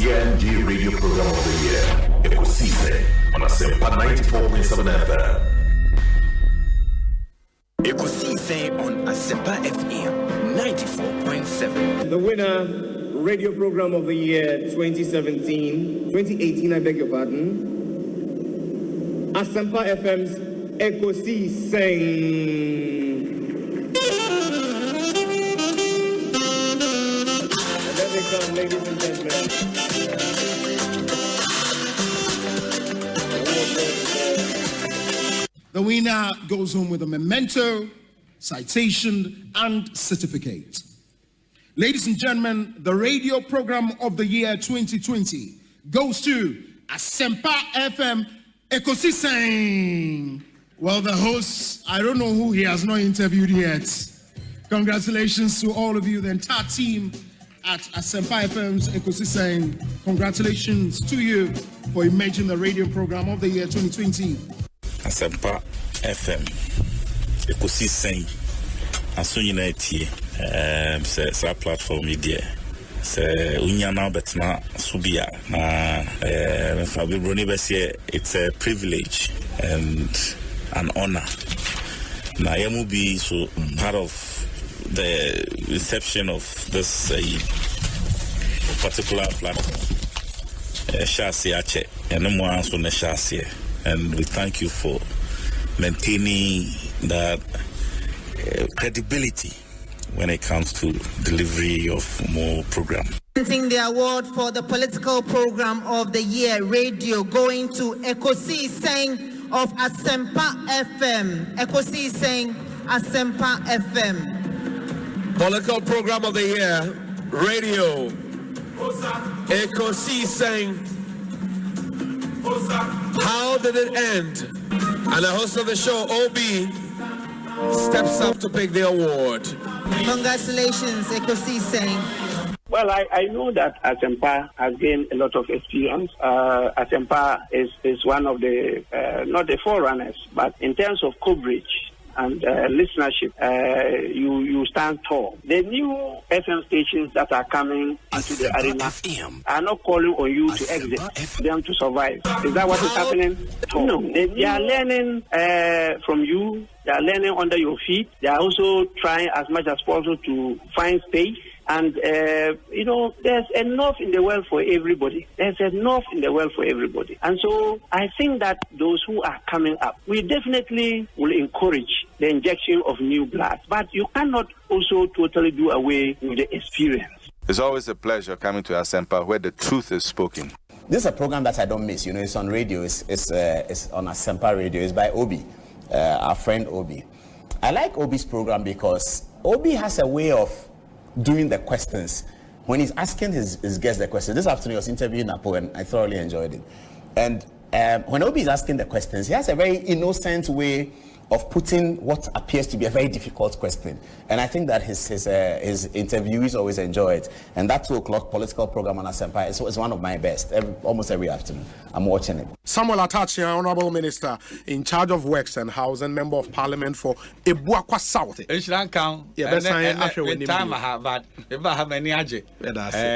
CNG Radio Program of the Year, Ekosiisen On Asempa 94.7 FM. Ekosiisen On Asempa FM 94.7. The winner, Radio Program of the Year 2018, I beg your pardon. Asempa FM's Ekosiisen. Ladies and gentlemen. The winner goes home with a memento, citation, and certificate. Ladies and gentlemen, the radio program of the year 2020 goes to Asempa FM Ekosiisen. Well, the host, I don't know who he has not interviewed yet. Congratulations to all of you, the entire team at Asempa FM's Ekosiisen. Congratulations to you for emerging the radio program of the year 2020. Asempa FM Ekosiisen Asununati sa platform media se unyana betna subia na fabibroni bese. It's a privilege and an honor na yamu be so part of the inception of this particular platform. And we thank you for maintaining that credibility when it comes to delivery of more program. Presenting the award for the political program of the year, radio, going to Ekosiisen of Asempa FM. Ekosiisen Asempa FM. Political program of the year, radio, Ekosiisen. How did it end? And the host of the show, OB, steps up to pick the award. Congratulations, Ekosiisen. Well, I know that Asempa has gained a lot of experience. Asempa is one of the, not the forerunners, but in terms of coverage and listenership, you stand tall. The new FM stations that are coming into the arena are not calling on you to exit, them to survive. Is that what is happening? No. They are learning from you. They are learning under your feet. They are also trying as much as possible to find space. And, there's enough in the world for everybody. There's enough in the world for everybody. And so I think that those who are coming up, we definitely will encourage the injection of new blood. But you cannot also totally do away with the experience. It's always a pleasure coming to Asempa where the truth is spoken. This is a program that I don't miss. It's on radio. It's on Asempa Radio. It's by Obi, our friend Obi. I like Obi's program because Obi has a way of doing the questions. When he's asking his guests the questions, this afternoon I was interviewing Napo and I thoroughly enjoyed it. And when Obi is asking the questions, he has a very innocent way of putting what appears to be a very difficult question. And I think that his interviewees always enjoy it. And that 2 o'clock political program on Asempa is one of my best. Almost every afternoon, I'm watching it. Samuel Atachi, Honorable Minister in charge of Works and Housing, Member of Parliament for Ebuakwa South. It should count. Yeah, that's time I have that. If I have any aje.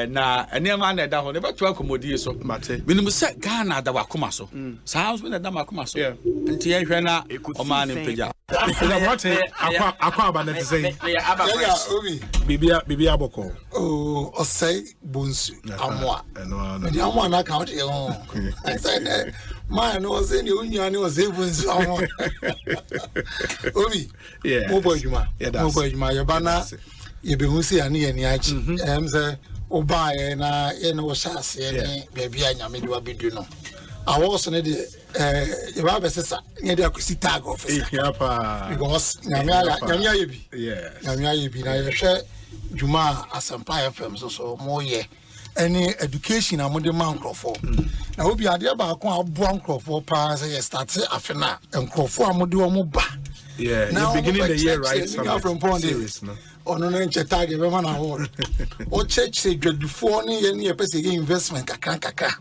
Na any man that down never to accommodate so. When you say Ghana that wakuma so. So how's when that wakuma so? And here na Oman. Bibia Aboko. Oh, Osei, Bonsu, Amwa. And the Amwa na count your own. I said, man was in the union was able to Obi, yeah, Mobo Juma, Mobo Juma, Yabana, Yabusi, and Yachi, Emse, Obai, and Shas, baby, and Yamidua Biduno. I was on the Rabasa near the Akusitag office. Because Namia Yabi, share Juma Asempa FM, so more ye. Any education among the man Crawford. Now, we are there about one Crawford pass a start after and Crawford Amudu Muba. Yeah, now beginning the year, right? From Pondis. On an tag, everyone award. Or church say, before any investment, Kaka.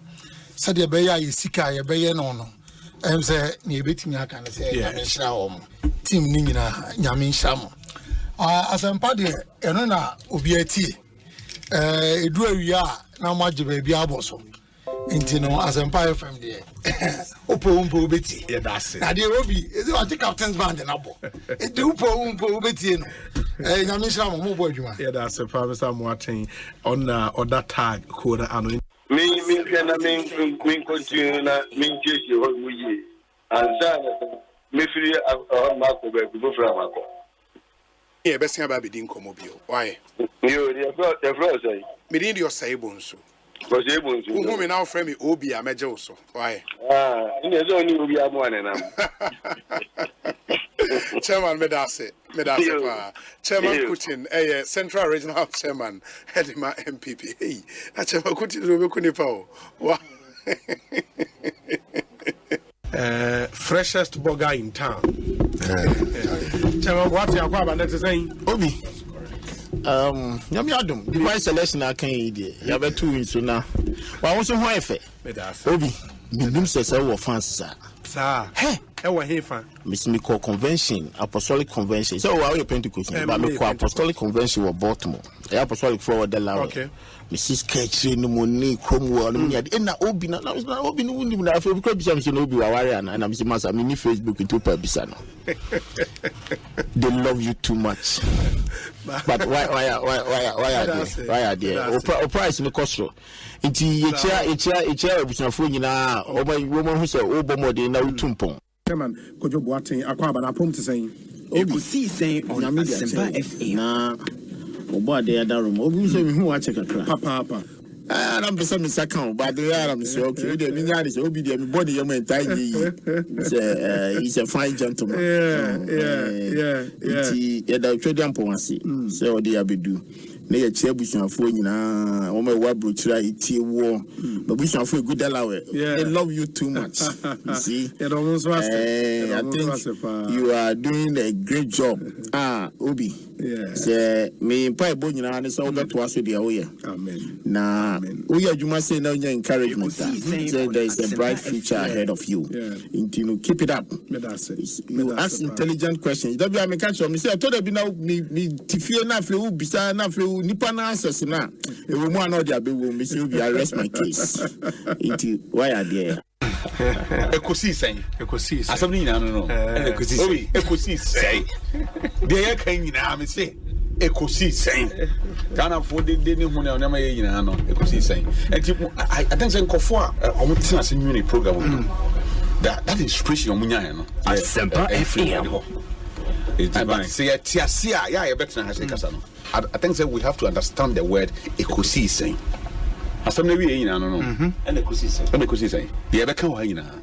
Said the Baya is Sika, a Bayan on. I'm say, near beating I can say, Yamin Team Nina, Yamin Shamo. As I'm party, and Obiati. We are na mo agye baby aboso nti no Asempa FM there upo beti yeah that's it na dey obi is it the captain's band na bo e dey upo beti no nyame shira mo bo adwuma yeah that's it Mr. Moaten on that tag code ano me continue na me jeje ho muye ansa me free mako be go fra mako yeah best thing about be din komo bio why yo the flow say me din your say Bonsu Bonsu who me now frame me obi ameje so why ina zo ni obi amu anenam chairman medase pa chairman Kutin central regional chairman Hedima MPP hey chairman Kutin do be kunipa o wa freshest burger in town chairman what you akwa ba say obi nyame adom the vice selection akan yi de ya betu nso na wa won so ho efe obi bindum sese wo fans sa he e wo he fan miss me call convention apostolic convention so wa we Pentecost but me call apostolic convention wo Baltimore apostolic forward the law okay Mrs. Ketchy no money come wo no nya e na obi na obi no wundi na afi obi kwa bisa me obi wa ware na na me masa me ni Facebook to pa bisa no they love you too much but why are there o price no cost nti echa obusafo nyina o ba wo hu se o bo mode na utumpon chairman Kojo Boaten akwa ba na pom te sen Ekosiisen On Asempa FM na obo ade ya darum obi so me hu wa check akra papa I'm person me second but they are I'm say okay they me nyari say obi dey me body your mentai yi say he's a fine gentleman yeah yeah da twedian ponwase say o dey abedu na ye chia busuafo nyina o me wa brochira itie wo but busuafo good alawe they love you too much you see I think you are doing a great job obi say me pai bo nyina ne say obeto aso dia wo ye amen na we adwuma say na your encouragement say there is a bright future ahead of you you keep it up you ask intelligent questions don't be am catch me say I told you now me tifie na fe u bisa na fe nipa na access na e wo mu an order be wo me say you arrest my case why are there Ekosiisen asem ni nyina no Ekosiisen de ye kan nyina me say Ekosiisen Ghana for de ni hu na ma ye nyina no Ekosiisen I think say nkofo a omo ase new program that inspiration omunya no Asempa FM say tiasia ya ye better na say kasa no I think say we have to understand the word Ekosiisen asem na wi nyina no and Ekosiisen ye be kan wa nyina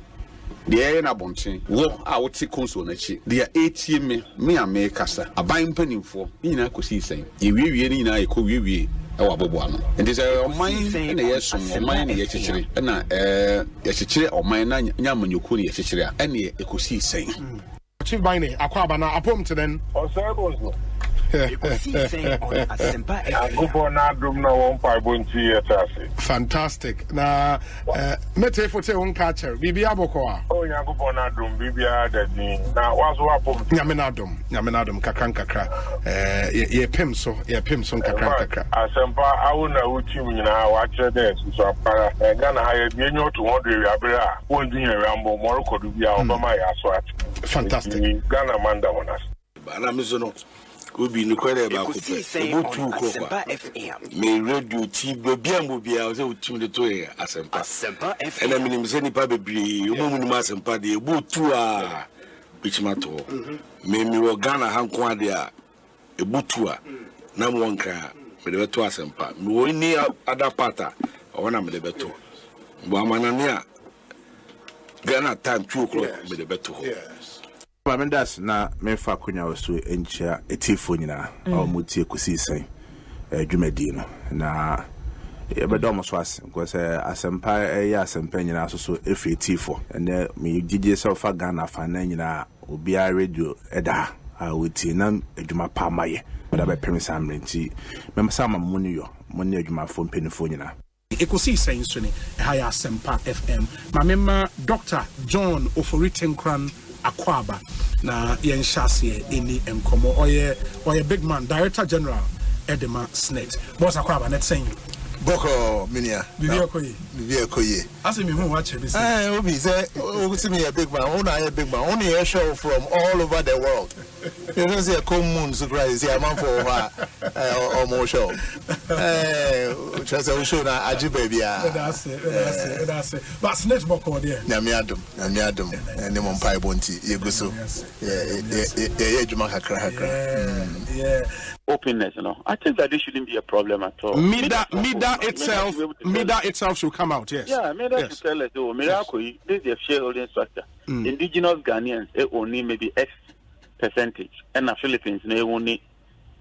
de na bonchen wo a wote konso na chi de etie me ame kasa aban panimfo nyina Ekosiisen ye wiewie ni nyina ye ko wiewie e wa bobo ano enti say oman na ye som oman na ye chichire na ye chichire oman na nyamanyoku na ye chichire a na Ekosiisen chief bine akwa aba na apom te den Osei Bonsu Ekosiisen On Asempa FM na drum na won pa bonti etase fantastic na mete fote won catcher bibi aboko a o Yakobon na drum bibia dadi na waso apom nyame na dom kakra ye pem so kakra Asempa awuna utim nyina wa kire de so apara Ghana ha ye bi enyo to 100 abere a won dunya rambo moroko du bia obama ya so at fantastic Ghana manda wonas bana mizono obi ni kwere ba ko pe obutu ko kwa me radio ti bia mbobia o se otim de to ye Asempa FM ena minim se nipa bebre o mu ni Asempa de obutu a bichimato me mi wo Ghana hanko ade a ebutu a na mo nka me de beto Asempa me wo ni ada pata o na me de beto bo amanane a Ghana time 2 o'clock me de beto Mendas na mefa konya oso enchia etifo nyina o mutie Ekosiisen dwumadi no na e bedom so ase because Asempa Asempa nyina so efi etifo ene me gige se ofa Ghana fa na nyina obi a radio eda a woti na adwuma pa maye da be pemisa mrenti memsa mamuni yo moni adwuma fo mpenifo nyina Ekosiisen so ne ha ya Asempa FM mamema Dr. John Oforitenkran Akwaba na yenshase eni enkomo oye big man director general Edema Snet boss Akwaba net saying Boko Minia. Vivia Koye. Ask me who watch it. Obi say, see me a big man. Only a big man. Only a show from all over the world. You don't see a common surprise. I'm on for or more show. Just a show now. Aji baby. That's it. But next Boko there. Nyamiadum, and the Mumpai Bonti. You go so. Yeah, yeah. Openness, I think that this shouldn't be a problem at all. Mida itself should come out, yes. Yeah, Mida should tell us, Miracle, this is a shareholding structure. Indigenous Ghanaians only maybe X percentage, and the Philippines they only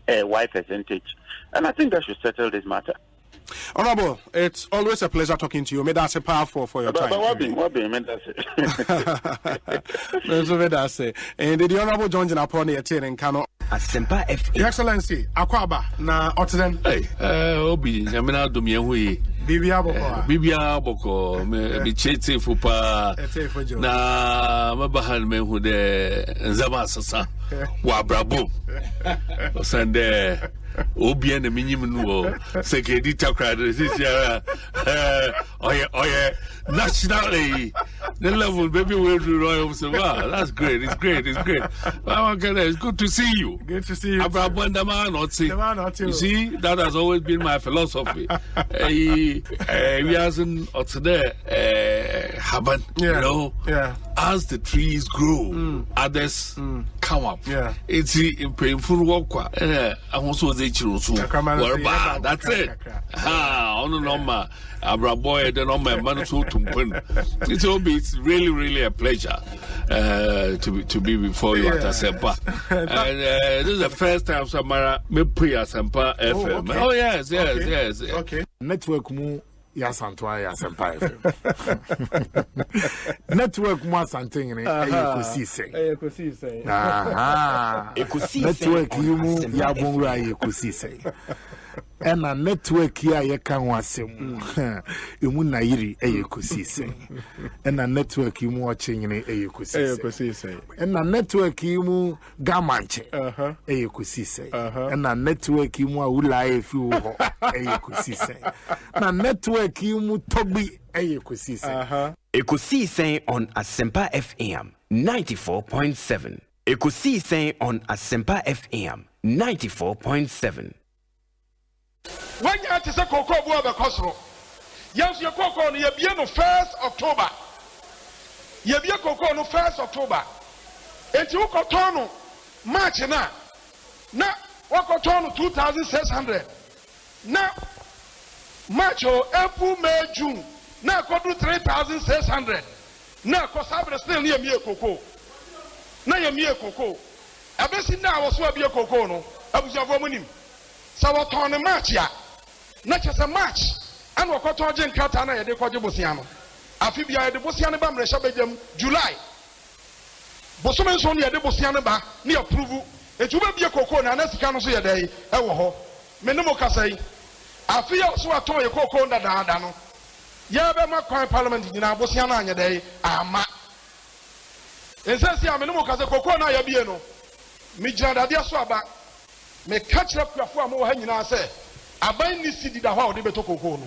Y percentage. And I think that should settle this matter. Honorable, it's always a pleasure talking to you. May that's a powerful for your time. What be, and the Honorable John Jinaponi attending Kano. Asempa FM. Your Excellency, Akwaba, na Otten. Hey, Obi, Yamina Dumiahui. Bibia Boko, me chete fupa. Na mabahan me who de Zabasasa. Wabrabo. Sande. Obi and the minimum security credit this year. Oh yeah, nationally, the level baby will do royal. Wow, that's great. It's great. It's good to see you. Good to see you. You see, that has always been my philosophy. We hasn't today happen. You know, as the trees grow, others come up. Yeah, it's in painful work. I also say that's it. On the number, Abraboy, the number, man, so to it's really a pleasure to be before you at Asempa. And this is the first time Samara me pre Asempa FM. Oh yes. Okay. Network mu ya Santwa ya Asempa FM. Network mu Santing ni Ekosiisen. Network yumu ya Bonra Ekosiisen. And a network here you can wasem. You mun nairi Ekosiisen. And a network you watching in Ekosiisen. And a network you mu gamanche. Ekosiisen. And a network you mu ulai few Ekosiisen. Na network you mu tobi Ekosiisen. Ekosiisen on Asempa FM 94.7. Ekosiisen on Asempa FM 94.7. When you have to say Coco Boba Cosro, yes, your Coco, you be no 1st October. You be a Coco no 1st October. And you Cotono, March now. Now, what Cotono 2,600. Now, March or April, May, June. Now, go to 3,600. Now, Cosabre still near me a Coco. Now, you're me a Coco. I bet see now was what be a Coco, no. I was your woman. So what on a match ya? Not just a match. And what Cotojan Katana de Quajabosiano. Afibia de Bosiana Bam Reshabedem, July. Bosuman's only a de Bosiana Ba, near Pruvu. It will be a cocoa and a canoe a day. Ewo, Menemo Casay. I feel so a toy cocoa that Dano. Yabama Crime Parliament in our Bosiana a day. Ama. And says, Yamenemo Casa Cocoa Yabiano. Mijada dia Swaba. Me catch up your form or hanging I say. I buy this city the how they better cocoa.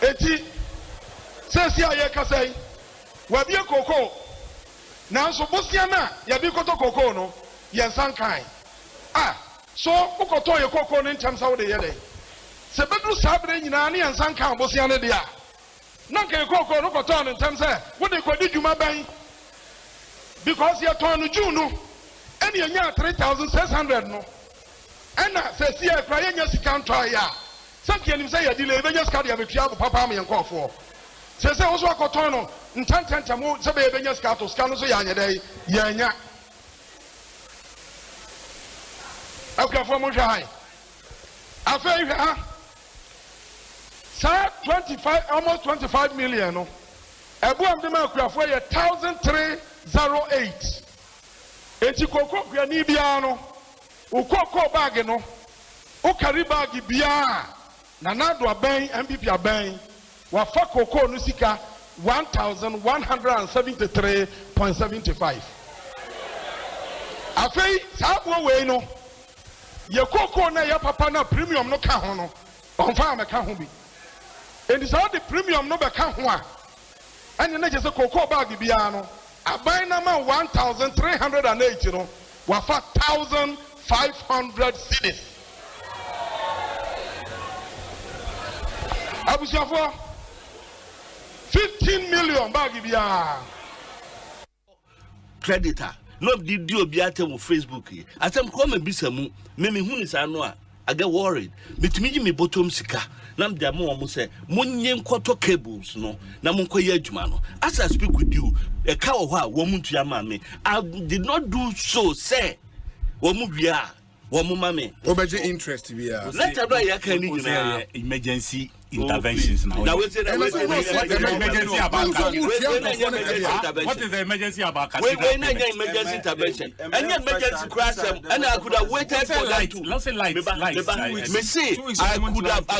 Eti says here I can say, well, be a cocoa. Now, so Bosiana, Yabiko cocoa, no, Yansan kind. So, who toy a cocoa in terms of the yellow? Sebedu Sabre in Ani and Sanka, Bosiana dia. Nanka cocoa, no cotton in terms of what they call it, you may buy. Because you're torn to June, and you're 3,600, no. And says here, crying yes, you can't try ya. Some can say a delay, when you scarred your papa and call for. Says also a cotton, in 10 Tamu, Sabe, when you scat to Scanos Yanya day, Yanya. Okay, for Mujai. I feel, sir, 25, almost 25 million. No, a boy of the milk for 1,308. Eti koko Granibiano, Ukoko Bagano, Ukari Bagi Bia, Nanado Aben, MPP Aben, wafa cocoa no sika 1,173.75. Afei saabo we no ye cocoa na ye papa na premium no ka ho no onfa ameka ho bi. And so the premium no be ka ho a anya na je se cocoa bag bia no abai na ma 1,380 no wafa 1,500 cedis. Abusiafo 15 million bag bia creditor no did do obiate on Facebook. Asem come bisamu me hu ni sa no a I get worried. Bitumi me bottom sika nam dia mo mo say monye nkoto cables no na monkoye adwuma no. As I speak with you e ka wo ho a wo muntu ya ma me. I did not do so say wo mu bia wo mu ma me. Obeje interest bia. Let her ya kan ni nyina emergency interventions now. Now what's emergency about? What is the emergency about? When emergency intervention, any emergency crash, and I could have waited for them to. Let's say lights. Me see, I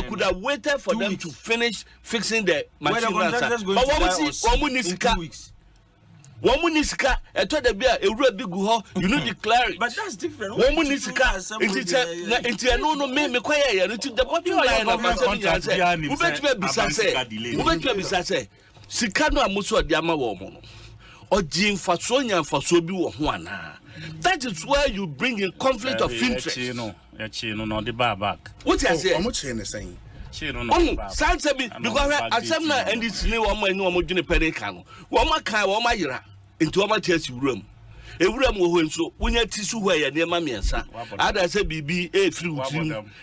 could have waited for them to finish fixing the machine. But what we see, 1 weeks. 1 munisika, I told the beer, a real big ho, you know, declare it. But that's different. 1 munisika, it's a no me quiet, and it's the bottom line of my contract. Who bet me Bissase? Sikano Amuso Diama woman. Or Jim Fasonia for Sobi or Juana. That is where you bring in conflict of interest. No, the bar back. What I say? How much are you saying? Sounds a bit because Asemna and it's new one no more Junipericano. Wama Kai, Wama Yira, into Wama Test room. A room will so when you tissue way near Mammy and son. Ada say BB a through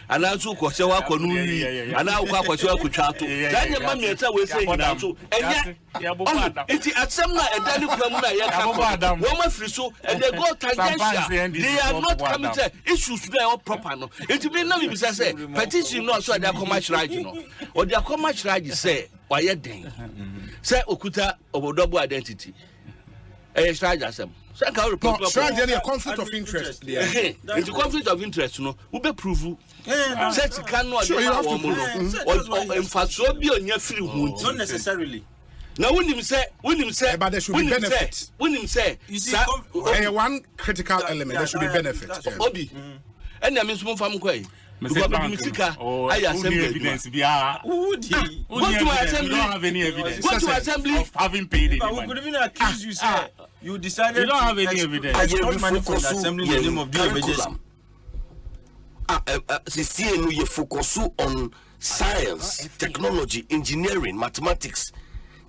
and also Kosawa Konui and now Kosawa Kuchato. Then your mammy and son will say so. And it's Asemna and Danny Pramuna Yakama, Wama Friso, and they go tangential. They are not committed issues they are proper. No, it will not be say petition not so their commercial right, you know, or their commercial right say, why a day. Say Okuta of double identity. A strike Asem. Strike any conflict of interest. It's a conflict of interest, you know, who be prove. Set cannot or in fact so be on your free wound. Not necessarily. Now when him say, but there should be benefits. When him say, you see, one critical element, there should be benefits. Obi, and I mean, some farm quay. Because I assembly evidence. We don't have any evidence. Go to assembly of having paid it. But we could even accuse you, sir. You decided you don't have any evidence. I don't money for the assembly in the name of the evidence. You focus on science, technology, engineering, mathematics,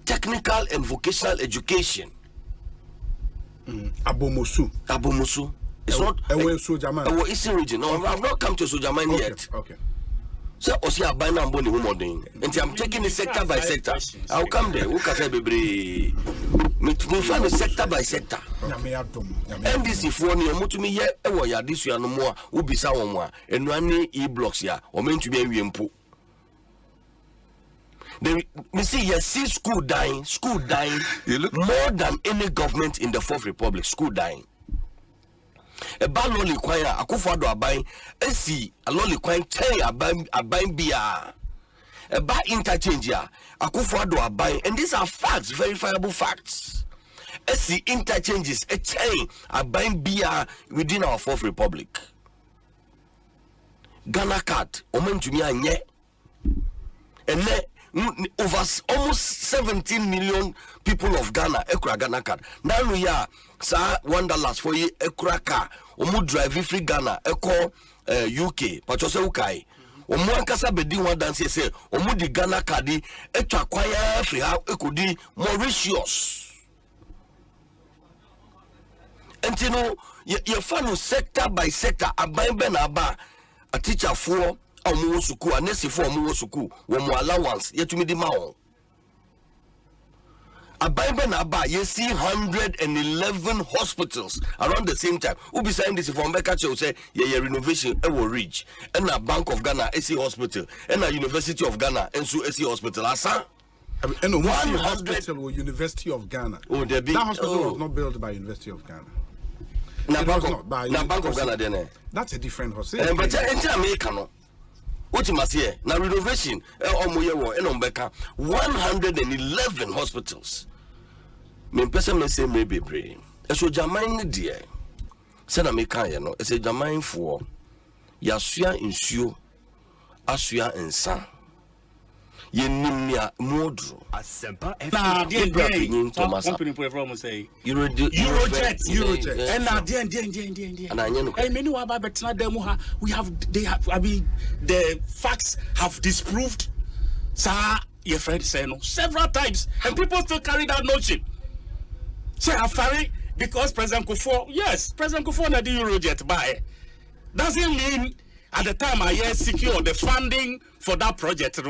technical and vocational education. Abomosu. It's not a Eastern region. No, I've not come to Sojaman yet. Okay. So, Osei Abana and Bonnie Wooding. And I'm taking it sector by sector. I'll come there. Who can say, baby? We find a sector by sector. NDC for me, Mutumi yet, or this year no more, will be someone, and one e blocks ya, or meant to be a wimpo. Me see, you see school dying more than any government in the Fourth Republic, school dying. A ban lolly choir, a kufado abai, a see a lolly choir, a buying beer, a buy interchange, a kufado abai, and these are facts, verifiable facts. A see interchanges, a chain, a buying beer within our Fourth Republic. Ghana card, omen to me and yet, and over almost 17 million people of Ghana, Ekura Ghana card. Now we are. Sir, Wanderlust for ye Ekraka, Omu drive free Ghana, Eko UK, Pachose Ukai. Omu Ankasa Bedi one dance say, Omu di Ghana Kadi, Echa Kwaya free how Ekudi Mauritius. And you know, you follow sector by sector, Abai Ben Abba, a teacher for Omu Suku, a Nessie for Omu Suku, Womu allowance, yet to me the mao. Aba, you see 111 hospitals around the same time. Who be saying this from Bekacho say, yeah, renovation, will reach. And a Bank of Ghana, AC Hospital, and a University of Ghana, and so AC Hospital. Asa? And one hospital or University of Ghana. Oh, that hospital was not built by University of Ghana. Bank of Ghana, then. That's a different hospital. But it's American. Ultimately, now renovation, and 111 hospitals. Me person may say maybe brain. So Jamaican dear. Sena me kan no. It's a Jamaican for Yasuya insuo, Asuya insa. Yenimia modro. Asempa na the company perform say Eurojet. And na the and I many wa ba betena dem ha we have I mean the facts have disproved sir your friend say no several times and people still carry that notion. Say afari because President Kufuor na the Eurojet buy. Doesn't mean at the time I secure the funding for that project,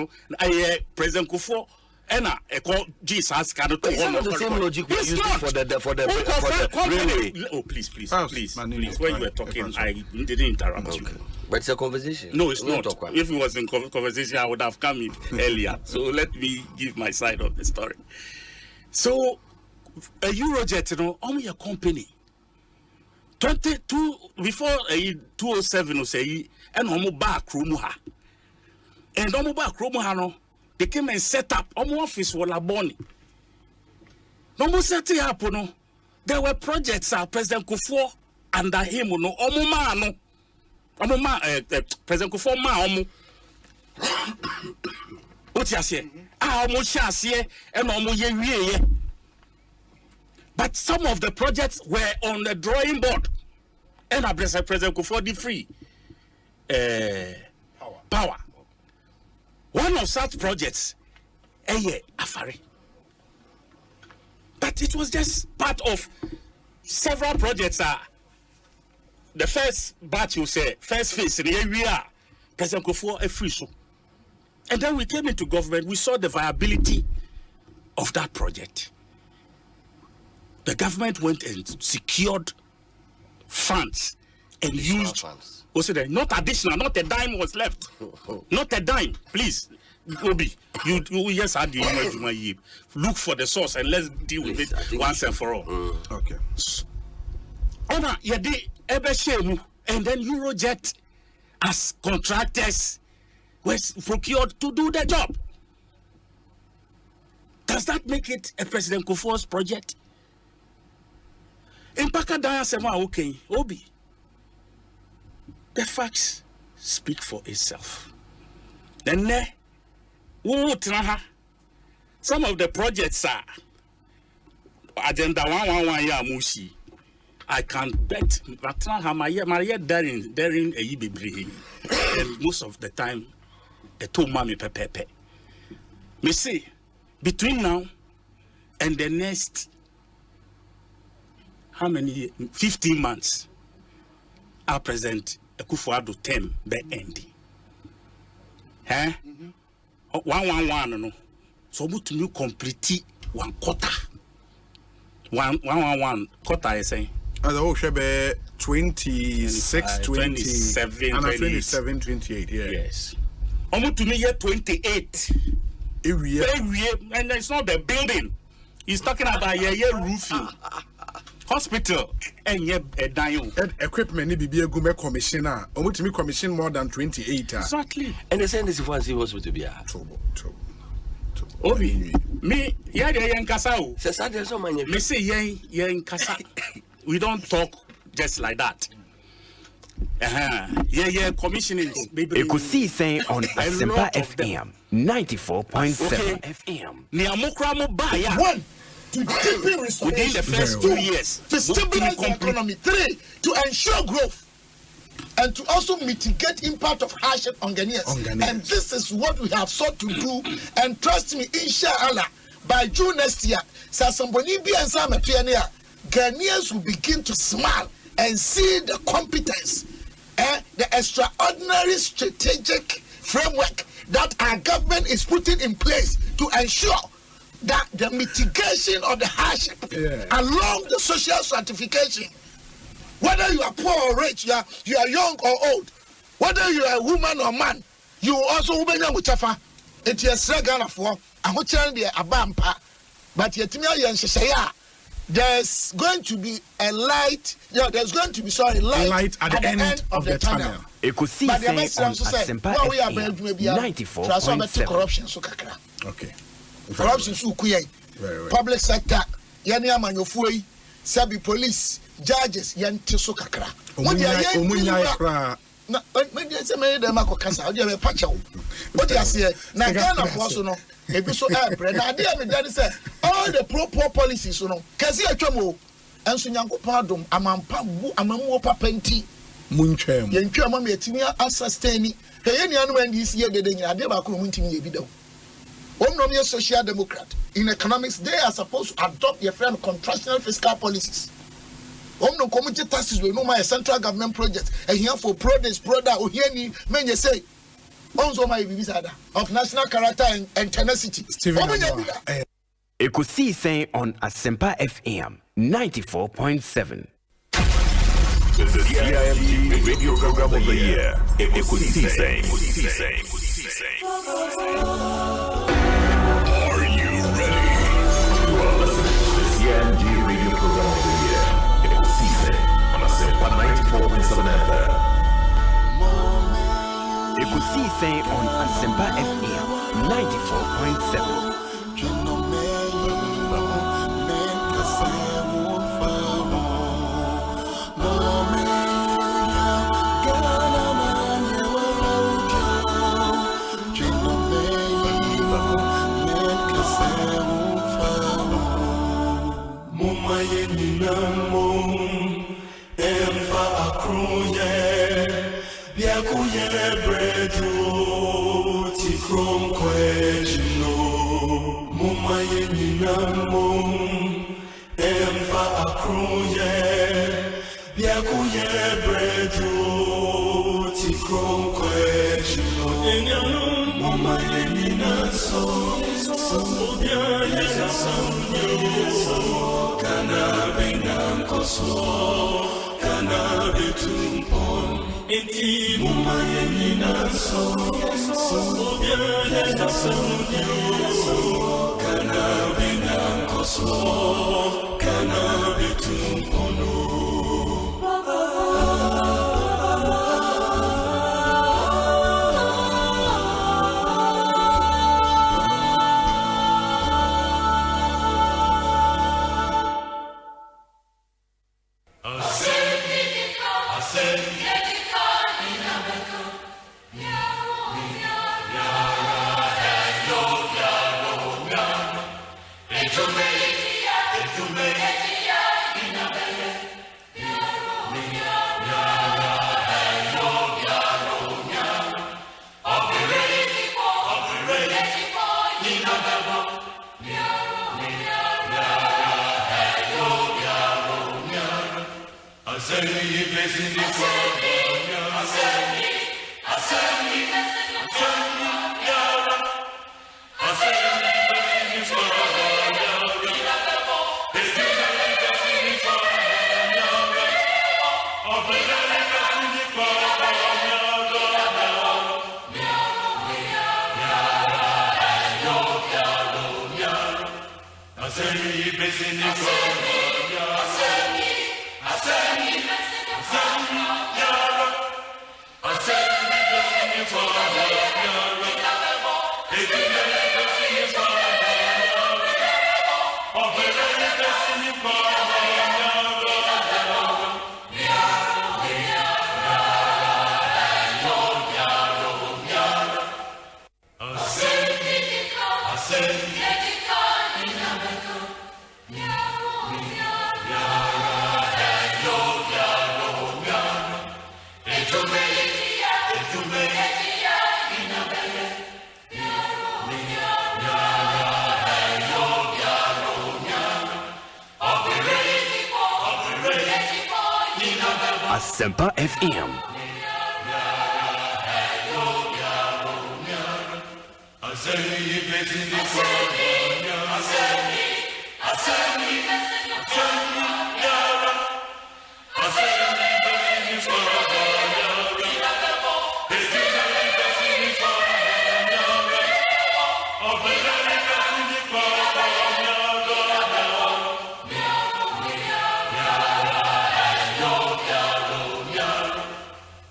President Kufuor and Jesus can do the same logic we used for the railway. Oh, please. When you were talking, I didn't interrupt you. But it's a conversation. No, it's not. If it was in conversation, I would have come in earlier. So let me give my side of the story. So, a Eurojet, only a company. 22 before 207 say and homo back room ha. And homo back room ha no, they came and set up homo office wala boni. No set it up no. There were projects President Kufuor under him no homo man no. Homo man President Kufuor man homo. What you say? Homo shasiye and homo ye. But some of the projects were on the drawing board. And I bless President Kufuor the free power. One of such projects, Afari. But it was just part of several projects. The first batch, you say, first phase in the area, President Kufuor a free show. And then we came into government, we saw the viability of that project. The government went and secured funds and used funds. Not additional, not a dime was left. Not a dime, please. Obi, you yes, I did. Look for the source and let's deal with it once and for all. Okay. And then Eurojet as contractors was procured to do the job. Does that make it a President Kufuor's project? In Pakadaya Sema, okay, Obi. The facts speak for itself. Then, some of the projects are Agenda 111 ya Mushi. I can bet Maria daring a yibi. And most of the time, the two mommy pepe. Me say, between now and the next how many 15 months our President Kufuor term be ending. 111 no. So but you complete 1 quarter. 111 quarter I say. As a whole should be 26, 27, and 27, 28. Yeah. Yes. Almost to me year 28. Every year. And it's not the building. He's talking about year roofing. Hospital and equipment need be a good commissioner. Or to me commission more than 28. Exactly. And they send this one hospital be a trouble. Obi, me, yen kasao. Me say yen kasa. We don't talk just like that. Commissioning. Ekosiisen On Asempa FM 94.7 FM. Niamokramo baya. 1. To deepen restoration within the first 2 years. To stabilize the economy. 3. To ensure growth. And to also mitigate impact of hardship on Ghanaians. And this is what we have sought to do. And trust me, inshallah, by June next year, Ghanaians will begin to smile and see the competence and the extraordinary strategic framework that our government is putting in place to ensure that the mitigation of the hardship along the social stratification, whether you are poor or rich, you are young or old, whether you are a woman or man, you also woman whichever. It is regular for a hotel the abampa, but yet there's going to be a light. There's going to be light at the end of the tunnel. Ekosiisen On Asempa FM 94.7. Corruption so kakra. Okay. Corruption so kuye. Public sector yani amanyofui, sabi police, judges yanti so kakra. Omunya kra. Na me say me dem akokasa, o dey me pacha o. What you say? Na Ghana for so no. Ebi so airpre na dey me dey say all the pro policies so no. Kasi atwam o. Enso Nyankopon adom amampa bu amamu papenti. Munchem. Yentwa ma me atimi asustaining. Kayeni anu ndc ye dede nyina de ba ko muntimi ye bi daw. Omnom ye social democrat. In economics they are supposed to adopt your friend contractional fiscal policies. Omnom community taxes we no my central government project and here for produce product o here ni menye say onzo my bibisada of national character and tenacity. Ekosiisen On Asempa FM 94.7. The CIMG Radio Program of the Year, Ekosiisen. Are you ready? You are listening to the CIMG Radio Program of the Year, Ekosiisen On Asempa 94.7 FM. Ekosiisen On Asempa FM 94.7. Asempa FM.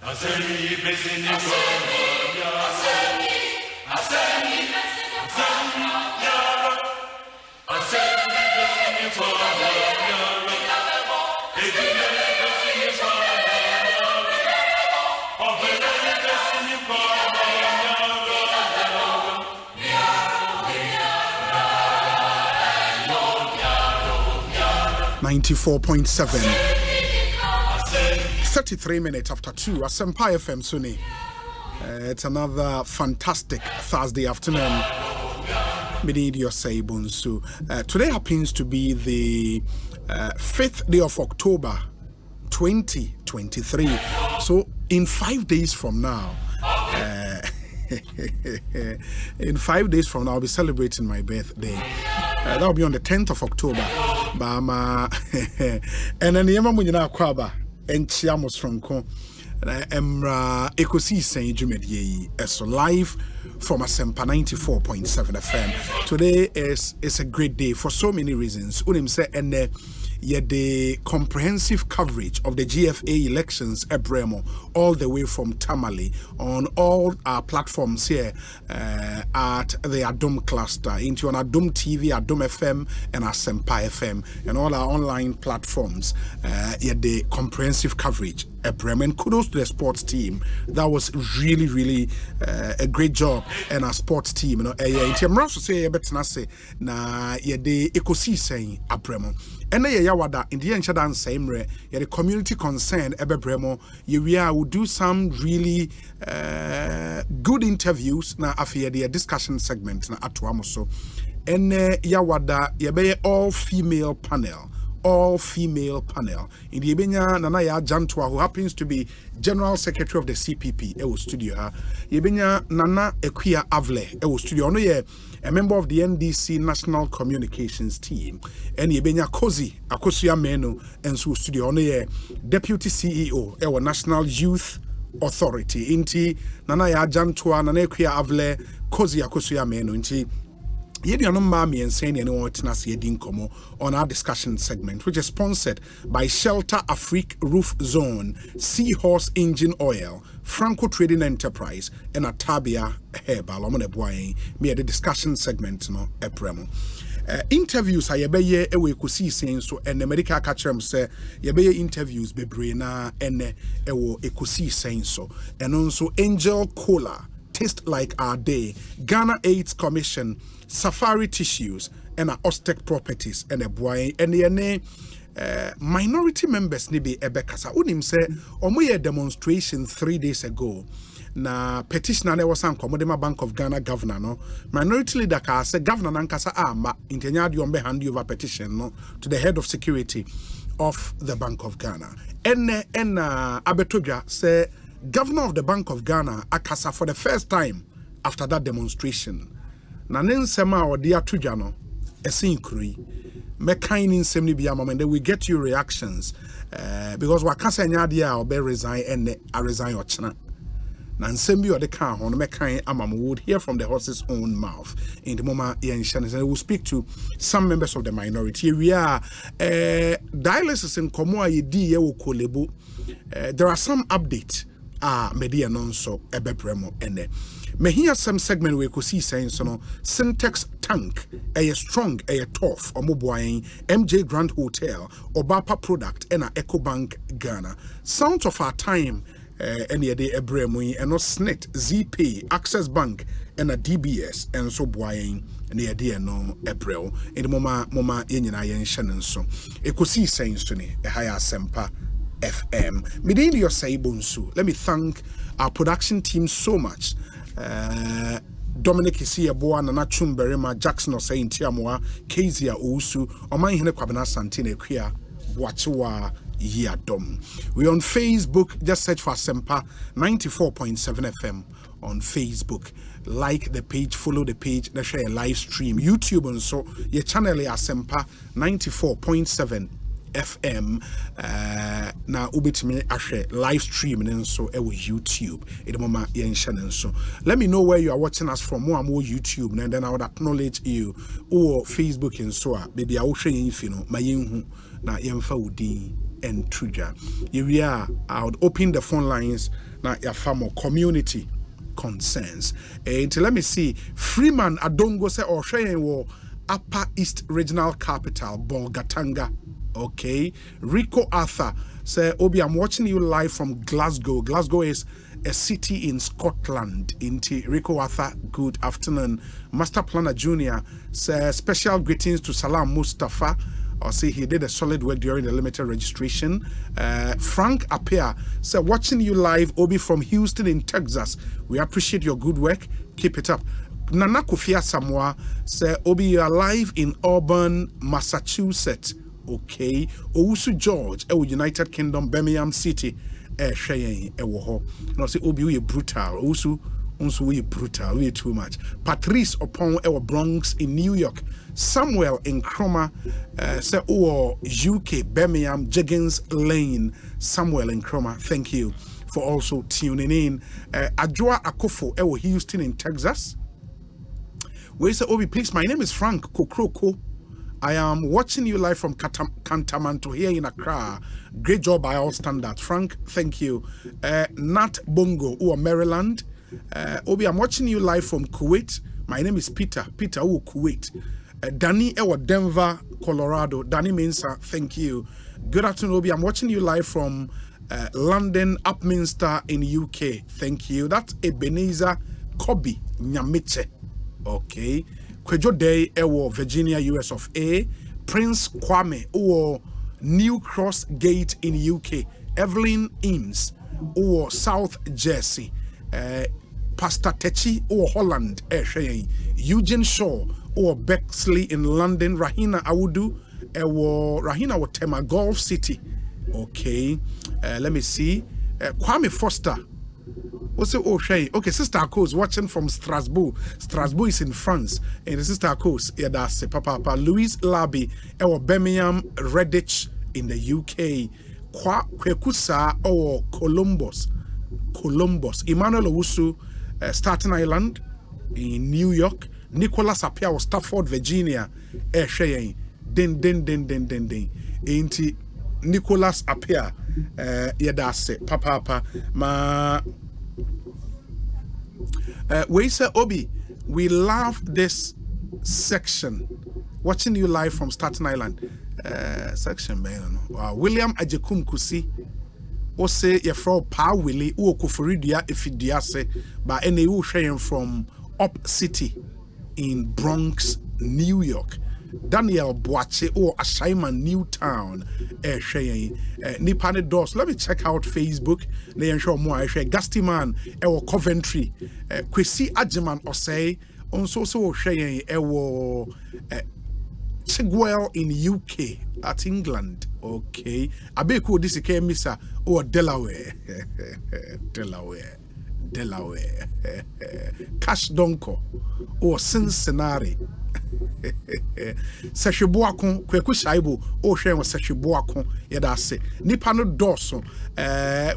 .7 33 minutes after 2 Asempa FM Suni. It's another fantastic Thursday afternoon. Osei Bonsu. Today happens to be the 5th day of October 2023. So in 5 days from now, in 5 days from now, I'll be celebrating my birthday. That will be on the 10th of October. Bama and then Yama Munina Kwaba and Chiamos Franco. Emra Ekosiisen Jumedi is live from Asempa 94.7 FM. Today is a great day for so many reasons. Unim say and the comprehensive coverage of the GFA elections Ebremo all the way from Tamale on all our platforms here at the Adom cluster into on Adom TV, Adom FM and Asempa FM and all our online platforms. The comprehensive coverage Ebremo, and kudos to the sports team. That was really a great job and our sports team. You know, I'm also say say na the Ekosiisen Ebremo. And yawada in the end same re the community concern ebebremo we will do some really good interviews na after the discussion segment na atoamoso and yawada yebe all female panel in the Yebenya Nanaya Jantua, who happens to be General Secretary of the CPP, Ewo Studio. Yebenya Nana Equia Avle, Ewo Studio. No, a member of the NDC National Communications Team. And Yebenya Kozi, Akosia Meno, and Su Studio. No, Deputy CEO, Ewo National Youth Authority. Inti Nanaya Jantua, Nana Equia Avle, Kozi Akosia Meno, Inti. On our discussion segment, which is sponsored by Shelter Afrique Roof Zone, Seahorse Engine Oil, Franco Trading Enterprise, and Atabia Herbal. Me the discussion segment no epremo. Interviews I yebeye ewe Ekosiisen so and America catchem say yebeye interviews bebrena ene ewo Ekosiisen so and also Angel Cola. Taste Like Our Day, Ghana AIDS Commission, Safari Tissues, and Ostec Properties, and a boy, and the minority members nibi ebekasa. Unim say, omoye demonstration 3 days ago. Na petitioner ne was Komodema Bank of Ghana governor no minority leader ka say governor nankasa ama intenya de ombe hand over petition no to the head of security of the Bank of Ghana. And Abetogya say Governor of the Bank of Ghana akasa for the first time after that demonstration. Na nensema odia tujano esinkuri mekaini nsemni biya moment we get your reactions because wakasa nyadia obe resign and I resign ochna. Na nsembi ode kan ho no mekan amam would hear from the horse's own mouth in the moment and we'll speak to some members of the minority. We are dialysis in komo yedi ye wo kolebo. There are some updates media nonso ebepremo ene me hear some segment we Ekosiisen so no syntax tank a strong a tough omoboain MJ Grand Hotel Obapa product and a EcoBank Ghana sounds of our time any day ebremo and no snit ZP Access Bank and a DBS and so boain near dear no April in the moma yenyina yen shannon so Ekosiisen so ne a higher Asempa FM. Osei Bonsu. Let me thank our production team so much. Dominic Isiaboa, Nana Chumberema, Jackson Osei Ntiamwa, Kezia Ousu, Oman Hene Kwabena Santine Kuya, Wachiwa Yadom. We're on Facebook, just search for Asempa 94.7 FM on Facebook. Like the page, follow the page, let's share a live stream. YouTube and so your channel is Asempa 94.7 FM na ubitimi ahwe live stream nso e wo YouTube edemoma yen channel nso. Let me know where you are watching us from. More YouTube and then I would acknowledge you or Facebook and so baby I will show you ma yenhu na yemfa udi and truja. I would open the phone lines na ya famo community concerns. And let me see. Freeman Adongo se or shayen wo Upper East Regional Capital, Bolgatanga. Okay. Rico Arthur say, Obi, I'm watching you live from Glasgow. Glasgow is a city in Scotland. Inti Rico Arthur, good afternoon. Master Planner Junior say, special greetings to Salam Mustafa. Or say he did a solid work during the limited registration. Frank Apia say, watching you live, Obi from Houston in Texas. We appreciate your good work. Keep it up. Nana Kufia Samoa say, Obi, you are live in Auburn, Massachusetts. Okay. Owusu George, United Kingdom, Birmingham City. Shayen, Ewoho. No, say, Obi, we brutal. Owusu, we brutal. We too much. Patrice upon our Bronx in New York. Samuel in Chroma, say, UK, Birmingham, Jiggins Lane. Samuel in Chroma, thank you for also tuning in. Adjoa Akofo, Houston in Texas. Where say, Obi, please, my name is Frank Kokroko. I am watching you live from Cantamanto here in Accra. Great job by all standards. Frank, thank you. Nat Bongo, Maryland. Obi, I'm watching you live from Kuwait. My name is Peter. Peter, Kuwait. Danny, Denver, Colorado. Danny Mensa, thank you. Good afternoon, Obi. I'm watching you live from London, Upminster in UK. Thank you. That's Ebenezer Kobe Nyamiche. Okay. Kwejo Day, Virginia, US of A. Prince Kwame, New Cross Gate in UK. Evelyn Eames, South Jersey. Pastor Techi, Holland, Eugene Shaw, Bexley in London. Rahina Awudu, Rahina Tema Gulf City. Okay. Let me see. Kwame Foster. What's it? Okay, Sister Akos watching from Strasbourg. Strasbourg is in France. And Sister Akos, yeah, that's it. Papa. Louise Labi, Birmingham, Redditch in the UK. Kwekusa, Columbus. Emmanuel Owusu, Staten Island in New York. Nicholas Apia, Stafford, Virginia. Den. Ain't Nicholas Apia. Yeah, that's it. Papa. We say, Obi, we love this section. Watching you live from Staten Island. Section, man. William Ajekum Kusi. Osei, you're from Pa Willie, Kufuridia, Ifidiase, but any sharing from Up City in Bronx, New York. Daniel Boache Ashaiman Newtown Nipane Dos. Let me check out Facebook. They ensure more. Gastiman Coventry. Kwesi Ajiman Osei. Also sharing Chigwell in UK at England. Okay. Abeku this Misa Delaware. Delaware. Cash Donko Cincinnati. Seshibuakon Kweku Shaibu Ocean was Seshibuakon Yadase Nipano Dorso.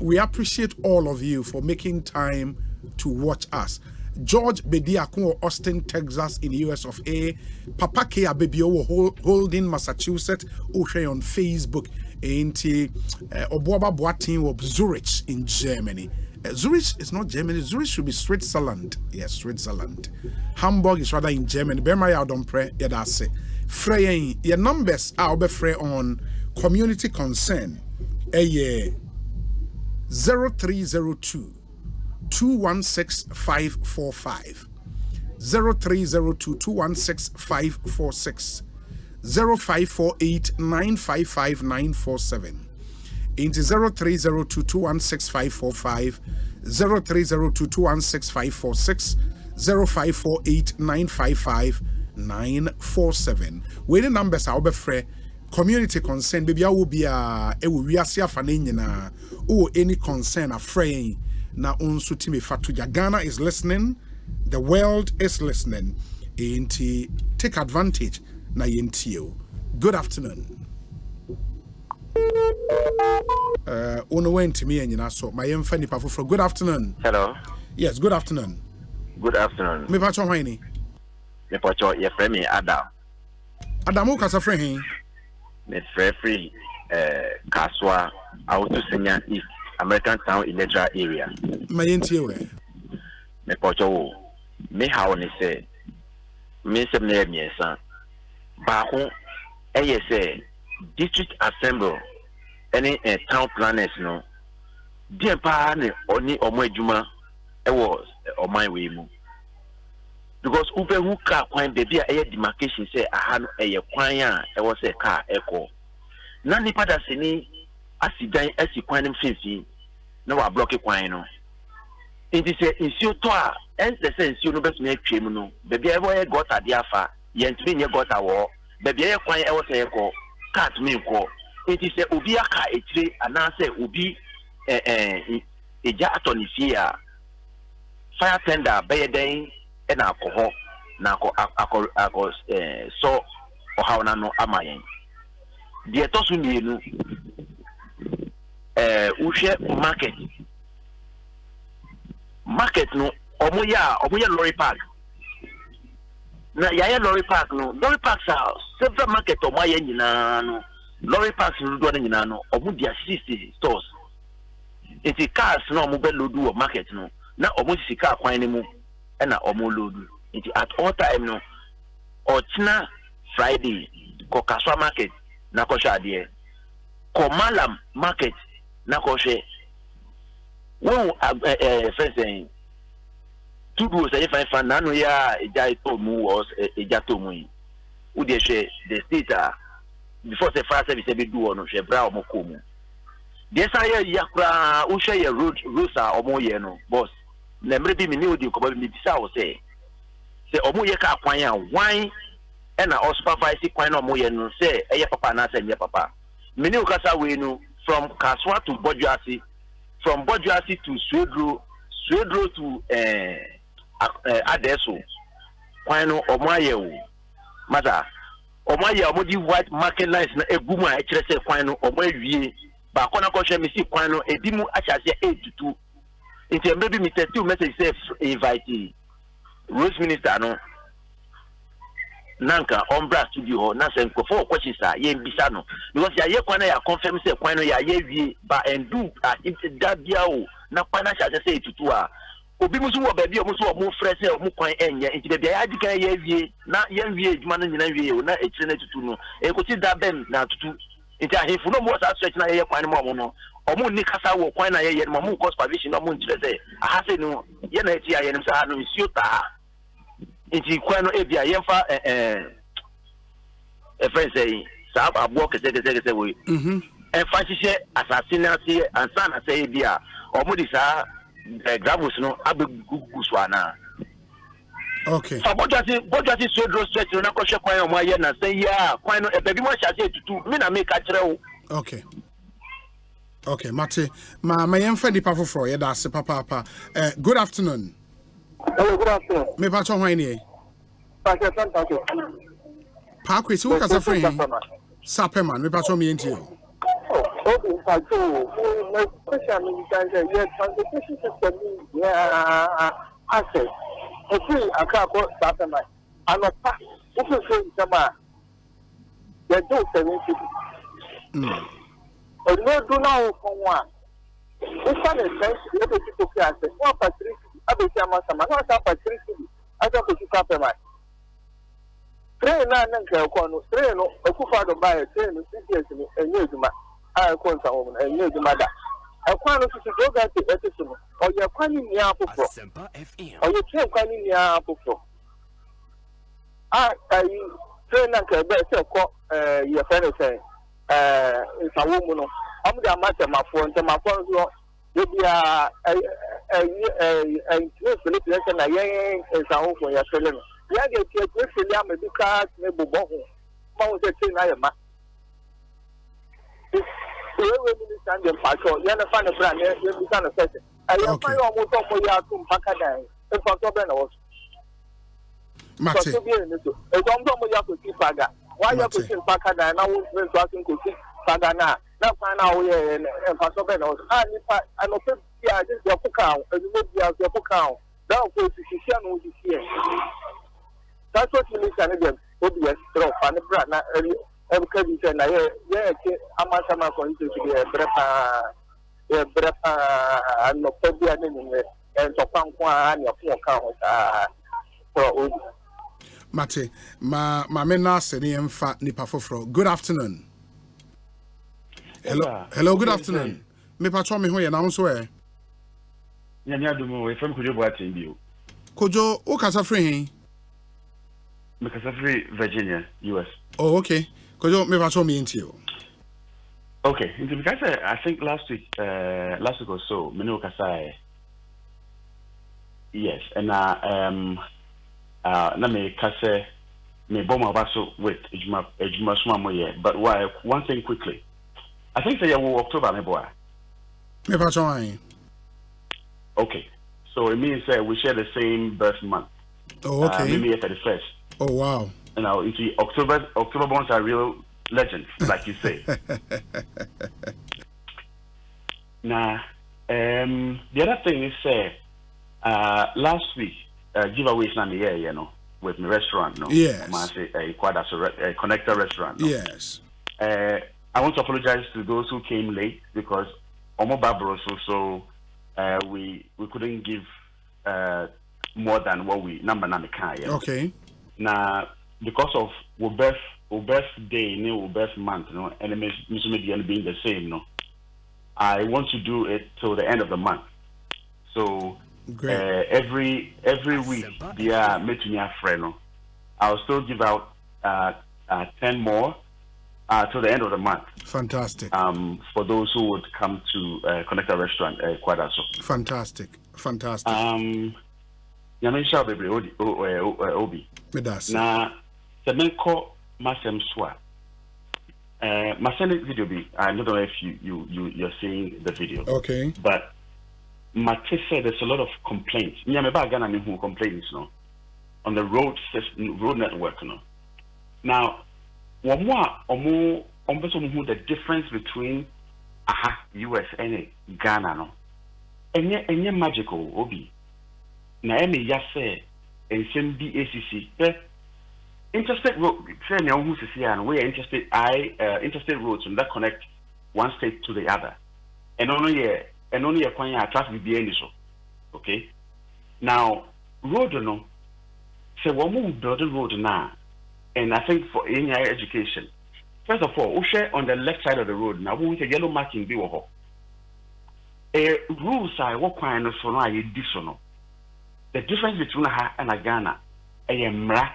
We appreciate all of you for making time to watch us. George Bediakon, Austin, Texas in the US of A. Papa K Abebio Holding, Massachusetts, Ocean on Facebook. Ain't Obuaba Boatin of Zurich in Germany. Zurich is not Germany. Zurich should be Switzerland. Yes, Switzerland. Hamburg is rather in Germany. Bermaya don't pray. Yeah, that's it. Frey, your numbers are be free on community concern. 0302 216 545. 0302 216 546. 0548 955 947. Into 0302 216 545, 0302 216 546, 0548 955 947. Where the numbers are over free community concern, baby, I will be we are see na any concern a free na unsu timi fatuja. Ghana is listening, the world is listening. Into take advantage na yentio. Good afternoon. Ono went to me and you so my young funny for good afternoon. Hello. Yes, good afternoon. Good afternoon. Me pacho hwani? Me pacho ye frame me Adam. Adamu kasa frame. Me free Kaswa out to Senior East American Town Electoral Area. My we. Me pacho me how ni say me se me miesa. Ba ho say district assembly any town planners no die pa ne oni omo adwuma e was on my way mu because upe hu ka kwan baby a demarcation say aha no kwan a e was a car echo na nipa da sini asidan asi kwan nim fifi na wa block kwan no nti say insio to a ense say insio no beso na atwem no baby e boy got ade afa ye ntimi nye got awo baby e kwan e was echo cat me ko nti say obi aka etire ana say obi eja atoni fia fire tender be den e na akọ na akọ so ohaw na no amayen de to so mienu uhwe market no omoya lorry park na ya lorry park no lorry park sa several market omoya nyina no lorry parks no do nyina no omo dia 60 stores enti cars no omo be load wo market no na omo sika kwan ne mu e na omo load enti at all time no ochina Friday ko Kaswa market na ko shade ko Malam market na ko hwe wo first tudu say fan na no ya eja to mu was eja to mu wo de hwe the state before the fire service be do no hwe bra omo ko mu de sa ya yakura wo hwe ya roads a omo ye no boss na mre bi mi ni odi ko ba mi bisa wo say omo ye ka kwan a wan e na o supervise kwan na omo ye no say eye papa na say nye papa mi ni ukasa we no from Kaswa to Bojuasi, from Bojuasi to Swedro to Adeso kwan no omo aye wo mata omoye omodi white market lines na eguma e kire se kwan no omo awie ba kona ko hwe me si kwan no edimu achase 82 nti maybe me tell message say invite Rose Minister no nanka ombra studio na se nkofo kwachi sa ye mbisa no because ya ye kwan ya confirm say kwan no ya ye wie ba endu da bia o na kwan na achase 82 a obi musu wo baby omusu wo mu fresh e mu kwan enye nti baby ya dika ye wie na ye wie adwuma no nyina wie o na ekire na tutu no e ko ti da bem na tutu nti ahefu no mo sa stretch na ye kwan mo no omu ni kasa wo kwan na ye mo mu cause provision no mo ntire say aha se no ye na eti aye nim sa no nsio ta nti kwan no e bia ye mfa friend say sa abo kese we e fa hihye assassin ase ansa na say bia omu di sa gravels no abegugu so ana okay so Bojuasi Swedro stretch no na ko hwe kwan o mo aye na say ya kwan no e baby mo hya tutu me na me ka kire wo okay mate ma yemfa di pa foforo ye da se papa good afternoon. Hello, good afternoon. Me pa cho hwan ni Thank you. Pa kwesi wo kasa free Sapeman me pa cho me enti Okay, so my question is that transportation system access. Okay, I can't go Sapeman. I'm a pass. What is saying, Sama? They do 70. Or no, do now for one. This one is nice. You have to take care. One for 3. I will say, Sama, not for 3. I don't go to Sapeman. Train na nka ko no train no okufa do buy train no CPS no enye eduma a ko nta ho no enye eduma da akwa no so do ga te etisu no o ye kwani ni apofo Asempa FM o ye train kwani ni apofo train na nka be se ko ye fa ne se nsawo mu no am da ma temafo ntemafo no ye bia no Philip na ye nsawo ko ya tele no ya ga tie tie am eduka me bobo ho ma wo se tin na ye ma we minister dem pacho ya na fa ne bra ne ye bi ka na se ayo fa yo mo to mo ya tu mpaka dan e fa to be na wo mate so bi ne so e ko mo ya ko ti paga wa ya ko ti mpaka dan na wo so asin ko ti paga na na kwa na wo ye e fa so be na nipa anope bia just dey kuka and you bia dey kuka da ko sisi no sisi e that's what you need to know obi e strong fa ne bra na e ka bi se na ye ke amasa ma ko nti bi e brepa anope bia ne ne en to kwankwa na ko ka ho ta so Mate, ma me na se ne mfa nipa foforo. Good afternoon. Hello, good afternoon. Me patro me ho ye na so e. Nya nya dumo we from Kojo Boatin bio. Kojo, o kasa free hin? Me kasa free Virginia, US. Oh, okay. Kojo, me patro me into you. Okay, because I think last week or so, me no kasa. Yes, and na me kase me bomb baso with ejuma suma ye, but why one thing quickly. I think say October me boy. Me patron. Okay. So it means we share the same birth month. Oh, okay. Maybe at the first. Oh, wow. You know, you see, October bonds are real legends, like you say. Now, the other thing is last week giveaways on the air, you know, with my restaurant, no? Yes. A connector restaurant. No? Yes. I want to apologize to those who came late because Omo Babros so we couldn't give more than what we number na can. Yeah? Okay. Now because of our birthday, our birth month, you know, and it being the same, no. I want to do it till the end of the month. So every week, meeting a friend. I'll still give out 10 more till the end of the month. Fantastic. For those who would come to Connector Restaurant, Kwadaso. Fantastic. Yamisha baby Obi. Na semenko masem swa. Masem video be. I don't know if you're seeing the video. Okay. But Mate said there's a lot of complaints. Nyameba Ghana who complaints no on the road network no. Now, one more the difference between US and Ghana no. Enye magical Obi. Na eme yase ensem BACC interstate road say na who sisi and we interstate interstate roads that connect one state to the other and only a kwan ya traffic be any so. Okay, now road no say one more build road now, and I think for any higher education, first of all we share on the left side of the road now we want a yellow marking be wo rules I what kwan no so no aye disono. The difference between her and Ghana, a mra,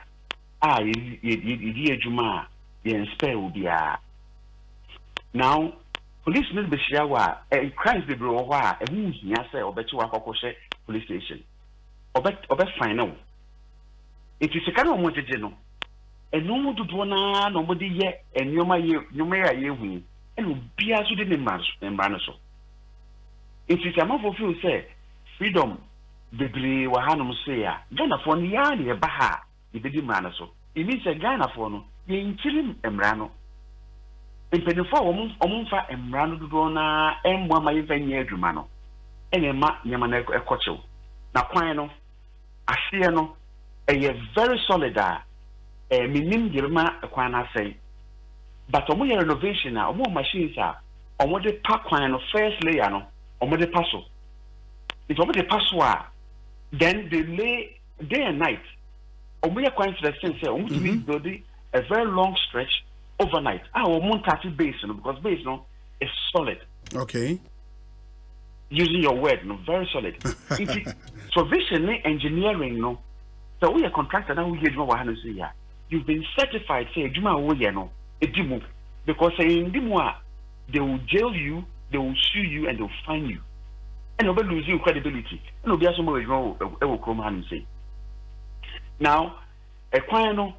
ye juma, ye inspire will be now. Police need be shawa, and crimes be bro, and who ya say, or bet you are police station, or bet final. It is a kind of what general, and no more to do nobody yet, and you may a year win, and will be as you didn't manage. It is a mouth of you say, freedom. Bebre wahanum say ya Ghana for no ya ne ba ha ibedi mra so it means Ghana for no ye ntirim emra no impenifo omumfa emra no dodo na emwa ma yefa nya adwuma no ene ma nyama na ekochew na kwan no ahye no very solid minim girma kwan na say but omo ye renovation na omo machines omo de pa kwan no first layer no omo de paso if omo de paso then they lay day and night. We are quite to building a very long stretch overnight. Our Montati base, because base is solid. Okay. Using your word, very solid. Provision engineering, so we are contractor now. We get you've been certified. Say, because in Dimwa they will jail you, they will sue you, and they will fine you. And nobody losing credibility. And nobody has somebody wrong. Will come and say. Now, a quino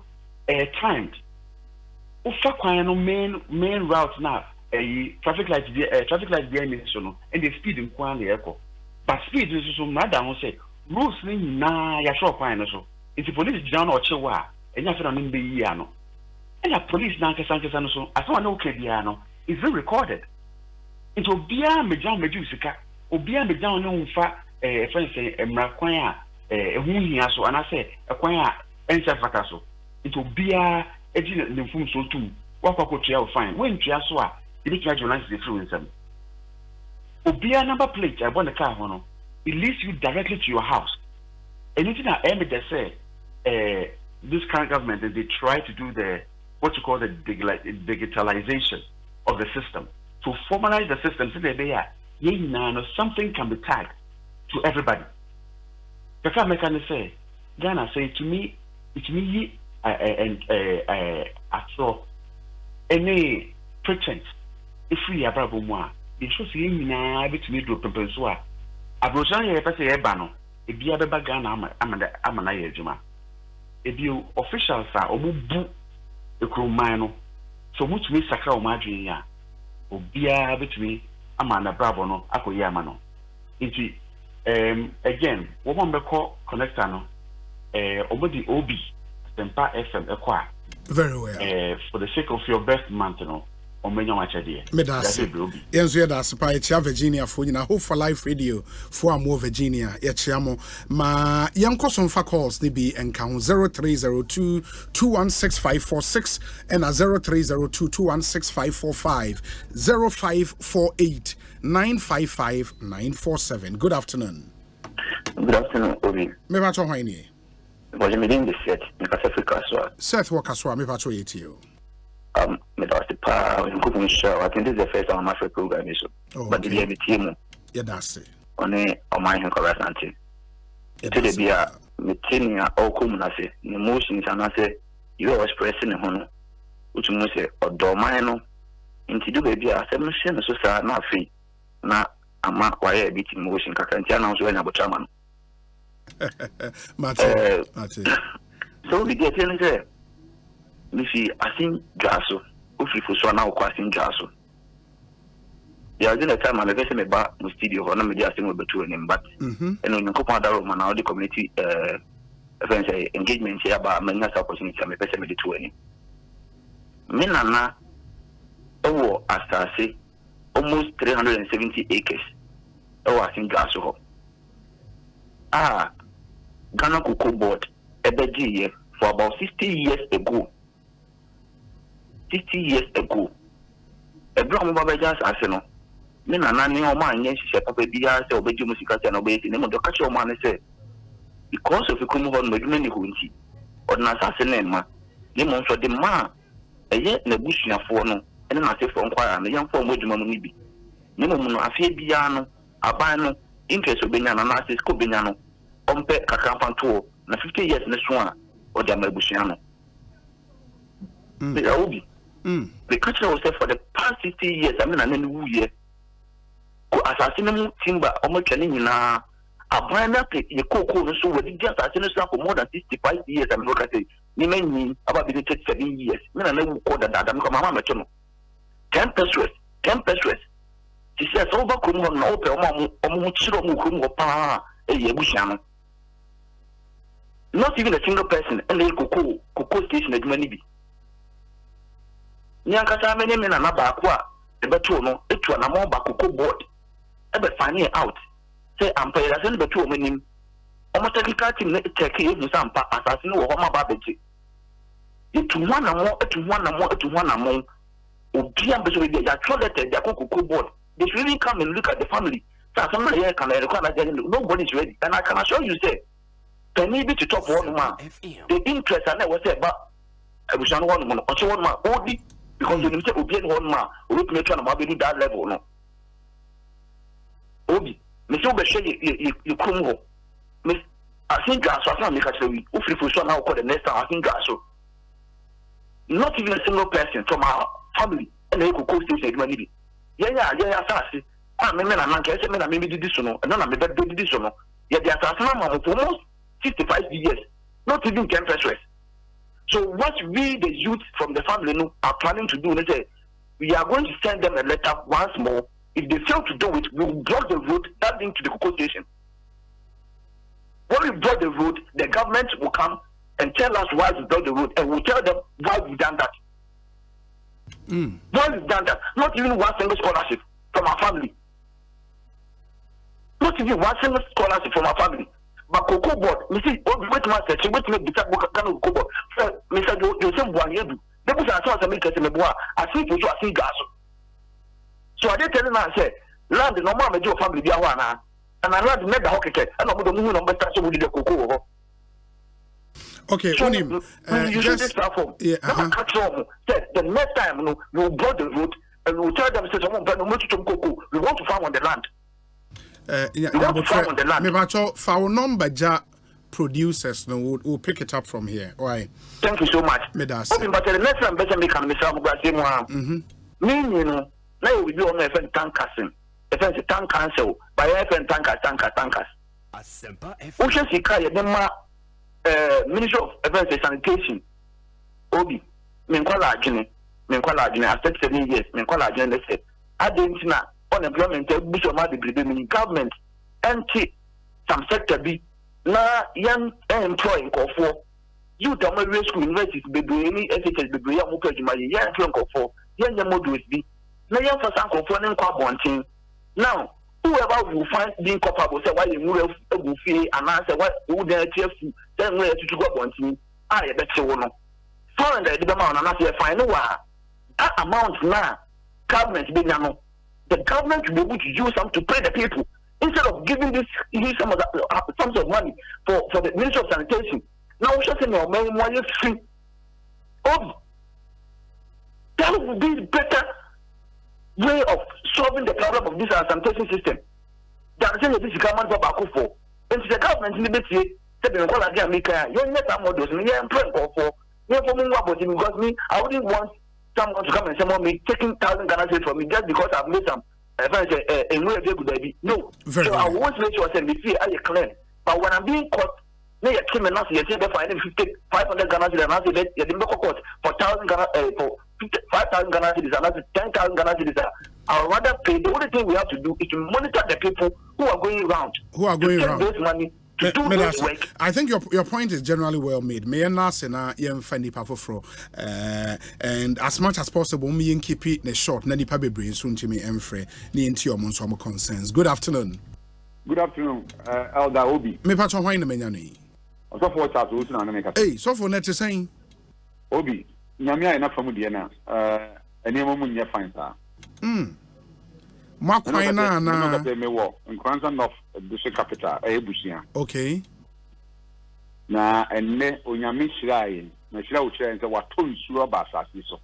timed. Ufa quino main route now. A traffic light the emission and the speed in Kwan the echo. But speed is so madam say rules na ya show quino so. It's the police down or chewa and you have to be yano. And the police now so as one okay piano is recorded. Into Bia Mejan Medusica, or Bia Mejan no fa a friend say a Mraquia, a Huniaso, and I say a quia and Safacaso. Into Bia Edin the Fum so too. What could you find? When Chiaswa, you need to recognize the fluency. Obia number plate, I want a car, hono. It leads you directly to your house. Anything I am they say, this current government, they try to do what you call the digitalization of the system. To formalize the system, so that something can be tagged to everybody. The car mechanic say, Ghana say to me, I saw any pretense. If we are bravo moi, they should see me now to me do Pempensua. I brought on your person, Ebano, a beer Ghana, Amana Juma. If you officials are Obu, the Cromano, so which me Sacra Madria, or beer between Amana Bravo, no, Akoyamano. Again, woman be call connectano, over the OB, Asempa FM, Equa. Very well. For the sake of your best month, no. Medasi. Yes, we are Asempa Virginia for you. Hope for Life Radio for more Virginia. Yachiamo. Ma young son for calls they be encounter 0302 216546 and a 0302 216545 0548 955 947. Good afternoon. Good afternoon, Obi. Me bacho hwani. Was me din the set. Me ka Africa so. Seth Wakaswa me bacho yeti you. Me da se pa in couple show. I think this is the first time I'm Africa program so. But the year team. Yeah, that's it. On my hand correct. To the bia me tin ya o kum na se. Emotions and say you are expressing hono. Which mo say odomai no. Inti do baby asem hye so sa na afi. Na ama kwaye bit emotion kakantia na so na bochama. Mate. So we get in there. If I think Jasso, if you for so now questing Jasso. There was in a time I never seen me back in the studio, or no media thing with between him, but and when you come out of now the community engagement here about many opportunities, I'm a person with the two any. Menana, oh, as I say, almost 370 acres. Oh, I think Jasso. Ghana Cocoa Board, EBG, for about 60 years ago. 60 years ago. A brown Baba just asked, no, Nina Nani or man, yes, she said, Papa Dia, so obey music and obey the name of the catch your man, said, because of a come on with many hunty, or an assassin, ma, Lemon for the ma, a yet in the bush for no, and I say for inquire, and the young form with Mammy. Nemo, I fear Biano, Abano, interest of Benana, Nassis, Cobinano, Ompe, Cacampan tour, na 50 years in the swan, or the Mabusiano. The country was there for the past 60 years. I mean, I know year. Assassination timber, almost telling na a brand up the cocoa, so we just assassination for more than 65 years. I'm not saying, you mean about the 7 years. I never called that. I'm coming, Mamma. 10 pesos. She says, over Kumo, no, not even a single person, and they cocoa station at many. Nyankasa many men and Abaqua, the Batuno, it to an amount Bacoco board. Ever finding out. Say, I'm paid as in the two meaning. Almost every catching check in some assassin or Homa Babbage. It to one and more, to one and more, to one and more. Oh, dear, but they are toileted their cocoa board. They should really come and look at the family. So somebody here can require nobody's ready. And I can assure you, say, Penny be to talk one man. The interest I never said, but I was on one man, or one man, only. Because you say Obi one man, we make sure to do that level, no. Obi, Mister Obeshe, you come home. Miss, I think I saw make a story. If you for now call the next time, I think I saw. Not even a single person from our family, and they could go to money. Yeah, assassin. I mean, I'm not guessing, I maybe did this one, and then I'm a better do this one. Yet the assassin for almost 65 years, not even 10 pesos. So what we, the youth from the family, are planning to do is say, we are going to send them a letter once more. If they fail to do it, we will block the road that link to the cocoa station. When we block the road, the government will come and tell us why we block the road, and we'll tell them why we've done that. Why we've done that. Not even one single scholarship from our family. Not even one single scholarship from our family. But Cocoa Board, you see, wait master, she wait to make the Cocoa Board. Mr. Joseph Buaniedu, they was a source of make a bois, I see you, I see gas. So I did tell him, I said, land no more major family, Biawana, and I land never hockey, and I'm the moon on better so with the Cocoa. Okay, so, Onim, you use this platform. Yeah, the next time you brought the road and you tell them, we want to farm on the land. But for our number, producers, no, we'll pick it up from here. Why? Thank you so much. But the next time, better make an Mr. Meaning, now we do on a tank casting. If it's a tank cancel, by FN tankers. Ocean Sikaya, the Ministry of Affairs and Sanitation. Obi, Menkola Jene, after 7 years, Menkola Jene said, Argentina. Unemployment, the government, empty some sector be na young employing for you to my school universities be any SHS be young young for young modules be na young for some for now whoever will find being culpable say why you move a fee and answer what would then where to go wanting I bet you no foreign the amount and I find that amount now government be now. The government will be able to use some to pay the people instead of giving this some of the sums of money for the Ministry of Sanitation. Now we should say no money free. Oh, that would be better way of solving the problem of this sanitation system. That is this government for back for. And the government in the bit say they call again make you net models me employ for for me because me I wouldn't want someone to come and say, me taking 1,000 Ghana from me just because I've made some no. So I won't make sure I see I clear. But when I'm being caught, they came and say they find 500 Ghana and I say they didn't court for 1,000 Ghana for 5,000 Ghana and that's 10,000 Ghana. I'd rather pay. The only thing we have to do is to monitor the people who are going around. Those money. I think your point is generally well made. Me and Nasena yen fendi pafofro, and as much as possible, me and keep it short. Nani pabe brain soon to me enfre. Ni enti your monsomo concerns. Good afternoon. Good afternoon, Elder Obi. Me patron why na menyani. So for chat we na make. Hey, so for net saying. Obi, nyame na famu de na. Enemo mu nye fine sa. Makwaina na me wo Nkranza of district capital Ebusia. Okay. Na enne onyame hirae na hira wo hirae nse wato nsuo ba asase so.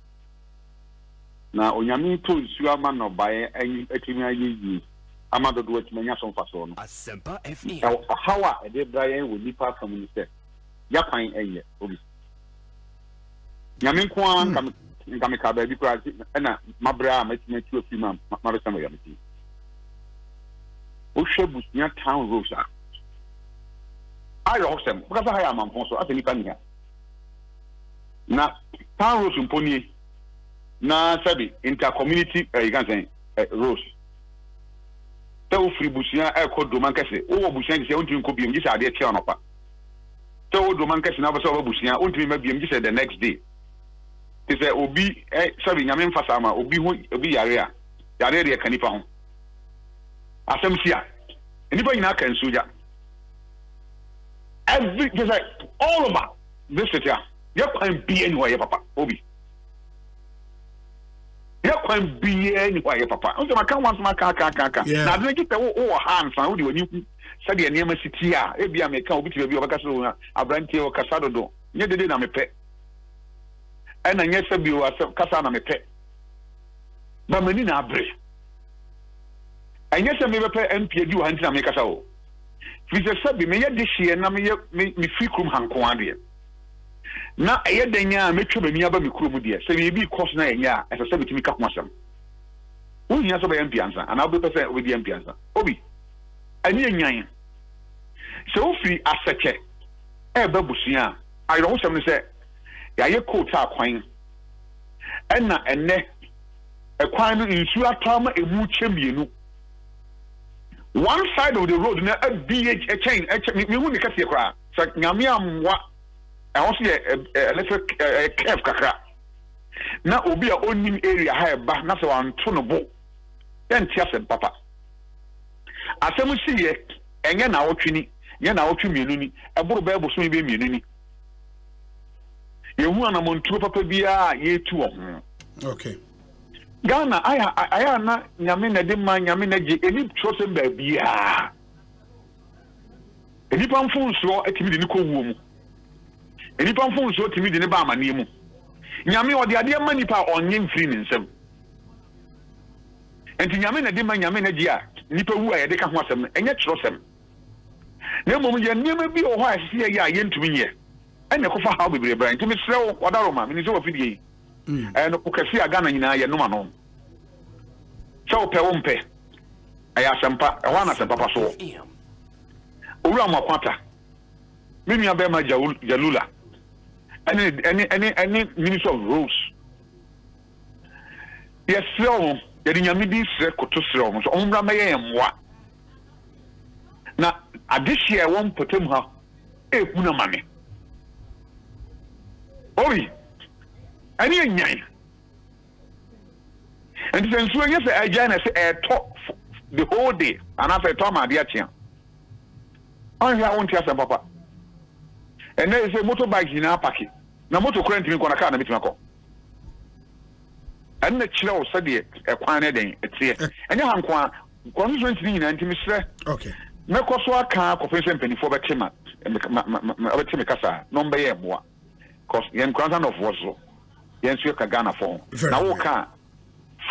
Na onyame to nsuo ama no bae atimi ayi amadodo atimi nya so mfaso no. Asempa FM. Hawa ede brae wo nipa community. Ya kwan eye Obi. Nyame nko an nkame ka ba bi kwa na mabra matime tu afi ma mabesama ya meti o hwebusia town roads ayo hosem because ha ya manfo so afeni pa nia na town roads mponi na sabi intercommunity you can say roads te o free busia e ko do man kase o wo busia se o ntimi ko biem gi se ade tie onopa te o do man kase na bo se o busia o ntimi ma biem gi se the next day. They say obi sorry nyame mfasa ma obi yare a yare de kanipa ho asem sia enipa nyina kan soja every just like all over this city you can be anywhere papa obi you can be anywhere papa o ma kan once ma ka na de ki pe wo hands na wo de wani said the name city a e bia me kan obi ti be obaka so abrantie o kasa dodo nye dede na me pe and I yes be was kasa na me pe ba mani na abre and yes me pe MP di wa ntina me kasa o fi se sabi me ye de hie na me fi krum hanko ade na eye danya me twa bani aba me krum de se me bi course na enya e se sabi timi ka ho asem wo nya so ba MP ansa ana obi pe se we di MP ansa obi ani enyan so fi aseke e ba busia ayo ho sem ne se ya ye kota kwan enna enne ekwan no nsu atama emu chemienu one side of the road na a BH chain me hu ne kase kra sa nyame amwa e ho se electric curve kakra na obi a onim area ha e ba na se wan to no bo yɛnte asɛm papa asɛm si yɛ ɛnyɛ na awotwe ni nyɛ na awotwe mmienu ni ɛboro bɛɛ boso bi mmienu ni yehu anamontuo papa biara yetu wɔ ho okay Ghana aya na nyame na de ma nyame na gye eni trosem ba biara eni pamfonso atimi de ne kowuo mu eni pamfonso atimi de ne ba amane mu nyame ode ade ma nipa onye mfiri ne nsam enti nyame na de ma nyame na gye a nipa wu a ye de ka ho asem enye trosem na mom ye niam bi o ho a hye ye a ye ntumi nye ene ko fa ha bebre bra enti me srew odaroma me ni so wafidie no ukasi Ghana nyina ye noma no so pe wo mpe aya Asempa e ho na Asempa pa so owura makwata me nua be ma jalula any minister of roads yes so ye nyame di sre koto sre o so ombra me ye mwa na adihye won potem ha e kuna mane ori ani enyan and then so yes agina say talk the whole day and after talk ma dia tia on ya won tia papa and then say motorbike na park na motor current mi kona car na mitima ko and na chira o sade e kwan na den etie enya hankwa constituency ni na ntimi sre okay me ko so aka ko pese mpanifo betima betime kasa number ye boa cause yen kwanza of wazo yen so ka Ghana for na wo ka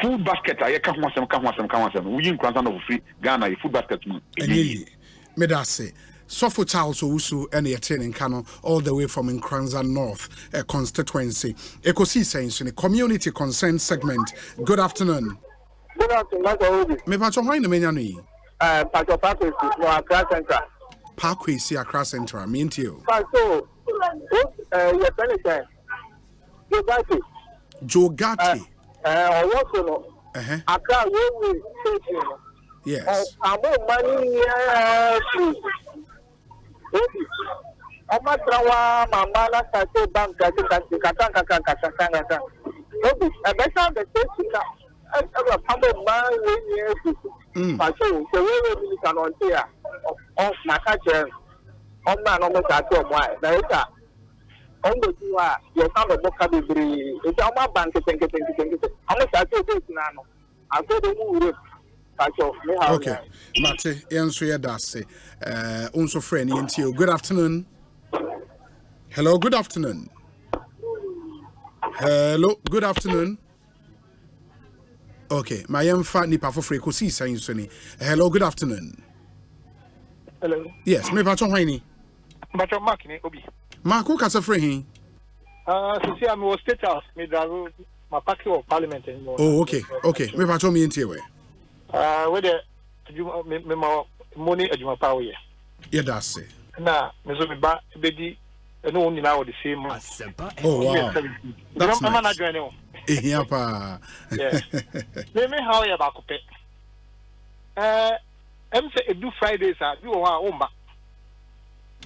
food basket aye ka ho asem we yin kwanza of free Ghana ye food basket mu enyi me da say Sofo Charles Owusu and Yeten in Kano all the way from Nkranza North constituency. Ekosiisen in community concern segment. Good afternoon. Good afternoon. Me pacho why na menya ni? Pacho Parkway no Accra Central. Parkway si Accra Central. Me ntio. So, your penny Jogati. Also no. Accra we station. Yes. I'm money Oma trawa mama na sase bank kati kata. Obi, better the station na ever pambo man we paso the way we can on here of makache on na no mo ta to mo ai na ita on do ti wa your time of boka bibiri e ta ma bank tenke amo sa to do na no aso do mu ure paso me ha okay mate yenso ye dase unso friend yentio good afternoon. Hello, good afternoon. Hello, good afternoon. Okay, my emfa nipa for Ekosiisen Soni. Hello, good afternoon. Hello. Yes, me pacho hwani. Pacho Mark ni obi. Mark who kasa free hin? So see I'm state house me drive my party of parliament anymore. Oh, okay. Okay, me pacho me entie we. Where the me money adwuma pa we. Yeah, that's it. Na me so me ba bedi no one now the same. Oh wow. That's nice. Yeah, pa. Yes. Me how you back up. Em say e do Fridays ah bi o ha o mba.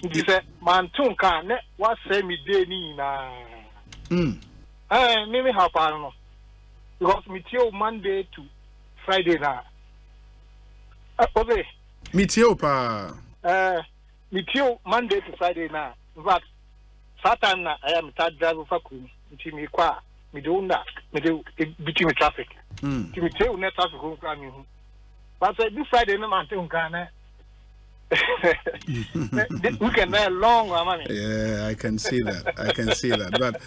Nti say man tun kan ne wa say me day ni na. Me how pa no. Because me till Monday to Friday na. Osei. Me till pa. Me till Monday to Friday na. In fact, Saturday na I am third driver for Kuru. Nti me kwa me do na me do between traffic. Nti me till net traffic go kwa me hu. But this Friday no man tun kan na. We can be long, man. Yeah, I can see that. But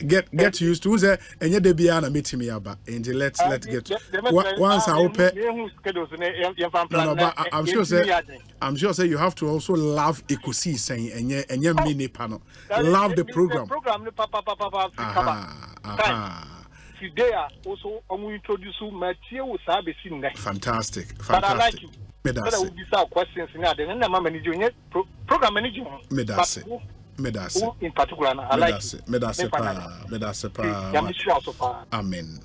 get used to it. And yet, the meet me about. And let's get once I open. No, but I'm sure say you have to also love Ekosiisen and your mini panel. Love the program. Today also introduce Matthew Sabe. Fantastic. But I like you. But I will be some questions in that. And I'm managing program managing. In particular, I like Amen.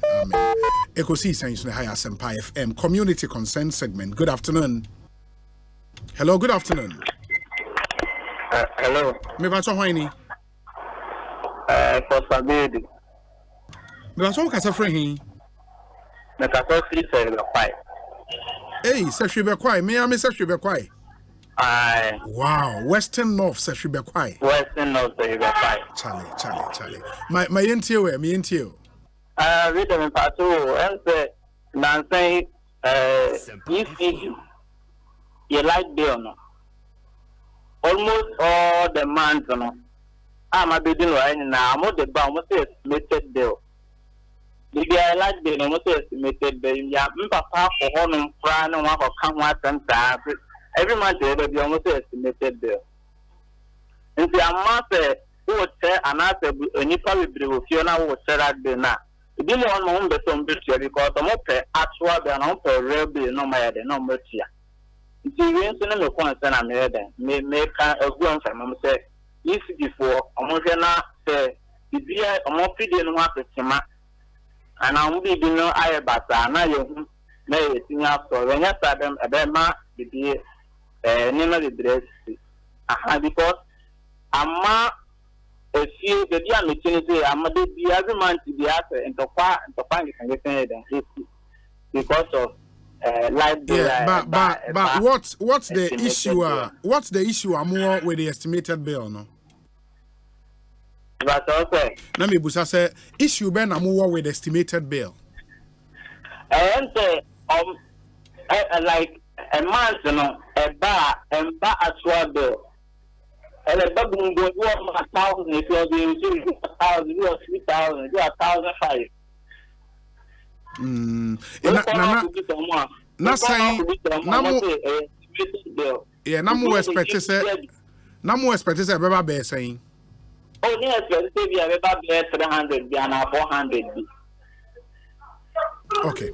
Ekosiisen On Asempa FM community concern segment. Good afternoon. Hello, good afternoon. Hello. Me ba so hwani? For Sabedi. Me ba so kasa free hin. Ekosiisen say be quiet. Hey, say be quiet. Me am say be quiet. Aye. Wow, Western North say be quiet. Western North say be quiet. Charlie. My yentio we, me yentio. We don't pass to and say Nancy if you like bill no. Almost all the months no. I'm a bit right now. I'm not the bomb estimated bill. Maybe I like the almost estimated bill. Yeah, papa for home friend and one for come once and every month there will be almost estimated bill. And the amount who would say and answer a nipple with the Fiona would say that bill now. It didn't want to be some bit because I'm up actual bill and I'm for real bill no matter the number here. If you want to know the I'm here then, may make a good time. Say, if before, I'm going to say, if you are more feeding one to Tima, and I'm be no I but I know may sing up so when I start them a bad mark, the name of the dress. Because I'm a few the dear maturity, I'm a bit the other man to be after and to find it because of. But what's the issue? What's the issue? More with the estimated bill, no. But also, let me busa say issue ben more with the estimated bill. And like a month, you know, a bar actual bill. And a baboon go 1,000 if you're doing 2,000, you are 3,000, you are 1,500. Na say namu expect say beba be saying oh yes expect say beba be 300 be na 400. Okay.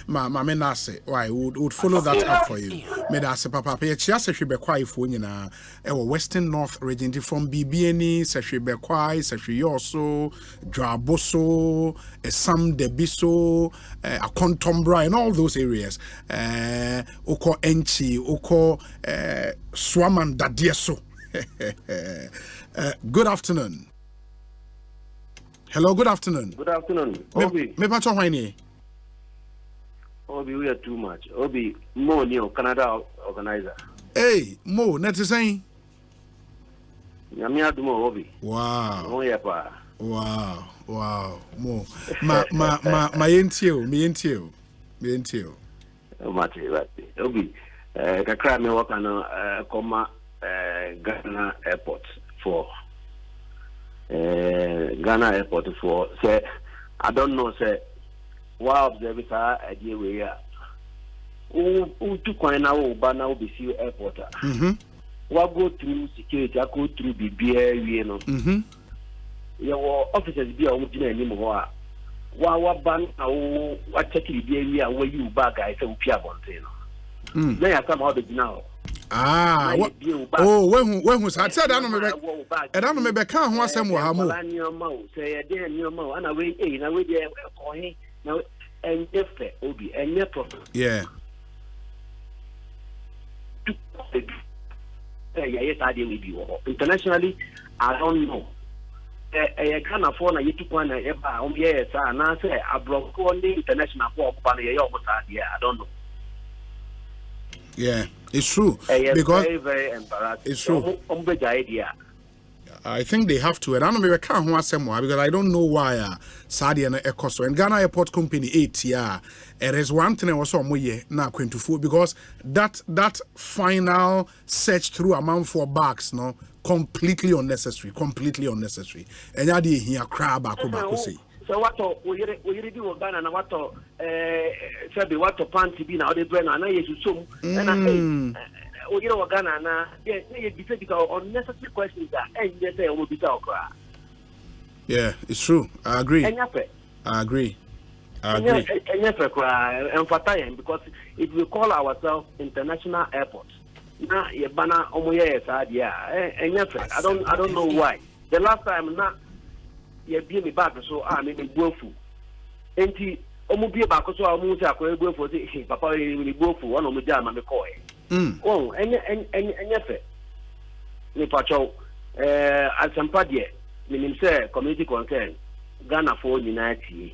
Me na say why would follow that up for you. Me da say papa pe chia se hwe be kwai fo nyina e wo Western North region from BBNE se hwe be kwai se hwe yoso dwaboso Esam debiso akontombra and all those areas oko enchi oko swaman dadieso. Good afternoon. Hello, good afternoon. Good afternoon. Obi. Me pacho hwani. Obi, we are too much. Obi, Mo Neo, Canada organizer. Hey, Mo, net is saying? Yamia Dumo, Obi. Wow. Oh, yeah, pa. Wow. Mo. Ma yentio, me yentio. Oh, Mati, Obi, Kakra me work on Koma Ghana Airport for Ghana Airport for say I don't know say why observe it idea we are who to coin now banner will be see airport what go through security I go through BBA you know your officers be a would anymore what ban what check the area where you bag I say upia bonte then I come out the now when who said that no me be kan ho asem wo ha mo say dey new mo and we na we dey coin now and efe obi enye problem yeah internationally I don't know kind of phone you took one yes and I say abroad international for I don't know. Yeah, it's true. Because very, very embarrassing. It's true. Idea. I think they have to. And I don't know because I don't know why Saudi and Ecoso and Ghana Airport Company 8 yeah. It is one thing I was on now going to food because that final search through amount for bags no completely unnecessary. And I did hear crab back say. So what we do Ghana and what said what panty be now the brand and I use so and you know Ghana na because unnecessary questions that and they say will be talk. Yeah, it's true. I agree. I agree. Because if we call ourselves international airport, now you banner I don't know why. The last time now you be me back so I mean Bonsu. Enti omo be back so I move to Bonsu say papa we Bonsu one of me jam me call. Oh, enyefe. Ni pacho Asempa de, menim say community concern Ghana for United.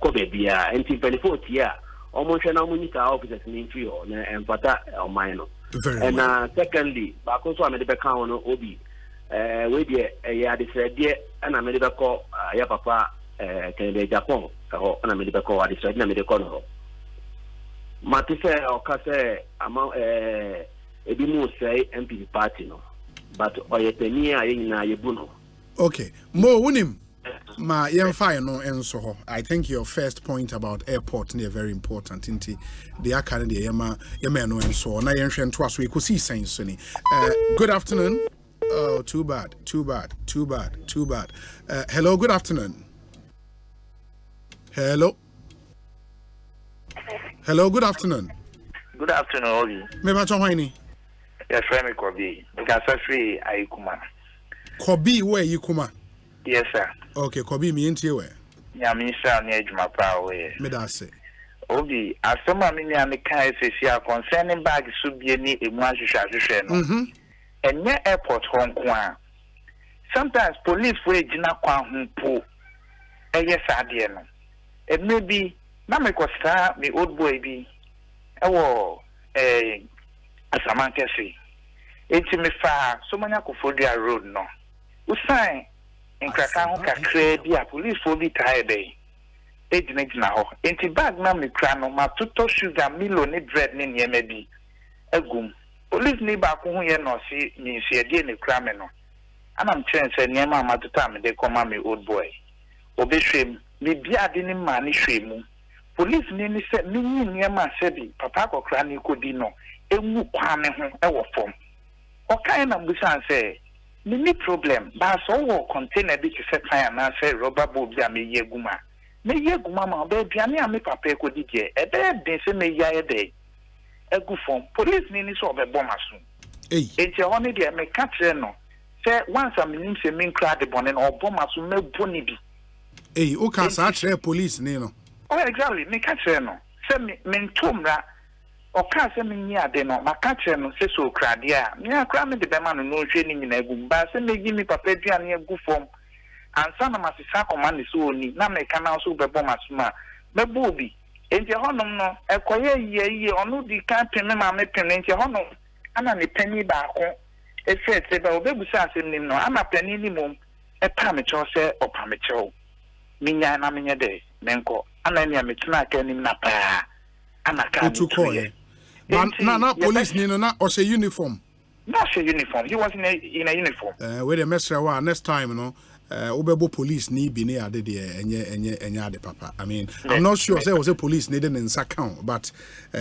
kobe bia enti 24 year almost na munika officers ni fio na empata o mine and secondly ba ko so amede be kan no obi we de ya de sede na amede be ko ya papa Canada Japan ho na amede be ko wa de sede na amede ko no matise o ka se ama ebi mu say MPP party no but oyetani a yina yebu no. Okay, Mo Wunim, ma yemfa no enso ho. I think your first point about airport is very important. Inti the akane de yema no enso na yenhwe nto aso ekosi sense ni. Good afternoon. Oh, too bad. Hello, good afternoon. Hello, good afternoon. Good afternoon, Obi. Me ba chonwani. Yes, friend Kobi. Because free Aikuma. Kobi where you kuma? Yes, sir. Okay, Kobi me into where? Yeah, minister near Juma Power. Me da say. Obi, as some of me kai say concerning bag should be any no. And near airport Hong Kong. Sometimes police way jina kwa humpo. Yes, I no. It may be na me kosta me old boy be. Asamante say. Enti me fa so manya Kofodia road no. Usain nkraka ho kakra bi a police for bi tie dey. Ejina ho. Enti bag na me kra no ma toto sugar milo ne bread ne niema bi. Agum. Police ni ba ko ho ye no si mi si e die ne kra me no. Ana m chen se niema ma toto am de koma me old boy. Obehwem me bia de ni ma ne hwemu. Police ni se mi niema se bi papa ko kra ni ko di no. Emu kwa me ho e wo fom. Okay, na busan say, "Mini problem. But so container bit to set fire and say rubber bob ya me yeguma. Me yeguma ma be biani a me papa ko dije. E be den se me ya e dey. E gu form. Police ni so be bomb asun. Enti honey dey me catch no. Say once am nim se me nkra de bonen or bomb asun me boni bi. O ka sa chere police ni no. Oh exactly. Me catch no. Say me ntomra oka se me ni ade no maka kire no se so krade a me akra me de be ma no no hwe ni nyina egu ba se me gi mi papa duane egu fom ansa na masisa command so oni na me kana so be bom asuma me bo obi enti honom no ekoye yiye onu di kan peme ma me peme enti honom ana ne pani ba ko e se se ba obebusa asem nim no ana pani ni mom e pa me cho se opa me cho minya na menye de menko ana ni ametuna ka nim na pa ana ka ni na police ni no na o say uniform. Not a uniform. He was in a uniform. Where the mesra next time no obebo police ni bi ne ade de enye ade papa. I mean, I'm not sure say was a police needed in account, but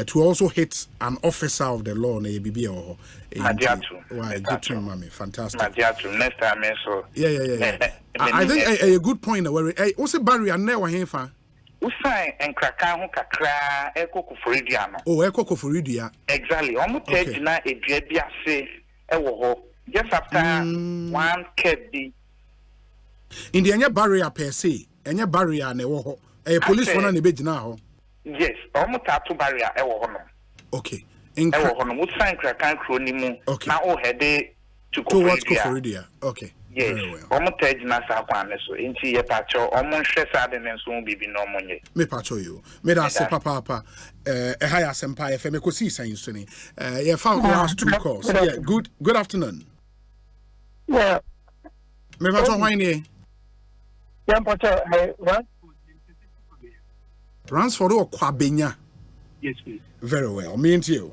to also hit an officer of the law na bibi o. Why good mommy, fantastic. Next time so. Yeah. I think a good point where what's a barrier never hefa. Usai enkraka ho kakra ekokoforidia no. Ekokoforidia. Exactly. Omo take na edua bi ase ewo ho. Just after one kedi. In the anya barrier per se, anya barrier na ewo ho. Police one na be gina ho. Yes, omo tattoo barrier ewo ho no. Okay. Ewo ho no. Usai enkraka kro ni mu na o heade towards Koforidia. Okay. Yes. Omo take na sa kwan so. Enti ye pacho omo hwe sa de nso bibi no monye. Me pacho you. Me da se papa high Asempa FM Ekosiisen so ni. You found last two calls. Yeah, good afternoon. Yeah. Me pacho why ni? Yeah, pacho Ransford or Kwabenya. Yes, please. Very well. Me and you.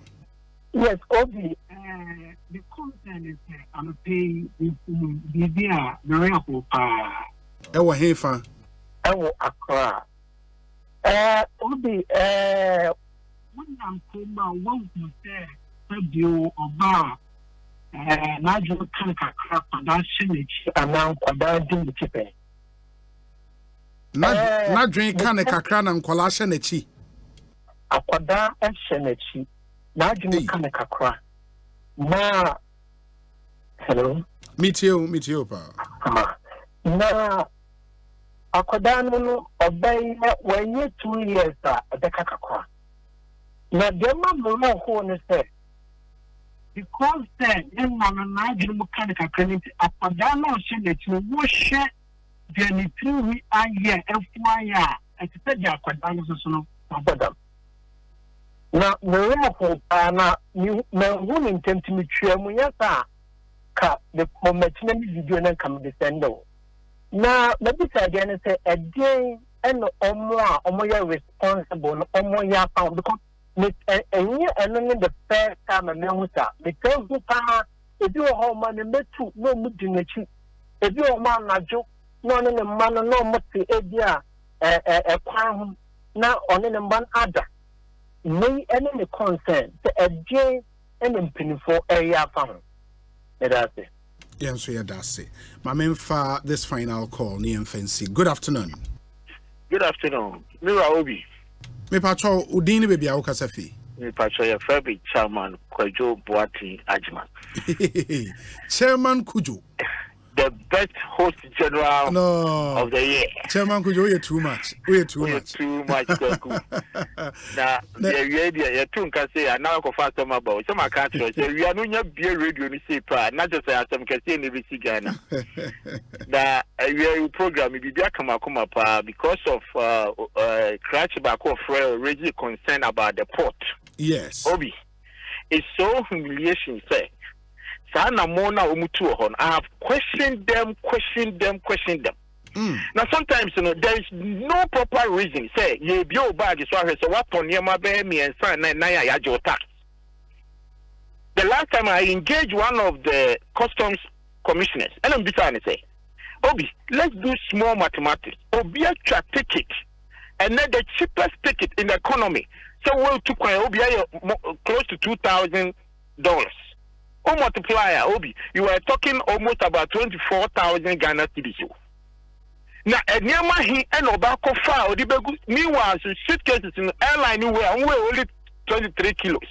Yes, Obi. The concern is I'm paying the very apple. Ewa hefa. Ewa akra. Obi. When I'm coming, one to say, "Fabio Oba." Nigel can akra production. And now production the chipe. Na drink can akra na nkwala shenechi. Akwada shenechi. Nigel can akra. Na hello meet you pa na akodanu no obey when you 2 years the kakakwa na dema mo ho ne say because then na na adwuma mechanical credit akodanu o she na ti wo hwe the ni 3 we aye efua ya I said, "Yeah, quite no." Now, the room of na you won't intend to meet you. Munyasa ka the momentum video na come descendo. Now, let me say again, say a day and omoya responsible, omoya found because the first time I know that because who if you are home and met to no moving if you are man na joke, no man no much idea a crown now on any man other. May any concern a J and penny for area found. That's it. Yes, so that's it. My men for this final call, near fancy. Good afternoon. Good afternoon. Mira Obi. Me patrol Udini baby Aukasafi. Me patrol your favorite chairman, Kwajo Boati Ajman. Chairman Kujo. The best host general of the year. Chairman Kujo, you're too much. We're too much. Too much. Now, the two can say, I now go fast some about some countries. We are not beer radio, not just as some can say in the Ghana. Now, we program, we be come up because of crash back of really concerned about the port. Yes. Obi, it's so humiliation, say. Sana mona umutu hon. I have questioned them. Now sometimes there is no proper reason. Say ye bio bag is so what on yama be me and son na ya tax. The last time I engaged one of the customs commissioners, and I'm beside say, Obi, let's do small mathematics. Obi a ticket, and then the cheapest ticket in the economy. So we'll to Obi close to $2,000. Multiplier, Obi, you are talking almost about 24,000 Ghana cedis. Now, a Nyama he and Obako file, meanwhile, suitcases in the airline were only 23 kilos.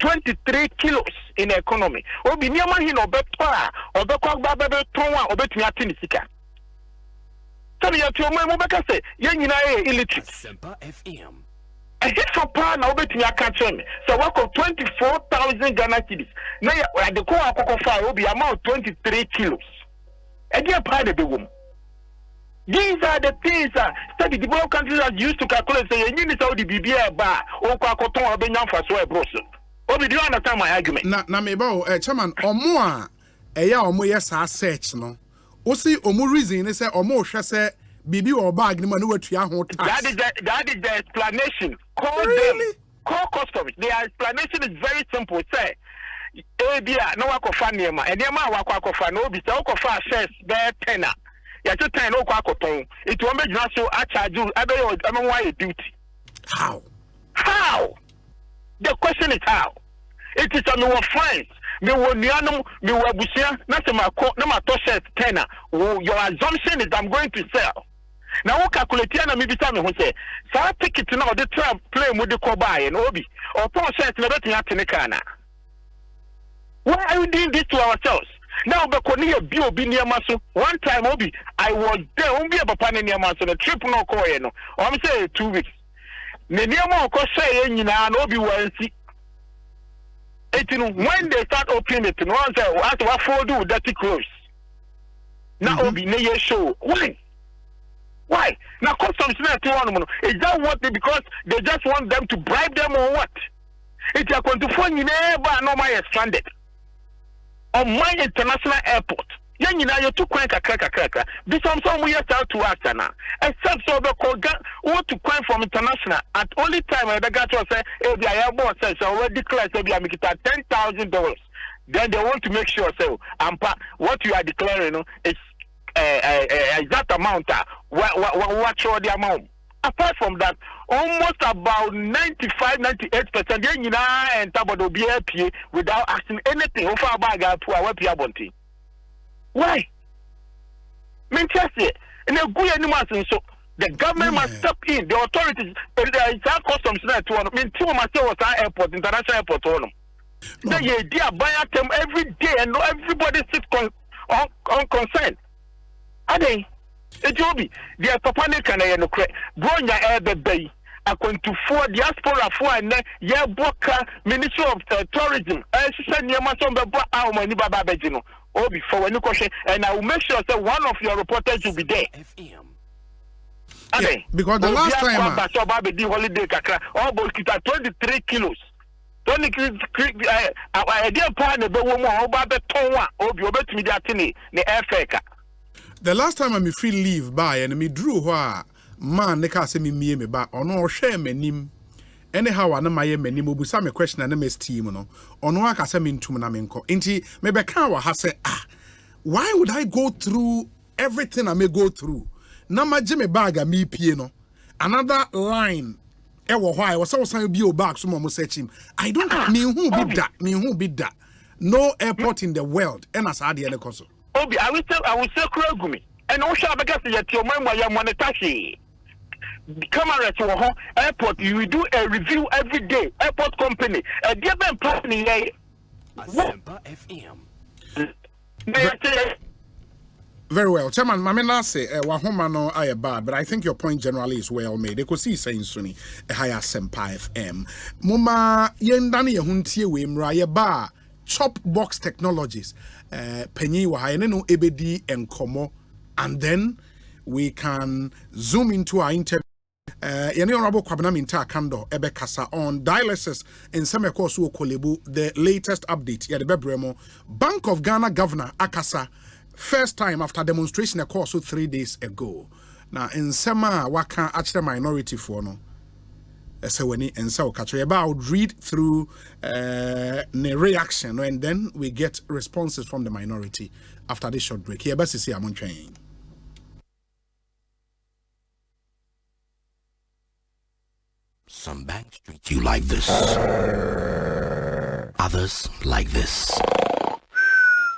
23 kilos in the economy. Obi Nyama he no better, Obako Baba Tonwa, Obetmiatin Sika. Tell you to my Mobaka say, Yanina illiterate. Asempa FM. I hit for power now, bet me I can't tell me. So, work of 24,000 Ghana cedis. Now, the core of fire will be amount 23 kilos. And you're part of the woman. These are the things that study the world countries are used to calculate. Say, you need to the BBA bar or Quacoton or Benyan for so a brosser. Or do you understand my argument? Na mebo, chairman, or more, a ya or more yes, I search no. Osi, or more reason, they say, or more, she say. Bibi or bag ni manu wetu ya ho tax. That is the explanation. Call them. Call customs. The explanation is very simple. Say, Abia no wakofa niema. Niema wakofa no bi say wakofa shares be tenner. Ya to ten no kwakoton. It won't be just so a charge you. I don't why a duty. How? The question is how. It is a me friends. Me wo nianum me wo abusia na se ma to shares tenner. Your assumption is I'm going to sell. Now, what calculate na me bisa me ho say, sa ticket na o de tram play mu de ko buy and obi or poor shares na betin atene na. Why are we doing this to ourselves? Now, be ko ni obi near so. One time obi, I was there obi e papa near so the trip no ko no. O me say 2 weeks. Ne near mo ko say nyina na obi wansi. When they start opening it, no one say, what for do dirty clothes? Now obi ne ye show. Why? Now customs is that what they because they just want them to bribe them or what? It's a quantifier you never know my stranded on my international airport. You too quick a cracker. This some we are to us now. Except so the want to coin from international at only time I got to say, if the airport says already declared maybe I make it at $10,000. Then they want to make sure so what you are declaring is exact amount what show the amount. Apart from that, almost about 95-98% and Tabado BLP without asking anything over a bag to our Piabonti. Why? In a good animal, so the government must step in, the authorities, the customs net to was airport, international airport on them. Then you buy them every day and everybody sits on concern. Are they? Ejobi, they are Papanic and I know Bronya Air Bay. I going to for diaspora for and yeah, Boka, Minister of Tourism. I said, Yamason Baba, our money Baba Bejino. Oh, before when you question, and I will make sure that one of your reporters will be there. Because the last time holiday kakra almost 23 kilos. 23 the last time I free leave by and me drew man ne ka say me ba ono hwe manim anyhow ana maye manim obusa me question na me steam no ono aka say me ntum na me nko nti me be kan wa ha say why would I go through everything I may go through na maje me bag a me pie no another line e wo why was so be o bag so mo search him I don't me who be that no airport in the world and as ade ele koso Obi I will say kragumi and o sha because yet your mama ya monetashi camera to airport you will do a review every day airport company a dear ben company Asempa FM. Very well. Chairman, Mamena say wahoma no aye bad, but I think your point generally is well made. Ekosiisen saying suni higher Asempa FM. Muma yendani ye huntie we mra ye ba chop box technologies. Penyi wa haye no ebedi enkomo, and then we can zoom into our interview. Yene honorable Kwabena Minta Kando ebe kasa on dialysis in some course kolebu the latest update ya de bebremo Bank of Ghana governor akasa first time after demonstration a course 3 days ago. Now in sema waka actually minority for no weni and so catch about read through the reaction and then we get responses from the minority after this short break. Here best see amon train. Some banks treat you like this. Others like this.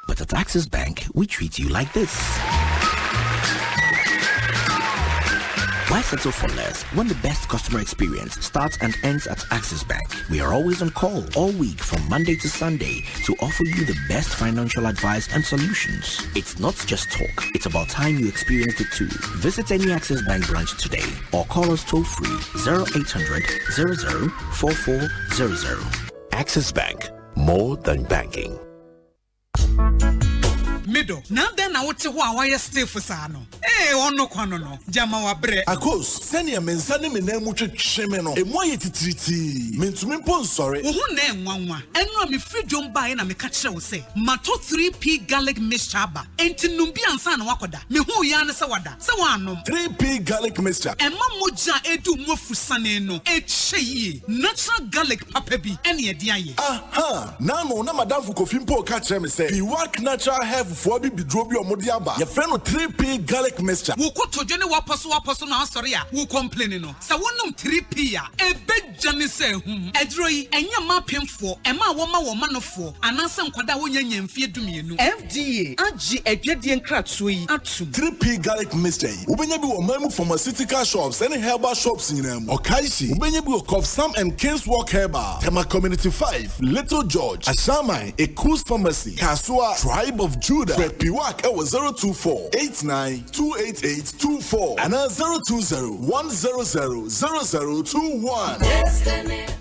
But at Axis Bank, we treat you like this. Why settle for less when the best customer experience starts and ends at Axis Bank? We are always on call all week from Monday to Sunday to offer you the best financial advice and solutions. It's not just talk, it's about time you experienced it too. Visit any Axis Bank branch today or call us toll free 0800 00 4400. Axis Bank, more than banking. Middle. Now then I would say why you stay for Sano. Eh, ono kwano no. Jama wa bre. Akos, send ya mensani me na muche chemeno. E mwa yeti triti. Mentumi pon sorry. Uhu ne nwanwa. Enwa mi free jomba na me kachire wo say. Mato 3P garlic mixture ba. Enti numbi ansa na wakoda. Me hu ya ne se wada. Se wanom. 3P garlic mixture. Emma moja edu mwofu sane no. Echeyi. Natural garlic papa bi. Eni edi aye. Aha. Nano na madam Fukofimpo kachire me say. Piwak natural health for be drobi omodiaba. Your friend 3P garlic mixture. Wo ko toje ne waposo na asori a wo complain no. Sa wonum 3P a ebejane se hu. Edro yi enya mapemfo, ema woma no fo. Ananse nkwada wonya nyamfie dumienu. FDA agi edwedie nkratso yi atum. 3P garlic mixture. Ubenya bi wo mamu pharmaceutical shops and herbal shops nyinam. Okaishi ubenya bi wo Cough Sam and King's Walk Herbal. Tema Community 5, Little George, Ashamai, Ekosiisen Pharmacy, Kasua, Tribe of Judah. Piwak was 024-89-288-24 and 020-100-0021.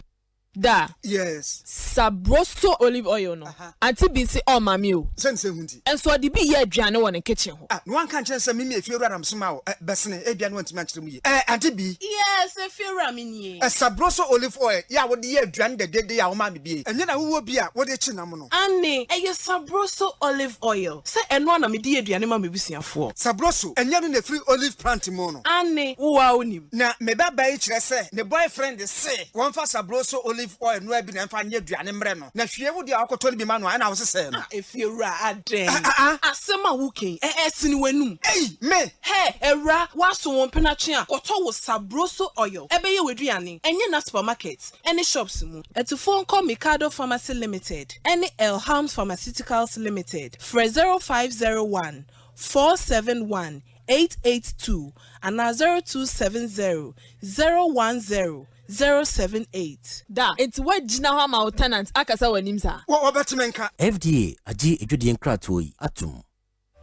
Da. Yes. Sabroso olive oil no. Anti bi si o mami o. Sense hunti. Enso di bi ye aduane wo ne kitchen ho. No one can chance me if you ram sma o. Besene aduane want me achire mu ye. Anti bi. Yes, if you ram ni. Sabroso olive oil ya wo de ye aduane de ya wo ma me bi. Enye na wo bi a wo de chi nam no. Anne, e ye sabroso olive oil. Se eno na me di aduane ma me busuafo. Sabroso enye no na free olive plant mo no. Anne, wo wa onim. Na me baba yi kire se ne boyfriend say won fa sabroso olive oil no abi na mfa nya aduane mre no na hwie wo de akoto ne bi ma no na wo sese no efiewura aden asema wuken sini wanum me ewura waso won penatwe a koto wo sabroso oil ebeye weduane enye na supermarket any shops mu etufo nko Mikado Pharmacy Limited any Elhams Pharmaceuticals Limited for 0501 471 882 and 0270 010 078. Da, it's what Gina Hama tenant akasa wanim sa. What better menka? FDA agi edwedie nkratoi atum.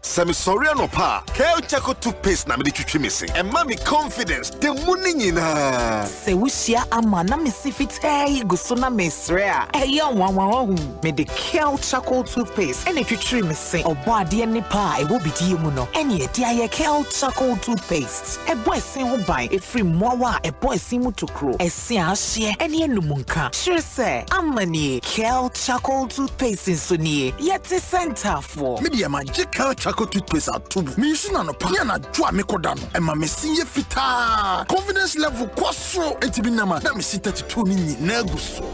Semi sorry no pa. Kel Chaco toothpaste na me de twitwi me se. E ma me confidence. The money nyina. Se wushia ama na me sifit go so na me sre a. Eya wanwan me de Kel Chaco toothpaste and twitwi me se. Obo ade ni pa e wo bidie mu no. Ene e dia ye Kel Chaco toothpaste. E boy sen ho ban e free mowa e boy sin mu tokro. E sen ahye ene enumunka. Sure say amani Kel Chaco toothpaste so nie. Yet center for. Media magical Chaco toothpaste at tubu. Me shina no pa na dwa me koda no. E ma me sinye fita. Confidence level kwaso entibinama na me sit 32 ni na guso.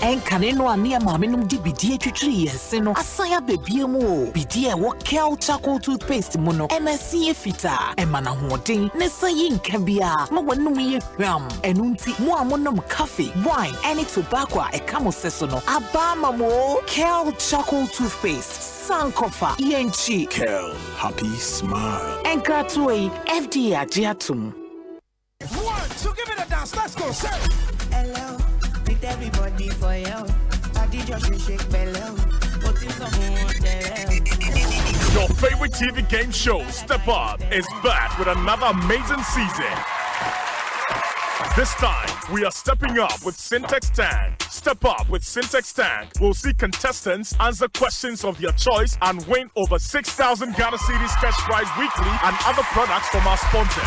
Enkane no ania maame num di bidie twitwi yense no asaya bebie mu o bidie wo Kel Chaco toothpaste mu no MSC fita e mana hoden ne sayi nka bia ma wanum ye hwam enunti mu amonom coffee wine any tobacco e kamo seso no aba mamo Kel Chaco toothpaste sankofa yenchi Kel happy smile enkatoi FDA agiatum 1 2 give it a dance let's go say hello with everybody for you. Body just shake belly. Put in some Your favorite TV game show, Step Up, is back with another amazing season. This time, we are stepping up with Syntax Tank. Step Up with Syntax Tank will see contestants answer questions of their choice and win over 6,000 Ghana Cedis cash prize weekly and other products from our sponsors.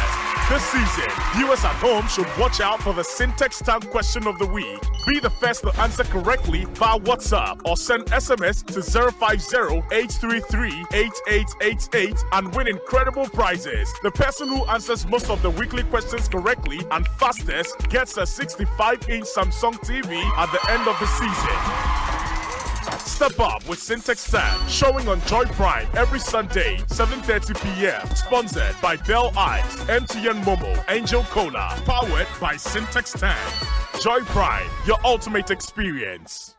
This season, viewers at home should watch out for the Syntax Tank question of the week. Be the first to answer correctly via WhatsApp or send SMS to 050-833-8888 and win incredible prizes. The person who answers most of the weekly questions correctly and fastest gets a 65-inch Samsung TV at the end of the season. Step Up with Syntax Tank, showing on Joy Prime every Sunday, 7:30 p.m. Sponsored by Bell Eyes, MTN Momo, Angel Cola. Powered by Syntax Tank. Joy Prime, your ultimate experience.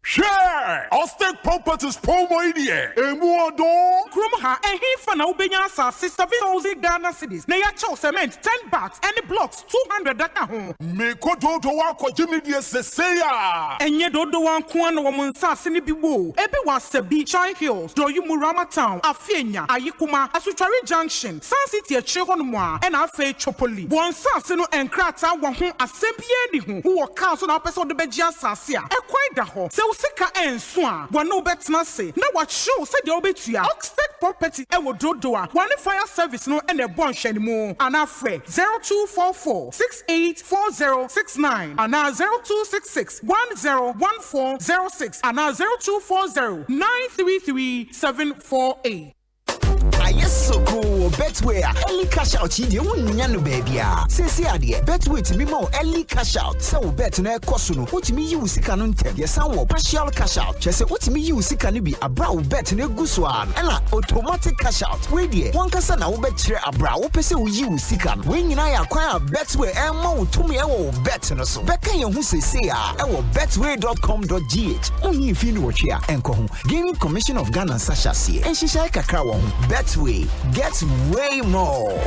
Share! Austin Properties promo idea. Emuado. Krumha and he for now benyasa 7,000 Ghana Cedis. Na ya chow cement 10 bags any blocks 200 daka home. Me ko do wa ko jimi die seseya. Enye do wan ko an wo munsa se ni bi wo. Ebi wa Sebi, Chai Hills, do you Murama Town, Afenya, Ayikuma, Asutwari Junction, Sun City a chehon mo a na afa Chopoli. Won sa se no enkrata wo ho asempie ni ho. Wo ka so na person de begia asase a. Ekwai da ho. Sika enso a wano betna se na wa show se de obetua Oxford property e wo dodo a one fire service no e na bon hwani mu ana frɛ 0244684069 ana 0266101406 ana 0240933748. Yes, so cool. Betway, early cash out. You wouldn't know, baby. Say, idea. Betway to me more early cash out. So, bet no costume. What me use canon tell. Yes, some partial cash out. Just what me use can be a brow bet no guswan. And automatic cash out. Wait, dear. One person now bet a brow. Person who use can. When I acquire Betway and more to me, I will bet no so. Bet can you who say, I will betway.com.gh. Only if you know what you are. And Gaming Commission of Ghana Sasha see. And she shall kakao. Betway gets way more.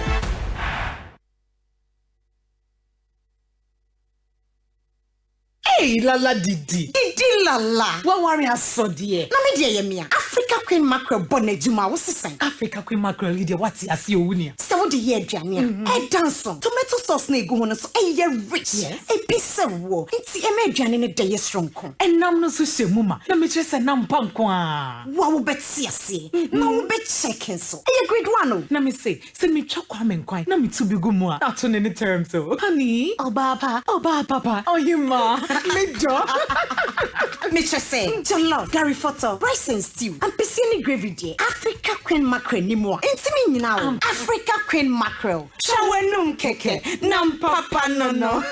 Hey, Lala Didi. Didi Lala. What worry has so dear? Na me dear yemia. Africa Queen Mackerel bonnet juma was the Africa Queen Mackerel leader what I see you. So the year Jamia. A dance tomato sauce ne go on so a rich. Yes. A piece of war. It's a major in a day strong con. And nam no so mama. Let me just a nam pankwa. Wow bet see. No bet checking so. A great one. Let me say, send me chocolate and quite. Let me to be good more. Not on any terms so. Honey. Oh papa. Oh you ma. Mitch say, jollof, Gary photo, rice and stew, and piscine gravy day. Africa Queen Mackerel ni more. Intimi now. Africa Queen Mackerel. Shawenum keke, nam papa no.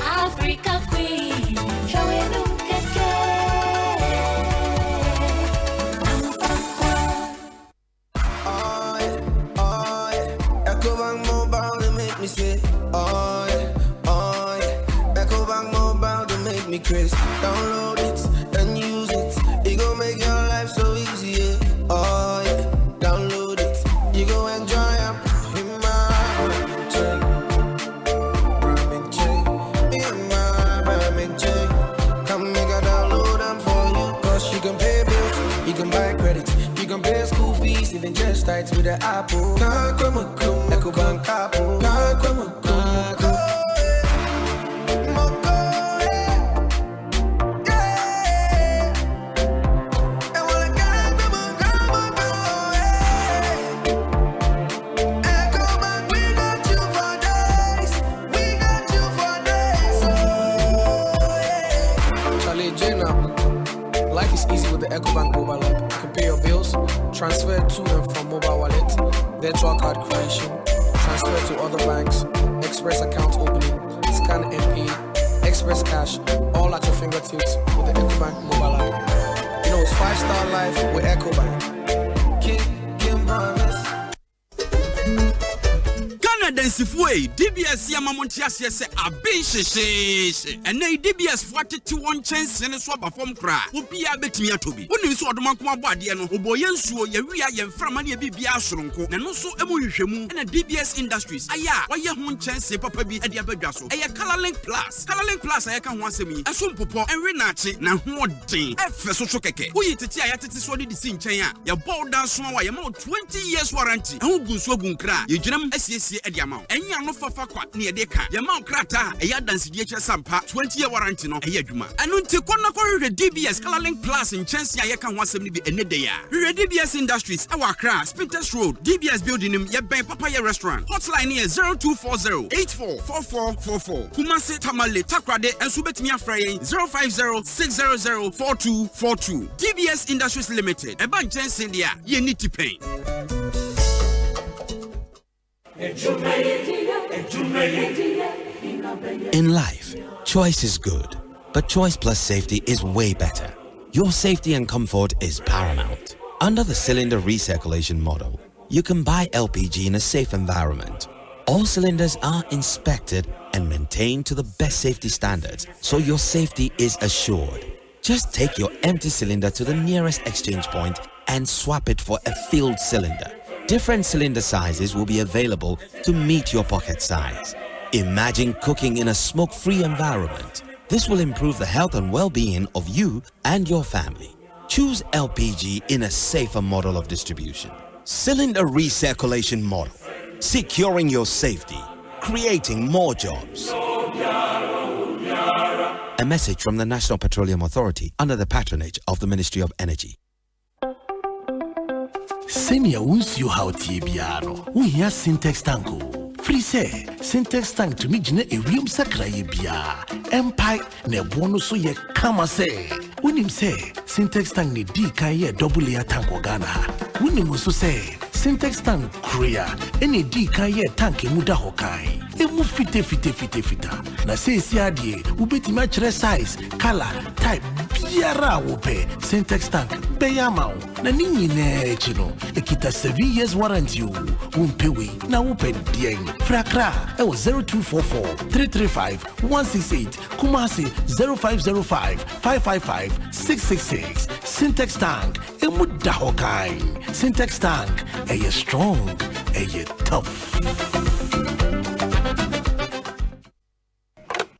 Africa Queen, shawenum keke. Echo mobile to make me say, me Chris, download it and use it. It gon' make your life so easy, yeah. Oh yeah, download it. You go enjoy it. In my Come make a download them for you. Cause she can pay living just right with the apple. Ecobank apple. Ecobank mobile app. You can pay your bills, transfer to and from mobile wallet, virtual card creation, transfer to other banks, express account opening, scan and pay, express cash, all at your fingertips with the Ecobank mobile app. You know, it's 5-star life with Ecobank. Kim promise. Densifue DBS Yamamontias say a bench and nay DBS 41 chance and a swap of form cry would be a bit me to be. When you saw the Makuma body and Oboyan so Yaria and Framania Bibia Shronko and also Emushemu and a DBS Industries. Aya, why your own chance say Papa be at the Abegaso. Aya Colorlink Plus. Colorlink Plus I can once me. A soon popo and Renachi now what day. F social keke. Who you titi I to solid the scene China. Your ball down small way about 20 years warranty. Who goes so gunkra. You jam SCC at the amount. And you are no for near Deka. Your mount crata, a yard dance Sampa, 20-year warranty no a yaduma. And until the DBS Colorlink Plus in Chance Yakan was be a day. DBS Industries, our craft, Spinters Road, DBS Building in Yabay Papaya Restaurant. Hotline here 0240-844444. Kumasi Tamale Takrade and Subetimia Frey 050-600-4242. DBS Industries Limited. A bunch of India, you need to pay. In life, choice is good, but choice plus safety is way better. Your safety and comfort is paramount. Under the cylinder recirculation model, you can buy LPG in a safe environment. All cylinders are inspected and maintained to the best safety standards, so your safety is assured. Just take your empty cylinder to the nearest exchange point and swap it for a filled cylinder. Different cylinder sizes will be available to meet your pocket size. Imagine cooking in a smoke-free environment. This will improve the health and well-being of you and your family. Choose LPG in a safer model of distribution. Cylinder recirculation model. Securing your safety. Creating more jobs. A message from the National Petroleum Authority under the patronage of the Ministry of Energy. Senior wants you how Tibiano. We hear Syntax Tango. Free say, Syntax Tank to me, Jine, a real Sakraye Bia. Empire, ne bonus so ye kama say. When him say, Syntax Tank ni D kaye double layer tank Ghana. When him also say, Syntax Tank Korea, any D kaye tank muda hokai. Emu fite. Na say siadie, ubeti match size, color, type, biara wope. Syntax Tank, payamau. Na nini ne chino. Ekita 7 years warranty you. Umpewe, na upe dieng. Frakra, ewo 0244-335-168. Kumasi 0505-555-666. Syntax Tank, emu dahokai. Syntax Tank, eye strong, eye tough.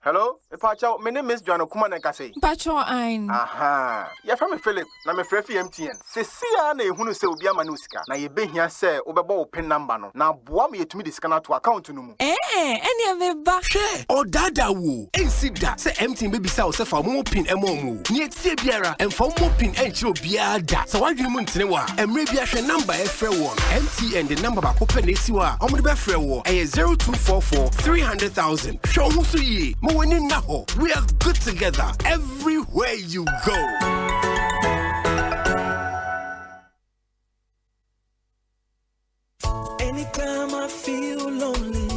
Hello, Pacho, my name is John Okuman Kase. Pacho, I'm. Aha, you're from Philip, na me frefi MTN. Sesia na ehunu se obi amanuska. Na ye be hia se obebo pin number no. Na boa me yetumi discount to account no mu. Any of the back. Share or dada wo. Ensi da se MTN baby sa se fa mo pin emo mu. Ni etie biara en fa mo pin enchi obiara da. So wadwene mu ntene wa. Emre bi ahwe number e frɛ won. MTN the number ba ko pɛ na esi wa. Omo de be frɛ wo. 0244 300,000. Show hu so yi. We are good together everywhere you go. Anytime I feel lonely,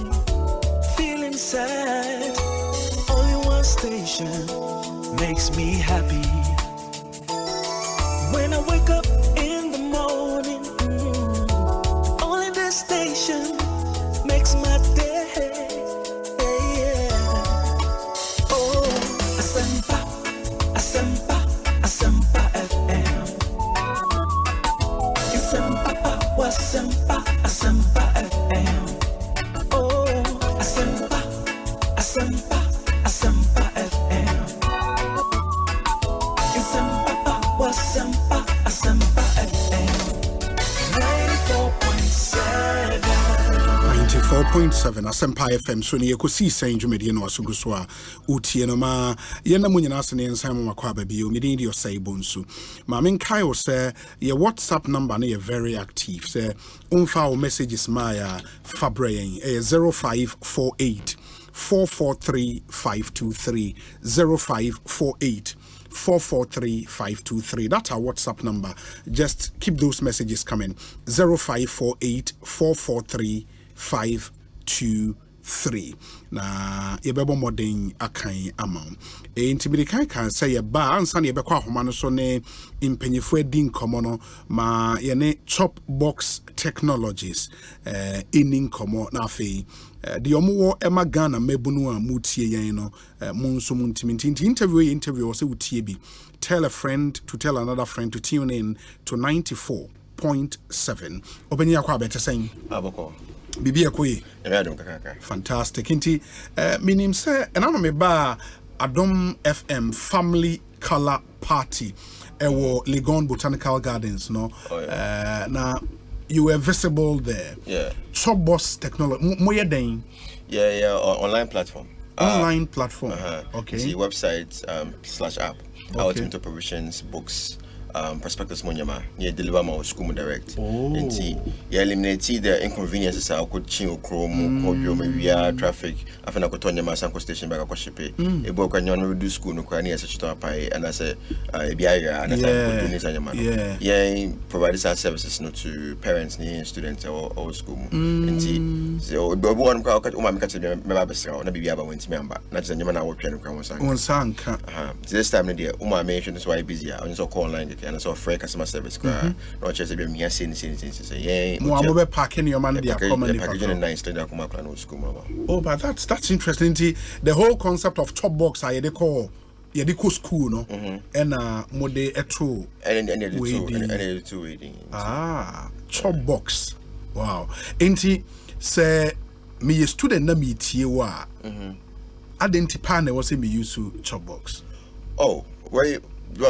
feeling sad, only one station makes me happy. When I wake up in the morning, only this station makes my day. Asempa FM. Asempa FM. Oh, Asempa FM. Asempa FM. 94.7. 94.7 Asempa FM so ne Ekosiisen On Asempa no aso so a utie no ma ye na munyina ase ne nsan mo makwa ba bio me din di Osei Bonsu ma men kai o say your WhatsApp number no ye very active say unfa o messages ma ya fabrayen 0548 443 523 0548 443 523. That's our WhatsApp number. Just keep those messages coming. 0548 443 523. Na yebebo modern akan amount. Intibidi kan say ye ba ansa ne yebekwa homa no so ne impenyefo adi nkomo no ma ye ne Chop Box Technologies in nkomo na afei the omo Emma Ghana mebunu a mutie yen no munso muntimi interview say utie bi tell a friend to tell another friend to tune in to 94.7 obeni akwa bete saying aboko bibi akoyi fantastic inti minim say enano me ba Adom FM Family Color Party ewo Legon Botanical Gardens no na you were visible there. Yeah. Chop Box Technology. Yeah, online platform. Online platform. Okay. See website /app. Our ultimate provisions, books, prospectus monyama. Yeah, deliver my school direct. And see, yeah, eliminate the inconveniences. I could change Chrome, audio, maybe traffic. After I could turn my Sanko station back. I could ship it. A book I know do school no crany as such to pay, and I say, yeah, provide services no to parents, students, or school. And see, so one crowd cut my catch me maybe about when member. Not the man I work in this time of the year, my mention is why busy. I also call online. And I saw free customer service. Not just be me saying yeah. More packing your money. Packaging nice. Oh, but that's interesting. The whole concept of Chop Box I they call school no and mode etro and two waiting. Chop Box. Wow. Enti say me a student na me tie wa. Identify na was me use to Chop Box. Oh, well,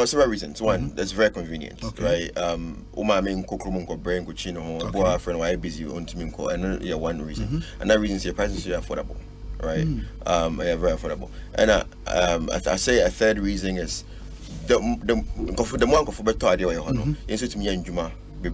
several reasons. One, that's very convenient, right? Uma main kokrumunko brain kuchino, boy friend why busy on timinko, and yeah, one reason. Another reason is your prices are affordable, right? Yeah, very affordable. And I say a third reason is the more for better idea you know. Instead to me and Juma. No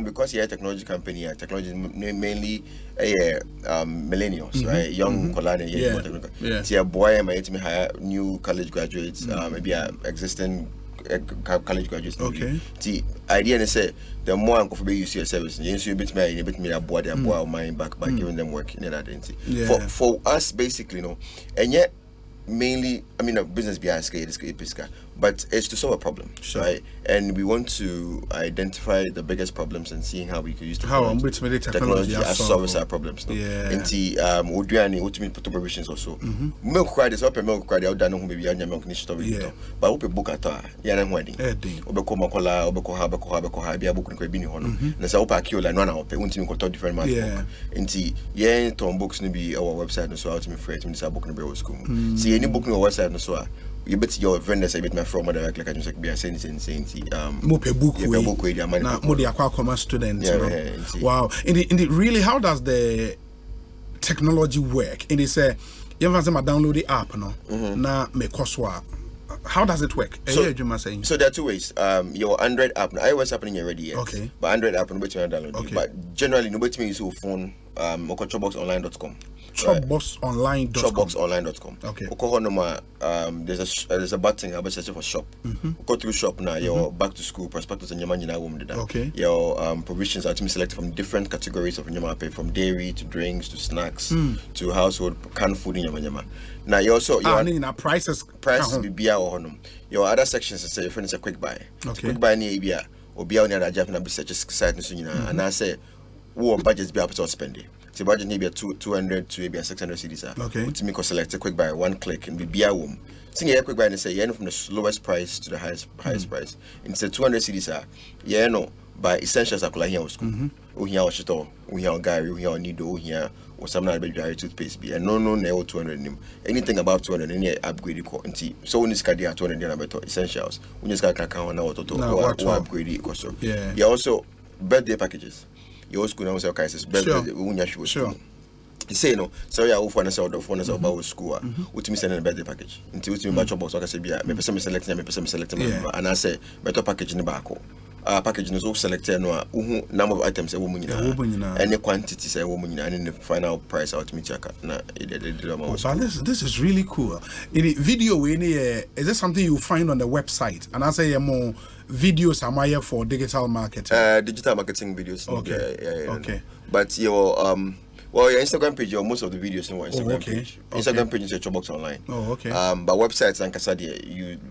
because you're a technology company, technology is mainly millennials, right? Young colonial, see a boy might hire new college graduates, maybe existing college graduates. The idea is say the more I'm comfortable use your service, you bit me a boy mind back by giving them work in that identity. For us basically, and yet mainly, I mean, a business behind scale is but it's to solve a problem, right? And we want to identify the biggest problems and seeing how we can use technology as solve our problems. And we do any ultimate provisions also. Milk cry is up a milk cry out done maybe on your milk niche story. But we book at a wedding. Obeko Makola, Obeko be a book in Quebini Honor. And so I kill and run out, until we different man. And Tom books be our website, so ultimate freight in this book in the school. See any book in our website, so you bet your vendors a bit my from direct like I just be a saying mope book na modi akwa students wow indeed really how does the technology work in this you have to download the app no na me koswa how does it work so there are two ways your Android app iOS app in already but Android app no bet you download but generally no bet me use your phone chopboxonline.com chopboxonline.com there's a button about searching for shop. Go through shop now, your back to school prospectus and your money now your provisions are to be selected from different categories of your pay, from dairy to drinks to snacks to household canned food in your now you also prices be your other sections say your friend is a quick buy. Quick buy near or be on the Japanese site and I say budgets be up to spending. The budget maybe 200 to maybe 600 cedis. To make us select a quick buy, one click and be a womb. Sing a quick buy and say, yeah, from the lowest price to the highest price. Instead 200 cedis, yeah, no, by essentials are calling here school. We hear shito, we hear Gary, we hear Nido, here, or some other dry toothpaste be. And no, 200. Anything above 200, any upgrade you call. So when this card, 200 about essentials. When you got account now, to upgrade it. Yeah, also. birthday packages. Your school now say okay, says birthday. Sure. You say no, so yeah, for about school. What me send a birthday package. Until me batch box, I say be me person selecting, and I say better package in the back. Package is also selected no number of items a woman and the quantity say woman and the final price out me check. This is really cool. In the video, is this something you find on the website? And I say more videos am I here for digital marketing? Digital marketing videos. Okay. Yeah. Okay. But your your Instagram page, most of the videos on Instagram page. Instagram page is a Chopbox online. Okay. But websites and Casadia,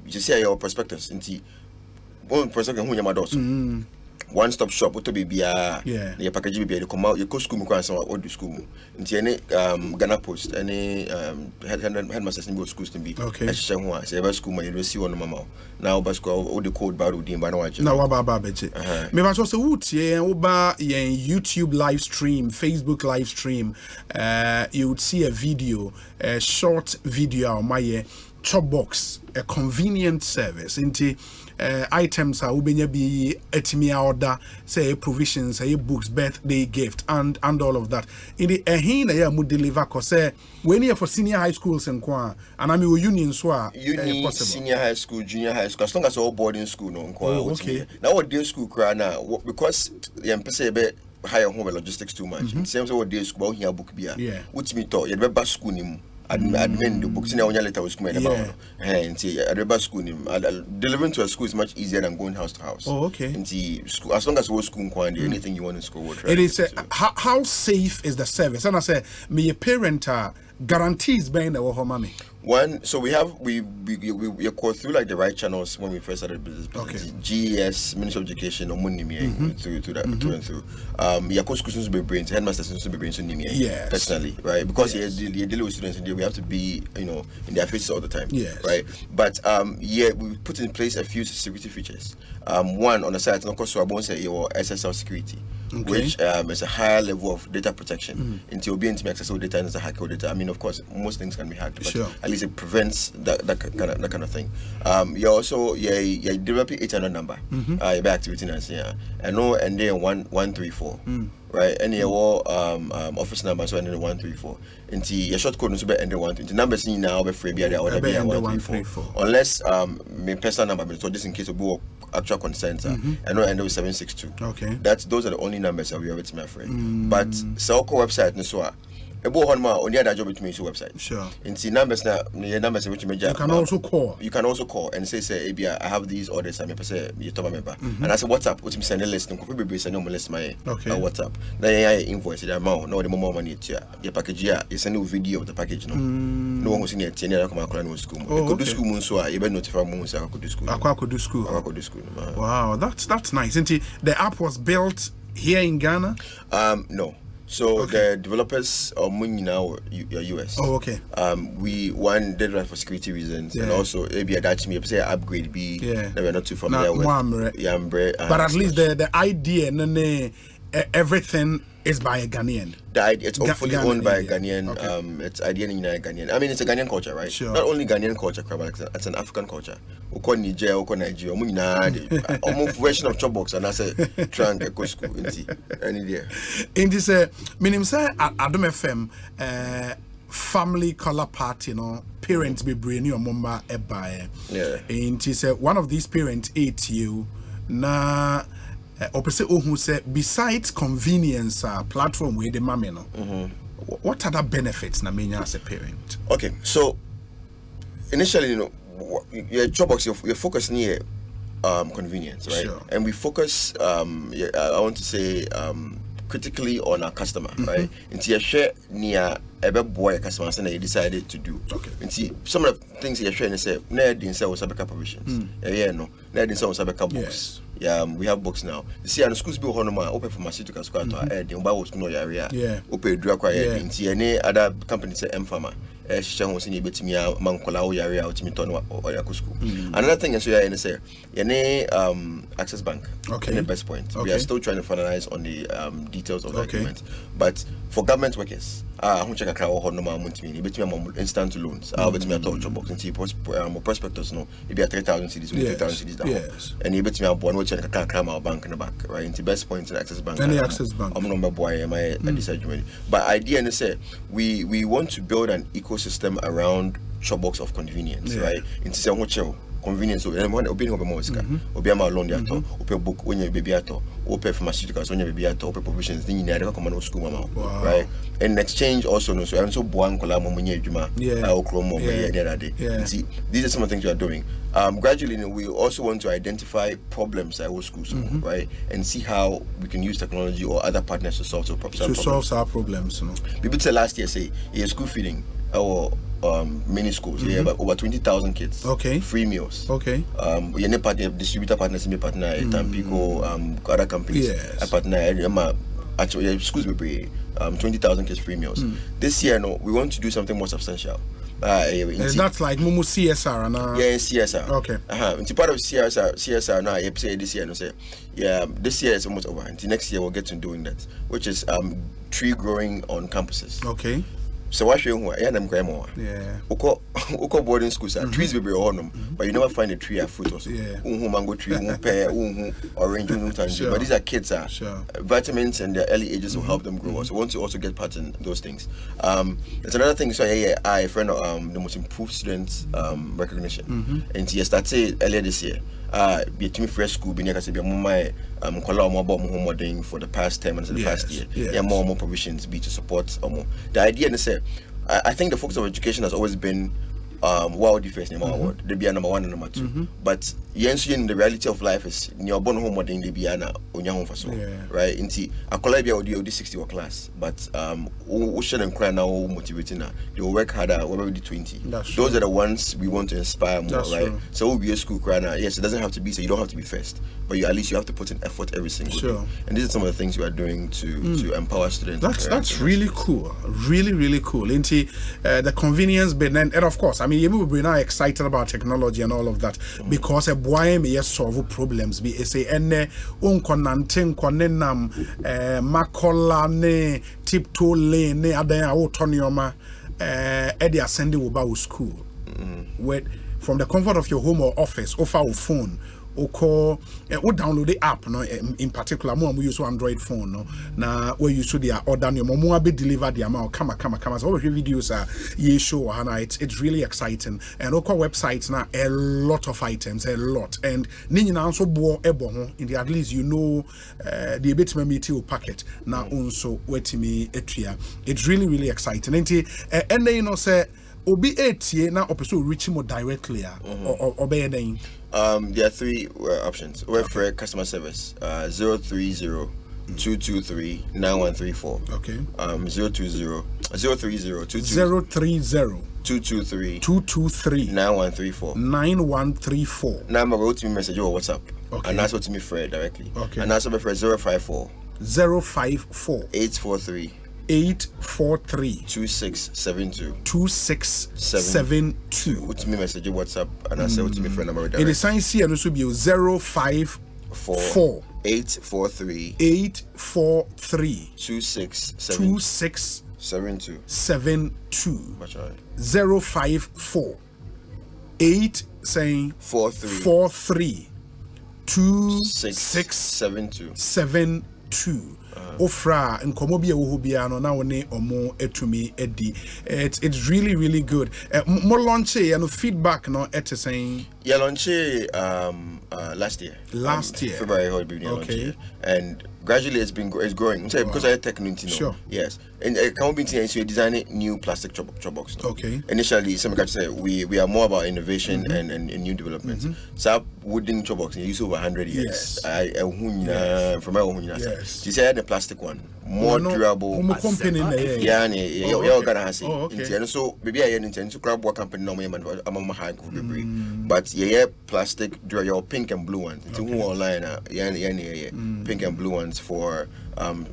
you see your perspectives into one perspective who you one stop shop what to be the package be the come out you go school me kwan or do school into any Ghana Post any headmasters in both schools to be okay say school man you see one mama now ba school all the code ba do ba na wa na wa ba beje me ba so woot ye oba yen YouTube live stream, Facebook live stream, you would see a video, a short video on my Chopbox, a convenient service into items are ubenya be etimi order say provisions, say books, birthday gift and all of that. In the ehina ya mu deliver cause when you for senior high schools and kwa and I mean union so possible senior high school, junior high school, as long as all boarding school no kwa. Okay. Now what day school cry now because the emphasis be higher home logistics too much. Same so what day school here book be which me to you be school nim admin the books in our letter was coming about and see at school delivering to a school is much easier than going house to house. And see school as long as we school anything you want in school it is how safe is the service and I say me a parent guarantees being our home mommy. One, so we call through like the right channels when we first started business. GES, Ministry of Education, or money through that through and through. Your course schools be brains, headmasters to be brains personally, right? Because you're dealing with students and we have to be, in their faces all the time, right? But we put in place a few security features. One on the side, of course, so I won't say your SSL security, which is a higher level of data protection. Until being to accessible data and as a hackable data. I mean, of course, most things can be hacked, but at least it prevents that kind of thing. You also you develop 800 number. You be activating us and then 134. Right, and your office number so ending 134. Into your short code no be ending 120. Numbers in now be free be there or be 134. Unless my personal number, so this in case of actual consent and no end with 762. Okay. Those are the only numbers that we have with my friend. But Selco website no so only other job with me website. Sure. And see numbers now your numbers which you can also call. You can also call and say I have these orders I say you top member. And I say WhatsApp which me send a list could be send list my WhatsApp. Then I invoice the amount no the more money your package here you send a video of the package no one who's in it come school. Could do school so you better notify me I could do school. I could do school. Wow, that's nice. And the app was built here in Ghana? No. So the developers are now US. Okay. We did that for security reasons and also maybe attach me say upgrade be that we're not too familiar with. But at least the idea and everything is by a Ghanaian. It's hopefully owned by a Ghanaian. It's idea in Ghanaian. I mean, it's a Ghanaian culture, right? Sure. Not only Ghanaian culture, but it's an African culture. Oko Niger, Oko Nigeria, almost version of Chopbox, and I say try and get school any day. In this, meaning say Adam FM, family color party, parents be bringing your mama a buy. Yeah. And he said one of these parents ate you na. Who said besides convenience platform with the mammy what other benefits na menya as a parent? Okay, so initially your Chopbox your focus near convenience, right? Sure. And we focus I want to say critically on our customer, right? And you share near a boy customer and you decided to do. Okay. And see some of the things you share and say na didn't sell Sabeka provisions. No na didn't sell Sabeka books. Yeah, we have books now. You see, and schools be open pharmaceutical school to add. You buy what's no area. Yeah. Open drug quiet. See any other company say M Pharma. she wants to be me a mankola or yari out to me or school. Another thing is here, say, Access Bank. Okay. The best point. Okay. We are still trying to finalize on the details of the agreement. But for government workers, I check a crowd or normal money, instant loans. I'll bet me a touch box and see prospectors. No, it be a 3,000 cities, 3,000 cities down. Yes. And you bet me a one which I can cram our bank in the back, right? Into best points in Access Bank. Any Access Bank. I'm number boy, am I disagreement? But idea and say we want to build an ecosystem around box of convenience, right? Into say hotel. Convenience of anyone obeying over Mosca, obey my loan ato, open book when your baby ato, open pharmaceuticals when your baby ato, open provisions, then you never command school, right? And exchange also, no, so I'm so buang colamo munye juma, chromo, see, these are some of the things we are doing. Gradually, we also want to identify problems at our schools, right? And see how we can use technology or other partners to solve our problems. People said last year, say, school feeding, our many schools, but over 20,000 kids. Okay. Free meals. Okay. You're partner, distributor partners, me partner, Tampico, other companies. Yes. Partner, actually, schools will be 20,000 kids free meals. This year, no, we want to do something more substantial. Is that like Mumu CSR? Yeah, CSR. Okay. It's part of CSR now. You say this year, no say, yeah, this year is almost over. Until next year, we'll get to doing that, which is tree growing on campuses. Okay. So what you want? Yeah. Oko boarding schools are trees will be on them, but you never find a tree or fruit or so. Mango tree, pear, orange, tangerine. But these are kids. Vitamins and their early ages will help them grow. So we want to also get part in those things. There's another thing. So I friend the most improved students recognition. And yes, that's it earlier this year. Be a fresh school, be near be my homework for the past 10 months of the past year. Yes. Yeah, more provisions be to support more. The idea is say, I think the focus of education has always been world defense number they be number 1 and number 2. But in the reality of life is your born home modern they be ana home for so right into a collab audio 60 or class, but ocean and cry now motivating they will work harder whatever the 20. Those are the ones we want to inspire more. That's right true. So we'll be a school cry now. Yes, it doesn't have to be so you don't have to be first, but at least you have to put in effort every single day. And these are some of the things we are doing to empower students. That's really cool, really cool. Into the convenience bit and of course I mean you will be now excited about technology and all of that because a boy may solve problems be say ene unkonante nkwanenam makola ne tiptoe lane ne adan a wotonioma e ascend wo ba school where from the comfort of your home or office or your phone or call or download the app no in particular more use Android phone no na where you should their order your more be delivered the amount come so all the videos are ye show hana it's really exciting and local websites now a lot of items a lot and ni na so bo ebo ho in the at least you know the bit me packet na unso wetimi etua it's really exciting and you know say obi etie na opeso reach more directly or be then there are 3 options. We're for customer service 030 223 9134. Okay. 030 223 9134. Now I'm wrote me message or WhatsApp. Okay. And that's what me Fred directly. Okay. And that's what for 054 843 2672. What's me message WhatsApp and I say what's me friend number. It is science here and should be 054 843 2672. 054 8 saying 43 2672. Ofra and komobia uhubiano na one omo etumi edi. It's really good. More launch and feedback no saying launch last year. February okay. And gradually it's growing. Because I had technology. Sure. Yes. And can be so designing new plastic chop box. Okay. Initially, some guys say we are more about innovation and new developments. So wooden chop box you use over 100 years. Yes. From my own. Yes. She said the plastic one. more durable. Yeah, you're gonna have it. So maybe I intend to grab what company no man among my high but yeah, plastic your pink and blue ones. It's online pink and blue ones for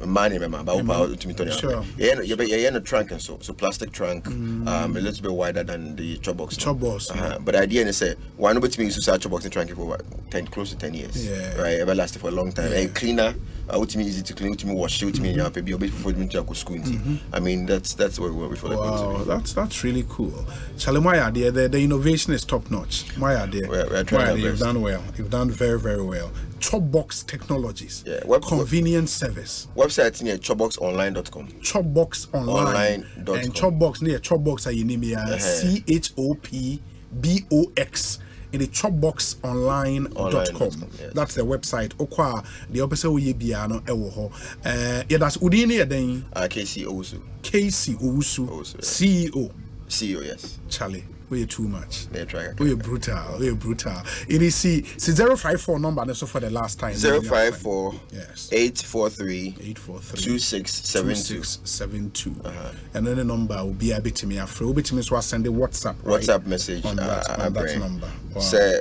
money about to me. Sure. Yeah, you're in a trunk and so plastic trunk a little bit wider than the chop box. But the idea is say one of me is to start chop box and trunk for 10 close to 10 years. Yeah. Right, ever lasted for a long time. And cleaner, to me easy to clean, to me wash, to me maybe a bit before me to go school. I mean that's where we for. Wow, that's really cool. Charlie, my idea the innovation is top notch. My idea. We're trying you've done well. You've done very, very well. Chopbox Technologies. Yeah. Convenient service. Website near chopboxonline.com. Chopboxonline.com. And Chopbox near Chopbox CHOPBOX in the chopboxonline.com. Yes. That's the website. Okwa the opposite we biano ewo. Yeah, that's Udini then. KC Owusu. KC Owusu. CEO. CEO, yes. Charlie. We're too much. We're brutal. It is 054 number and so for the last time. 054 843 2672. And then the number will be a bit to me after. Will be to me so I send a WhatsApp. Right? WhatsApp message on that number. Wow. Say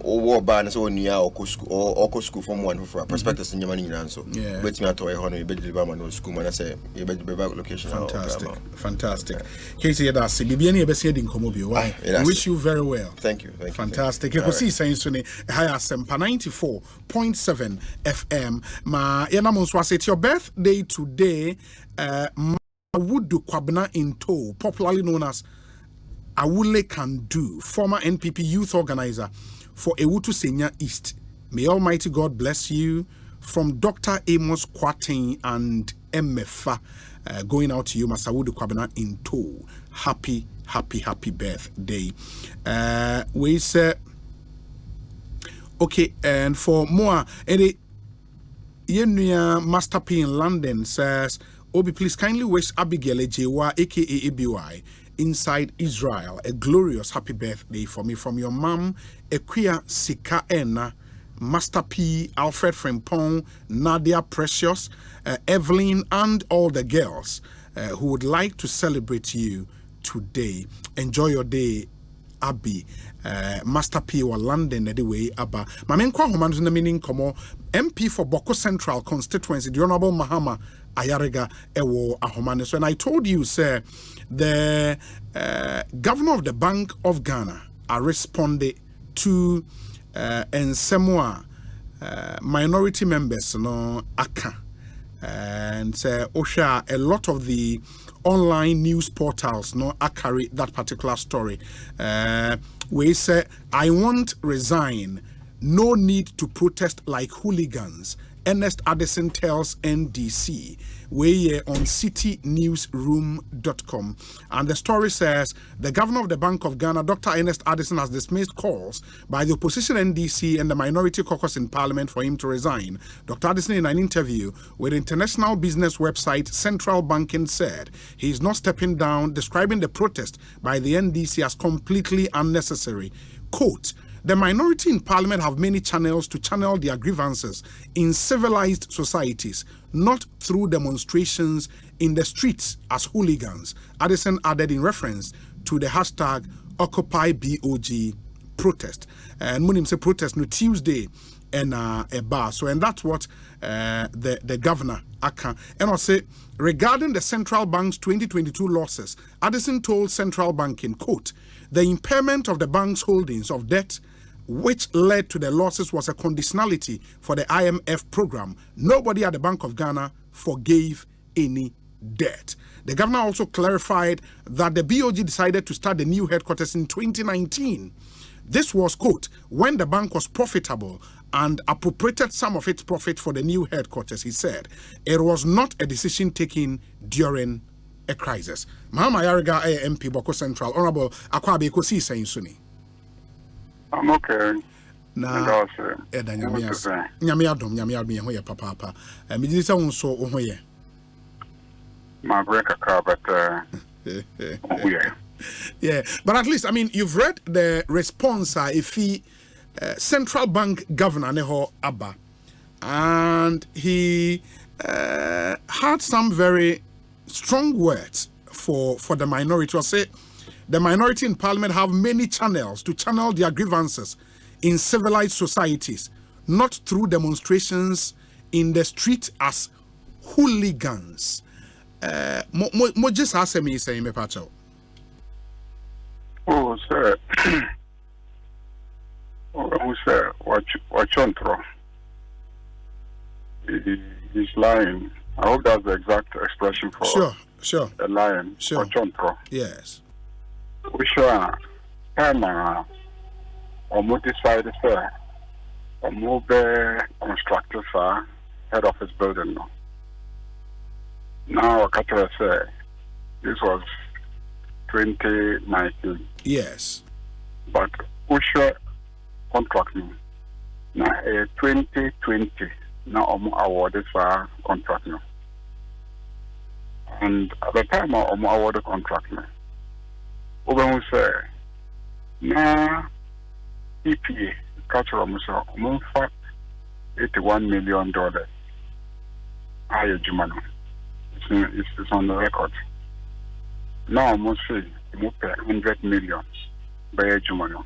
over ban so near Oko school from one for prospectus in your money so. Yeah. Bet me at a honey, bet deliver man school man I say you bet the location. Fantastic. Casey that's Bibiani Bessie in Komo. I wish you very well. Thank you. Fantastic. Ekosiisen Suni Asempa 94.7 FM. Ma yenamons was it your birthday today. Awudu Kwabena in tow, popularly known as Awule Can Do, former NPP youth organizer for Ewutu Senya East. May Almighty God bless you. From Dr. Amos Kwatin and MFA, going out to you, Masawudu Kwabena in tow. Happy birthday. We say okay, and for more, Eddie Yenuya Master P in London says, Obi, please kindly wish Abigail Ejewa, aka ABY, inside Israel, a glorious happy birthday for me from your mom, Equia Sika Ena, Master P, Alfred Frempong, Nadia Precious, Evelyn, and all the girls who would like to celebrate you today. Enjoy your day, Abby. Master P or London anyway, Abba. Mamen kwa homanzo na meaning komo MP for Boko Central constituency, the Honorable Mahama Ayarega Ewo Ahomane. So, and I told you, sir, the governor of the Bank of Ghana responded to Nsemwa minority members, Aka, and Osha, a lot of the online news portals carry that particular story. We say, I won't resign. No need to protest like hooligans. Ernest Addison tells NDC. We're on citynewsroom.com. And the story says, the governor of the Bank of Ghana, Dr. Ernest Addison, has dismissed calls by the opposition NDC and the minority caucus in parliament for him to resign. Dr. Addison, in an interview with international business website Central Banking, said he is not stepping down, describing the protest by the NDC as completely unnecessary. Quote, the minority in parliament have many channels to channel their grievances in civilized societies, not through demonstrations in the streets as hooligans, Addison added in reference to the hashtag OccupyBOG protest. And Munim say protest no Tuesday and a bar. So, and that's what the governor Aka. And I say, regarding the central bank's 2022 losses, Addison told Central Banking, quote, the impairment of the bank's holdings of debt which led to the losses was a conditionality for the IMF program. Nobody at the Bank of Ghana forgave any debt. The governor also clarified that the BOG decided to start the new headquarters in 2019. This was, quote, when the bank was profitable and appropriated some of its profit for the new headquarters, he said. It was not a decision taken during a crisis. Mahama Yariga MP Boko Central, Honorable Akwabe Ekosiisen Suni. I'm okay. Na eda nyame adom ye papa me did say unso ho ye my break a car but yeah, but at least I mean you've read the response if he Central Bank Governor Neho Abba, and he had some very strong words for the minority. Or say the minority in parliament have many channels to channel their grievances in civilized societies, not through demonstrations in the street as hooligans. Mo just ask me say me pacho. Oh, sir. Oh, sir, watch on throw. He's lying. I hope that's the exact expression for sure. A lion. Sure. Watch on throw. Yes. We sure time or multi-side sir. Or mobile constructors head office building now. Now I say this was 2019. Yes. But we sure contract me. Now 2020 now awarded for contract now. And at the time I'm awarded contract now. We say now EPA cultural musa for $81 million. It's on the record. Now I must say $100 million by Jumano.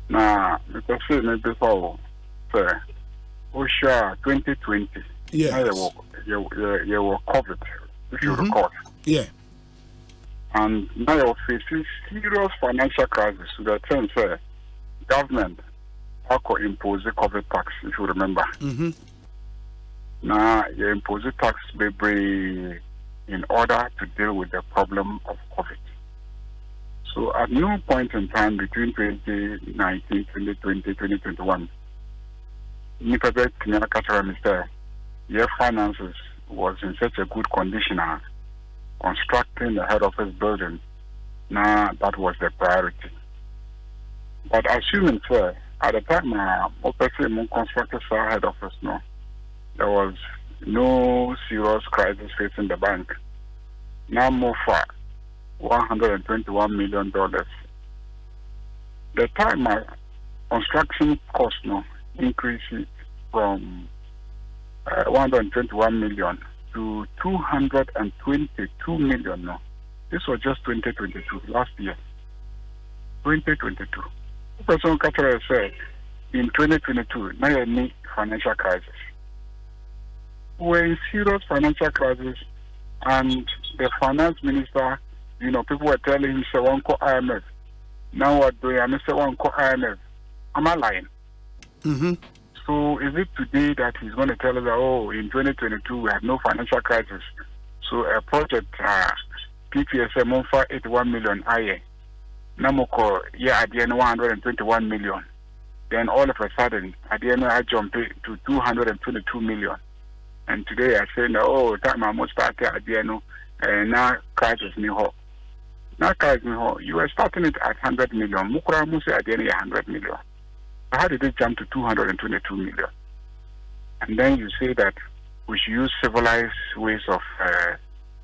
Now because maybe for OSHA 2020. Yes. You were COVID, if you recall. Yeah. And now you're facing serious financial crisis. So the term say government could impose the COVID tax, if you remember. Now you impose the tax in order to deal with the problem of COVID. So at no point in time between 2019, 2020, 2021, Nipabet Kinyana Minister, your finances was in such a good condition. Constructing the head office building, now that was the priority. But assuming, sir, at the time, constructed head office, no, there was no serious crisis facing the bank. Now more far, $121 million. The time construction cost no increased from 121 million to 222 million now. This was just 2022, last year. 2022. Person Catherine said in 2022, now you need financial crisis. We're in serious financial crisis, and the finance minister, people were telling him, say, one call IMF. Now what do I say, one call IMF? Am I lying? So is it today that he's going to tell us that, in 2022 we have no financial crisis? So a project, PPSM for 81 million, Namoko, at the end 121 million. Then all of a sudden, at the end I jumped to 222 million. And today I say, time I must start at the end, now crisis me ho. Now crisis me ho. You were starting it at 100 million. Mukura must at the end 100 million. How did it jump to 222 million? And then you say that we should use civilized ways of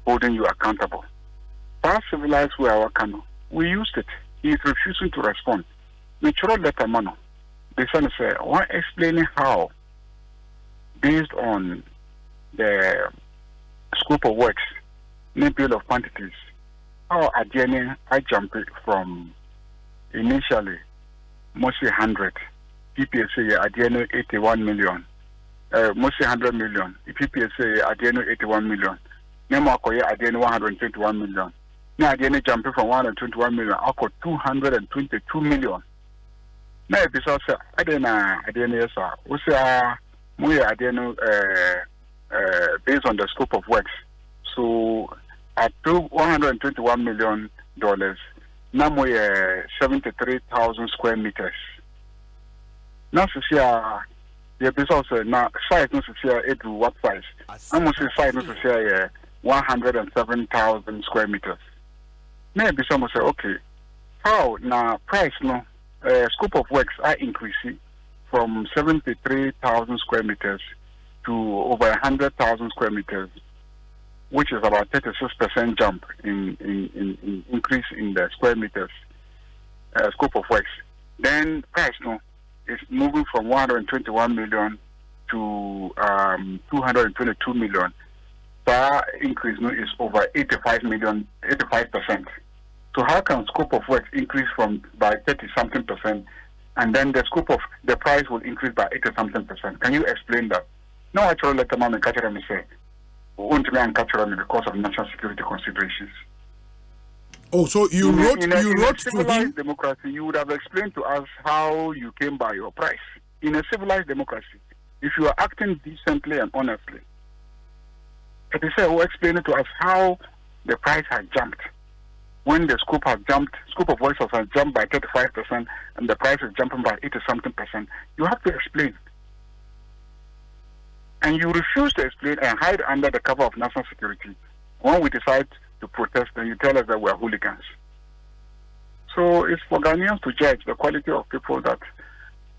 holding you accountable. That civilized way, we used it. He is refusing to respond. Natural letter mano. They say, why explaining how, based on the scope of works, bill of quantities, how at the end I jumped from initially mostly 100. PPSA at the end 81 million. Mostly 100 million. PPSA at the end 81 million. Nemakoya at the end 121 million. Now at the end jumping from 121 million, I got 222 million. Now because at the end yes sir. We say we at the end based on the scope of works. So at $121 million, now we 73,000 square meters. Now, the business now size no it what size? I'm going to say size no 107,000 square meters. Maybe someone say, okay, how now price no scope of works are increasing from 73,000 square meters to over 100,000 square meters, which is about 36% jump in increase in the square meters scope of works. Then price no is moving from 121 million to 222 million. That increase is over 85%. So how can scope of work increase by 30-something%, and then the scope of the price will increase by 80-something%? Can you explain that? No, actually, let the man catch me say, won't me and catch me because of national security considerations. Oh, so you wrote to him? Civilized democracy, you would have explained to us how you came by your price. In a civilized democracy, if you are acting decently and honestly, it is explain to us how the price has jumped. When the scope of voices has jumped by 35% and the price is jumping by 80-something%, you have to explain. And you refuse to explain and hide under the cover of national security. When we decide to protest, then you tell us that we are hooligans. So it's for Ghanaians to judge the quality of people that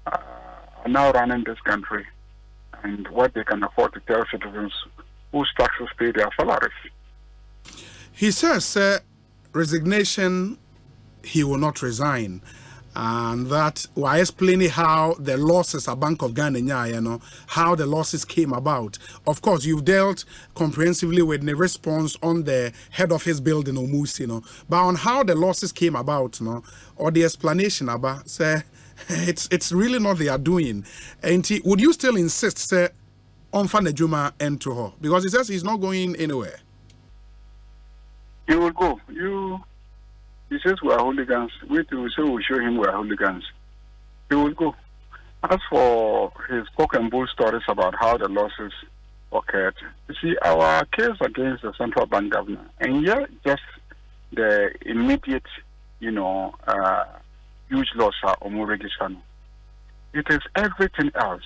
are now running this country and what they can afford to tell citizens whose taxes pay their salaries. He says resignation, he will not resign. And that why explaining how the losses at Bank of Ghana, how the losses came about. Of course, you've dealt comprehensively with the response on the head office building, but on how the losses came about, or the explanation about, say, it's really not their doing. And would you still insist, say, on Fanejuma and to her? Because he says he's not going anywhere. He will go. He says we are hooligans. We will show him we are hooligans. He will go. As for his cock and bull stories about how the losses occurred, you see, our case against the central bank governor, and yet just the immediate, huge loss are more registered. It is everything else.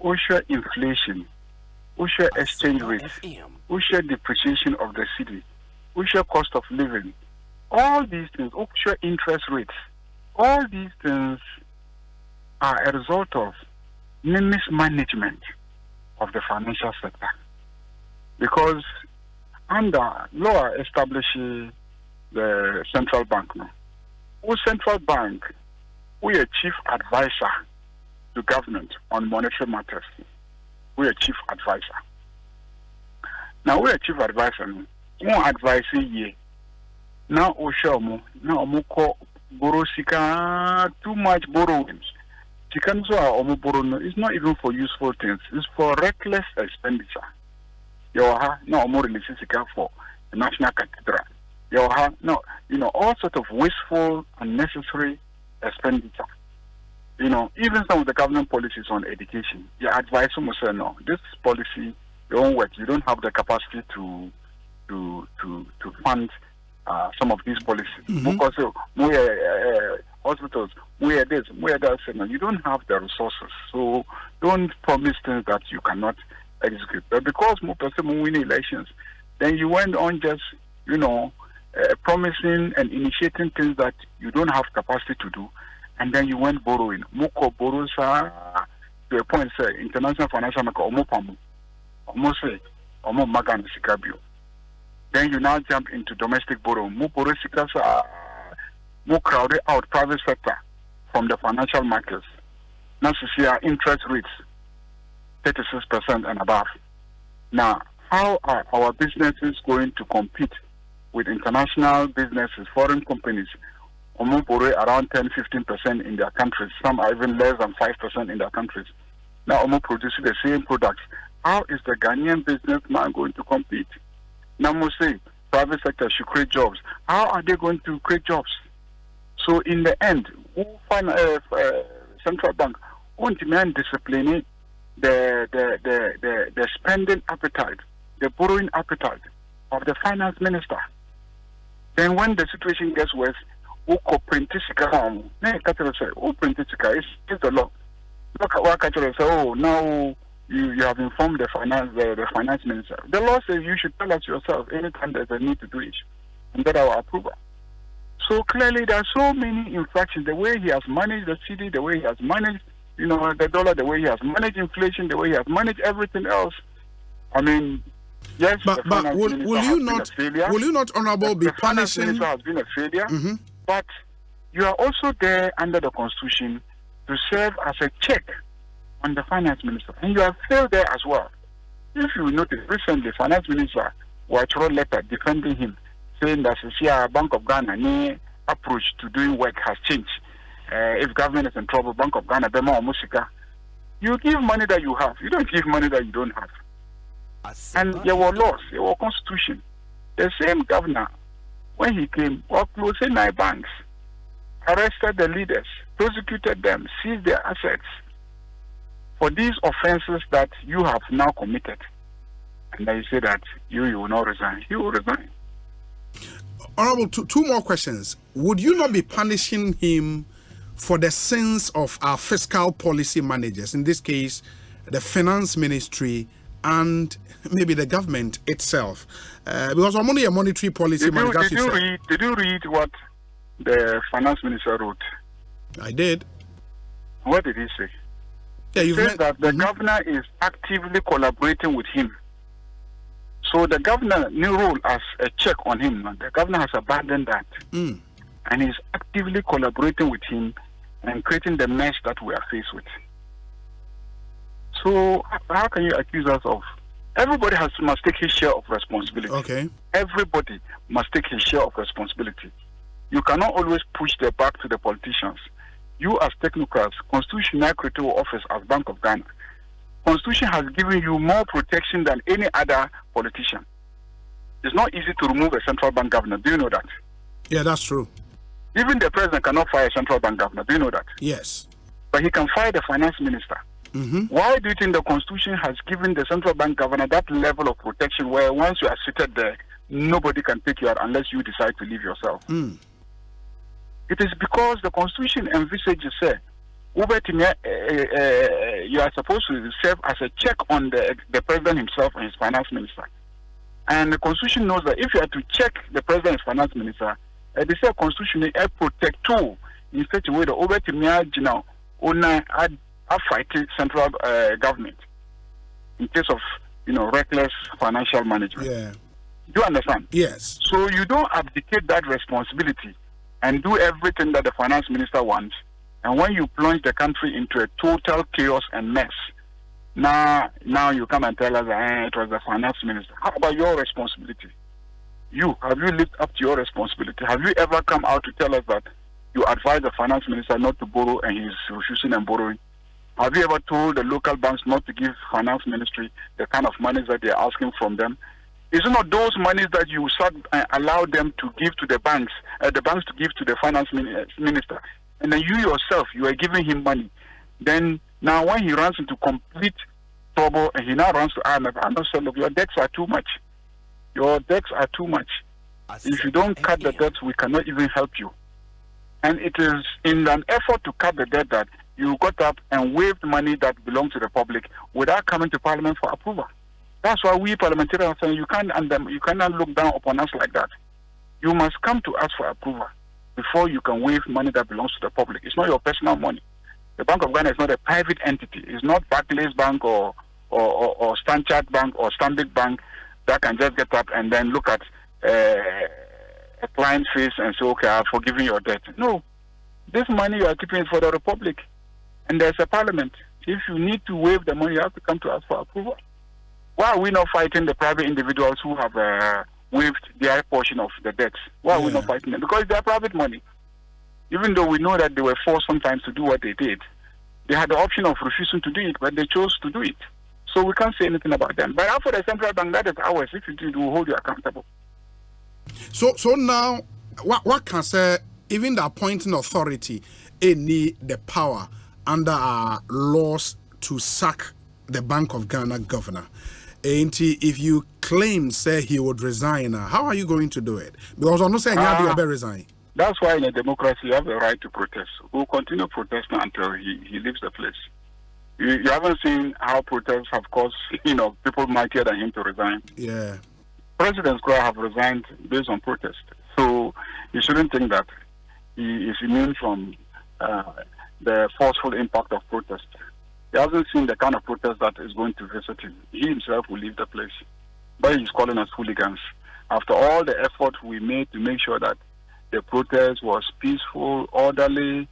Osha inflation, Osha exchange rate, Osha depreciation of the city, Osha cost of living, all these things, Osha interest rates, all these things are a result of mismanagement of the financial sector. Because under law establishing the central bank, central bank, we are chief advisor to government on monetary matters. We are chief advisor. Now we are chief advisor. We advise ye. Now Oshomo. Now Omoko borrow sika too much borrowings. Chikanzo omo borrow is not even for useful things. It's for reckless expenditure. Yoha no omo release sika for the National Cathedral. Yoha no all sort of wasteful, unnecessary expenditure. Even some of the government policies on education, your advice almost say no, this policy don't work. You don't have the capacity to fund some of these policies. Because hospitals, this, that, you don't have the resources. So don't promise things that you cannot execute. But because more person win elections, then you went on just promising and initiating things that you don't have capacity to do. And then you went borrowing. Moko borrows to a point, say, international financial market, omopamu, omose, omo magan sikabio. Then you now jump into domestic borrowing. Mo borrow sikas more crowded out private sector from the financial markets. Now you see our interest rates 36% and above. Now, how are our businesses going to compete with international businesses, foreign companies? Borrow around 10-15% in their countries. Some are even less than 5% in their countries. Now, producing the same products. How is the Ghanaian businessman going to compete? Now, say private sector should create jobs. How are they going to create jobs? So, in the end, central bank won't demand disciplining the spending appetite, the borrowing appetite of the finance minister. Then, when the situation gets worse, it's the law. Look at what Kachara say, oh, now you have informed the finance minister. The law says you should tell us yourself anytime there's a need to do it and get our approval. So clearly there are so many infractions. The way he has managed the city, the way he has managed, the dollar, the way he has managed inflation, the way he has managed everything else. I mean, yes, but will you not, honorable, be punishing? The finance minister has been a failure. But you are also there under the Constitution to serve as a check on the finance minister. And you have failed there as well. If you notice, recently, finance minister was wrote a letter defending him, saying that the Bank of Ghana approach to doing work has changed. If government is in trouble, Bank of Ghana, Bema or Musika, you give money that you have. You don't give money that you don't have. And there were laws, there were constitution. The same governor, when he came, was closing 9 banks, arrested the leaders, prosecuted them, seized their assets for these offenses that you have now committed. And then you say that you will not resign. You will resign. Honorable, two more questions. Would you not be punishing him for the sins of our fiscal policy managers, in this case, the finance ministry and maybe the government itself? Because I'm only a monetary policy manager. Did you read what the finance minister wrote? I did. What did he say? Yeah, he said that the governor is actively collaborating with him. So the governor new role as a check on him. The governor has abandoned that. And he's actively collaborating with him and creating the mess that we are faced with. So how can you accuse us of... Everybody must take his share of responsibility. Okay. Everybody must take his share of responsibility. You cannot always push the back to the politicians. You as technocrats, constitutional critical office as Bank of Ghana, Constitution has given you more protection than any other politician. It's not easy to remove a central bank governor. Do you know that? Yeah, that's true. Even the president cannot fire a central bank governor. Do you know that? Yes. But he can fire the finance minister. Why do you think the Constitution has given the central bank governor that level of protection where once you are seated there, nobody can take you out unless you decide to leave yourself? It is because the Constitution envisages, you are supposed to serve as a check on the president himself and his finance minister. And the Constitution knows that if you are to check the president and his finance minister, they say Constitution is protect too in such a way that over to me, are fighting central government in case of reckless financial management. Yeah. Do you understand? Yes. So you don't abdicate that responsibility and do everything that the finance minister wants. And when you plunge the country into a total chaos and mess, now you come and tell us that it was the finance minister. How about your responsibility? Have you lived up to your responsibility? Have you ever come out to tell us that you advise the finance minister not to borrow and he's refusing and borrowing? Have you ever told the local banks not to give finance ministry the kind of monies that they're asking from them? Is it not those monies that you allow them to give to the banks to give to the finance minister? And then you yourself, you are giving him money. Then now when he runs into complete trouble and he now runs to IMF, I'm not saying, look, your debts are too much. Your debts are too much. If you don't cut the debts, we cannot even help you. And it is in an effort to cut the debt that you got up and waived money that belongs to the public without coming to Parliament for approval. That's why we parliamentarians are saying you cannot look down upon us like that. You must come to us for approval before you can waive money that belongs to the public. It's not your personal money. The Bank of Ghana is not a private entity. It's not Barclays Bank or Standard Bank or Standard Bank that can just get up and then look at a client's face and say, okay, I've forgiven your debt. No. This money you are keeping is for the Republic. And there's a parliament. If you need to waive the money, you have to come to us for approval. Why are we not fighting the private individuals who have waived their portion of the debts? Why are we not fighting them? Because they're private money. Even though we know that they were forced sometimes to do what they did, they had the option of refusing to do it, but they chose to do it. So we can't say anything about them. But after the central bank, that is ours. If you do, we'll hold you accountable. So now, what can say, even the appointing authority need the power under our laws to sack the Bank of Ghana governor. And if you claim, say, he would resign, how are you going to do it? Because I'm not saying he'll be resign. That's why in a democracy you have the right to protest. We'll continue protesting until he leaves the place. You haven't seen how protests have caused, people mightier than him to resign. Yeah. Presidents have resigned based on protest. So you shouldn't think that he is immune from the forceful impact of protest. He hasn't seen the kind of protest that is going to visit him. He himself will leave the place. But he's calling us hooligans. After all the effort we made to make sure that the protest was peaceful, orderly,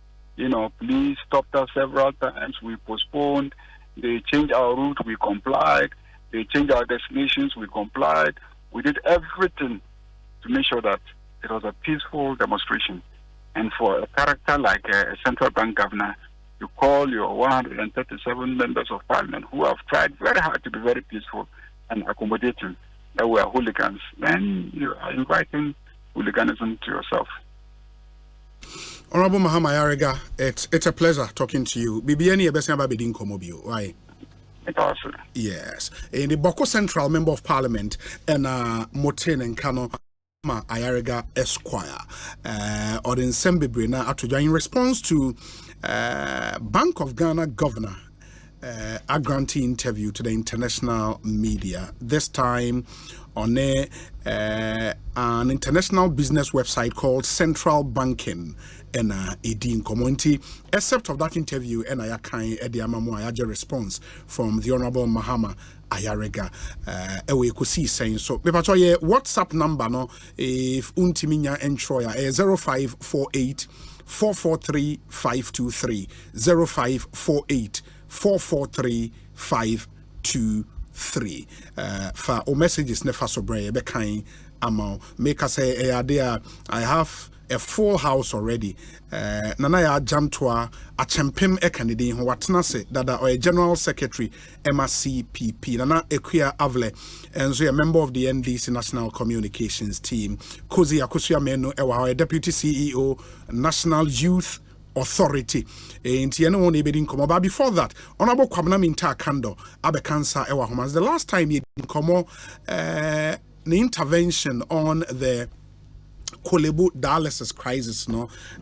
police stopped us several times. We postponed. They changed our route. We complied. They changed our destinations. We complied. We did everything to make sure that it was a peaceful demonstration. And for a character like a central bank governor, you call your 137 members of parliament who have tried very hard to be very peaceful and accommodating, that we are hooligans, then you are inviting hooliganism to yourself. Honorable Mahama Ayariga, it's a pleasure talking to you. Bibiani Ebesiaba Bedin Komobio, why? Yes. In the Boko Central Member of Parliament and Moten and Kano Ayariga Esquire or in Sembibrina Atuja in response to Bank of Ghana Governor a grantee interview to the international media, this time on an international business website called Central Banking and Edin Community. Except of that interview, and I kind Ediamamu response from the Honorable Mahama Ayariga. We could see saying so. Pepachoye WhatsApp number no if Untiminya Entroya 0548 443 523 0548 443 523. For our messages never so brave be kind amount make us say I have a full house already. Nana ya jamtoa a champim e Kennedy who watna se dada or a general secretary MRCPP Nana Equia Avle and so a member of the NDC National Communications team. Kozi Akusua Menu a deputy CEO National Youth Authority. But before that, Honorable Kwabena Minta Kando Abe Cancer Ewa Homas. The last time he did come the intervention on the Kolebu dialysis crisis,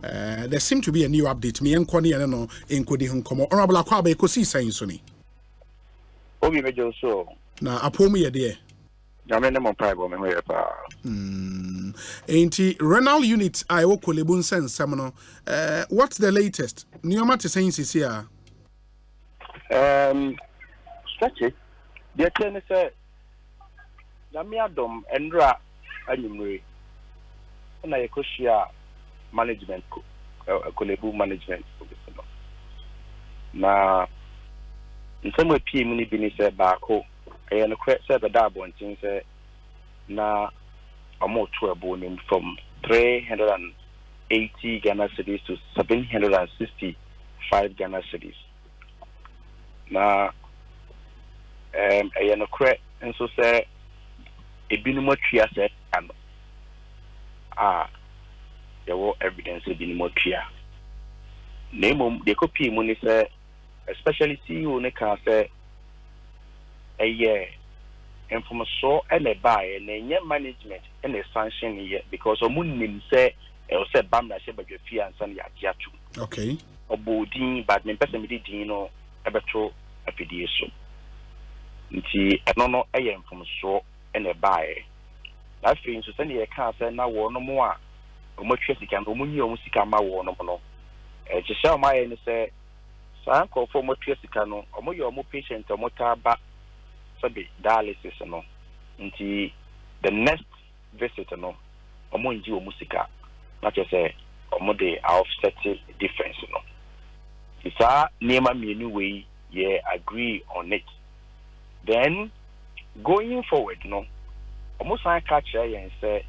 there seemed to be a new update. Me and Kwani and no enkodi hunkomo. Honorable Akwabe Ekosiisen saying suni. Obi mejo so. Na apomu ye de. Nyame ne mo paibo me hoye pa. Enti renal unit I wo Kolebu nsensem no. What's the latest? Nioma te saying sisi a. Stretch it. The ten say Nyame adom enra anyumre. Na Ecosia management Kolebu management na nsemwe PM ni bi ni se baako e no kre se be da bontin se na amoto abo from 380 Ghana cedis to 765 Ghana cedis na e no kre enso se ebinimo tria se ano there were evidence of the motia. Name the copy money say, especially CEO ne can say a year and from a so and a buy and a management and a sanction here because of moon say or said Bamna Sheba Fia and San Yatu. Okay. Or Bodin, but me person me dino a betro a PDSO. Nti I don't know a year from so and a buy. I feel so send you a car say now no more. Much you can Romunio Musicama war no more. Just show my end say, San call for much Yesicano, or more patient or motor back Sabi dialysis no. Nti the next visit no, or more into musica. Not just say, or more they are offsetting difference no. It's a name me anyway, yeah, agree on it. Then going forward, no. Almost I catch and say,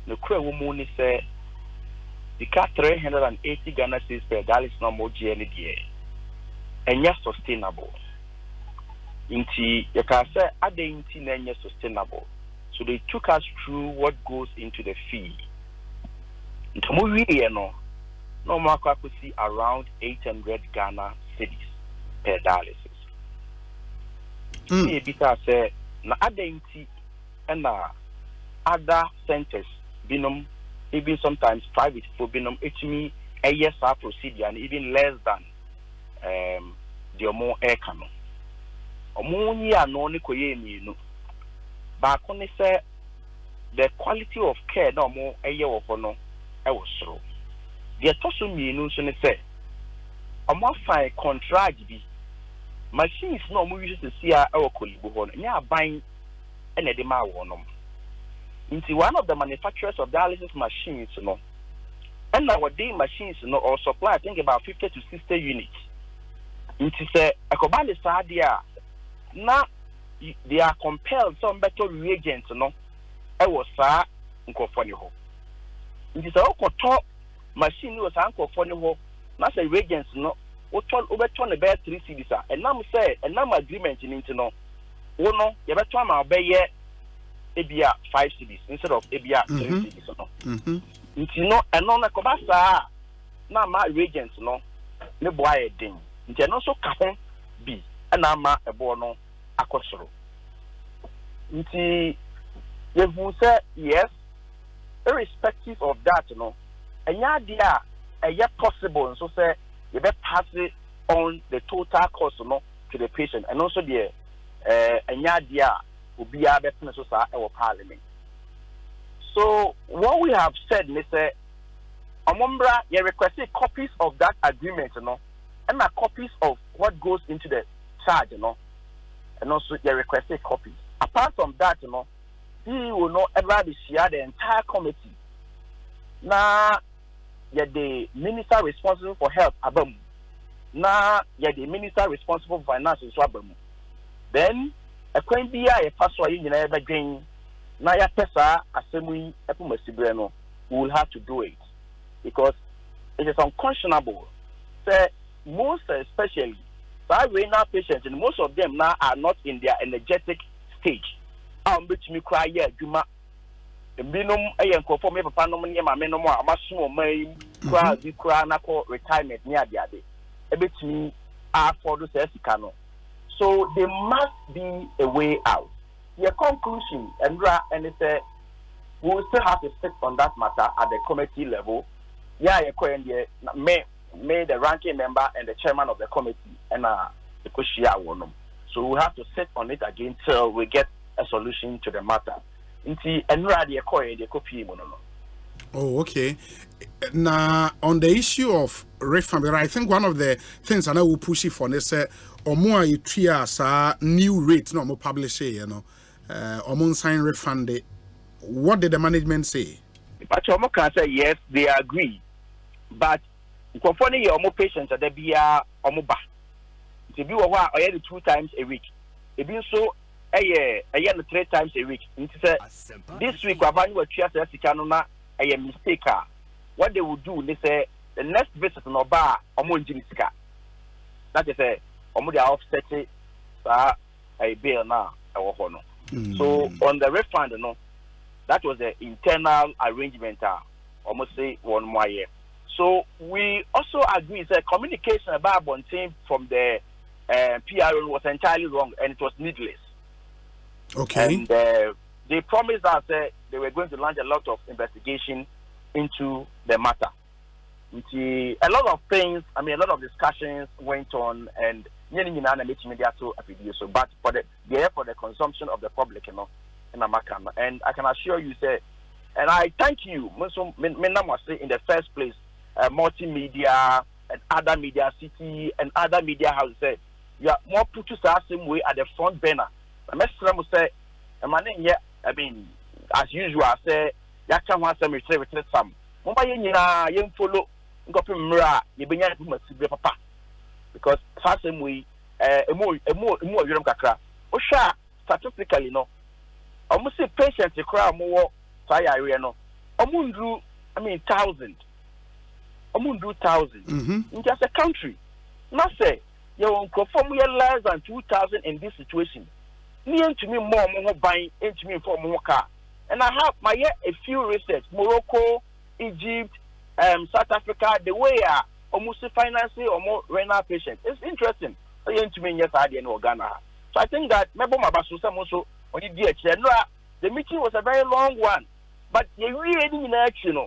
the crew woman say, the cat 380 Ghana cedis per dialysis no more GND, and yes, sustainable. Inti, you can say, are they inti sustainable? So they took us through what goes into the fee. Into movie, no more could see around 800 Ghana cedis per dialysis. Maybe I say, na are they inti and other centers, binum, even sometimes private for binum, HME, ASR procedure, and even less than the more air cannon. Omonia no Nikoye, no. But when they say the quality of care no more a year of no, I was so. The Tosu means when they say, a more fine contract be machines no more used to see our Kolibu, near buying. Into one of the manufacturers of dialysis machines, and our day machines or supply, I think about 50 to 60 units. It is a Kobani Sadia. Now they are compelled some better reagents, I was sa nkofoni ho. It is a top machine was nkofoni ho. Na say reagents overturn about 3 cities and now say a number agreement in no. Ono you better ma obeye ebia 5 cities instead of ebia 3 cities no. And no na kobasa na ma reagents no ne boy den. Nti no so ka ho bi na ma ebo no akosoro. Nti you say yes, irrespective of that, and yeah, possible, and so say you better pass it on the total cost, to the patient, and also the and yeah, will be our best our parliament. So what we have said, Mr. Amumbra, you requested copies of that agreement, and copies of what goes into the charge, and also you requested copies. Apart from that, he will not ever be share the entire committee. Now, you're the minister responsible for health, Abam. Now, you're the minister responsible for finance, Abam. Then, a queen be a pastor in the gain. Now, your pesa, assembly, Epumasibreno, will have to do it because it is unconscionable. Say, most especially, renal patients, and most of them now are not in their energetic stage. Which me cry yeah, Juma. The minimum I am conform me papa no me ma me no mo amaso my cry di cry na ko retirement near the ade. E bit me for those sika no. So there must be a way out. Your conclusion and it say we will still have to sit on that matter at the committee level. Yeah, you can may the ranking member and the chairman of the committee and the Koshia one. So we have to sit on it again till we get a solution to the matter. Oh, okay. Now, on the issue of refund, I think one of the things I will push it for is or more you new rate, no more publish it, or more sign refund. What did the management say? But Omo can say yes, they agree. But conforming your more patients at the BR Omoba. To be or 2 times a week. It being so a year 3 times a week. This week, Wabani will cheer to Sikanona a mistake. What they will do, they say the next visit no bar Omonjiska. That is a Omodia offset a bill now. So on the refund, that was the internal arrangement. Almost say 1 more year. So we also agree that communication about one team from the PRO was entirely wrong and it was needless. Okay. And they promised us they were going to launch a lot of investigation into the matter. A lot of things, a lot of discussions went on, and but for the consumption of the public, in Amakama. And I can assure you, and I thank you, in the first place, multimedia and other media city and other media houses. You are more put to the same way at the front burner. Say, as usual, say, Yakan wants some return some. Mumbai, you follow, papa. Because same way, a more Yoram Kakra. Osha, statistically, no. Almost say patients a crowd more fire area, no. Omundu, 1,000. Omundu 1,000. In just a country. Not say, you won't conform less than 2,000 in this situation. Near to me more buying into me for more car. And I have a few research, Morocco, Egypt, South Africa, the way almost financing or more renal patients. It's interesting. To me, yes, I didn't know Ghana. So I think that maybe my Basusa also on the meeting was a very long one, but you really in action.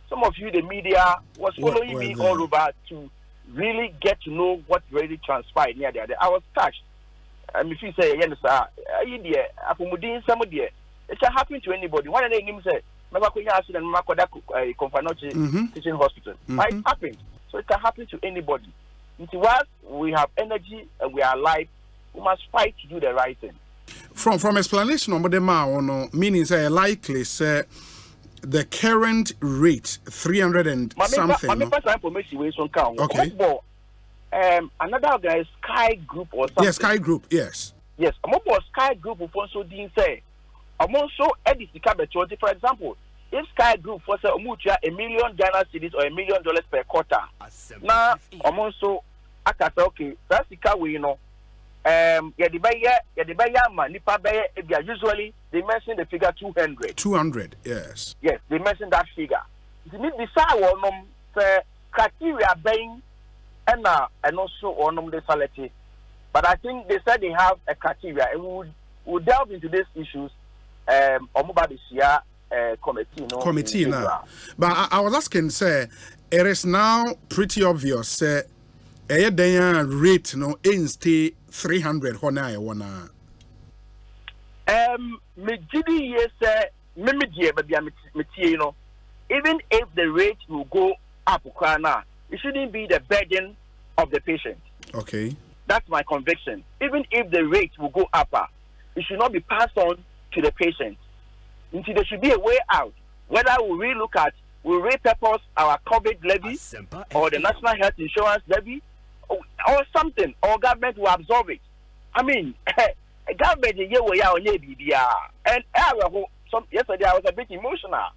Some of you, the media, was following me all over to really get to know what really transpired near there. I was touched. If you say, yes, somebody, it can happen to anybody. One of the names said, teaching hospital. It happened. So it can happen to anybody. Whilst we have energy and we are alive, we must fight to do the right thing. From explanation, meaning say likely say The current rate 300 and something. Okay. Another organized Sky Group or something. Yes, Sky Group. Yes. Yes. I'm Sky Group who also didn't say. I'm also for example, if Sky Group was a $1 million Ghana cedis or $1 million per quarter. Now I'm also okay. That's the car we know. Usually they mention the figure 200. 200, yes. Yes, they mention that figure. The decide criteria being and also on the salary. But I think they said they have a criteria, and we'll delve into these issues. Committee now. But I was asking, say, it is now pretty obvious, say. Rate no stay 300 hona me gidi yes me die you know, even if the rate will go up it shouldn't be the burden of the patient. Okay, that's my conviction. Even if the rate will go up, it should not be passed on to the patient. Until there should be a way out, whether we relook at repurpose our COVID levy or the National Health Insurance levy or something, or government will absorb it. I mean, government and yesterday I was a bit emotional.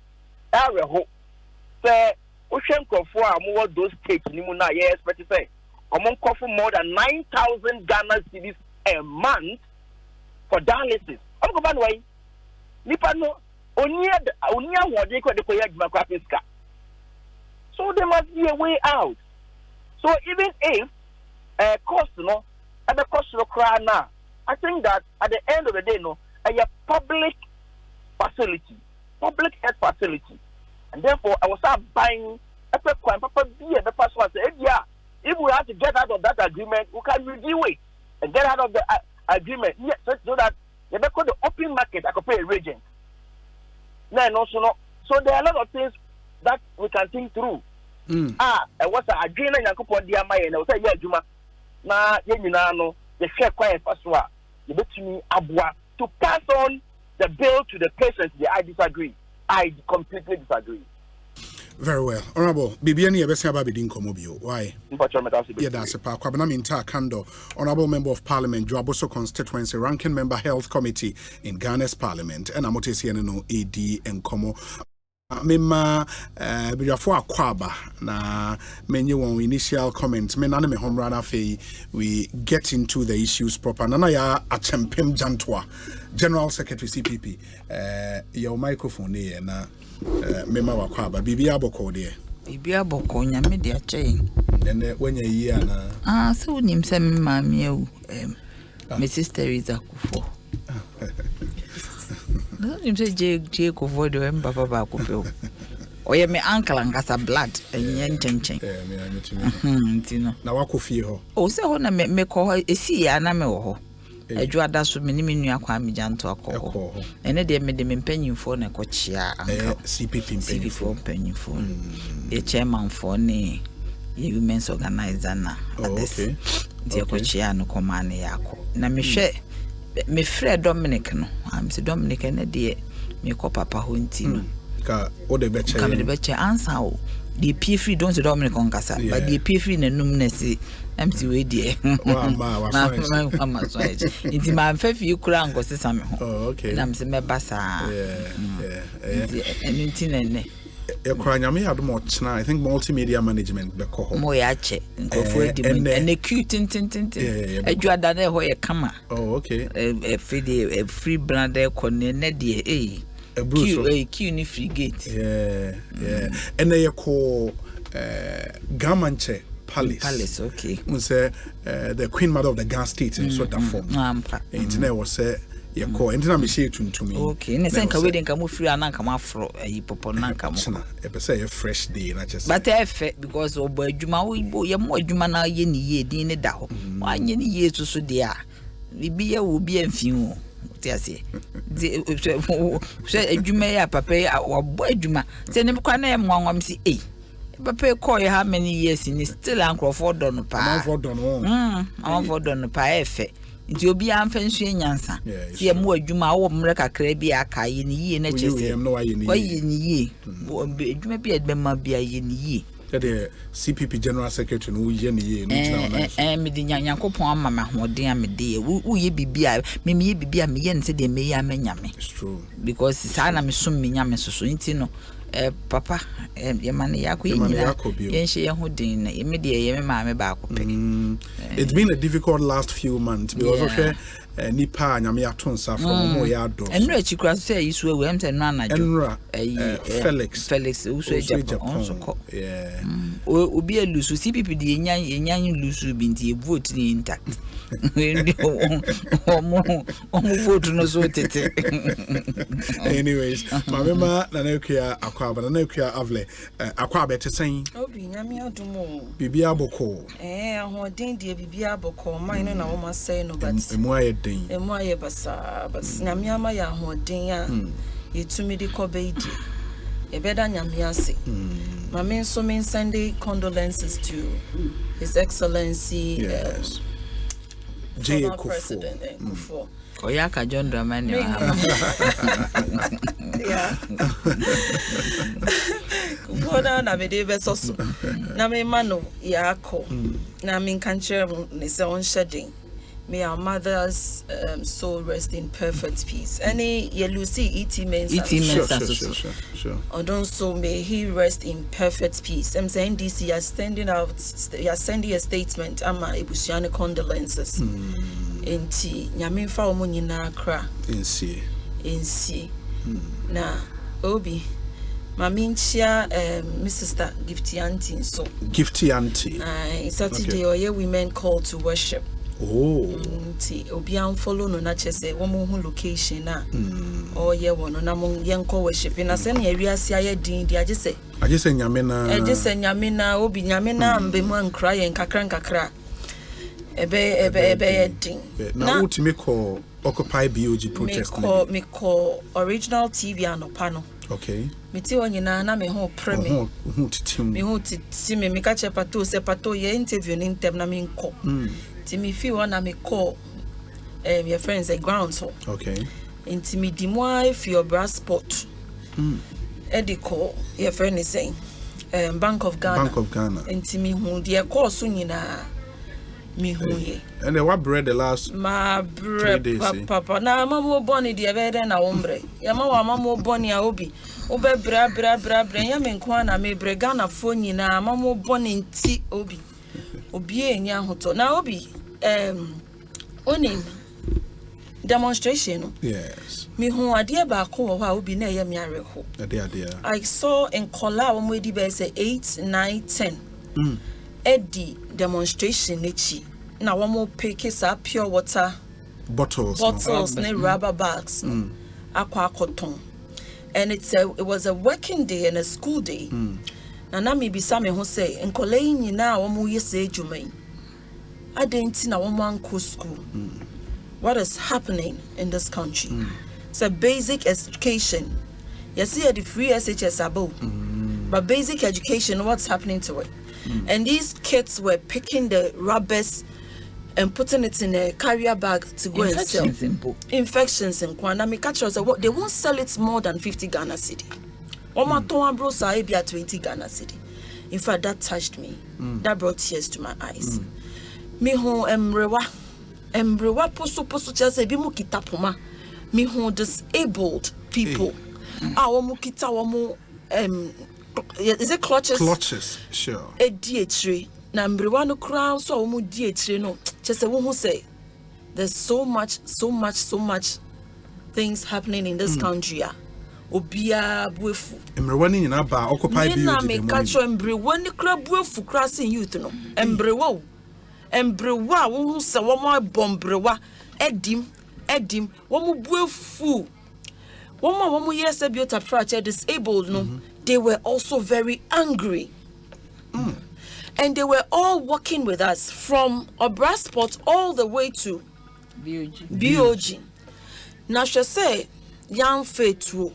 Say, more those states expect to say more than 9,000 Ghana cedis a month for dialysis. I'm going away. So there must be a way out. So even if cost at the cost of crowd now, I think that at the end of the day, a public facility, public health facility, and therefore I will start buying a the password. Yeah, if we have to get out of that agreement, we can review it and get out of the agreement. Yes, so that you call the open market. I could pay a regent. No, so there are a lot of things that we can think through. What's the agreement? I could put the amount and I will say, yeah, Juma. Na yenino the share quiet paswa you bet me abwa to pass on the bill to the patients. I disagree. I completely disagree. Very well. Honorable Bibiani Ebesiaba Bidin Komobio. Why? Yeah, that's a part. Kwabanaminta Kando, Honorable Member of Parliament, Joaboso Constituency, Ranking Member Health Committee in Ghana's Parliament, and Amotesiano AD and Komo. Mema bidafo akwaba na menye one initial comments me nane me homrana fe we get into the issues proper nana ya achempem jantwa General Secretary CPP your microphone there na mema wakwaba bibia boko there bibia boko nyame de ache ene wenye yi ana so nim se mama ewu my sister is akufo no nim se je ko vodo em papa ba akufo oye me uncle angasa blood enye nchenchen ntino na wakofie ho o se ho na me ko esi ya na me wo ho adwo ada so me ni me nua kwa mejanto akọ ene de me mpanyimfo na ko chia anka CPP mpanyimfo e chairman for ne ye women's organizer na okay de ko chia no komane yako na me hwe me Fred Dominic no am se Dominic na de me ko papa ho ntino ka o de beche ka de beche answer o the P3 don't se Dominic on kasa but the P3 na num na se MC we die wa so nti ma mfafi kura ngo sesa me ho okay na mse me basa nti nene Ekranyame adom china I think multimedia management be ko ho mo ya che nkofo edi and cute adwada na ho ye kama okay free brand e ko ne de Q ni free gate and ye ko Gamanche Palace okay say the Queen Mother of the Gas State in sort of form internet was say ye ko entina me share tuntumi okay ne senka we den ka mo free ananka ma afro ayi popo nanka mo e be say a fresh day na just but efe because obo adwuma wo ye mo adwuma na ye ni ye din ne da ho anye ni ye so de a bibi ye wo bi amfin wo ti ase se adwuma ya papa wo bo adwuma se ne kwa na ye nwanwam si papa call you how many years in still Uncle for don pa am for don pa efe nti obi amfa nsu enyansa ti e mu adwuma wo mre kakra bi aka ye ne yie na chese wa ye ne yie adwuma bi edbema bi aye ne yie the CPP General Secretary no ye ne yie no me di nyankopon ama ma hoden amede wo ye bibia me ye bibia me ye nse de me ye amanyame. It's true because sa na me som me nyame soso nti no papa ye man yakọ yina ye nhye ye ho din na me de ye me ma me ba akọ pe. It's been a difficult last few months because of nipa nyame atonsa from mo ya do enra chikura so say isu ewe emte no anajo Felix usu Japan so obi elusu CPP de enyan lusu bi nti vote ni intact omo vote no so tete. Anyways mama na nakuya akwa na nakuya avle akwa betesen obi nyame adumo bibi aboko ahoden de bibi aboko man no na wo ma say no but emu ayeden emu aye basa nyame ama ya ahoden a yetumi de kobeidi ebeda nyame ase mama so me send condolences to His Excellency J. Kufo. Oyaka John Dramani. Yeah. Kufoda na me de besoso. Na me mano yako. Na me kanche ne se on shedding. May our mother's soul rest in perfect peace. Any Yelusi iti mensa. Sure. Odon so may he rest in perfect peace. I'm saying this, you are sending a statement. Ama ebusiane condolences. Enti nyame fa omo nyina kra. Ensi. Na obi mami nchia Mrs. Gifty Auntie so. Gifty Auntie. Saturday or women call to worship. Ti obi an follow no na chese wo mo hu location na ye wono na mo yenko worship na se na wiase aye din di agese nyame na obi nyame na mbe mu ankra yen kakra ebe din na ultimate call Occupy BOG protest me call original TV anopa no. Okay. Me ti onyina na me ho preme. Me ho titi me ka che pato ye interview ni ntem na me nko. Ti me fi na me call your friends at ground so. Okay. Inti me di mo fi your brass spot. Edi call your friend is saying Bank of Ghana. Inti me hu de call so nyina. Me hu ye. And then what bread the last my bread papa na mama boni de be na ombre ya mama boni a obi obe bra ya me nko na me brega na fo nyina mama boni nti obi enya hoto na obi onim demonstration no. Yes. Me hu ade ba ko wo ha obi na ye me areho ade I saw in kola wo mo di be say 8 9 10 Eddie demonstration nechi na womo pick sa pure water bottles ne rubber bags akwa akoton and it was a working day and a school day na me bisa me ho say enkolai nyina womo yese adwumai adenti na womo anko school what is happening in this country it's a basic education you see the free SHS above but basic education what's happening to it and these kids were picking the rubbers and putting it in a carrier bag to go and sell. Infections in Kwana. Me catch us they won't sell it more than 50 Ghana cedi. Oma toa bro sa ebia 20 Ghana cedi. In fact, that touched me. That brought tears to my eyes. Me ho emrewa poso chese bi mu kitapoma. Me ho disabled people. Womu kita womu is it clutches? Sure. DH3 na mbrewa no crown so omu DH3 no chese wo hu say there's so much things happening in this country obia buefu mbrewa ni nyina ba Occupy BOG na me catch mbrewa ni kra buefu crashing youth no mbrewa wo hu say wo mo bombrewa edim wo mo buefu wo mo yes biota fracture disabled no they were also very angry. And they were all working with us from Obrasport all the way to BOG. Now she say, young fetu,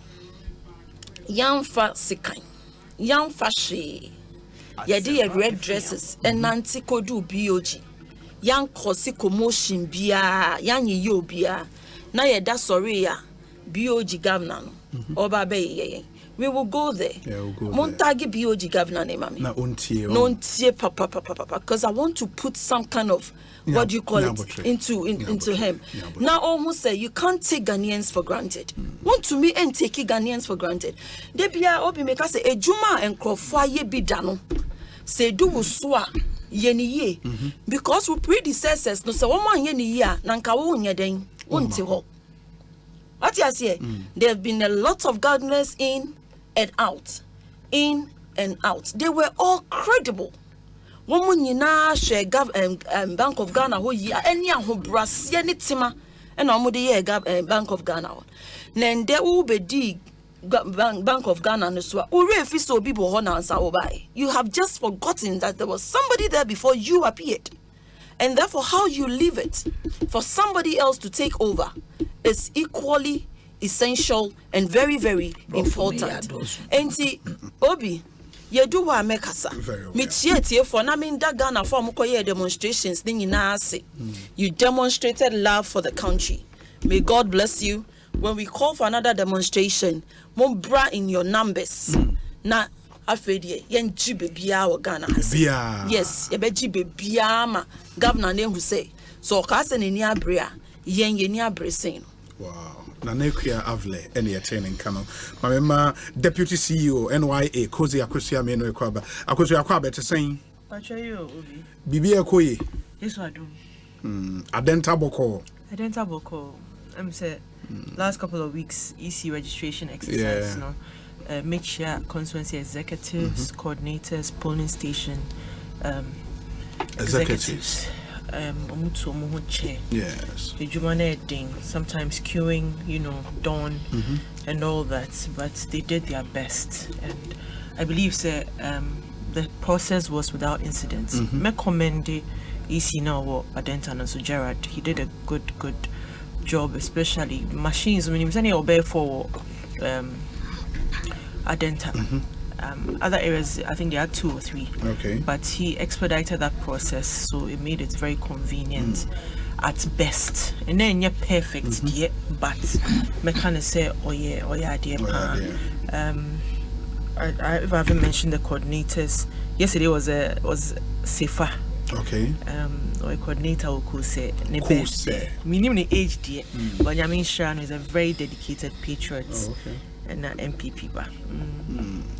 young fa sikai, young fa she, yadi red dresses, and nanti kodu BOG. yan cause commotion bia yan ye bia na ye da sorry ya BOG governor no oba be we will go there. Montage BOG governor name mami. Na untie. No untie papa because I want to put some kind of what do you call it into him. Now almost say you can't take Ghanaians for granted. Want to me and take Ghanaians for granted. They be obi make us say ejuma and crofwa ye bi dano. Say do uswa ye ni ye because we predecessors no say one ye ni ya nanka wo nya den wonte ho. What you say? There have been a lot of gardeners in and out. They were all credible. Woman yina share Bank of Ghana ho yi any ho brasia ni tima and omode Bank of Ghana. Then there will be dig Bank of Ghana no so refi so bibo ho na ansa obai. You have just forgotten that there was somebody there before you appeared. And therefore how you leave it for somebody else to take over is equally essential and very, very important. And see, Obi, you do what make us. For na mean that Ghana for mukoye demonstrations. You demonstrated love for the country. May God bless you. When we call for another demonstration, bra in your numbers. Na afedie yen jibe bia o Ghana. Yes, ebe jibe bia ma governor ne who say. So ka se ni abrea yen ye ni abresen. Wow. Nanekia Avle, any attaining Kano. My Deputy CEO, NYA, Kosi Akosia Meno Kwaba. Akosia Kwaba to saying, Bibi Akoye. Yes, I do. Adenta Boko. Adenta Boko. I'm saying, last couple of weeks, EC registration exercise, make sure constituency executives, coordinators, polling station, executives. Yes. Sometimes queuing, dawn and all that, but they did their best, and I believe the process was without incidents. Me commend EC now Adenta so Gerard. He did a good job, especially machines. When he was obey for Adenta. Other areas, I think there are 2 or 3. Okay. But he expedited that process, so it made it very convenient at best. And then you're perfect, yeah, but I kind of say, oh yeah, dear. I haven't mentioned the coordinators. Yesterday was safer. Okay. Or a coordinator who could say, minimum age, dear. But Yamin Shan is a very dedicated patriot. Oh, okay. And an MPP ba.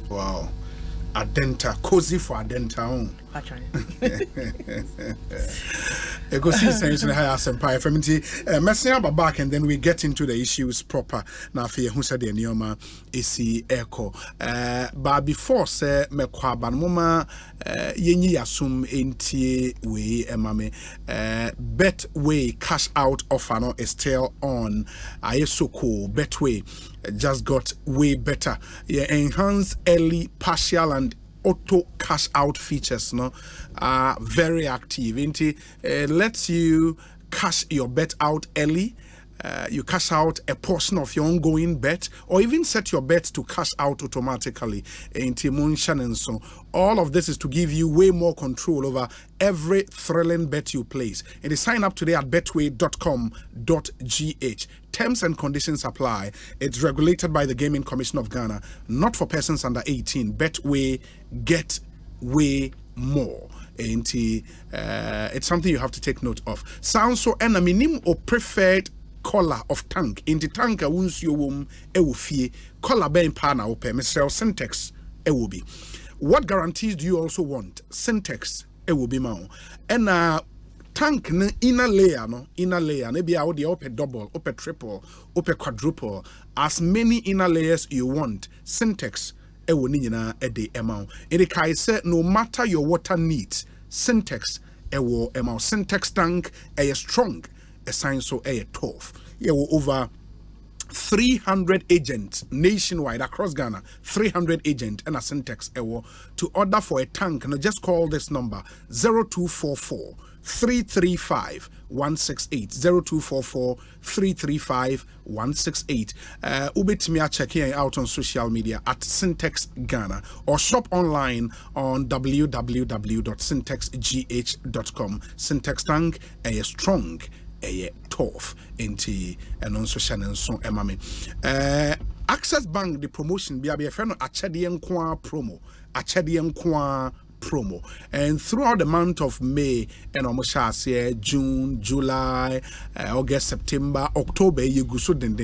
Wow. Adenta, cozy for Adenta. Ekosiisen On Asempa FM. Messing back and then we get into the issues proper. Now for who said the Nioma AC Echo. But before say me kwaba mama yenyi asum enti we emame Betway cash out offer no is still on. Aye so cool. Betway just got way better. Enhanced early partial and auto cash out features are very active. Lets you cash your bet out early. You cash out a portion of your ongoing bet, or even set your bet to cash out automatically. So all of this is to give you way more control over every thrilling bet you place. And sign up today at betway.com.gh. Terms and conditions apply. It's regulated by the Gaming Commission of Ghana, not for persons under 18. Betway, get way more. It's something you have to take note of. Sounds so enaminim or preferred color of tank. Into tank a wounds your womb, fie. Color ben pana ope. Mr. Syntax, will be. What guarantees do you also want? Syntax, will be mao. And tank inner layer, maybe out the ope double, ope triple, ope quadruple, as many inner layers you want. Syntax, will need a day amount. It say no matter your water needs, Syntax, will amount. Syntax tank, strong. A sign so tough. Over 300 agents nationwide across Ghana. 300 agents and a Syntax to order for a tank. Now just call this number 0244 335 168 0244 335 168. Ubitmia checking out on social media at Syntex Ghana or shop online on www.syntexgh.com. Syntex tank a strong a tough enti and on social and so emame. Access Bank the promotion be a friend achedian kwa promo and throughout the month of May and almost June, July, August, September, October, you go so den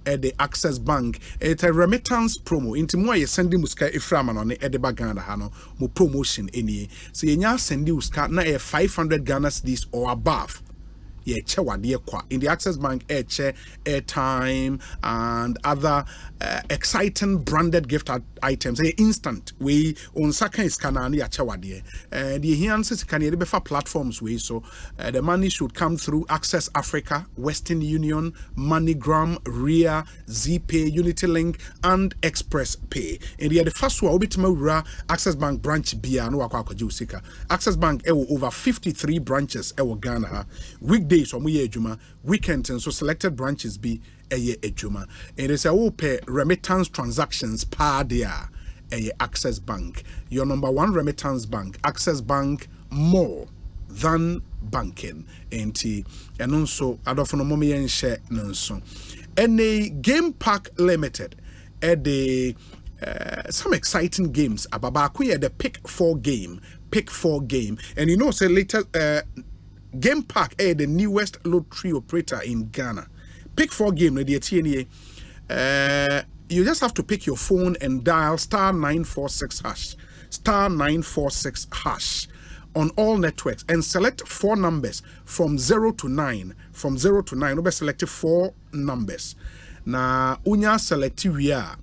at the Access Bank. It's a remittance promo. Into more you send muska iframan on the Baganda hano mo promotion any. So you nya send muska na 500 Ghana cedis or above. In the Access Bank airtime and other exciting branded gift items instant we on second scanner and the enhances can be for platforms way so the money should come through Access Africa, Western Union, MoneyGram, RIA, ZPay, Unity Link and Express Pay. And the first one will Access Bank branch bia no akwa Access Bank over 53 branches Ghana. Weekdays or weekends and so selected branches be ejuma. It is a open remittance transactions per day Access Bank. Your number one remittance bank, Access Bank, more than banking. And also adofono momi and share nonso. And a Game Park Limited at the some exciting games. Ababakuya the Pick 4 game. And you know say later Game Park the newest lottery operator in Ghana. Pick 4 game the TNA. You just have to pick your phone and dial *946# *946# on all networks and select 4 numbers from 0 to 9. From 0 to 9, we select 4 numbers. Na unya select we are.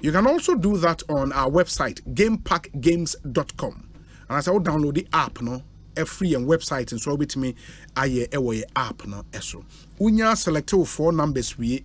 You can also do that on our website gameparkgames.com. And as I will download the app no free and website and so with me aye app no eso. Unya select 4 numbers we.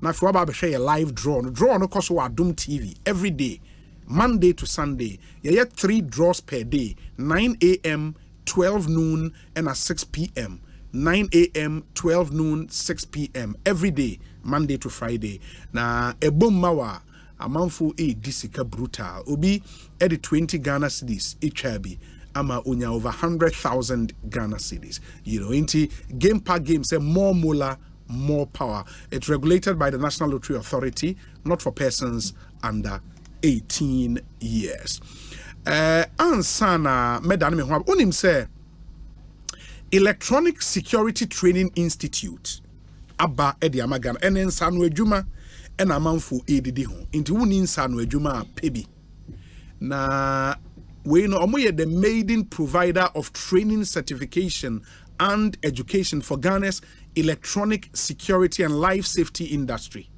Now if you want to share a live draw no cost Adum TV every day, Monday to Sunday. You get 3 draws per day, 9 a.m., 12 noon, and at 6 p.m. 9 a.m., 12 noon, 6 p.m. every day, Monday to Friday. Na ebom mawa amanfo disika brutal. Obi edi 20 Ghana cedis echabi. Ama unya over 100,000 Ghana cedis. You know, into Game Park Games say more mola, more power. It's regulated by the National Lottery Authority, not for persons under 18 years. Ansana medani me hwa unim say Electronic Security Training Institute aba edi amagana enen sanu adwuma ena amanfo edidi ho nti woni sanu adwuma pebi na we know omoye the maiden provider of training certification and education for Ghana's electronic security and life safety industry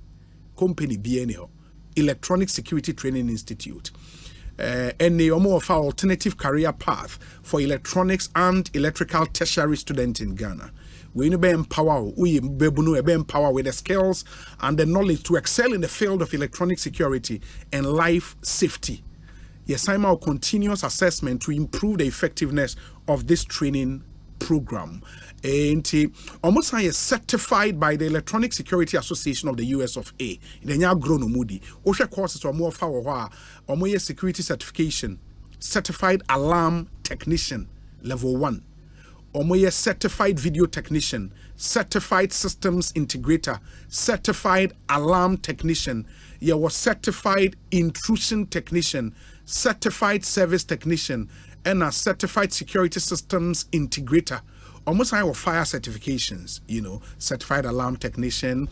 company BNO Electronic Security Training Institute and the offer alternative career path for electronics and electrical tertiary students in Ghana. We need to empower with the skills and the knowledge to excel in the field of electronic security and life safety. Yes, I'm our continuous assessment to improve the effectiveness of this training program. And almost is certified by the Electronic Security Association of the US of A. The nya grono mudi. Osha courses or more for security certification, certified alarm technician level 1. Omoye certified video technician, certified systems integrator, certified alarm technician, you was certified intrusion technician, certified service technician, and a certified security systems integrator. Almost our fire certifications, you know, certified alarm technician,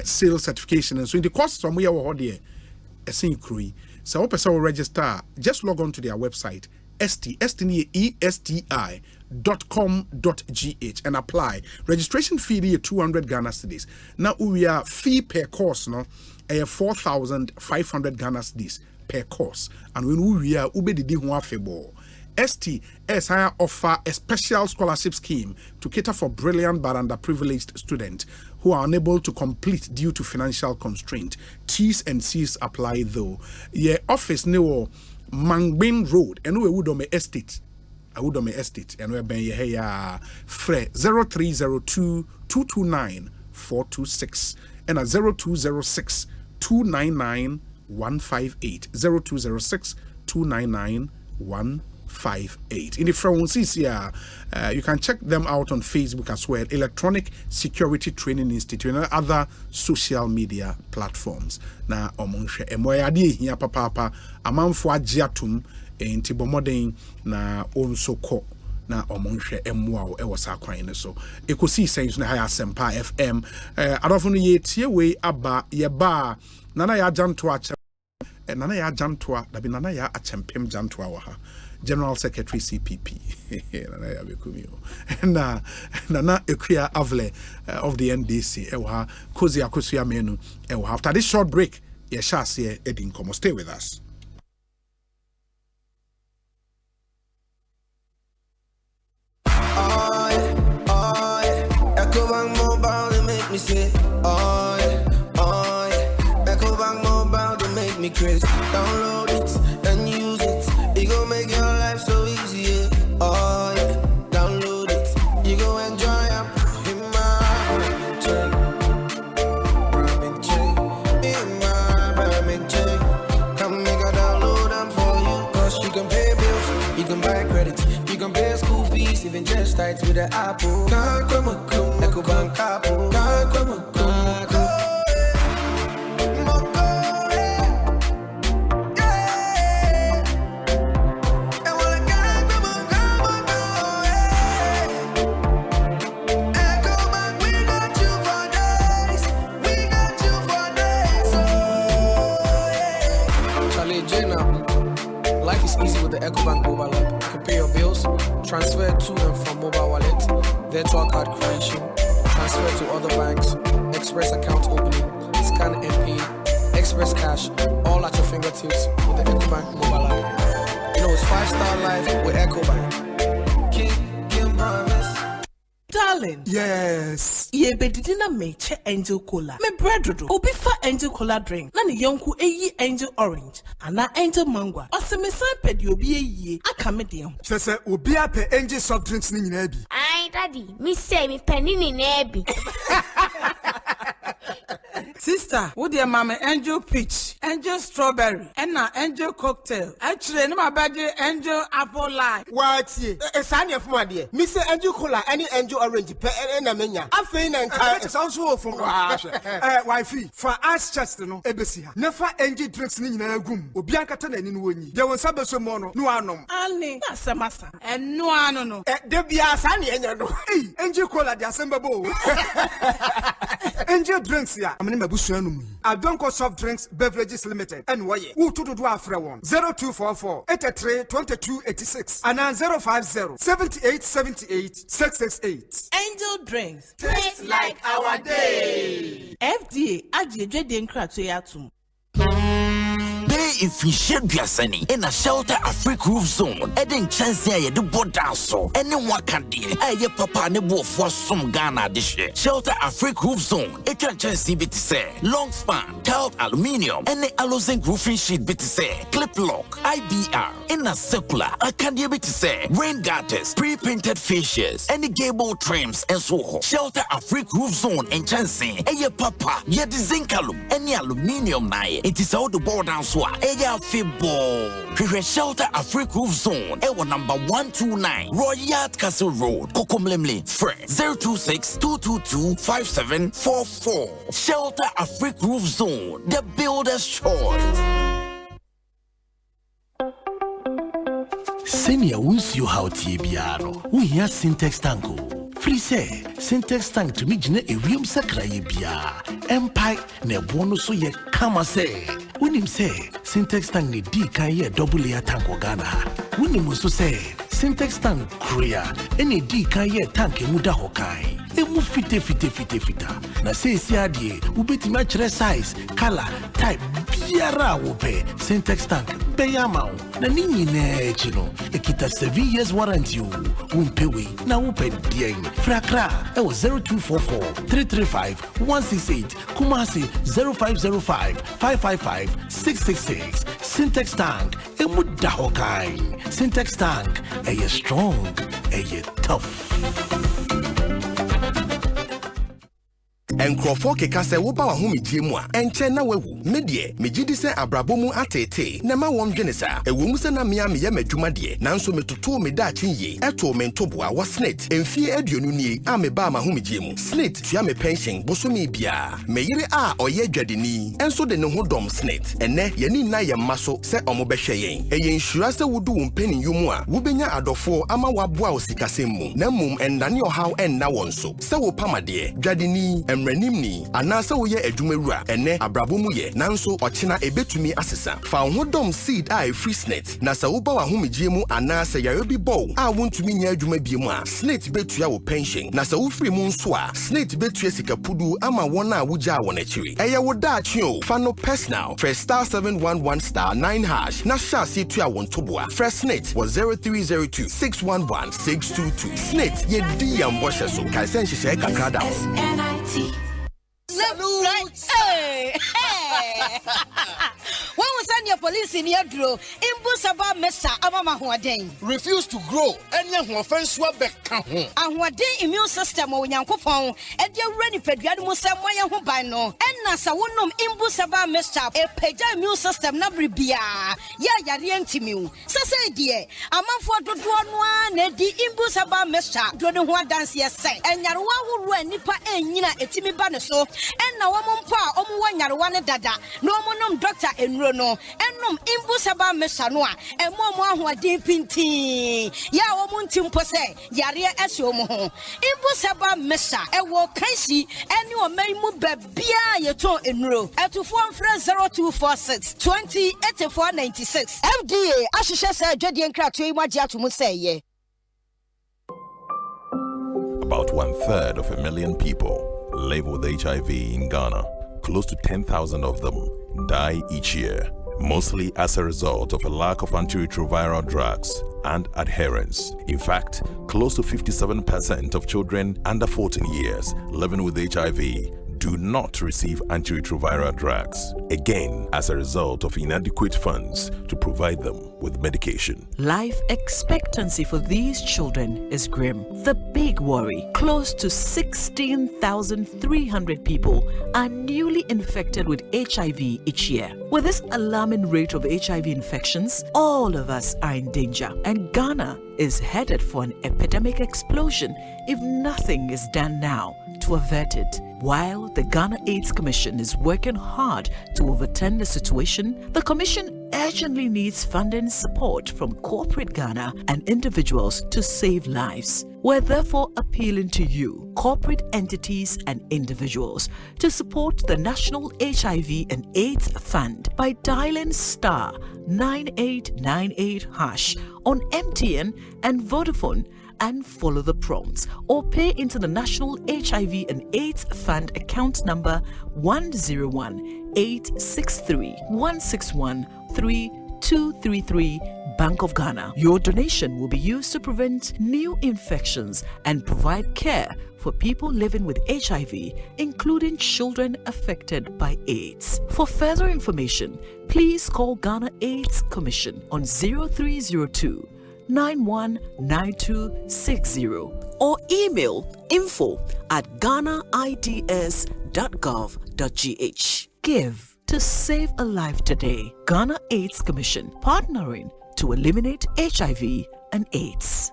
sales certification, and so in the course from where we're here, a same crew. So what person will register? Just log on to their website, esti.com.gh and apply. Registration fee is 200 Ghana cedis. Now we are fee per course, no, 4,500 Ghana cedis per course. And when we are ubedidi ho afebo. STS offer a special scholarship scheme to cater for brilliant but underprivileged students who are unable to complete due to financial constraint. T's and C's apply though. Your office near Mangbin Road and we would on estate. Awudome Estate and we ben ye ya fre 0302 229 426 and 0206 299 158 0206 299 158. In the phones here, you can check them out on Facebook as well. Electronic Security Training Institute and other social media platforms. Na omonhwe emoyade hia papa amanfo agiatum entibomoden na onsoko na omonhwe emwa e wosa kwan ne so. Ekosiisen na high Asempa FM. Adofo no ye tie we aba ye ba nana ya janto ache nana ya janto dabi nana ya achempem janto wa ha. General Secretary CPP na Nana Ekuya Avle of the NDC ewa Kozi Akosuya Menu ewa. After this short break, Yeshasi Edin Komo. Stay with us. Ecobank Mobile, they make me say, oh yeah. Ecobank Mobile, they make me crazy. Download it and use it. It gon' make your life so easy, yeah. Oh yeah, download it. You go enjoy it. In my ramen check. In my ramen check. Come make a download them for you. Cause you can pay bills, you can buy credit, you can pay school fees, even just tights with the Apple. Ecobank Apple. The Ecobank mobile app. You can pay your bills, transfer to and from mobile wallet, virtual card creation, transfer to other banks, express account opening, scan and pay, express cash, all at your fingertips with the Ecobank mobile app. You know it's 5-star life with Ecobank. King promise. Darling. Yes. Ye bedidina meche Angel Cola. Me bread obi fa Angel Cola drink. Na ni yonku eyi Angel Orange. Ana Angel Mango. Ose me san pedi obi eyi. Aka me de ho. Sese obi ape Angel soft drinks ni nyina bi. Ai daddy, me say me penny ni na bi. Sister, wo de mama Angel Peach, Angel Strawberry, and na Angel Cocktail. Actually, no my Angel Apple Lime. What ye? Esa na fuma de. Me say Angel Cola any Angel Orange pe na menya. Afei na nka. It sounds so from wifey. For us chest no ebesi ha. Never Angel drinks ni nyina agum. Obi ankata na ni no woni. De won sabe so mo no no anom. Ani, na samasa. En no ano no. De bia sa na enya no. Angel Cola de Asempa bo. Angel drinks ya. I don't call soft drinks beverages limited. And why? Who to do after one? 0244 83 22 86 and 050 78 78 668. Angel drinks. Tastes like our day. FDA agye den kratwe atum. If you shed Biasani in a shelter Africa roof zone, Eden chance here the board down so anyone can deal. Aye, papa nebo for some Ghana dish. Shelter Africa roof zone, it can chance bit say long span, tiled aluminium, and the alozinc roofing sheet bit say clip lock, IBR, in a circular, I can be to say rain gutters, pre-painted fascias, any gable trims and so on. Shelter Africa roof zone and chance aye papa, yet the zinc alum, any aluminium nae. It is all the board down so. Eya Fibo. Prepare Shelter Africa Roof Zone. Ewa number 129 Royal Castle Road, Kokomlemle. Fresh 026 222 5744. Shelter Africa Roof Zone. The builder's choice. Senior won't you how Tibiano. We hear Syntax Tango. Free say, Syntax tank to me jine a ream sakraye bia. Empire ne bono so ye kama say. When him say, Syntax tank ni di kan ye double layer tank Ghana. When him also say, Syntax tank Korea, any di kan ye tank muda hokai. Emu fite. Na say adie, ubeti match size, color, type, biara wope. Syntax tank, beyamau. Na nini ne chino. Ekita 7 years warranty you. Umpewe, na upe dien. Frakra, ewo 0244 335 168. Kumasi 0505 555 666. Syntex tank emu dahokai. Syntex tank eye strong, eye tough. Enkrofo keka se wo ba wa homegye mu a enche na wawu medie megidi se abrabo mu atete na ma won dwene sa ewo mu se na mea me madwuma de nanso metoto me da chenye eto me ntoboa wo snit emfie aduonu nie a me ba ma homegye mu snit tua me pension bosomi bia me yire a oye dwadeni enso de ne ho dom snit ene yani na ye maso se omo behwe yen eye nsura se wudu wo mpani yumu a wo benya adofo ama waboa wo sikasem mu na mum endane ohaw enna wonso se wo pamade dwadeni Nimni anasa wo ye adwumawura ene abrabo mu ye nanso ochina ebetumi asesa fa ho dom seed a free snit na sa wo ba wa homegye mu anasa yare bi bow a wontumi nya adwuma bi mu a snit betua wo pension na sa wo free mu nso a snit betua sikapudu ama wona a wugya won akiri eye wo da achio fa no personal first star 711 star 9 hash na sha se tua won toboa fresh snit was 0302 611 622 snit ye di yambo hyeso kai sen hyehyɛ kakra da Hey! When we send your police in your draw, Imbusaba Mesa Amama Huaden. Refuse to grow, and then offense back. And what day immune system or Yankopon, and your ready pediatric Samoya Hubano, and Nasa Wunum Imbusaba Mesa, a peja immune system Nabribia. Ya Yarientimu. Sasa dear, a man for the one, the Imbusaba Mesa, Jordan Hua dance yes, and Yarwa who run Nipa and Nina Etimi Banaso, and now Mompa, Omuan Yarwana Dada, no monum doctor and Rono, and Num Imbusaba Mesanoa, and Momo who are deep in tea. Ya Omuntim Pose, Yaria Esomo, Imbusaba Mesa, and walk Kaisi, and you may move Bia Yato in row, at to form 0246 20 8496. FDA, Ashisha said, Jedian Crack to Imagia to Musay. About 1/3 of a million people live with HIV in Ghana. Close to 10,000 of them die each year, mostly as a result of a lack of antiretroviral drugs and adherence. In fact, close to 57% of children under 14 years living with HIV do not receive antiretroviral drugs, again as a result of inadequate funds to provide them with medication. Life expectancy for these children is grim. The big worry, close to 16,300 people are newly infected with HIV each year. With this alarming rate of HIV infections, all of us are in danger, and Ghana is headed for an epidemic explosion if nothing is done now to avert it. While the Ghana AIDS Commission is working hard to overturn the situation, the Commission urgently needs funding support from corporate Ghana and individuals to save lives. We're therefore appealing to you, corporate entities and individuals, to support the National HIV and AIDS Fund by dialing star 9898 hash on MTN and Vodafone and follow the prompts, or pay into the National HIV and AIDS Fund account number 101-863-161-3233 Bank of Ghana. Your donation will be used to prevent new infections and provide care for people living with HIV, including children affected by AIDS. For further information, please call Ghana AIDS Commission on 0302 919260 or email info@ghanaids.gov.gh. Give to save a life today. Ghana AIDS Commission, partnering to eliminate HIV and AIDS.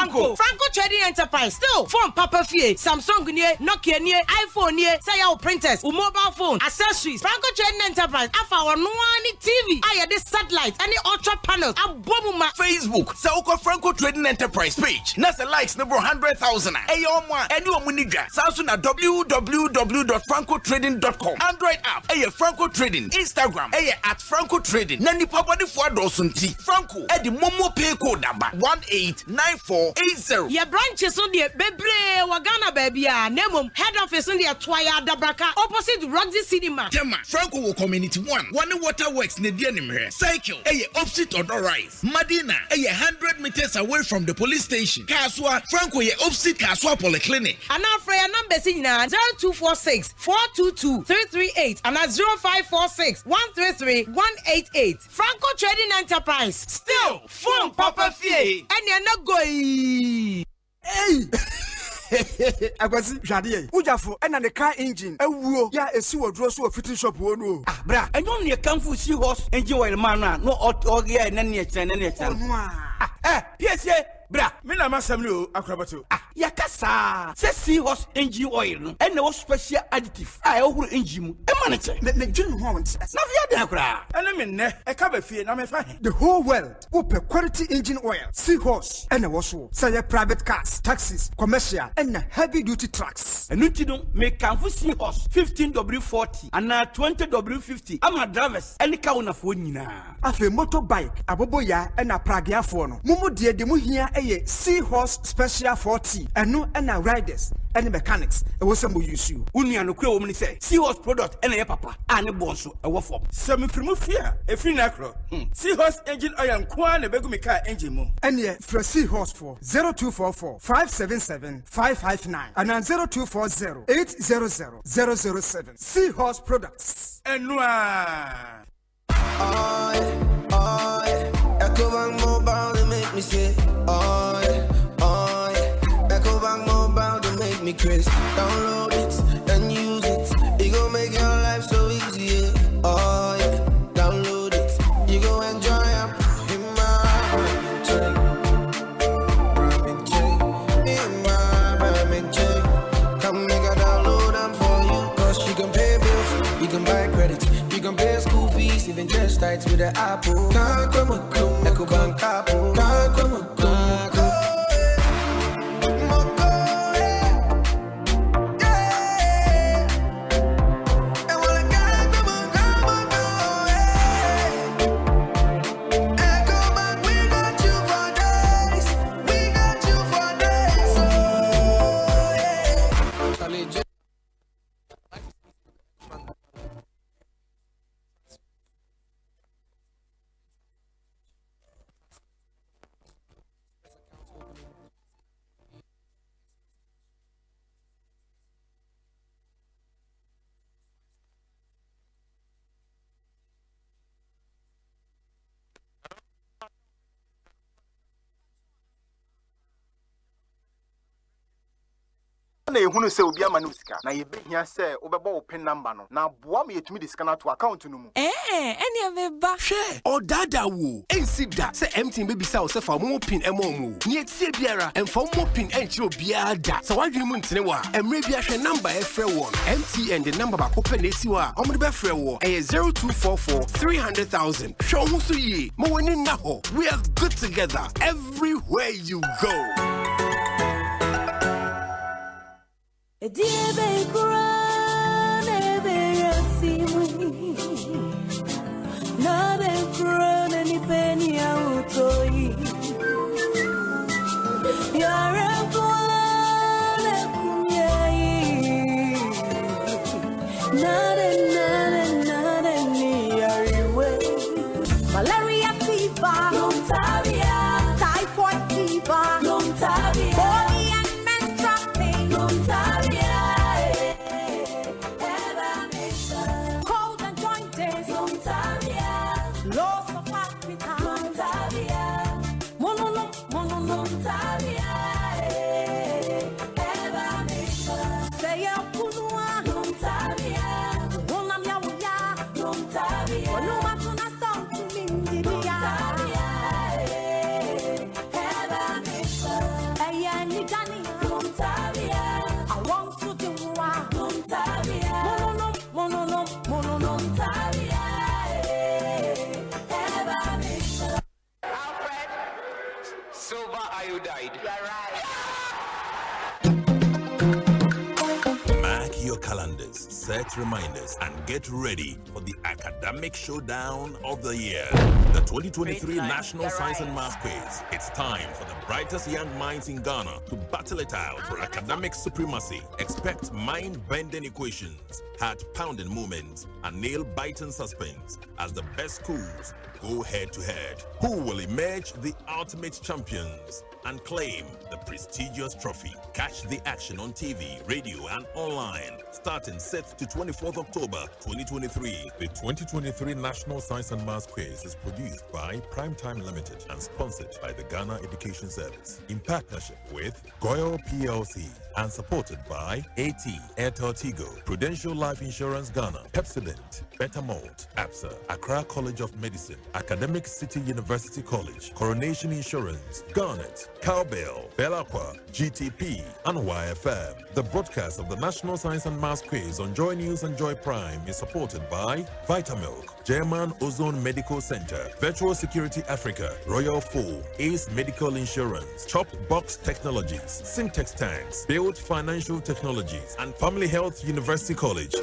Franco Trading Enterprise still phone Papa Fie, Samsung nie, Nokia nie, iPhone nie, say your printers, mobile phone, accessories. Franco Trading Enterprise afa ono ani TV, aya this satellite, any ultra panels, abomuma Facebook. Say uko Franco Trading Enterprise page. Na say likes number 100,000. Eyo mwa, eni omunija. Samsung na www.francotrading.com. Android app, Franco Trading. Instagram, @Franco Trading. Na nipa body for dosunti. Franco, the Momo pay code number 18948. 080. Your branches on the Bebre Wagana baby, Nemum, head office on the Twaya Dabraka, opposite Roxy Cinema. Tema, Franco Community 1, One Waterworks, Nedianimere, Cycle, opposite Odor Rise, Madina, 100 meters away from the police station. Kaswa, Franco, opposite Kaswa Polyclinic. And now for your number, 0246 422 338 and 0546 133 188. Franco Trading Enterprise. Still, phone Papa Fie. And you're not going. Hey! Agwazi Jadie. Ujafo and the car engine. Ewuo ya esi wodro so fitting shop wo no. Ah bra, enyo ne kamfu si horse engine oil man na no ogie na ne PSA bra, me na masam ni o akrabato. Yakasa. Se seahorse engine oil no. And no special additive. Ohuru engine mu. E ma ne che. Ne dwun ho won. Na via den akra. Ene me ne, e ka ba fie na me fa he. The whole world open quality engine oil. Seahorse and was so. Say private cars, taxis, commercial and heavy duty trucks. Enu ti no me kamfu seahorse 15W40 and 20W50. Ama drivers any ka wona fo nyina. Afi motorbike aboboya and pragiafo no. Mumu de mu hia Seahorse Special 40 and no and riders and mechanics. It was some use you. Unia no kwe woman say Seahorse product and papa and Bonsu a waffle. Semi from fear a free nacro. Seahorse engine oil kwan a begumika engine mo. And yet for Seahorse for 0244 577 559 and 0240 800 007. Seahorse products. And noir. Ecobank Mobile, they make me say, oh yeah. Ecobank Mobile, they make me crazy. Download it and use it. It gon' make your life so easy, yeah. Oh yeah. Download it. You go enjoy it. In my chain. Come make a download them for you. Cause you can pay bills, you can buy credit, you can pay school fees, even just tights with the Apple. Ecobank Apple. Na ehunu se obi ama no sika na ye behia se obebo wo pin number no na boa me yetumi de sika na to account no mu ene ameba hwe odada wo ensida se MTN bebisa wo se fa mo pin mu ni etie biara emfa mo pin enchi obiara da se wadwene mu ntene wa emre bia hwe number efre wo MTN the number ba ko pe na esi wa omde be frɛ wo 0244 300,000 hwe ho so yi mo woni na ho. We are good together everywhere you go. Ediebe kurane be yasimu na be kurane ni peni autoi yare kule kumyai nare ni yariwe malaria fever Lontavia typhoid fever Lontavia set reminders, and get ready for the academic showdown of the year. The 2023 National Science and Maths Quiz. It's time for the brightest young minds in Ghana to battle it out for academic supremacy. Expect mind-bending equations, heart-pounding moments, and nail-biting suspense as the best schools go head-to-head. Who will emerge the ultimate champions and claim the prestigious trophy? Catch the action on TV, radio, and online starting 6th to 24th October 2023. The 2023 National Science and Maths Quiz is produced by Primetime Limited and sponsored by the Ghana Education Service in partnership with Goyle PLC and supported by AT, Airtel Tigo, Prudential Life Insurance Ghana, Pepsodent, Betamalt, APSA, Accra College of Medicine, Academic City University College, Coronation Insurance, Garnet, Cowbell, Belacqua, GTP, and YFM. The broadcast of the National Science and Maths Quiz on Joy News and Joy Prime is supported by Vitamilk, German Ozone Medical Center, Virtual Security Africa, Royal Full, Ace Medical Insurance, Chop Box Technologies, Syntex Tanks, Build Financial Technologies, and Family Health University College.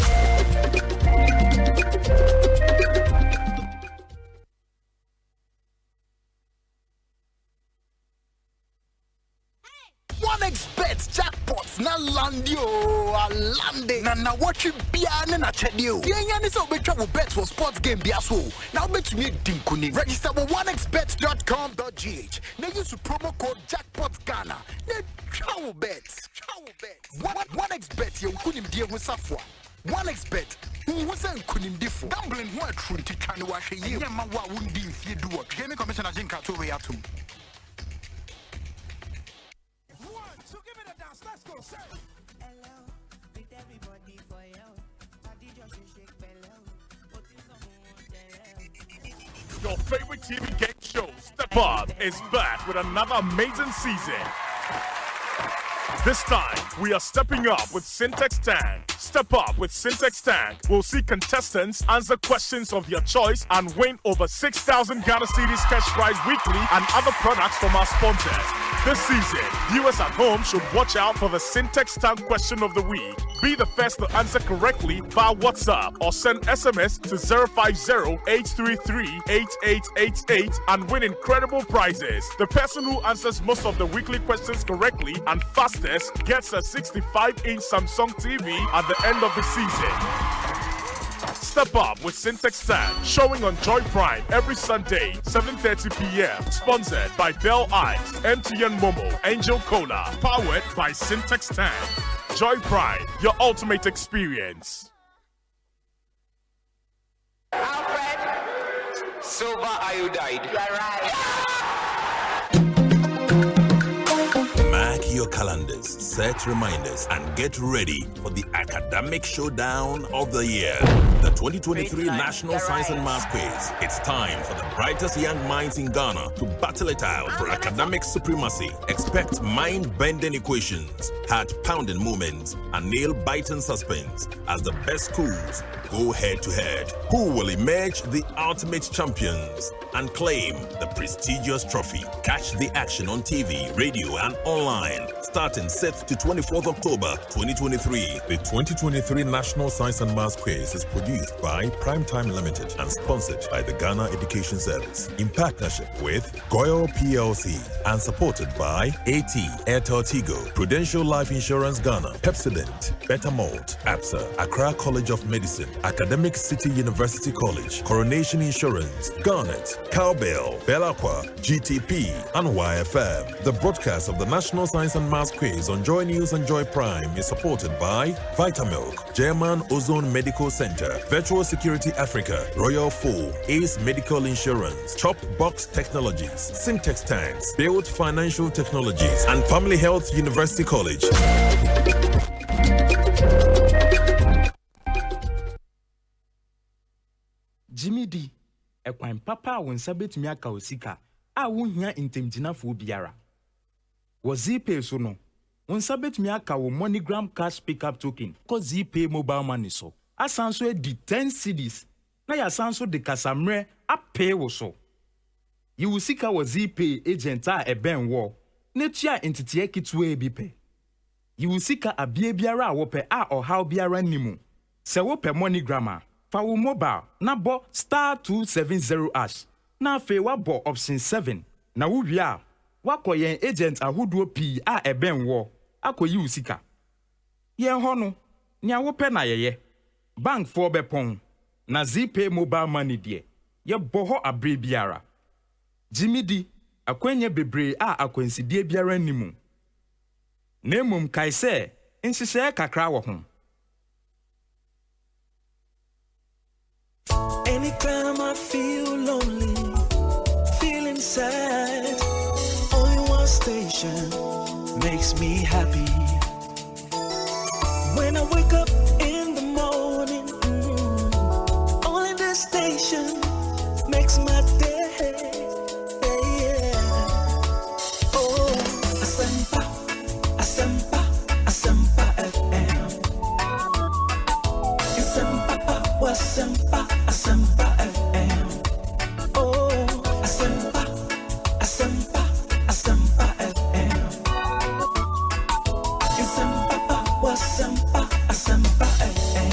OneXBet jackpots na landio alande na watch bia na chedio yenya ni so betwa wo bet for sports game bia so now betumi dinkuni register with onexbet.com.gh na use promo code jackpotghana na travel bet OneXBet ye kunim die ho safo OneXBet who say kunim difo gambling ho atru ti twane wa hwe ye nyama wa wundi mfie duo gaming commissioner jinka to we atum. Let's go, say hello, with everybody for you. Shake Your favorite TV game show, Step Up, is back with another amazing season. This time, we are stepping up with Syntex Tank. Step Up with Syntex Tank will see contestants answer questions of their choice and win over 6,000 Ghana Cedis cash prize weekly and other products from our sponsors. This season, viewers at home should watch out for the Syntex Tank question of the week. Be the first to answer correctly via WhatsApp or send SMS to 050-833-8888 and win incredible prizes. The person who answers most of the weekly questions correctly and fastest gets a 65-inch Samsung TV at the end of the season. Step Up with Syntex Tank, showing on Joy Prime every Sunday, 7:30 p.m. Sponsored by Bell Eyes, MTN Momo, Angel Cola. Powered by Syntex Tank. Joy Prime, your ultimate experience. Alfred, silver iodide. You are right. Mark your calendars, set reminders, and get ready for the academic showdown of the year. The 2023 National Science and Maths Quiz. It's time for the brightest young minds in Ghana to battle it out for academic supremacy. Expect mind-bending equations, heart-pounding moments, and nail-biting suspense as the best schools go head-to-head. Who will emerge the ultimate champions and claim the prestigious trophy? Catch the action on TV, radio, and online starting 6th to 24th October 2023. The 2023 National Science and Maths Quiz is produced by Primetime Limited and sponsored by the Ghana Education Service in partnership with Goyle PLC and supported by AT, Airtel Tigo, Prudential Life Insurance Ghana, Pepsodent, Betamalt, APSA, Accra College of Medicine, Academic City University College, Coronation Insurance, Garnet, Cowbell, Belacqua, GTP, and YFM. The broadcast of the National Science and Maths Quiz on Joy News and Joy Prime is supported by Vitamilk, German Ozone Medical Center, Virtual Security Africa, Royal Full, Ace Medical Insurance, Chop Box Technologies, Syntex Tanks, Build Financial Technologies, and Family Health University College. Jimmy D, ekwan papa a won sabetumi aka osika a wohia intemgyinafo biara. Wo ZPay so no, won sabetumi aka wo MoneyGram cash pickup token ko ZPay mobile money so. Asanso edi 10 cedis na ya sanso de kasamre apay wo so. Yi usika wo ZPay agent a eben wo, ne tua entity ekitwe bi pe. Yi usika abie biara a wo pe a ohaw biara nimu. Se wo pe MoneyGram fa wo mobile na bo *270 # na fe wa bo option 7 na wo wi a wakoyen agent ahodo P a eben wo akoyi usika yen ho no nya wo pe na yeye bank for bepon na ZPay mobile money de ye bo ho abre biara Jimmy di akwenye bebre a akwansidie biara nimu na emum kai se nsise kakra wo ho. Anytime I feel lonely, feeling sad, only one station makes me happy. When I wake up in the morning, only this station makes my day. Oh, Asempa, Asempa, Asempa FM. Asempa, Asempa, Asempa FM. Oh, Asempa, Asempa, Asempa FM. Asempa, Asempa FM.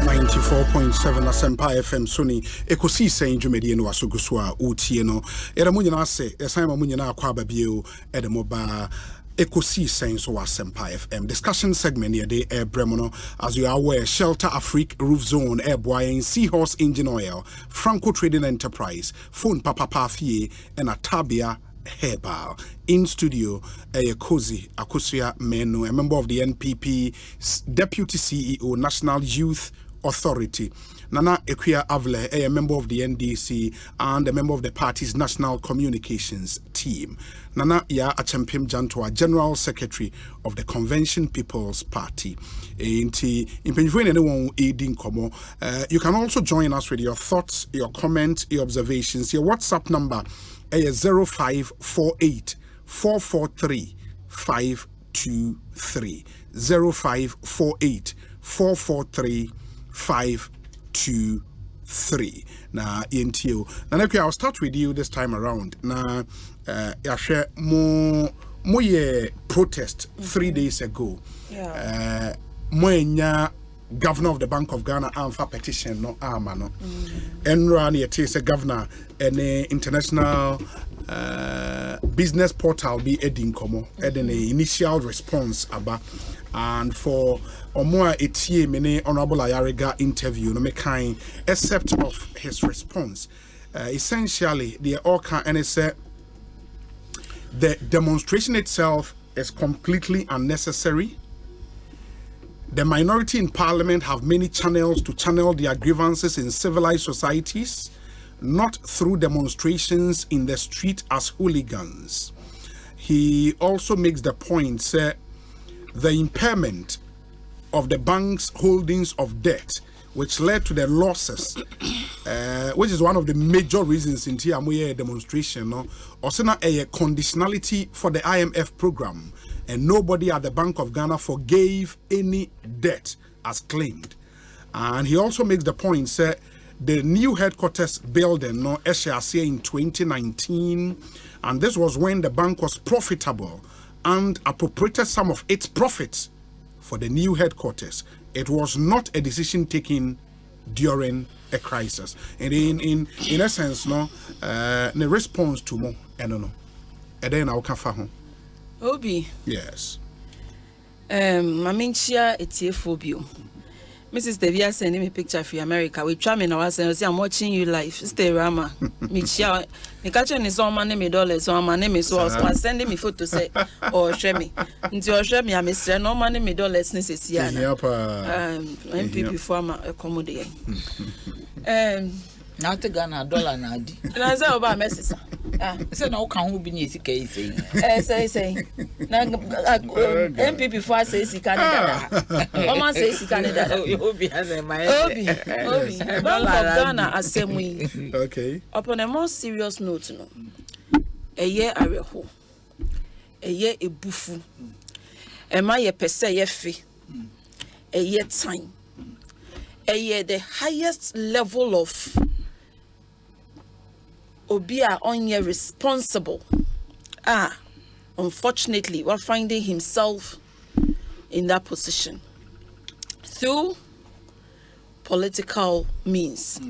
94.7 Asempa FM Sony Ekosiisen Dwumadi no asoguso a utie no era munyina ase esan munyina akwa ababie edemoba Ekosiisen so Asempa FM discussion segment here dey Bremono as you are aware Shelter Afrique Roof Zone Airboy Seahorse Engine Oil Franco Trading Enterprise Phone Papa Pafie and Atabia Herbal in studio Kozi Akosia Menu, a member of the NPP, Deputy CEO, National Youth Authority. Nana Equia Avle, a member of the NDC and a member of the party's National Communications team. Nana Ya Achampim Jantoa, General Secretary of the Convention People's Party. You can also join us with your thoughts, your comments, your observations. Your WhatsApp number is 0548 443 523 0548 443 523. Now, INTO. Now, I'll start with you this time around. Now, I share more protest 3 days ago. Yeah. Governor of the Bank of Ghana for petition no amano. Enran yet a governor and international business portal be edin komo eden initial response aba and for omoa etie mene honorable Ayariga interview no me kind except of his response essentially the orca and say the demonstration itself is completely unnecessary. The minority in parliament have many channels to channel their grievances in civilized societies, not through demonstrations in the street as hooligans. He also makes the point that the impairment of the bank's holdings of debt, which led to the losses, which is one of the major reasons in Tiamuye demonstration, no, also a conditionality for the IMF program. And nobody at the Bank of Ghana forgave any debt as claimed. And he also makes the point that the new headquarters building, no, SHRC in 2019, and this was when the bank was profitable and appropriated some of its profits for the new headquarters. It was not a decision taken during a crisis. And in essence, no, the response to more, I don't know. And then I'll come home. Obi. Yes. Maminchia etiephobia. Mrs. Devia sending me picture for America. We try me now. I say I'm watching you live. Stay Rama. Michia. Me catch on his own money me dollars. So my name is so I was sending me photo say or share me. Into share me. I miss no money me dollars. Necessary. MPP farmer accommodate. Now to Ghana dollar na di. Na say oba message. Say na kan hu bi ni sika yi say. Say. Na MPP for say sika ni dada. Mama say sika ni dada. Obi has my Obi. Bank of Ghana assembly. Okay. Upon a more serious note no. Eye areho. Eye ebufu. Ema ye pese ye fe. Eye time. Eye the highest level of Obia onye responsible. Unfortunately, we're finding himself in that position through political means.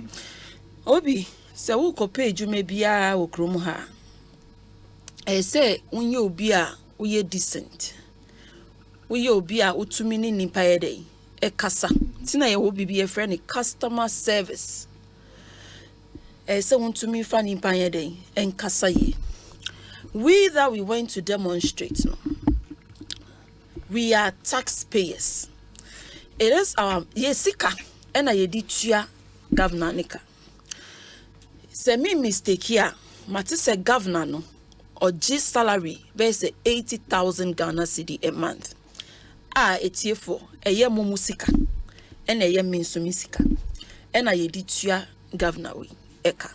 Obi, se wo ko page me bia wo krom ha. Say unye obi a uye decent. Uye obi a utumi ni nipa yede e kasa. Tina ye wo bibi e friend customer service. Say untumi fa nipa yede en kasa ye. We that we went to demonstrate, no, we are taxpayers. It is our yesika and a yeditua governor nika. Se me mistake here, mati se governor no or G salary base 80,000 Ghana cedi a month. Etie for a year musika and a year minsumisika and a yeditua governor we eka.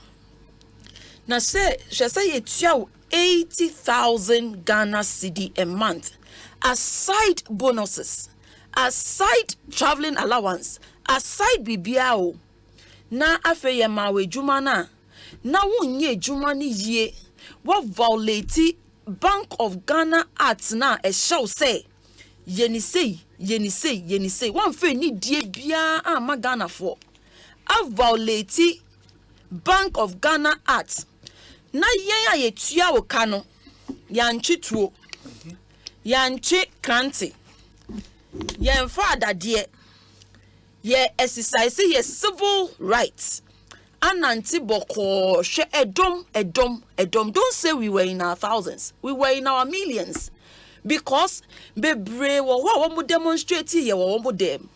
Na say she say yetua 80,000 Ghana cedi a month, aside bonuses, aside traveling allowance, aside bibiao. Na afe ye mawe juma na wunye juma ni ye, what violate Bank of Ghana Act na e show say, yeni say, one fe ni die bia ma Ghana for. A violate Bank of Ghana Act. Na ye tua wo kano yanchi tuo yanchi kranti yen father de ye exercise ye civil rights ananti boko hwe edom. Don't say we were in our thousands, we were in our millions, because bebre wo mo demonstrate ye wo mo dem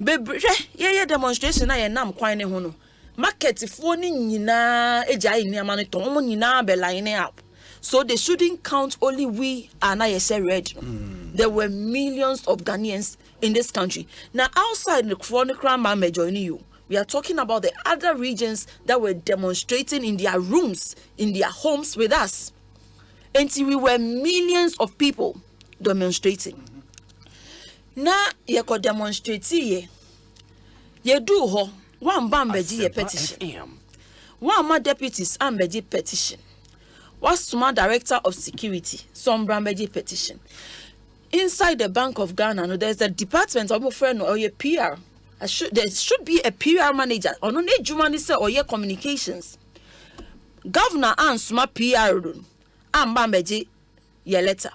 bebre ye demonstration na ye nam kwan ne ho no. Market for nyina ejai ni amane ton mo nyina be line up, so they shouldn't count only we and I say red. There were millions of Ghanaians in this country. Now outside the chronic man may join you. We are talking about the other regions that were demonstrating in their rooms, in their homes with us. Until we were millions of people demonstrating. Now ye could demonstrate ye do ho. One bambeji petition. One more deputies ambeji petition. One small director of security, some bambeji petition. Inside the Bank of Ghana, no, there's a department of friend or your PR. There should be a PR manager. Or no need humanist or your communications. Governor and small PR room. And bambeji ye letter.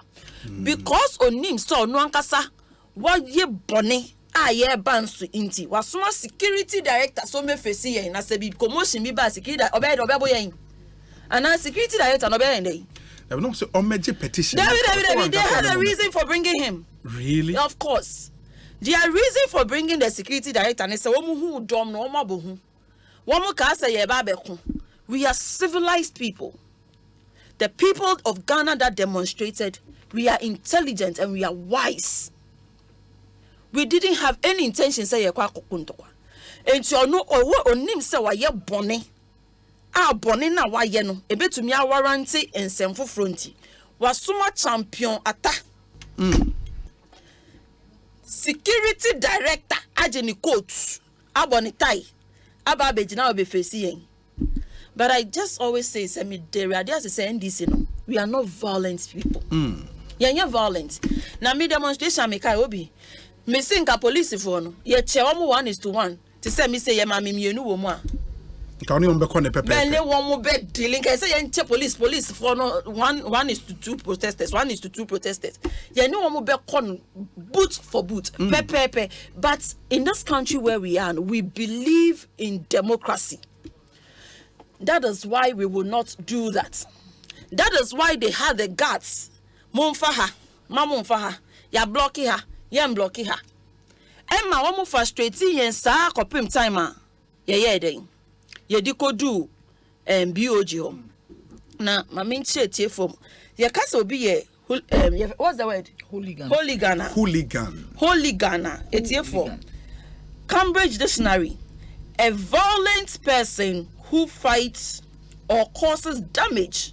Because on him so no ankasa what ye bonny. Bonsu inti wasuma security director so me face ye na se bi commotion bi ba security obebo yen and security director no be yen dey. They will not say omeje petition. They had a reason for bringing him. Really? Of course. Their reason for bringing the security director and say womu hu dom no ma bo hu. Womu ka say ye ba be ko. We are civilized people. The people of Ghana that demonstrated, we are intelligent and we are wise. We didn't have any intention say ye kwa kokuntokwa. Enti ono owo onim say wa ye bone. Bone na wa ye no ebetumi awarranty ensemfo fronti. Wasuma champion ata. Security director ajeni coat. Aboni tai. Aba bejina obe face yen. But I just always say me there are just say NDC no. We are not violent people. You're violent. Na me demonstration me kai obi. Me sinka police for no ye che wo 1:1 to say me say ye ma me mienu wo mu a ka oni ombe ko ne pepe be le wo mu be dealing ka say ye che police for no 1:2 protesters 1:2 protesters ye ni wo mu be kon boot for boot pepe. But in this country where we are, we believe in democracy. That is why we will not do that. That is why they had the guts mumfaha mamumfaha ya blocky her. Yem blocky her. Emma womu frustrating yen sa kopim time ye den. Ye diko do BOG home. Na ma minche tie form. Ye kasa obi ye what's the word? Hooligan. Hooligan. Etie form. Cambridge Dictionary. A violent person who fights or causes damage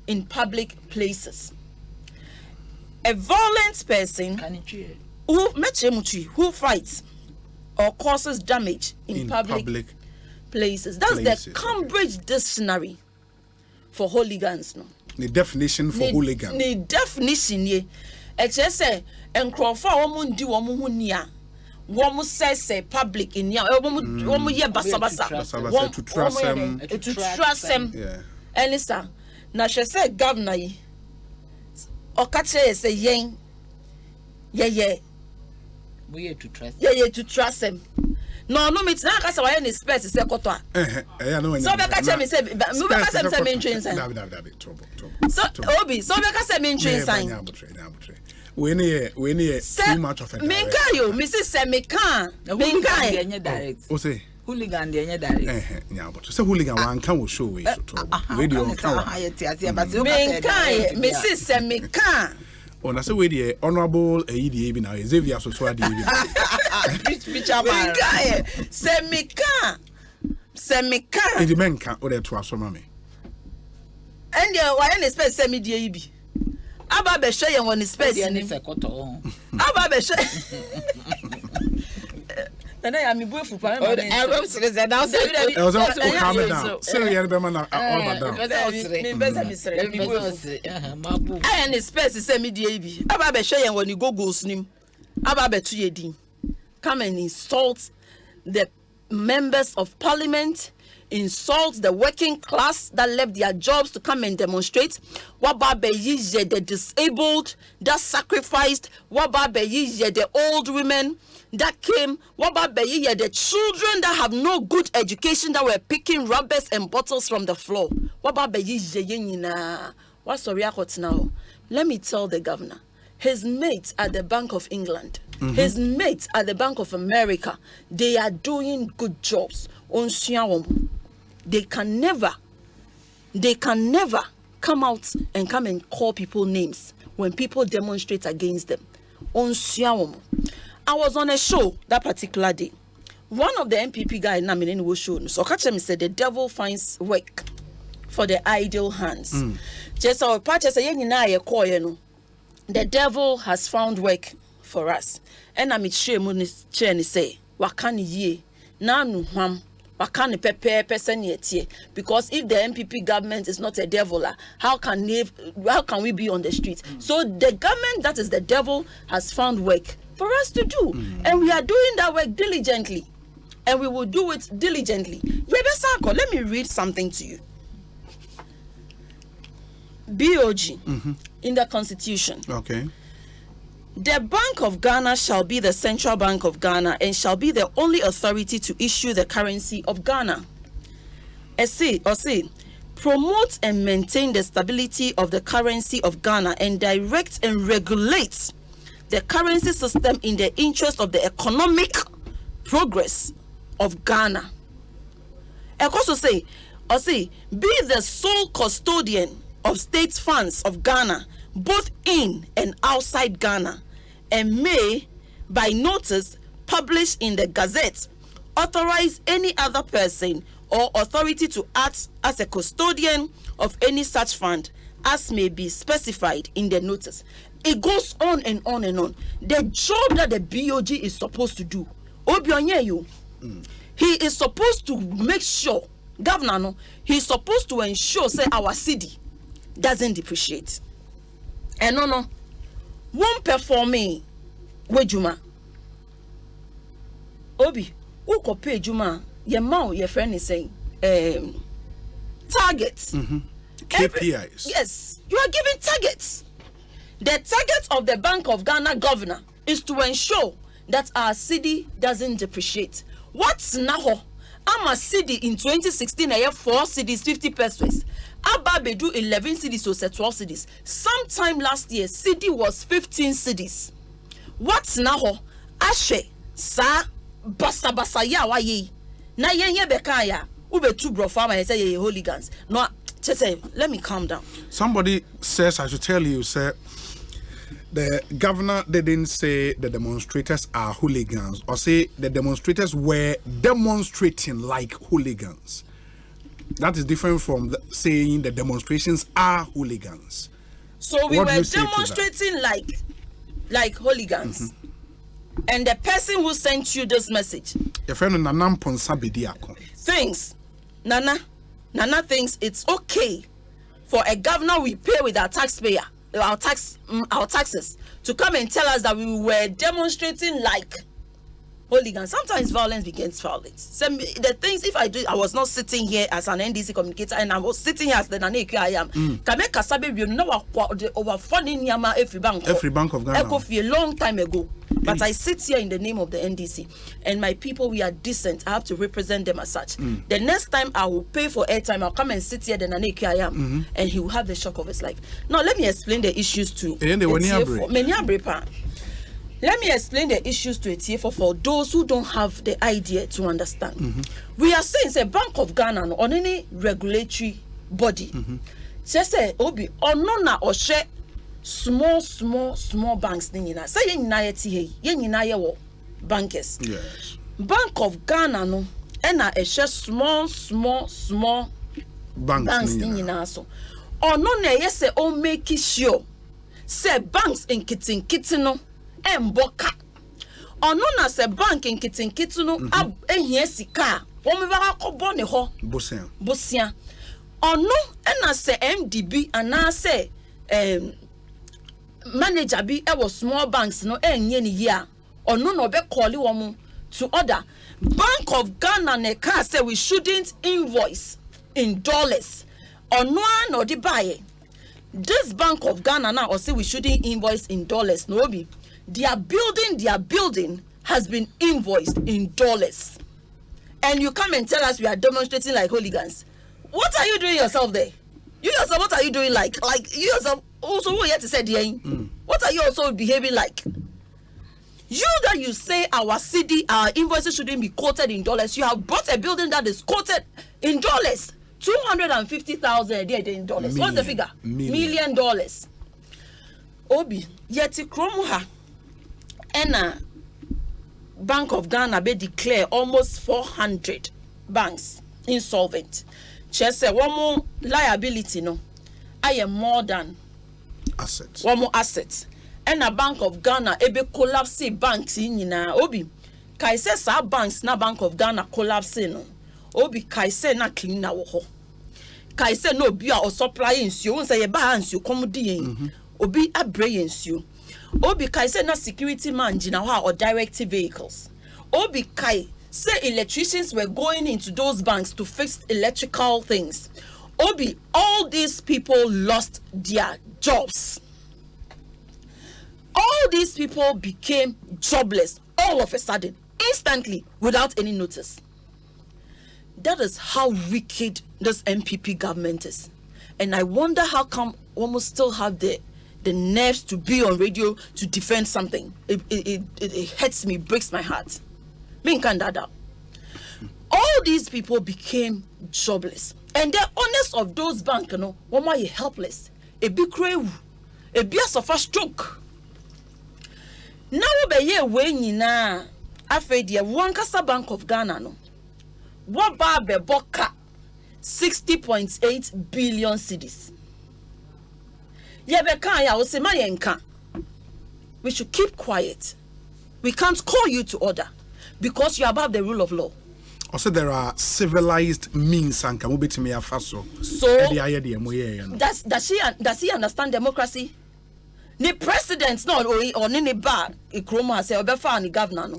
in public places. A violent person who fights or causes damage in public places. That's the Cambridge Dictionary for hooligans. No. The definition for hooligan. The definition, yeah. say encrofa woman di woman who near. Woman says public in ya woman ye basa to trust them. To trust them. Yeah. Elisa, na she say governor yi. Okache say yen. Yeah. We to trust. Yeah, to trust them. No, me na ka say why any space say koto. No. So be ka say me say me be ka say me train sign. Trouble. So Obi, so be ka say me train sign. We need too much of it. Minka yo, Mrs. say me can. Minka direct. Osei. Hooligan the direct. Yeah, but so hooligan one can show way so trouble. Radio Minka, Mrs. say me can. On a way the honorable AED now Xavier so swadi. Say me can. The men can order to us mommy. And why any space say me die bi. Aba be hwe yen won space ni. Aba be hwe. Nana ya mi buefu pa na. I will say that now. I was also calm down. Say you be man all down. Me beza mi sere. Mi buefu. Any space say me die bi. Aba be hwe yen won gogos nim. Aba be to ye din. Come and insult the members of parliament, insult the working class that left their jobs to come and demonstrate. Wababe yije the disabled that sacrificed. Wababe yije the old women that came. Wababe yije the children that have no good education that were picking rubbers and bottles from the floor. Wababe yije yenina. What's the reaction now? Let me tell the governor. His mates at the Bank of England, his mates at the Bank of America, they are doing good jobs. They can never come out and come and call people names when people demonstrate against them. I was on a show that particular day. One of the MPP guys was showing. So Kachem said the devil finds work for the idle hands. Just our party say the devil has found work for us. And I'm sure say wakani ye na nuham wakani pepe person yet. Because if the MPP government is not a devil, how can we be on the street? So the government that is the devil has found work for us to do, and we are doing that work diligently, and we will do it diligently. Let me read something to you. BOG in the Constitution. Okay. The Bank of Ghana shall be the Central Bank of Ghana and shall be the only authority to issue the currency of Ghana. Osei, promote and maintain the stability of the currency of Ghana and direct and regulate the currency system in the interest of the economic progress of Ghana. Ekosiise, Osei, be the sole custodian of state funds of Ghana, both in and outside Ghana, and may, by notice, publish in the Gazette, authorize any other person or authority to act as a custodian of any such fund as may be specified in the notice. It goes on and on and on. The job that the BOG is supposed to do, he is supposed to make sure, Governor, no, he's supposed to ensure, say, our city doesn't depreciate. And no, won't performing with Juma. Obi, who could pay Juma? Your mouth, your friend is saying, targets. KPIs. Yes, you are giving targets. The target of the Bank of Ghana governor is to ensure that our city doesn't depreciate. What's now? I'm a city in 2016, I have 4 cities, 50 pesos. Ababe do 11 cities or 12 cities. Sometime last year, city was 15 cities. What's now? Ashe, sa, basa ya wa ye. Na ye bekaya. Ube tu bro farmer say ye hooligans. No, say, let me calm down. Somebody says I should tell you, sir. The governor didn't say the demonstrators are hooligans, or say the demonstrators were demonstrating like hooligans. That is different from saying the demonstrations are hooligans. So we were demonstrating like hooligans. And the person who sent you this message thinks, Nana thinks it's okay for a governor we pay with our taxpayer our taxes to come and tell us that we were demonstrating like hooligans. Sometimes violence begins violence. The things, if I was not sitting here as an NDC communicator and I was sitting here as the Naneke I am, Kame Kasabe, you know over funding Yama every bank of Ghana. A long time ago. But I sit here in the name of the NDC, and my people, we are decent. I have to represent them as such. The next time I will pay for airtime, I'll come and sit here, the Naneke I am, and he will have the shock of his life. Now, let me explain the issues to Let me explain the issues to it for those who don't have the idea to understand. We are saying, say, Bank of Ghana on any regulatory body. Say, Obi, on nona or share small banks. Say, ye bankers. Yes. Bank of Ghana no, and share small banks. So, on nona yes, say, o make sure. Say, banks in kitten no. Mboka ono na se bank nkitinkitu no ehia sika wo me ba akọbọ ne ho bosia ono na se MDB ana se manager bi e wo small banks no enye ne yia ono no be call wo to order Bank of Ghana ne ka say we shouldn't invoice in dollars ono no di buy this Bank of Ghana now or say we shouldn't invoice in dollars no be their building has been invoiced in dollars. And you come and tell us we are demonstrating like hooligans. What are you doing yourself there? You yourself, what are you doing like you yourself also who here to say what are you also behaving like? You that you say our CD, our invoices shouldn't be quoted in dollars. You have bought a building that is quoted in dollars. 250,000 a day in dollars. What's the figure? $1 million. Obi, yeti kromuha. Ena Bank of Ghana be declare almost 400 banks insolvent. Just say one more liability no. I am more than assets. One more assets. Ena Bank of Ghana ebe collapse banks in obi. Kai say sa banks na Bank of Ghana collapse no. Obi kai say na clean na wo ho. Kai say no bia or supply nsuo. Won say ye ba nsuo come di obi abre nsuo. Obi kai say na security man jina or directive vehicles. Obi kai say electricians were going into those banks to fix electrical things. Obi, all these people lost their jobs. All these people became jobless all of a sudden, instantly, without any notice. That is how wicked this MPP government is. And I wonder how come almost still have the nerves to be on radio to defend something. It hurts me, breaks my heart. All these people became jobless. And the owners of those banks, you know, one more helpless. A big crave, a big suffer stroke. Now be ye when na afraid ye one Kasa Bank of Ghana no. What bar be boka 60.8 billion cedis. We should keep quiet. We can't call you to order because you're above the rule of law. Also, there are civilized means and faso. So does he understand democracy? The president no or any bar ikroma say obefa ni governor no.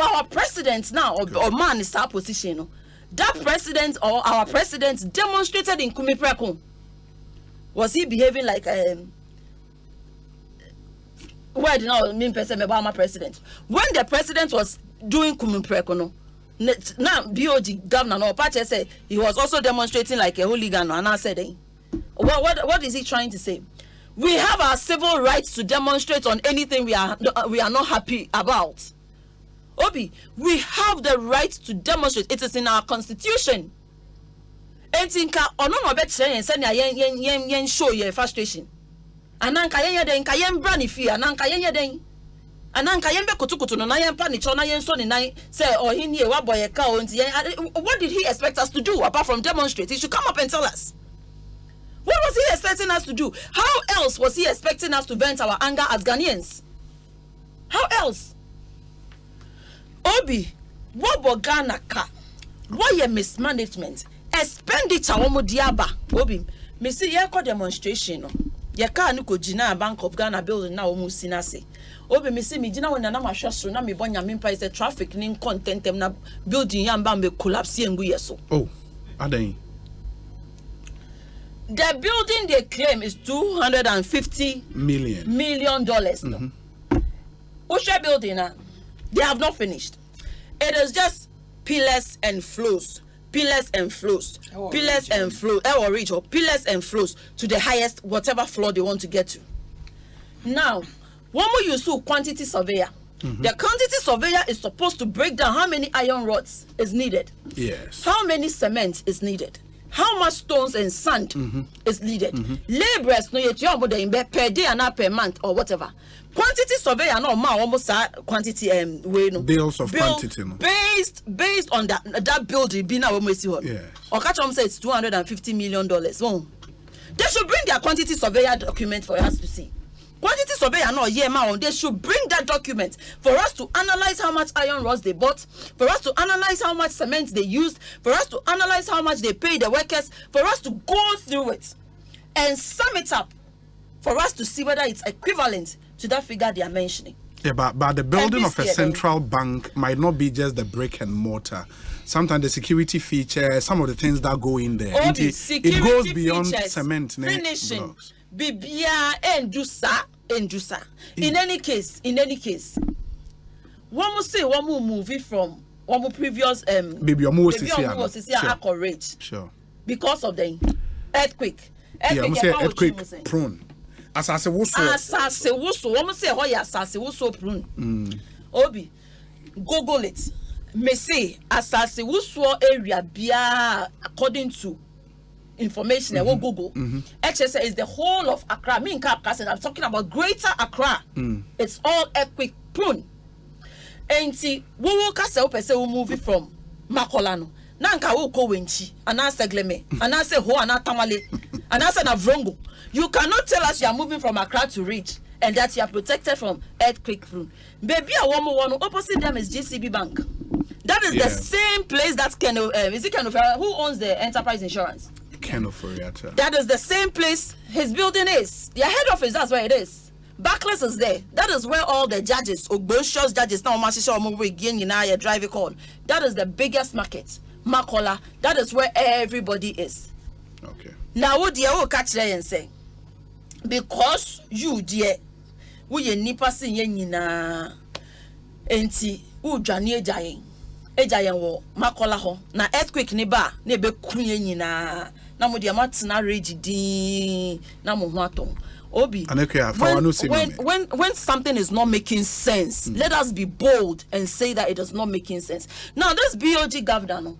Our president now or man is our position no. That president or our president demonstrated in Kumipreko. Was he behaving like why did not mean person Obama president? When the president was doing Kumipreko no, now BOG governor no party say he was also demonstrating like a hooligan and I said what is he trying to say? We have our civil rights to demonstrate on anything we are not happy about. Obi, we have the right to demonstrate. It is in our constitution. Entinka ono no be kire say na yen show your frustration. Ananka yen den ka yen bra ni fi ananka yen den. Ananka yen be kotukoto no na yen pa ni cho na yen so ni nan say oh he nie wa boy ka onti yen. What did he expect us to do apart from demonstrate? He should come up and tell us. What was he expecting us to do? How else was he expecting us to vent our anger as Ghanaians? How else? Obi, what bo Ghana ka? What your mismanagement? Expenditure womo diaba. Obi, me see ye ko demonstration no. Ye car no ko gina Bank of Ghana building na omu sinase. Obi me see me gina when na ma hwɛ so na me bonya me mpa is the traffic nin contentem na building yamba me collapse engu yeso. Oh, adan. The building they claim is $250 million. No. Osei building they have not finished. It is just pillars and flows. Pillars and flows. Pillars and flows. Or pillars and flows to the highest whatever floor they want to get to. Now, one more use quantity surveyor. The quantity surveyor is supposed to break down how many iron rods is needed. Yes. How many cement is needed. How much stones and sand is needed. Laborers no yet your per day and per month or whatever. Quantity surveyor no ma almost quantity way no. Bills of quantity no. Based on that building be now almost here. Yes. Or catch them say it's $250 million. Oh. They should bring their quantity surveyor document for us to see. Quantity surveyor no they should bring that document for us to analyze how much iron rods they bought, for us to analyze how much cement they used, for us to analyze how much they pay the workers, for us to go through it and sum it up for us to see whether it's equivalent to that figure they are mentioning. Yeah, but the building of a central bank might not be just the brick and mortar. Sometimes the security features, some of the things that go in there. It goes beyond cement. Finishing. Blocks. Bibia endusa. In any case, one will say one will move it from one previous baby accurate. Sure. Because of the earthquake. Yeah, I'm say earthquake prone. Asase wuso. One say ho ya asase wuso prone. Obi, Google it. Me say asase wuso area bia according to information I will Google. HSA is the whole of Accra. Me in I'm talking about Greater Accra. It's all earthquake prone. And see, we will cast a person who move from Makolano. Nanka will go winchi, and I say Gleme, and I say Ho and Tamale, and I say Navrongo. You cannot tell us you are moving from Accra to Ridge and that you are protected from earthquake prone. Baby, a woman opposite them is GCB Bank. That is the same place that who owns the enterprise insurance? That is the same place his building is. Their head office, that's where it is. Barclays is there. That is where all the judges, Ogbonshos judges, now drive call. That is the biggest market. Makola. That is where everybody is. Okay. Now what do you catch there and say? Because you dear, we nipa sin yenina enti ujani ejayen wo makola ho na earthquake ni ba na be kunye nyina na mo dia matena rage din na mo ho atom obi when something is not making sense let us be bold and say that it is not making sense. Now this BOG governor no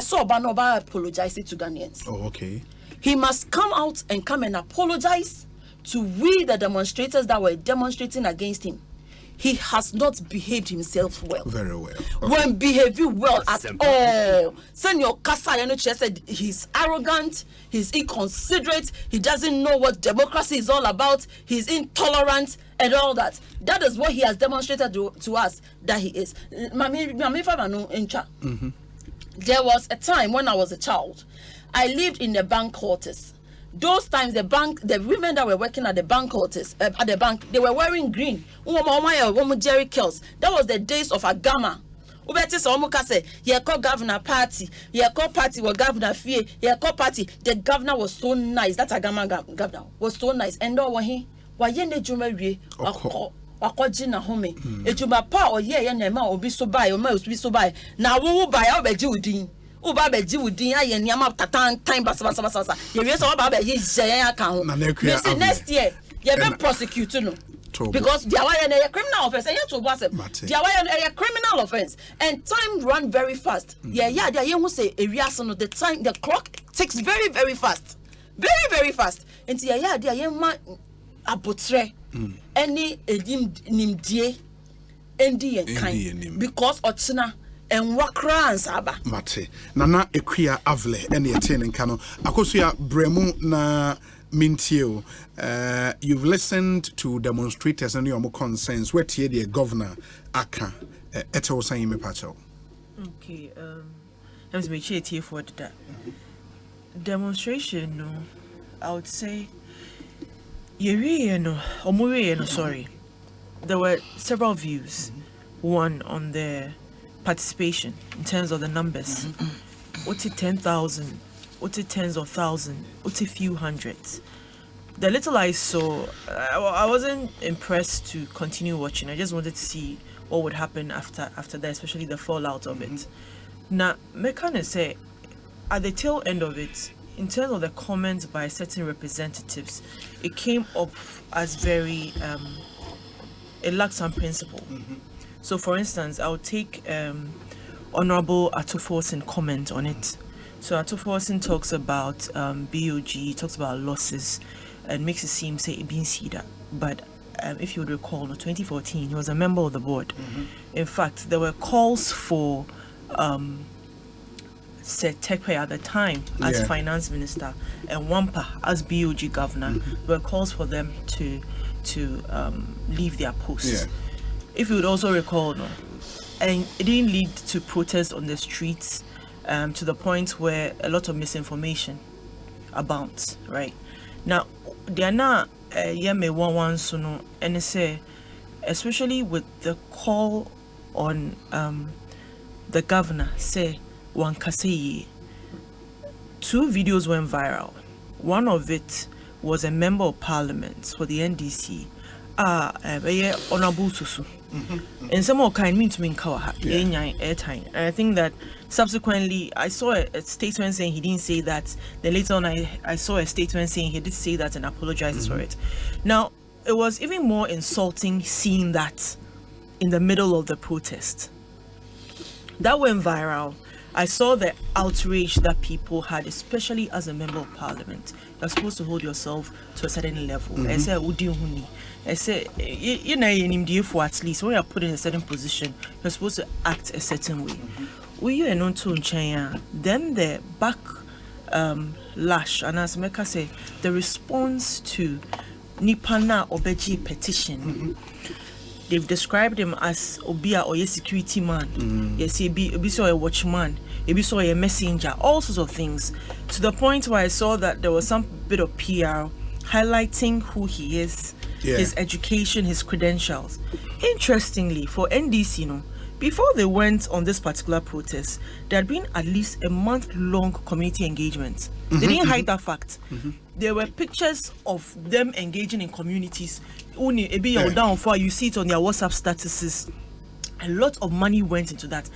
so ba no ba apologize to Ghanaians. Oh, okay. He must come out and apologize to we the demonstrators that were demonstrating against him. He has not behaved himself well. Very well. Okay. When behaving well at all. Senior Kasa said he's arrogant, he's inconsiderate, he doesn't know what democracy is all about, he's intolerant and all that. That is what he has demonstrated to us that he is. There was a time when I was a child. I lived in the bank quarters. Those times the women that were working at the bank quarters, at the bank, they were wearing green. Jerry Kells. That was the days of Agama. Governor party, party were governor fee, party. The governor was so nice. That Agama governor was so nice. And he wakojina home. Ejuma pa or nema obi so buy or mouse be so buy. Now we buy our bedudin. Uba beji wudin aye niam time basa you reason about be je account next year you be prosecute no because they are a criminal offense and you to boss they are a criminal offense and time run very fast they who say the time the clock ticks very very fast and they ma abotre any nimdie endi en kind because ochina and wakra saba mate nana equia avle ene eten nka akosia bremu na mintio. You've listened to demonstrators and your concerns what here the governor aka eto san me pacho. Okay, let me check here for that demonstration. No, I would say Sorry. There were several views. One on the participation in terms of the numbers. What's it 10,000? What's it tens of thousands? What's a few hundreds? The little I saw, I wasn't impressed to continue watching. I just wanted to see what would happen after that, especially the fallout of it. Now, me kind of say, at the tail end of it, in terms of the comments by certain representatives, it came up as very, it lacked some principle. So, for instance, I'll take Honorable Atuforsen comment on it. So Atuforsen talks about BOG, talks about losses, and makes it seem, say, it being cedar. But if you would recall, in 2014, he was a member of the board. In fact, there were calls for Tekpe at the time as finance minister and Wampa as BOG governor. There were calls for them to leave their posts. If you would also recall, and it didn't lead to protests on the streets to the point where a lot of misinformation abounds, right? Now, they are not and say, especially with the call on the governor, say, Wankasei, 2 videos went viral. One of it was a member of parliament for the NDC, Honorable Susu. And some more kind mean to me airtime. And I think that subsequently I saw a statement saying he didn't say that. Then later on I saw a statement saying he did say that and apologizes for it. Now, it was even more insulting seeing that in the middle of the protest. That went viral. I saw the outrage that people had, especially as a member of parliament. You're supposed to hold yourself to a certain level. I said, I say, you know, for at least when you're put in a certain position, you're supposed to act a certain way. We are known to China. Then the back lash, and as Mecca say, the response to Nipana Obeji petition. They've described him as Obia or a security man. Yes, he be so a watchman, he be so a messenger, all sorts of things. To the point where I saw that there was some bit of PR highlighting who he is, his education, his credentials. Interestingly, for NDC, before they went on this particular protest, there had been at least a month-long community engagement. They didn't hide that fact. There were pictures of them engaging in communities. You see it on their WhatsApp statuses. A lot of money went into that.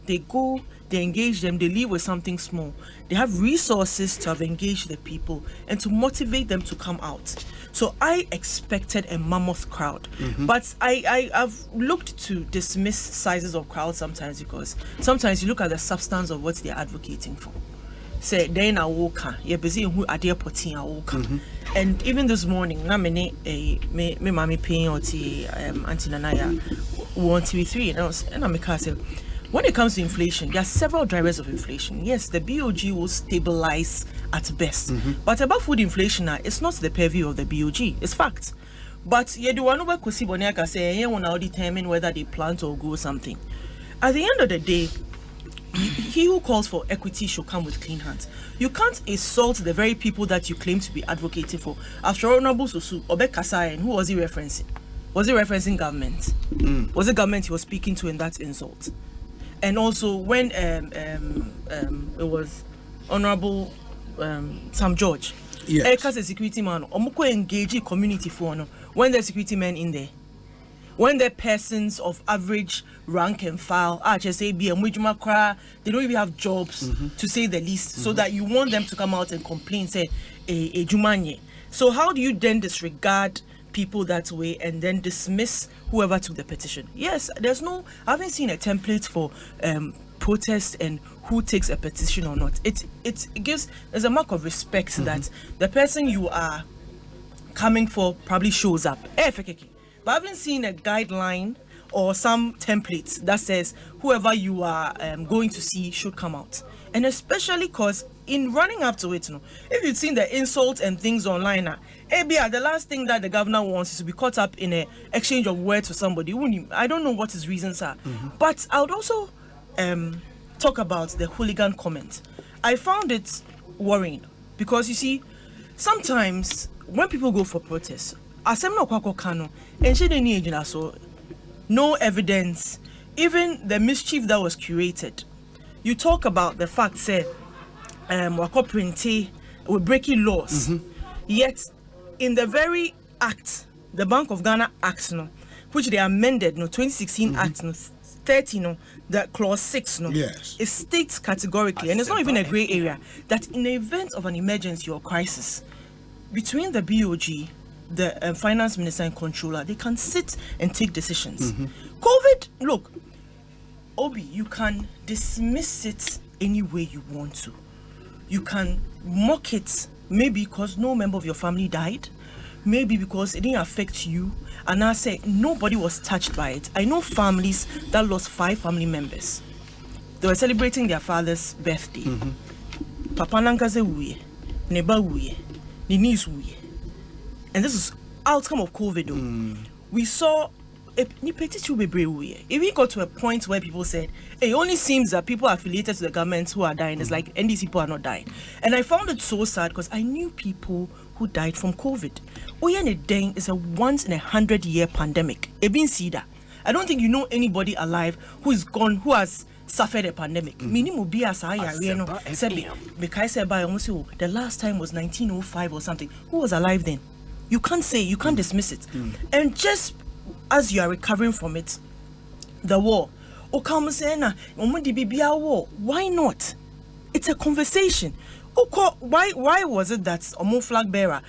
They go, they engage them, they leave with something small. They have resources to have engaged the people and to motivate them to come out. So I expected a mammoth crowd. But I've looked to dismiss sizes of crowds sometimes, because sometimes you look at the substance of what they're advocating for. Say, then I walk, you're busy who are there putting a walk. And even this morning, me mommy paying or Auntie Nanaya 1TV3, and I'm saying, when it comes to inflation, there are several drivers of inflation. Yes, the BOG will stabilize at best. But about food inflation, it's not the purview of the BOG. It's fact. But you do want to see Boniaka say, you want to determine whether they plant or grow something. At the end of the day, he who calls for equity should come with clean hands. You can't insult the very people that you claim to be advocating for. After all, Honorable Susu, Obek Kasai, who was he referencing? Was he referencing government? Was it government he was speaking to in that insult? And also, when it was Honorable Sam George, as a security man, Omuko engage community for when there's security men in there, when they're persons of average rank and file, HSAB, they don't even have jobs, to say the least, so that you want them to come out and complain, say, a Jumanye. So how do you then disregard people that way and then dismiss whoever took the petition? Yes, I haven't seen a template for protest and who takes a petition or not. It gives, there's a mark of respect that the person you are coming for probably shows up. But I haven't seen a guideline or some template that says whoever you are going to see should come out. And especially because in running up to it, if you've seen the insults and things online, the last thing that the governor wants is to be caught up in an exchange of words with somebody. I don't know what his reasons are. But I would also talk about the hooligan comment. I found it worrying because, you see, sometimes when people go for protests, Asempa kwako kano, and she didn't need so no evidence, even the mischief that was curated. You talk about the fact say wako printy we're breaking laws. Yet in the very act, the Bank of Ghana Act, which they amended, 2016 Act, 30, the clause 6, yes, it states categorically, and it's not even a gray area, that in the event of an emergency or crisis, between the BOG, the finance minister and controller, they can sit and take decisions. COVID, look, Obi, you can dismiss it any way you want to. You can mock it, maybe because no member of your family died, maybe because it didn't affect you, and I say nobody was touched by it. I know families that lost 5 family members. They were celebrating their father's birthday. Papa nankaze wuye, neba wuye, ni niece wuye. And this is outcome of COVID. We saw if we got to a point where people said it only seems that people affiliated to the government who are dying, it's like NDC people are not dying. And I found it so sad because I knew people who died from COVID. Oyane is a once in 100-year pandemic. I don't think you know anybody alive who is gone, who has suffered a pandemic. The last time was 1905 or something. Who was alive then? You can't say, you can't dismiss it. And just as you are recovering from it, the war. Why not? It's a conversation. Why was it that Omo flag bearer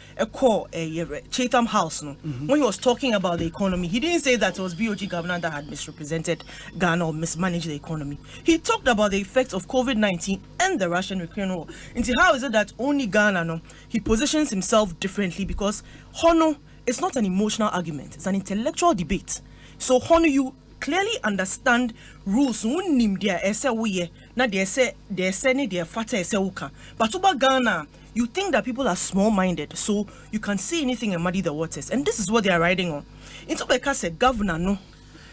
Chatham House when he was talking about the economy, he didn't say that it was BOG governor that had misrepresented Ghana or mismanaged the economy. He talked about the effects of COVID-19 and the Russian-Ukraine war. And how is it that only Ghana he positions himself differently? Because Hono, it's not an emotional argument, it's an intellectual debate. So Hono, you clearly understand rules. But over Ghana, you think that people are small-minded, so you can say anything and muddy the waters. And this is what they are riding on. Into Beka said, Governor, no.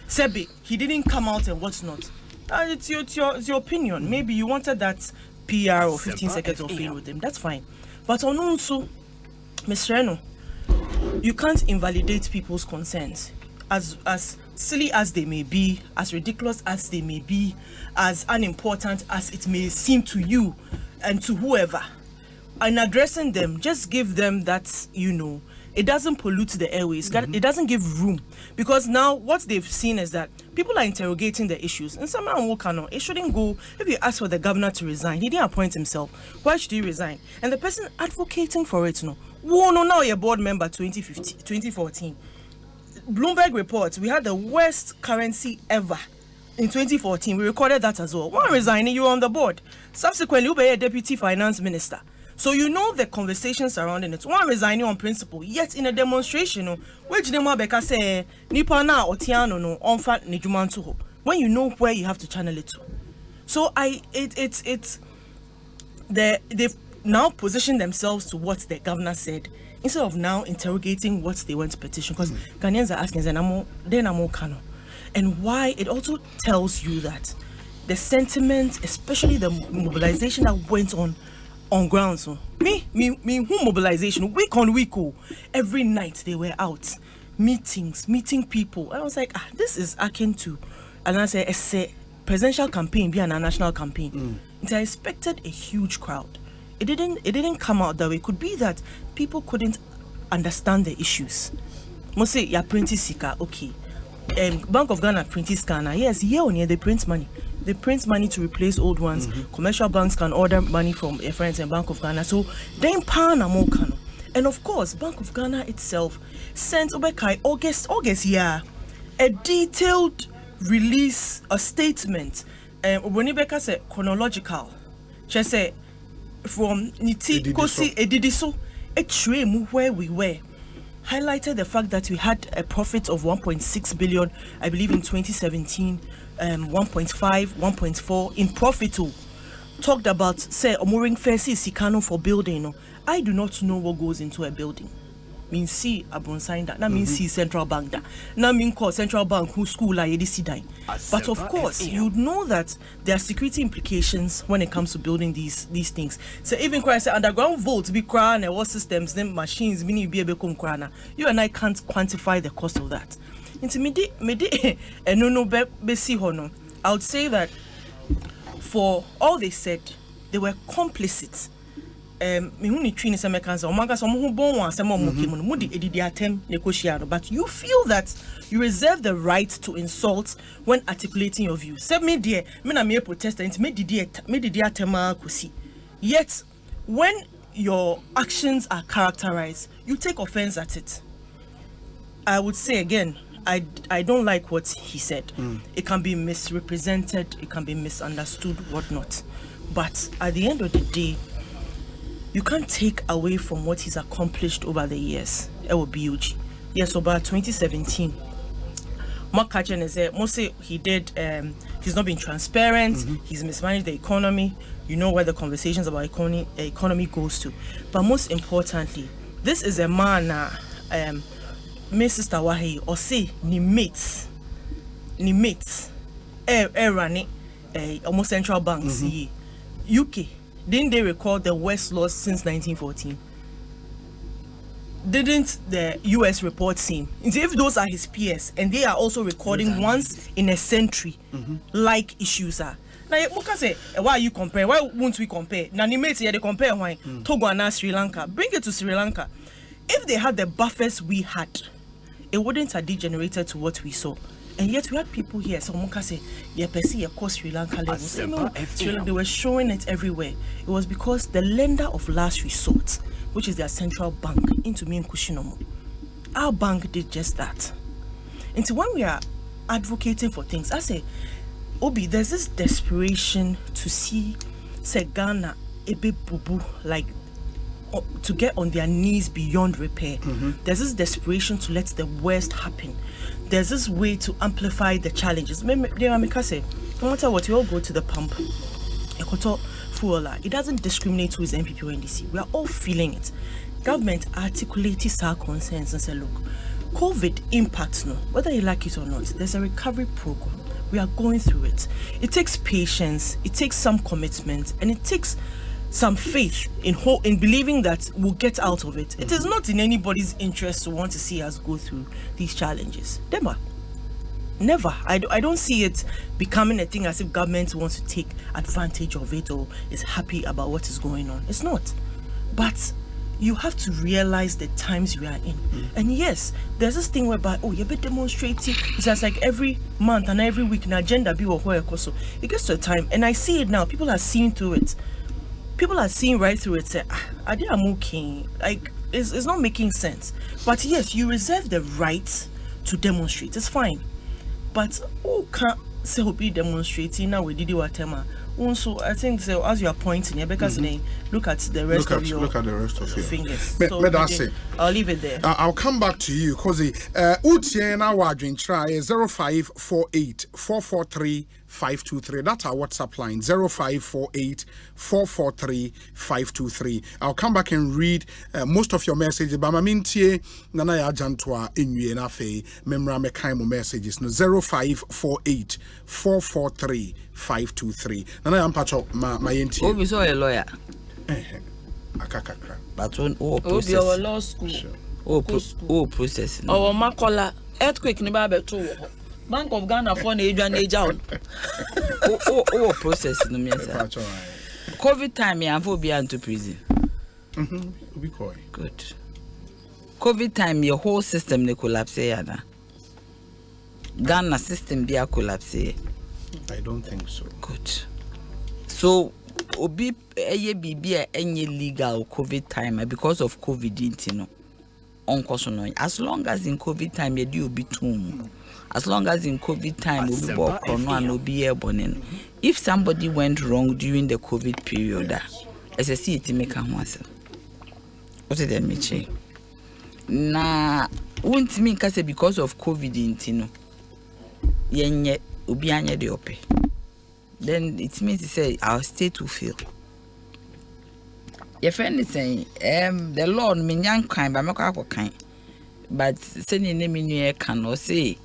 Sebi, he didn't come out and what's not. It's your opinion. Maybe you wanted that PR or 15 seconds of fame with him. That's fine. But on also, Mr. Reno, you can't invalidate people's concerns. As silly as they may be, as ridiculous as they may be, as unimportant as it may seem to you and to whoever, in addressing them, just give them that, it doesn't pollute the airways. It doesn't give room. Because now what they've seen is that people are interrogating the issues. And someone it shouldn't go. If you ask for the governor to resign, he didn't appoint himself. Why should he resign? And the person advocating for it, now you're board member 2014. Bloomberg reports we had the worst currency ever in 2014. We recorded that as well. One resigning, you were on the board. Subsequently, you were a deputy finance minister. So you know the conversation surrounding it. One resigning on principle, yet in a demonstration, which Nema Beka say, Nipana or Tiano no onfa Nijumantuho. When you know where you have to channel it to. So they've now positioned themselves to what the governor said, instead of now interrogating what they went to petition, because Ghanaians are asking, and why it also tells you that the sentiment, especially the mobilization that went on ground. So who mobilization week on week, every night they were out meeting people. I was like, this is akin to, and I say, a presidential campaign be a national campaign. So I expected a huge crowd. It didn't come out that way. It could be that people couldn't understand the issues. Most say you're printing sika, okay. Bank of Ghana printing scanner. Yes, year on year they print money. They print money to replace old ones. Commercial banks can order money from their friends and Bank of Ghana. So then Panama. And of course, Bank of Ghana itself sent Obekai August year a detailed release, a statement. Obonibeka said chronological. She said from Niti Kosi Edidiso, a trim where we were, highlighted the fact that we had a profit of 1.6 billion, I believe in 2017, 1.5, 1.4 in profit. Talked about say Omoring Fesi Sikano for building. I do not know what goes into a building. mean see abronsan da na mean see central bank da na mean call central bank who school la yedi si dan. But of course you know that there are security implications when it comes to building these things. So even Christ underground vault be cry and what systems then machines be able to you and I can't quantify the cost of that. Intimidate no be see hono. I would say that for all they said, they were complicit. But you feel that you reserve the right to insult when articulating your views. Yet when your actions are characterized, you take offense at it. I would say again, I don't like what he said. It can be misrepresented, it can be misunderstood, whatnot. But at the end of the day, you can't take away from what he's accomplished over the years. It will be huge. Yes, about 2017. Mark Kachin is there. Mostly he did. He's not been transparent. He's mismanaged the economy. You know where the conversations about economy goes to. But most importantly, this is a man. Mrs. Tawahi Osei ni mates. Running almost central banks. UK. Didn't they record the worst loss since 1914? Didn't the US report him? If those are his peers and they are also recording once in a century, like issues are. Now, you can say, why you compare? Why won't we compare? Now, they compare why Togo and Sri Lanka. Bring it to Sri Lanka. If they had the buffers we had, it wouldn't have degenerated to what we saw. And yet we had people here. So Moka say, Sri Lanka level. No, they were showing it everywhere. It was because the lender of last resort, which is their central bank, into me and Kushinomo. Our bank did just that. And so when we are advocating for things, I say, Obi, there's this desperation to see Ghana a bit boo-boo, like to get on their knees beyond repair. There's this desperation to let the worst happen. There's this way to amplify the challenges. No matter what, you all go to the pump. It doesn't discriminate who is MPP or NDC. We are all feeling it. Government articulates our concerns and say, look, COVID impacts, whether you like it or not, there's a recovery program. We are going through it. It takes patience, it takes some commitment, and it takes some faith in believing that we'll get out of it. It is not in anybody's interest to want to see us go through these challenges. Never. I don't see it becoming a thing as if government wants to take advantage of it or is happy about what is going on. It's not. But you have to realize the times we are in. And yes, there's this thing whereby, you're demonstrating. It's just like every month and every week, an agenda be or so. It gets to a time, and I see it now. People are seeing through it. People are seeing right through it. Say, I'm okay. Like it's not making sense. But yes, you reserve the right to demonstrate. It's fine. But can't say who be demonstrating now with Didi Watema. Also, I think so. As you are pointing, because look at the rest of your fingers. So I'll leave it there. I'll come back to you because Utiena Wadrin try 0548 443 523. That's our WhatsApp line 0548 443 523. I'll come back and read most of your messages. But I mean, Nana Jantwa in Yuenafe, Memra Mekaimo messages 0548 443 523. Nana Ampacho, my NT. Oh, we saw a lawyer. Akakakra. But when process. Our law school. Process. Our Makola earthquake in Babeto. Bank of Ghana for an age and age out. Process no me say. COVID time you have be into prison. Good. COVID time your whole system they collapse yana. Ghana system be a collapse. I don't think so. Good. So obi eye bibia enye legal COVID time because of COVID intino. As long as in COVID time you do be too. As long as in COVID time we'll be able. If somebody went wrong during the COVID period, as I see it make a answer. What is that mean? Na won't mean because of COVID intino. Yenye ubianye de ope. Then it means to say our state will fail. Your friend is saying, the Lord minyan kind, but I'm kind. But sending name in your can say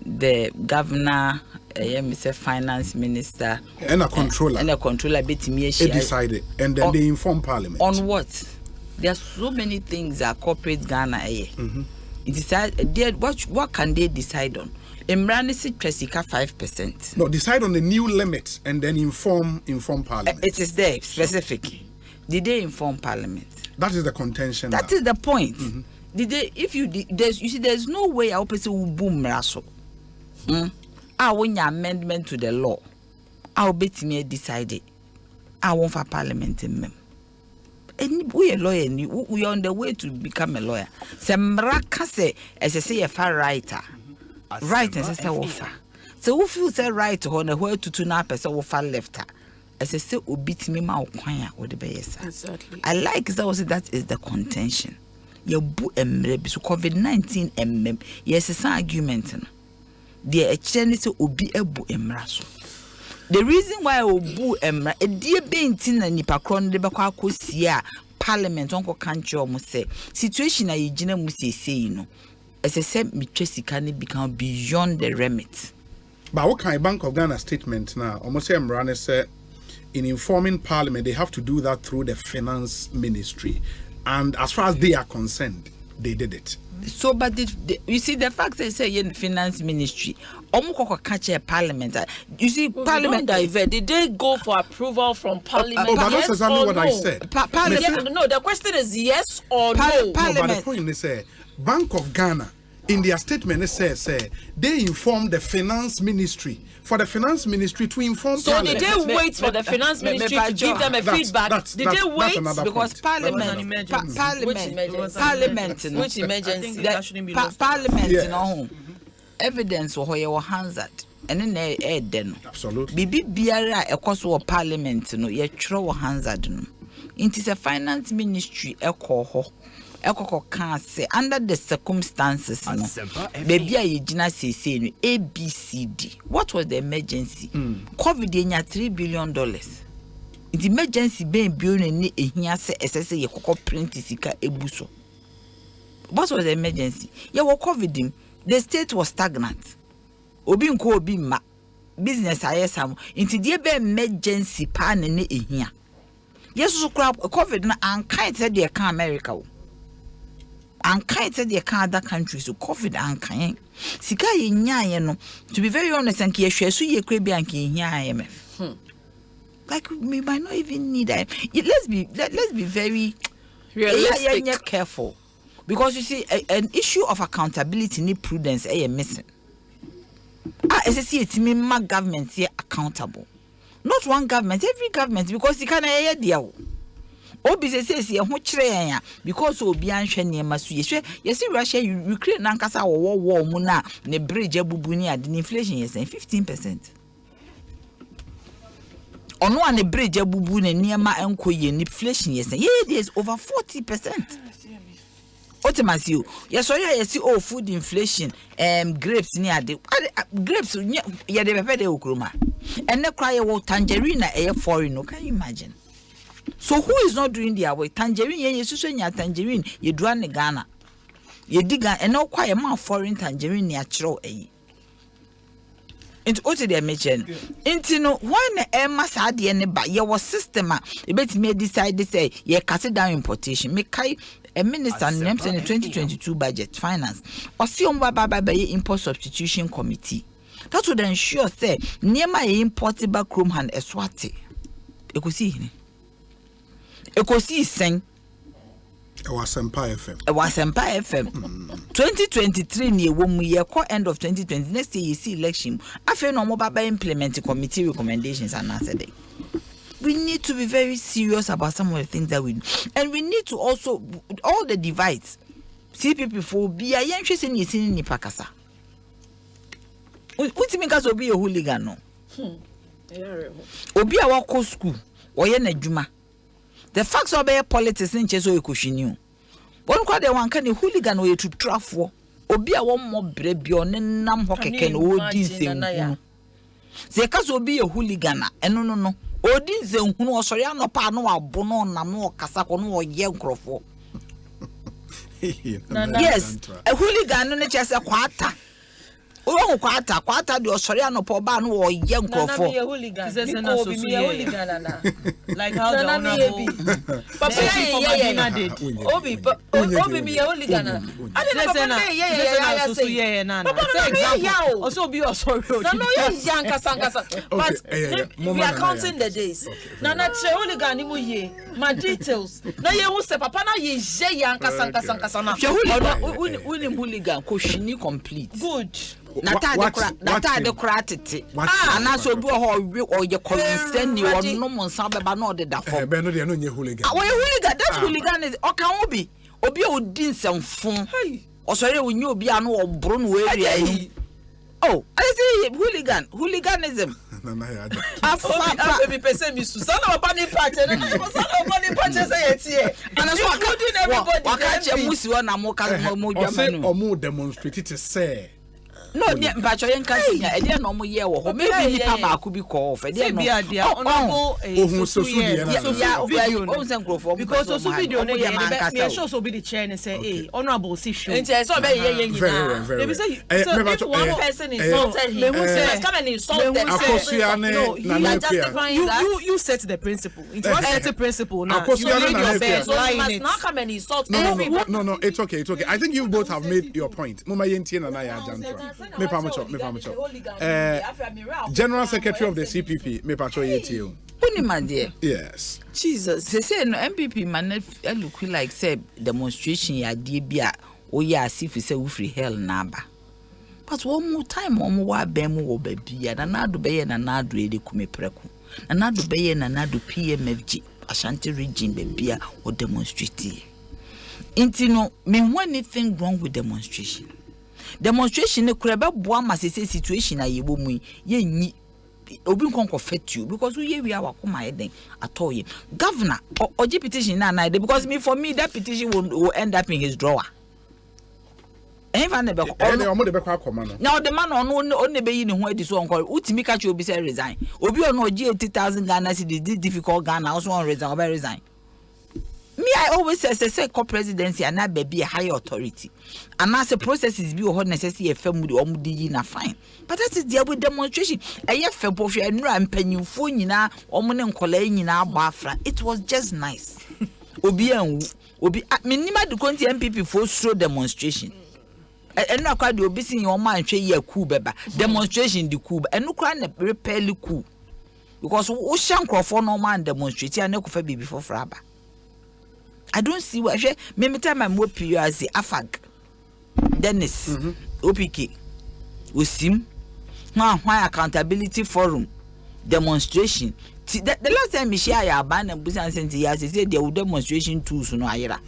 the governor, Mr. Finance Minister, and a controller, bit me decided, and then they inform Parliament. On what? There are so many things that corporate Ghana decide. What can they decide on? Emranisi Tresika 5%. No, decide on the new limit and then inform Parliament. It is there specific. Did they inform Parliament? That is the contention. That is the point. Did they? If you see, there's no way our person will boom raso. I want your amendment to the law. I'll bet me decided. I want for Parliament in them. And we a lawyer. We are on the way to become a lawyer. Semraka say, as I say, a far writer. Right, as I say, offer. So if you say right on the way to 2.5% offer left. As I say, beat me my choir or the base. Exactly. I like that is the contention. Your boo emre so COVID-19 yes, it's an argument. The exchange is obi ebu emraso. The reason why obu emra a dear painting and nipacron de bako sia Parliament uncle country almost say situation I gina musi say no. As I said, me can become beyond the remit. But what kind of Bank of Ghana statement now? Almost say Mrane said in informing Parliament they have to do that through the Finance Ministry. And as far as they are concerned, they did it. So, but you see, the fact they say in Finance Ministry, catch a Parliament. You see, Parliament divert. Did they go for approval from Parliament? But that's exactly what I said. No, the question is yes or no. But the point is, Bank of Ghana, in their statement, it says they informed the Finance Ministry. For the Finance Ministry to inform Parliament. So did they wait for the Finance Ministry to give them a feedback? Did they wait? Because Parliament, which emergency? Parliament, you know, evidence or your hands at, and then they then. Absolutely. Bibi biara ekoso Parliament, no, ye throw hands at no. It is a Finance Ministry ekoho. Can say under the circumstances, baby, I jina say ABCD. What was the emergency? COVID enya $3 billion. The emergency being built in here say SSA ye koko print sika ebuso. What was the emergency? Ye were COVID. The state was stagnant. Obi nko obi ma business ayesam. Into the emergency pan in here. Yes, so COVID na ankai said they can America. And kind said they can't other countries so COVID and kind. Sika ye no. To be very honest, and ki so ye krebi and ki IMF. Like we might not even need that. Let's be very realistic, careful, because you see an issue of accountability need prudence. Missing. As I see it, me my government here accountable. Not one government, every government, because you can't hear deal. Obi says ye ho kire yan because obi anhwe niema so ye see Russia Ukraine nankasa war mu na ne bridge abubu ni ade inflation yes 15%. Ono an bridge abubu ne niema enkoye ni inflation yes it is over 40%. Otimasio yes sorry yes see food inflation grapes ni ade grapes ye de pepe de okroma ene kra ye wo tangerine na e foreign no can you imagine? So who is not doing their way? Tangerine, ye susu nya tangerine, ye dua ne Ghana. Ye diga and no quite a man foreign tangerine near chro e. Into what they mention. Into no one Emma sad ye ne ba ye was system e bet me decide say ye cut down importation. Me kai a minister named in the 2022 budget finance. Or see on baba import substitution committee. That would ensure say near my imported back room hand a swati. Ekosiisen Asempa FM. Asempa FM. 2023 ni ewomu ye ko end of 2020 next year you see election. Afi no mo baba implement committee recommendations and answer day. We need to be very serious about some of the things that we do. And we need to also all the divides. See people for be a young chase ni sin ni pakasa. Uti me kaso be a hooligan no. Obi a wako school oye na djuma. The facts of their politics in Cheso Ecoshinu. One quite the one can a hooligan way to trafo. Obia one more brebion and nam hocken or decent. The case will be a hooligan, and no. Odin ze hunu osori anopa no abono na no kasa ko no oye nkrofo. Yes, a hooligan no chese kwata. O kwata de osori anopa ba no oye nkrofo. Nana be a hooligan. Like how the honorable Papa did. Obi be a hooligan. I didn't say Papa also be sorry. No, but we are counting the days. Nana che hooligan imu ye. My details. Na ye hu se papa na ye je yanka sanka na. Uni hooligan ko shini complete. Good. Nata de kratete. Ana so bi ho oye consent ni wono mo nsa beba na ode da fo. Be no de no nye hooligan. We hooligan, that hooligan is okan obi odi nsamfo. Osore onye obi anu obro no area yi. Oh, I say hooliganism. Nana ya da. Afa be person mi su. Sana papa ni party na papa ni party say etie. Ana so waka che musi wona mo ka mo dwama no. Omo demonstrate to say no, mpacho yen kan nya e dey no mo ye wo ho maybe ni pa ba ku bi ko off e dey no honorable so video because so video no ye me show so be the chair and say eh honorable see show nti so be ye nyina they be say so if one person insulted him come and insult them you set the principle it was set the principle now you need your best must not come and insult everyone. No, it's okay. I think you both have made your point. Mama Yentie na ya jantra. Me pamocho. General Secretary of the CPP, me pacho yetio. Puni madie. Yes. Jesus. They say no MPP man look like say demonstration ya die bia o ya asif say we free hell na ba. But one more time omo wa ben mu wo ba bia na nadu be ye na nadu e de kume preku. Na nadu be ye na nadu PMFG Ashanti region be bia o demonstrate. Inti no me anything wrong with demonstration. Demonstration ne kurebe boa masese situation na yebo mu ye nyi obi nkonko fet you because we are wakoma eden atoye governor or petition na because for me that petition will end up in his drawer. Now the man on be yin ho edi so onko utimi ka che obi say resign obi on oji 80,000 Ghana cedis this difficult Ghana also on resign. Me, I always say co-presidency and not be a higher authority. And as the processes be or necessary, a family or mudi na fine. But that is the with demonstration. A year for both and ram penny phone na or monen collaying in our bafra. It was just nice. Obi minima do conti MPP for slow demonstration. And no quite do busy in your mind, say ye coup beba demonstration the coup and no cry repair the coup. Because Ocean Crawford no man demonstrate and no could be before Fraba. I don't see what me time I'm more PURC Afag Dennis OPK Usim why accountability forum demonstration the last time me share ya ban and busan senti ya say there will demonstration tools no ayira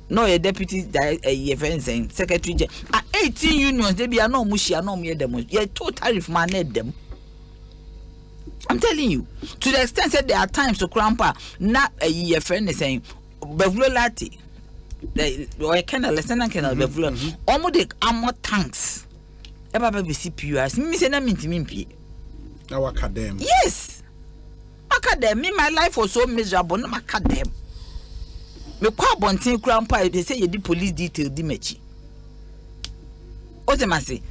no a deputy saying secretary 18 unions they be no mushia no me dem ye total tariff man them. I'm telling you to the extent that there are times to crampa not a year friend is saying Bevulo lati the kind lieutenant colonel Bevulo almost the armor tanks eba be CPUs me say na mintimi mpie na academ yes academ me my life was so miserable na academ me kwa bontin krampa they say you the police detail di mechi Osemase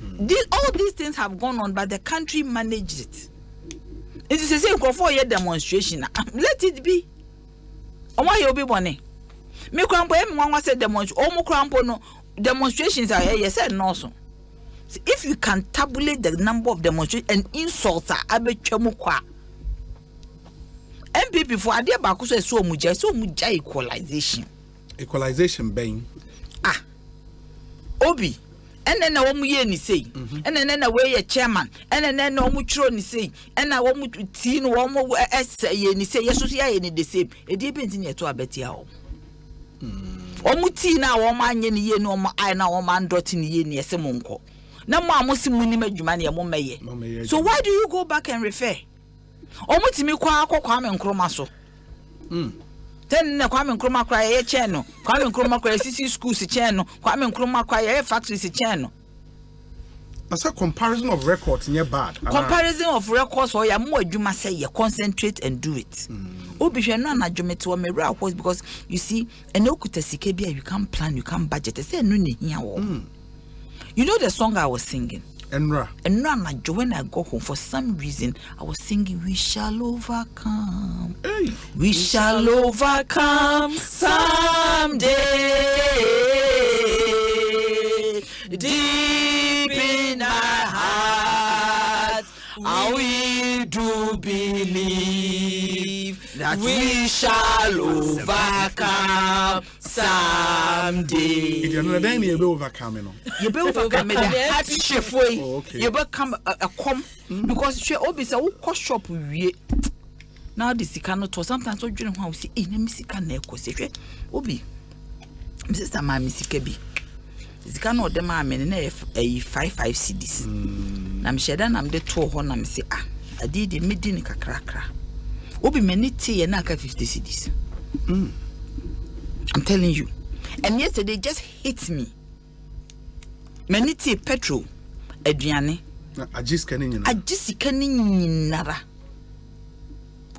all these things have gone on but the country managed it. It is the same for your demonstration let it be. Why you be bonny? Me crampo one said demonstrations are yes said no so. If you can tabulate the number of demonstrations and insults are abetwamukwa. MPP for adia baako so muja equalization. Equalization ben. Obi and then na ye ni say and then na we ye chairman and then na omu chiro ni say and na omu ti no omu ye ni say yeso ya ye ni the same e dey benti na to abeti a omu ti na omu anye ni ye no omu ai na omu andoti ni ye ni ese monko na mo amosi mu ni madwuma na ye mo meye. So why do you go back and refer omu ti mi kwa akokwa me nkroma so then na Kwame Nkrumah kwa ye cheno Kwame Nkrumah kwa CC schools cheno Kwame Nkrumah kwa ye factories cheno That's a comparison of records in your bad. Comparison of records for your more you must say you concentrate and do it. Obi hwe no anadwome to me records because you see enokuta sike bia you can plan, you can budget. Say no ne hia wo. You know the song I was singing? Enra when I go home, for some reason I was singing we shall overcome. Hey. We shall overcome someday. Deep in our heart, we do believe that we shall overcome someday. If you're not then you will overcome it. You will overcome the hardship way. You become a com because she always say cost shop we. Now this cannot to sometimes so during how see let me see can Ekosiise obi sister ma mi sikebi zika no de ma me na 55 cedis na me sheda na me de to ho na me say ade de medi ni kakrakra obi mani tie na aka 50 cedis. I'm telling you. And yesterday just hit me. Mani tie petrol aduane ajisika ni nyinara.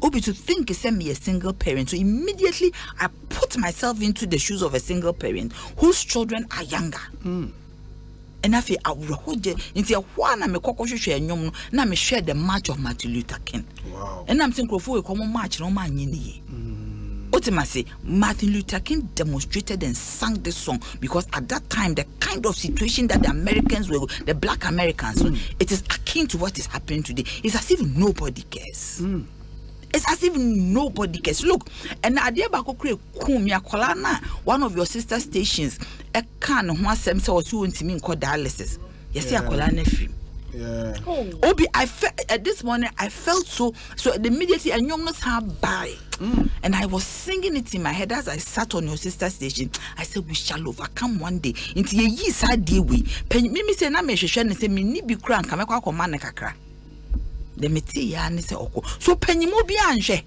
Obi to think is me a single parent, so immediately I put myself into the shoes of a single parent whose children are younger. And I feel I will hold into a one. I'm a cockroach and na me share the march of Martin Luther King. Wow. And I'm thinking for a common march no man yini. Ultimately, Martin Luther King demonstrated and sang this song because at that time the kind of situation that the Americans were, the black Americans, it is akin to what is happening today. It's as if nobody cares. It's as if nobody cares. Look, and idea bako kre kumia kolana one of your sister stations e kan ho asem se o so ntimi nko dialysis. Yes, ya kolana film. Yeah. Obi, I felt at this morning I felt so immediately and young have by and I was singing it in my head as I sat on your sister station. I said we shall overcome one day. Into ye sad day we me say na me hwehwe ne say me ni bi kura nka mekwa akoma ne kakra. The metia ne say oko. So penyimo bi anhwe.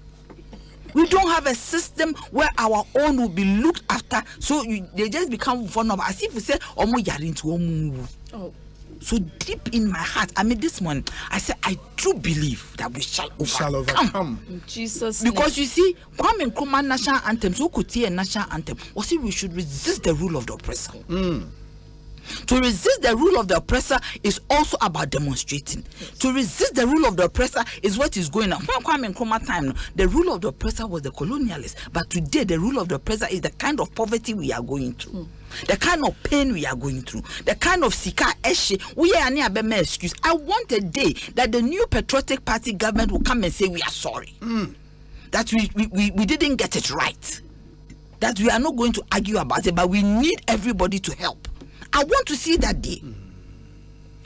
We don't have a system where our own will be looked after, so they just become vulnerable as if we say omo yare into omo. So deep in my heart, I mean this morning, I said, I do believe that we shall overcome. In Jesus' because you see, Kwame Nkrumah national anthem, so could see a national anthem, was it we should resist the rule of the oppressor. To resist the rule of the oppressor is also about demonstrating. To resist the rule of the oppressor is what is going on. When Kwame Nkrumah time, the rule of the oppressor was the colonialist. But today, the rule of the oppressor is the kind of poverty we are going through. The kind of pain we are going through. The kind of sika eshe. We are near bema excuse. I want a day that the new patriotic party government will come and say we are sorry. That we didn't get it right. That we are not going to argue about it, but we need everybody to help. I want to see that day.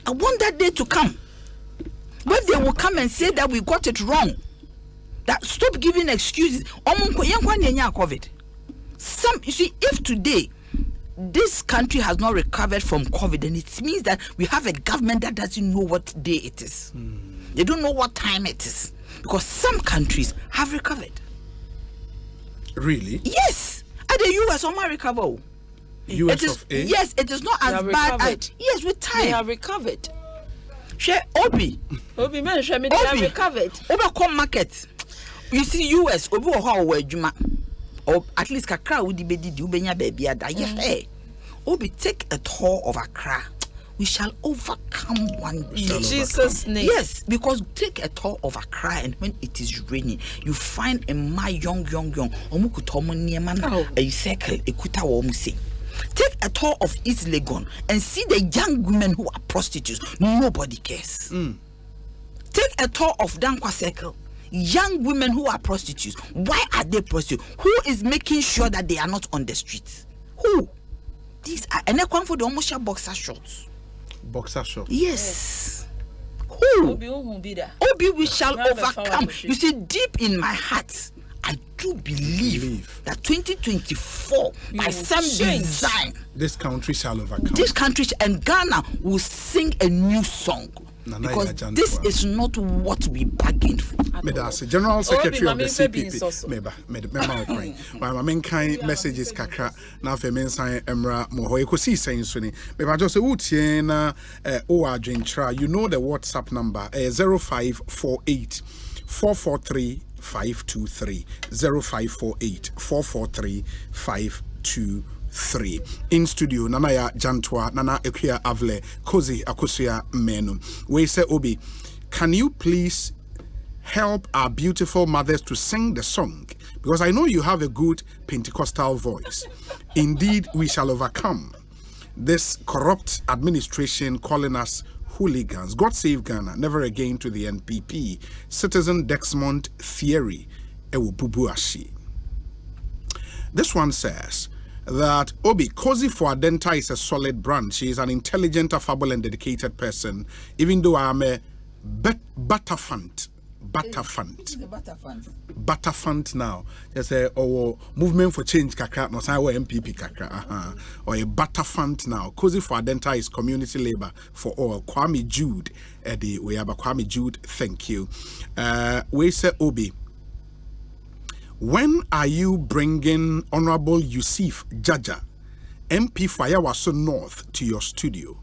I want that day to come. When they will come and say that we got it wrong. That stop giving excuses. COVID. You see, if today this country has not recovered from COVID, then it means that we have a government that doesn't know what day it is. They don't know what time it is. Because some countries have recovered. Really? Yes. And the US will not recover. US of A? Yes, it is not as bad as yes, with time. They have recovered. Share Obi man, share me they have recovered. Overcome market. You see US Obi how juma or at least kakra would be di ubenya baby ada. Yeah. Obi take a tour of Accra. We shall overcome one day. In Jesus' name. Yes, because take a tour of Accra and when it is raining, you find a my young. Omukutomo niemana a circle ekuta womusi. Take a tour of East Legon and see the young women who are prostitutes. Nobody cares. Take a tour of Dankwa Circle. Young women who are prostitutes. Why are they prostitutes? Who is making sure that they are not on the streets? Who? These are and they come for the almost boxer shorts. Boxer shorts. Yes. Who? Obi, we shall overcome. You see, deep in my heart, I do believe that 2024, by some design, this country shall overcome. This country and Ghana will sing a new song. Because this is not what we bargained for. Medase General Secretary of the CPP. My main kind messages kakra na fe mensan emra moho Ekosiisen so ni. Meba just say utie na o adwentra. You know the WhatsApp number 0548 443 523 0548 443 523. In studio Nanaya Jantwa, Nana Ekia Avle, Kozi Akosia Menu. We say Obi, can you please help our beautiful mothers to sing the song? Because I know you have a good Pentecostal voice. Indeed, we shall overcome this corrupt administration calling us hooligans. God save Ghana, never again to the NPP. Citizen Dexmont Theory, Ewo Bubuashi. This one says that Obi Kozi for Adenta is a solid brand. She is an intelligent, affable, and dedicated person. Even though I am a Butterfant now. There's a movement for change kakra. No, say MPP kakra. Or a Butterfant now. Kozi for Adenta is community labor for all. Kwame Jude, Eddie. We have a Kwame Jude. Thank you. We say Obi. When are you bringing Honorable Yusuf Jaja, MP for Ayawaso North, to your studio?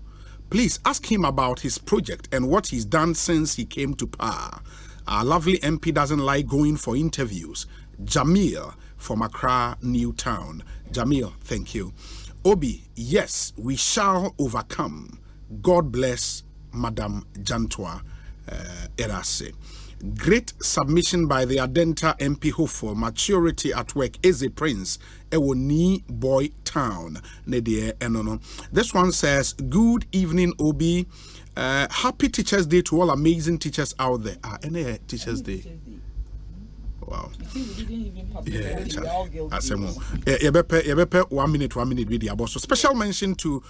Please ask him about his project and what he's done since he came to power. Our lovely MP doesn't like going for interviews. Jamil from Accra, Newtown. Jamil, thank you. Obi, yes, we shall overcome. God bless Madam Jantwa Erase. Great submission by the Adenta MP hopeful. Maturity at work. Eze Prince. Ewoni Boy Town. This one says, good evening, Obi. Happy Teachers Day to all amazing teachers out there. Any Teachers Day? Wow. Yeah, Asempa 1 minute video. So special mention to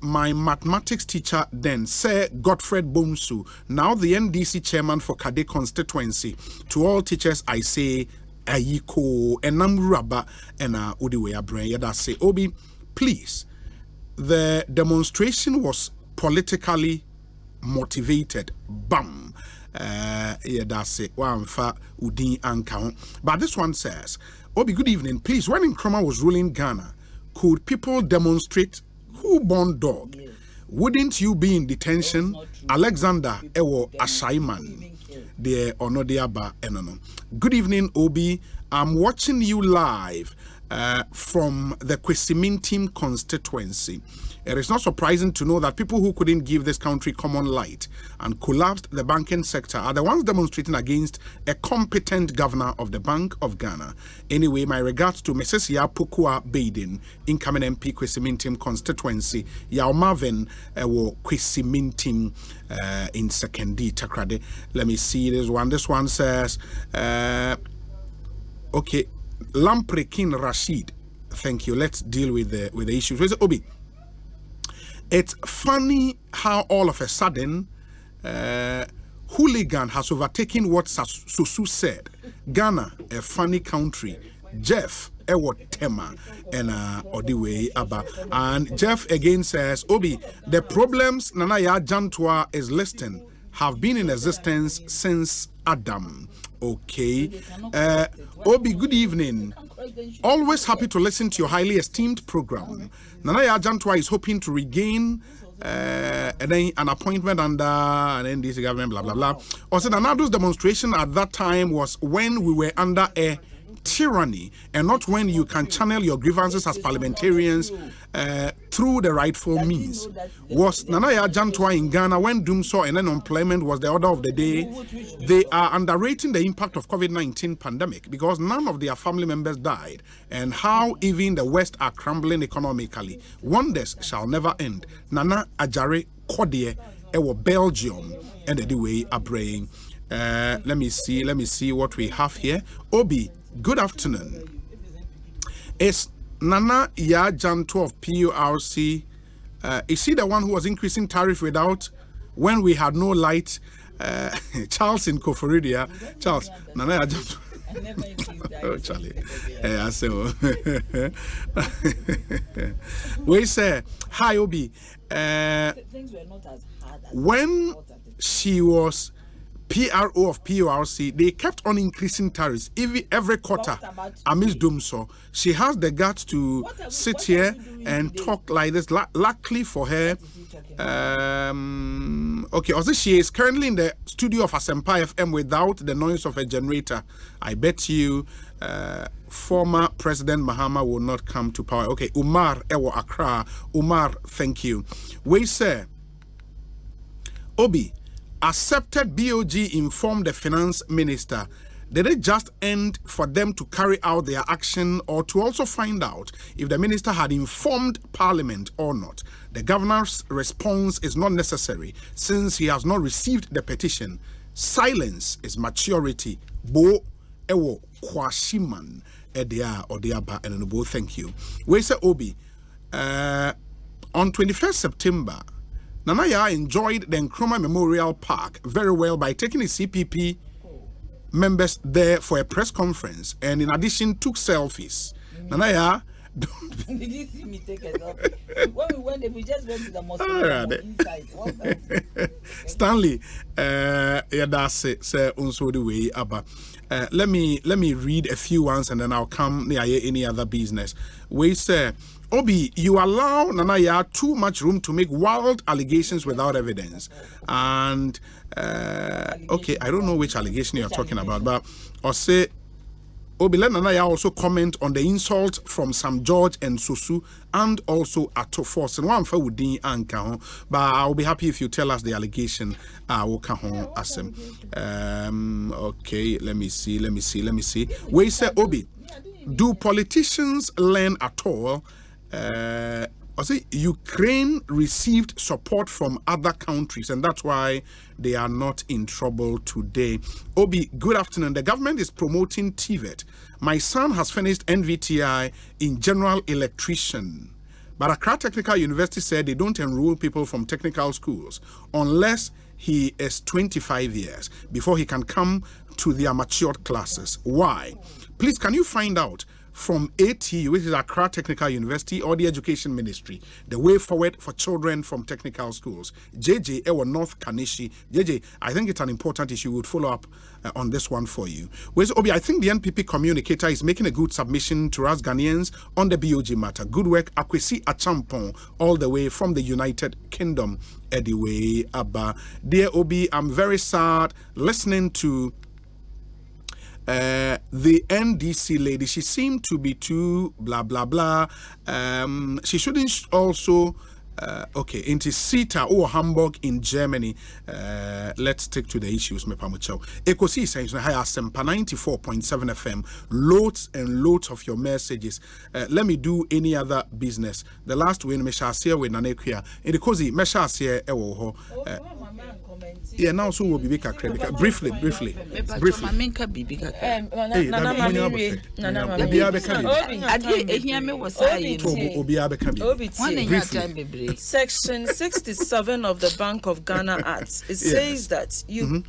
my mathematics teacher then, Sir Godfred Bonsu, now the NDC chairman for Kade constituency. To all teachers, I say Ayiko and Namraba and Udiwe Brain. Yada say Obi, please. The demonstration was politically motivated. Bam. That's it. But this one says, Obi, good evening. Please, when Nkrumah was ruling Ghana, could people demonstrate who born dog? Wouldn't you be in detention? Alexander Ewo Ashaiman. There or no diaba enono. Good evening, Obi. I'm watching you live from the Kwesimintim constituency. It is not surprising to know that people who couldn't give this country common light and collapsed the banking sector are the ones demonstrating against a competent governor of the Bank of Ghana. Anyway, my regards to Mrs. Yapukua Baden, incoming MP Kwesimintim constituency, Yao Marvin Kwesimintim in Sekendi Takrade. Let me see this one. This one says, okay, Lamprekin Rashid. Thank you. Let's deal with the issues. Where's Obi? It's funny how all of a sudden hooligan has overtaken what Susu said. Ghana, a funny country. Jeff Ewotema and Odiwe Abba. And Jeff again says, Obi, the problems Nanaya Jantwa is listing have been in existence since Adam. Okay. Obi, good evening. Always happy to listen to your highly esteemed program. Nanaya Jantwa is hoping to regain an appointment under an NDC government, blah, blah, blah. Also, Nanado's demonstration at that time was when we were under a tyranny and not when you can channel your grievances as parliamentarians through the rightful means. Was Nanaya Jantwa in Ghana when doom saw and unemployment was the order of the day? They are underrating the impact of COVID-19 pandemic because none of their family members died and how even the West are crumbling economically. Wonders shall never end. Nana Ajare Kodie Ewo Belgium and the way are praying. Let me see what we have here. Obi, good afternoon. Is Nana Ya Janto of PURC, is he the one who was increasing tariff without when we had no light? Charles in Koforidia. Charles, Nana Ya Janto. Oh, Charlie. I say, we say, hi, Obi. Things were not as hard as when she was PRO of PORC, they kept on increasing tariffs every quarter. Amis Dumso, she has the guts to sit here and talk like this. Luckily for her, okay, also she is currently in the studio of Asempa FM without the noise of a generator. I bet you former President Mahama will not come to power. Okay, Umar Ewo Accra. Umar, thank you. We say, Obi, accepted BOG informed the finance minister. Did it just end for them to carry out their action or to also find out if the minister had informed parliament or not? The governor's response is not necessary since he has not received the petition. Silence is maturity. Bo ewo kwashiman edia odiaba and bo. Thank you. We say Obi on 21st September. Nanaya enjoyed the Nkrumah Memorial Park very well by taking his CPP members there for a press conference and in addition took selfies. Nanaya, did you see me take a selfie? When we went, we just went to the mosque inside. Stanley, yeah, that's it. Say also the way, Abba. Let me read a few ones and then I'll come near any other business. We say, Obi, you allow Nanaya too much room to make wild allegations without evidence. And, okay, I don't know which allegation you're talking about, but Osei, Obi, let Nanaya also comment on the insult from Sam George and Susu and also Ato Force. And one for Woodin and Kahon, but I'll be happy if you tell us the allegation. Kahon Asem. Okay, let me see. We say, Obi, do politicians learn at all? I say Ukraine received support from other countries, and that's why they are not in trouble today. Obi, good afternoon. The government is promoting TVET. My son has finished NVTI in general electrician, but Accra Technical University said they don't enroll people from technical schools unless he is 25 years before he can come to their matured classes. Why? Please, can you find out from ATU, which is Accra Technical University, or the Education Ministry, the way forward for children from technical schools? JJ Ewa North Kanishi. JJ, I think it's an important issue. We'll follow up on this one for you. Where's Obi? I think the NPP communicator is making a good submission to us Ghanaians on the BOG matter. Good work, Akwesi Achampon, all the way from the United Kingdom. Anyway, Abba. Dear Obi, I'm very sad listening to the NDC lady. She seemed to be too blah blah blah. She shouldn't also okay into Sita or Hamburg in Germany. Let's stick to the issues. Ekosiisen On Asempa 94.7 FM. Loads and loads of your messages. Let me do any other business. The last win Meshasia with Nanekia in the cozy Meshasia Ewo. Yeah, now so will be briefly. Section 67 of the Bank of Ghana Act, it says that you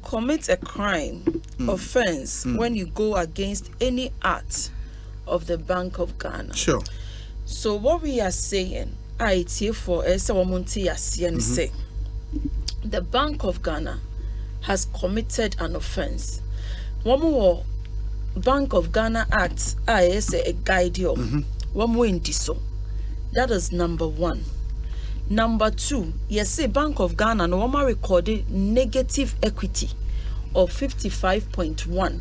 commit a crime offense when you go against any act of the Bank of Ghana. Sure. So what we are saying, I for say the Bank of Ghana has committed an offense. One more Bank of Ghana Act, I say a guide you. One more in so. That is number one. Number two, yes, say Bank of Ghana no one recorded negative equity of 55.1.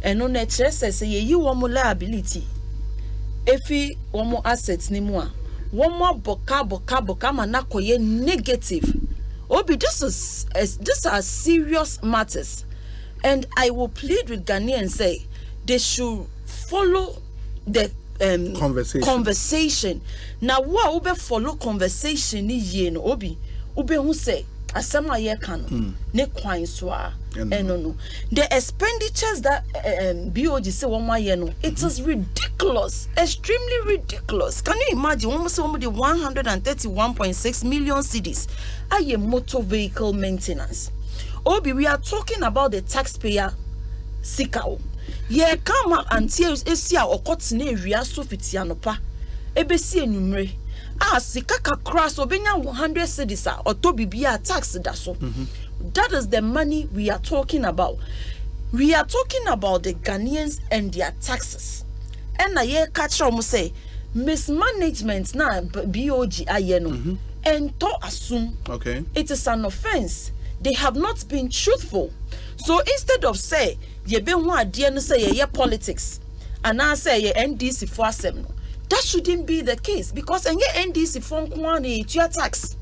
And on the says say you one more liability. If you one more assets ni more. One more boka manakoye negative. Obi, this are serious matters, and I will plead with Ghanaians and say they should follow the conversation. Now, what Obi follow conversation ni ye no Obi who say asema ye can ne kwan soa no. The expenditures that BOG say one year no, it is ridiculous, extremely ridiculous. Can you imagine almost the 131.6 million cedis are motor vehicle maintenance? Obi, we are talking about the taxpayer sikao. Ye kama until esia okotene ewia so fitianopa. Ebesi enumre. Sika kakra so benya 100 cedis a otobibia tax da so. That is the money we are talking about. We are talking about the Ghanaians and their taxes. And I catch them say mismanagement na BOG ayeno and to assume it is an offense. They have not been truthful. So instead of say ye be one adie say ye politics and I say ye NDC for asem, that shouldn't be the case because and ye NDC for kwani to your tax.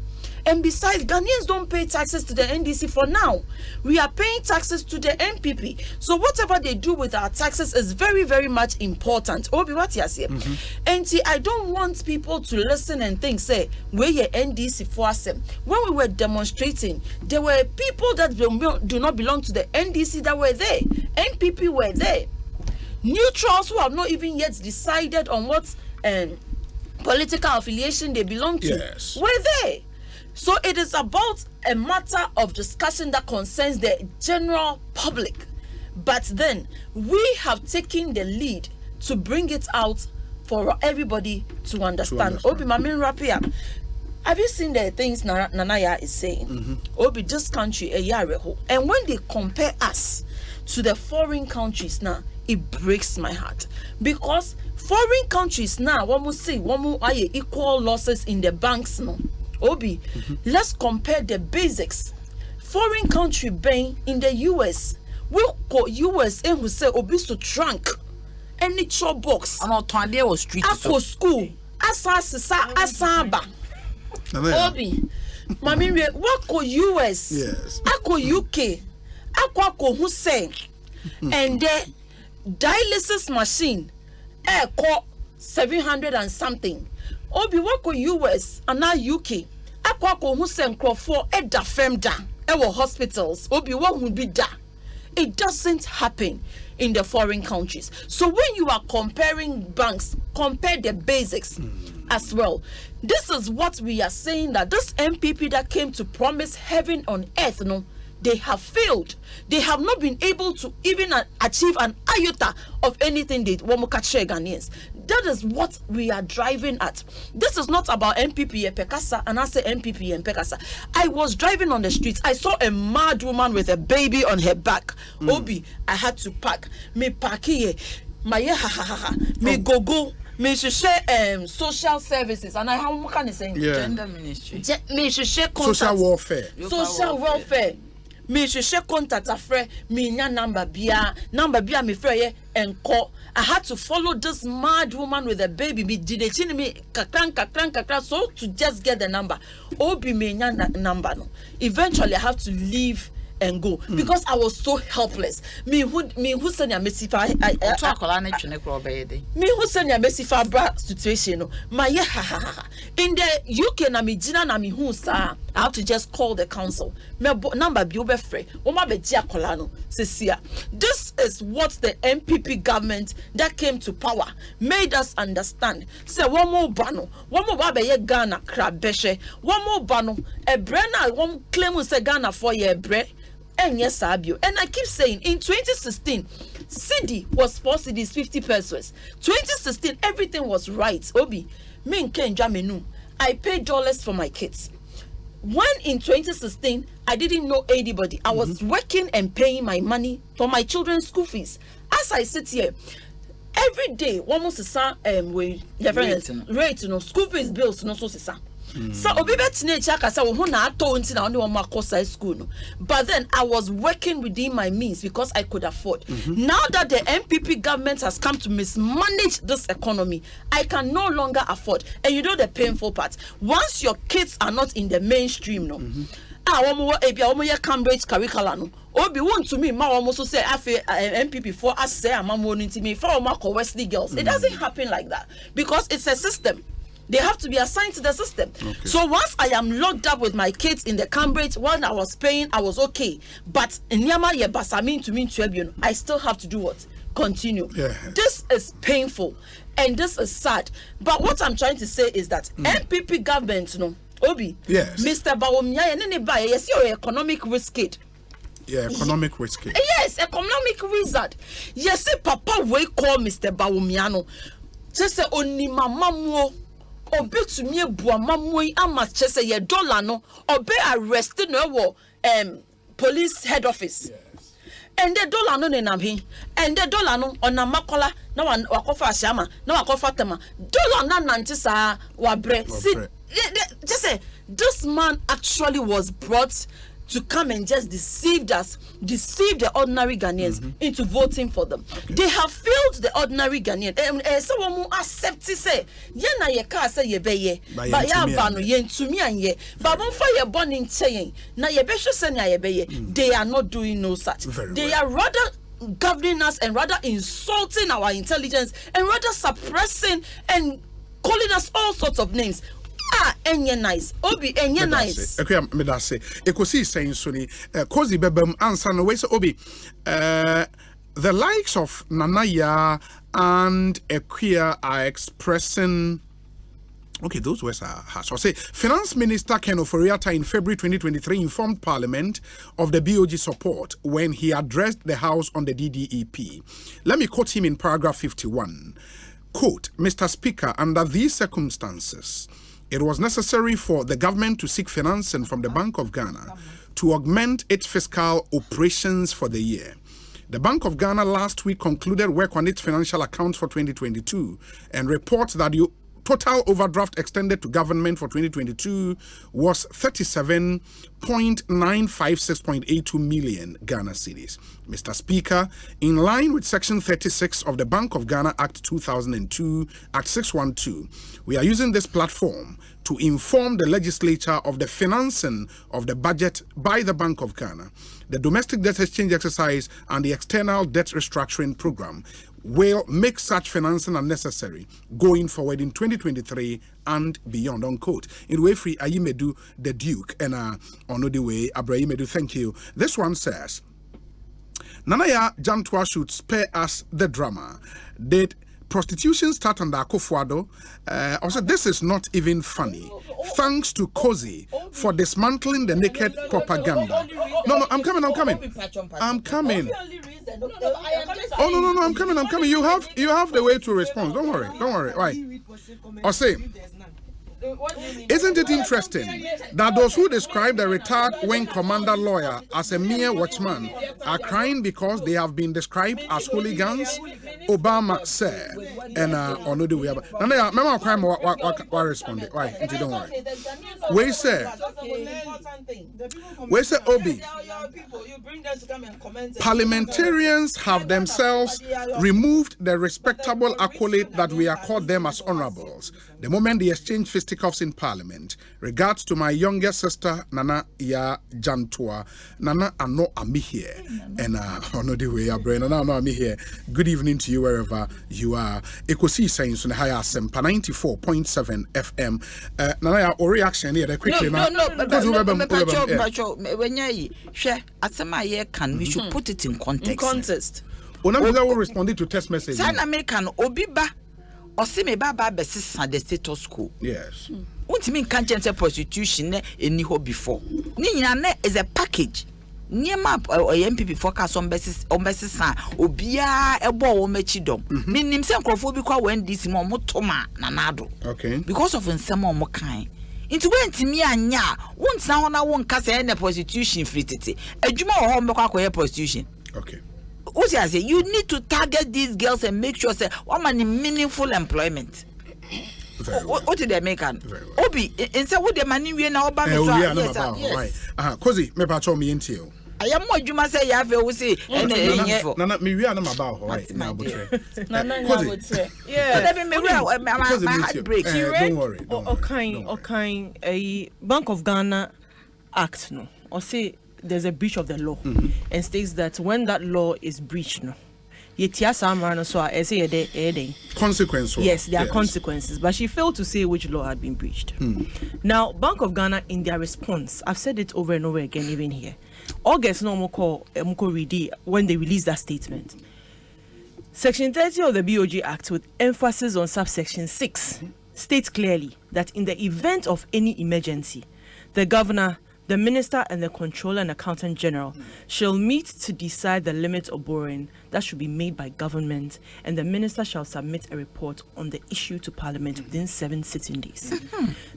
And besides, Ghanaians don't pay taxes to the NDC for now. We are paying taxes to the MPP. So whatever they do with our taxes is very, very much important. Obi, what you say? And see, I don't want people to listen and think, say, where your NDC for us. When we were demonstrating, there were people that do not belong to the NDC that were there. MPP were there. Neutrals who have not even yet decided on what political affiliation they belong to were there. So it is about a matter of discussion that concerns the general public. But then we have taken the lead to bring it out for everybody to understand. Obi Mamin Rapia, have you seen the things Nanaya is saying? Obi, this country a year ago. And when they compare us to the foreign countries now, it breaks my heart. Because foreign countries now, one will say, one will equal losses in the banks now. Obi, let's compare the basics. Foreign country being in the US. We go US and who say Obi to trunk any chop box. I'm not trying to street. Ako school. Asaba. Obi, mami, what go US? Yes. Ako UK. Ako who say, and the dialysis machine, ko 700 and something. Obi wako US and now UK. Akwako who send for Edda Femda. Ewo hospitals. Obi what would be da. It doesn't happen in the foreign countries. So when you are comparing banks, compare the basics as well. This is what we are saying, that this MPP that came to promise heaven on earth, no, they have failed. They have not been able to even achieve an iota of anything they want to catch Ghanaians. That is what we are driving at. This is not about MPP and Pekasa, and I say MPP and Pekasa. I was driving on the streets. I saw a mad woman with a baby on her back. Obi, I had to park. Me park here. My me go. Me should share social services, and I how can I say gender ministry. Me should share social welfare. Social welfare. Me should share contact a friend. Me nya number bia me friend and call. I had to follow this mad woman with a baby. Me did it me kakran so to just get the number. Obi me nya number no. Eventually I have to leave and go because I was so helpless. Me who send ya mesifa me who send ya mesifa bra situation no. My in the UK na me jina na me who sa I have to just call the council. Me number bi obefre. O ma be ji akola no. Sesia. This is what the MPP government that came to power made us understand. Say one more bano, one more ba ye Ghana crab beshe, one more bano, a brena one claim say Ghana for ye bre. And yes, Abio. And I keep saying, in 2016, CD was 4 CDs, 50 pesos. 2016, everything was right. Obi, me and Ken Jamenu, I paid dollars for my kids. When in 2016, I didn't know anybody. I was working and paying my money for my children's school fees. As I sit here, every day, almost the same rate, school fees bills, no so sa. So obi betine kasa wo na ato nti na only one makosa school no. But then I was working within my means because I could afford. Now that the MPP government has come to mismanage this economy, I can no longer afford. And you know the painful part, once your kids are not in the mainstream no, Cambridge curriculum no, obi want to me ma almost say MPP for us say amamo nti me for Wesley girls. It doesn't happen like that because it's a system. They have to be assigned to the system. So once I am locked up with my kids in the Cambridge, when I was paying, I was okay. But in Nyama Yebasamin to me tribune, I still have to do what? Continue. This is painful and this is sad. But what I'm trying to say is that MPP government, no, Obi, Mr. Bawumia, and anybody, yes, you're economic risk it. Yeah, economic risk. Yes, economic wizard. Yes, papa we call Mr. Bawumiano. Just say oni mama mo. Obe to me bua mamwe ama chese ye dollar no. Obe arrested no police head office. Yes. And the dollar no nenamhi. And the dollar no on a makola na wakofa shama na wakofa tema. Dollar na nantisa wabre. See, just say this man actually was brought to come and just deceive the ordinary Ghanaians into voting for them. Okay. They have failed the ordinary Ghanaian. Someone who accepts it say, "Yena ye ka say ye be ye, but ya banu ye ntumi anye, but bon for ye born in chain. Na ye be sure say na ye be ye." They are not doing no such. They are rather governing us and rather insulting our intelligence and rather suppressing and calling us all sorts of names. Enye nice. Obi enye nice. Okay, me da say. Ekosiisen saying so ni Kozi bebem answer no way so Obi. The likes of Nanaya and Equia are expressing. Okay, those words are harsh. So say Finance Minister Ken Ofori-Atta in February 2023 informed Parliament of the BOG support when he addressed the House on the DDEP. Let me quote him in paragraph 51. Quote, Mr. Speaker, under these circumstances, it was necessary for the government to seek financing from the Bank of Ghana to augment its fiscal operations for the year. The Bank of Ghana last week concluded work on its financial accounts for 2022 and reports that the total overdraft extended to government for 2022 was 37.956.82 million Ghana cedis. Mr. Speaker, in line with Section 36 of the Bank of Ghana Act 2002, Act 612, we are using this platform to inform the legislature of the financing of the budget by the Bank of Ghana, the domestic debt exchange exercise, and the external debt restructuring program will make such financing unnecessary going forward in 2023 and beyond, unquote. In way free, Ayimedu, the Duke, and on the way, Abrahimedu, thank you. This one says, Nanaya Jantua should spare us the drama. Did prostitution start under Akufo-Addo? Also, this is not even funny. Thanks to Kozi for dismantling the naked propaganda. No, I'm coming. Oh, no, I'm coming. You have the way to respond. Don't worry. Right. Osei, isn't it interesting that those who describe the retired wing commander lawyer as a mere watchman are crying because they have been described as hooligans? Obama said, and on the way about. And I remember crying. What responded? Why? Don't worry. We say Obi. Parliamentarians have themselves removed the respectable accolade that we accord them as honorables the moment they exchange fisticuffs in Parliament. Regards to my younger sister Nana Ya Jantua. Nana, I know I'm here, and on the way, Nana, I know I'm here. Good evening to you wherever you are. Ekosiisen On Asempa 94.7 FM. Nana, your reaction here quickly now. No. When you share Asema can we should put it in context. Onamida will respond to text message. San American Obiba Osime Baba Bessis the status quo. Yes. Untimi can't change prostitution any ho before. Nina is a package. Niema MPP focus on basis obia ebo wo machidom. Minim se nkrofo bi kwa when this mo motoma nanado. Okay. Because of nsema mo kan. Into when timi anya, won't na wona won kasa na prostitution free tete. Adwuma wo ho mbekwa akoye prostitution. Okay. What I say, you need to target these girls and make sure say woman in meaningful employment. What did they make? Obi, and say what the money we now about yes. Kozi, me patrol me into you. I am what you must say. You have to say, Nana, me we are not about right now. Kozi, yeah. Don't worry. Okay, a Bank of Ghana Act no, or say there's a breach of the law, and states that when that law is breached, no. Consequences. Yes, there are consequences, but she failed to say which law had been breached. Now, Bank of Ghana, in their response, I've said it over and over again, even here. August no Moko Ridi when they released that statement. Section 30 of the BOG Act, with emphasis on subsection 6, states clearly that in the event of any emergency, the governor The Minister and the Controller and Accountant General shall meet to decide the limits of borrowing that should be made by government, and the Minister shall submit a report on the issue to Parliament within 7 sitting days.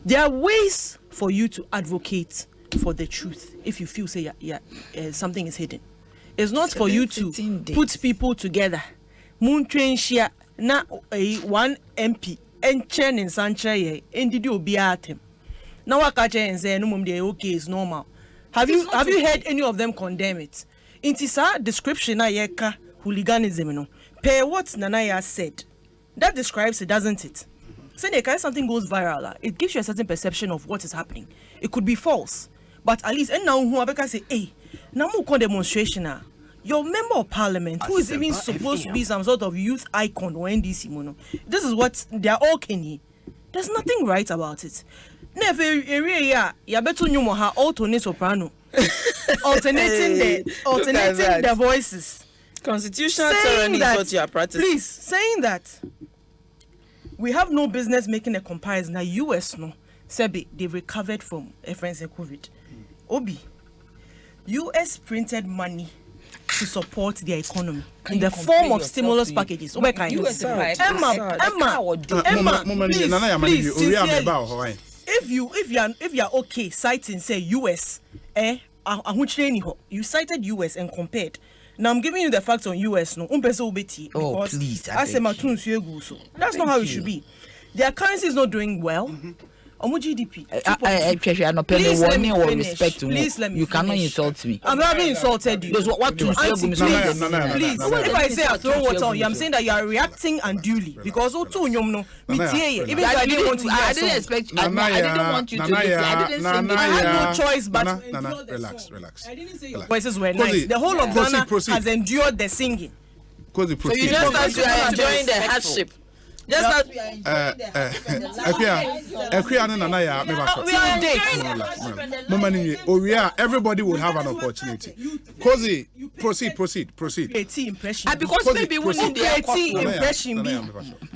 There are ways for you to advocate for the truth if you feel something is hidden. It's not for you to put people together. Moon train share na one MP and chen in Sanche and did you be at him? Now I catch and say no mum okay is normal. Have you heard any of them condemn it? It is a description yeka hooliganism no. Per what Nanaya said. That describes it, doesn't it? Say something goes viral, it gives you a certain perception of what is happening. It could be false. But at least, and now who I say, hey, now more demonstration. Your member of parliament, who is even supposed to be some sort of youth icon or NDC mono, this is what they are all kenny. There's nothing right about it. Never area, ya better know how alternate soprano, alternating the voices. Constitutional tyranny is what you are practicing. Please, saying that we have no business making a comparison. Now, US no, Sebi, they've recovered from a friend's COVID. Obi, US printed money to support their economy in the form of stimulus packages. Emma, please, sincerely, if you are okay citing say US, you cited US and compared. Now I'm giving you the facts on US no. Because please, that's not how it should be. Their currency is not doing well. GDP. Please let me finish. Respect to Please let me you finish. Cannot insult me. I'm not being insulted you. Because what to say? Please, if I say I throw water on you, I'm saying that you are reacting unduly. Because even if I didn't want to hear I didn't expect you. I didn't want you to listen. I didn't say I had no choice but relax. I didn't say your voices were nice. The whole of Ghana has endured the singing. So you just thought you are enjoying the hardship. Just that we are enjoying everybody will have an opportunity. Cozy, proceed. Because maybe we need the impression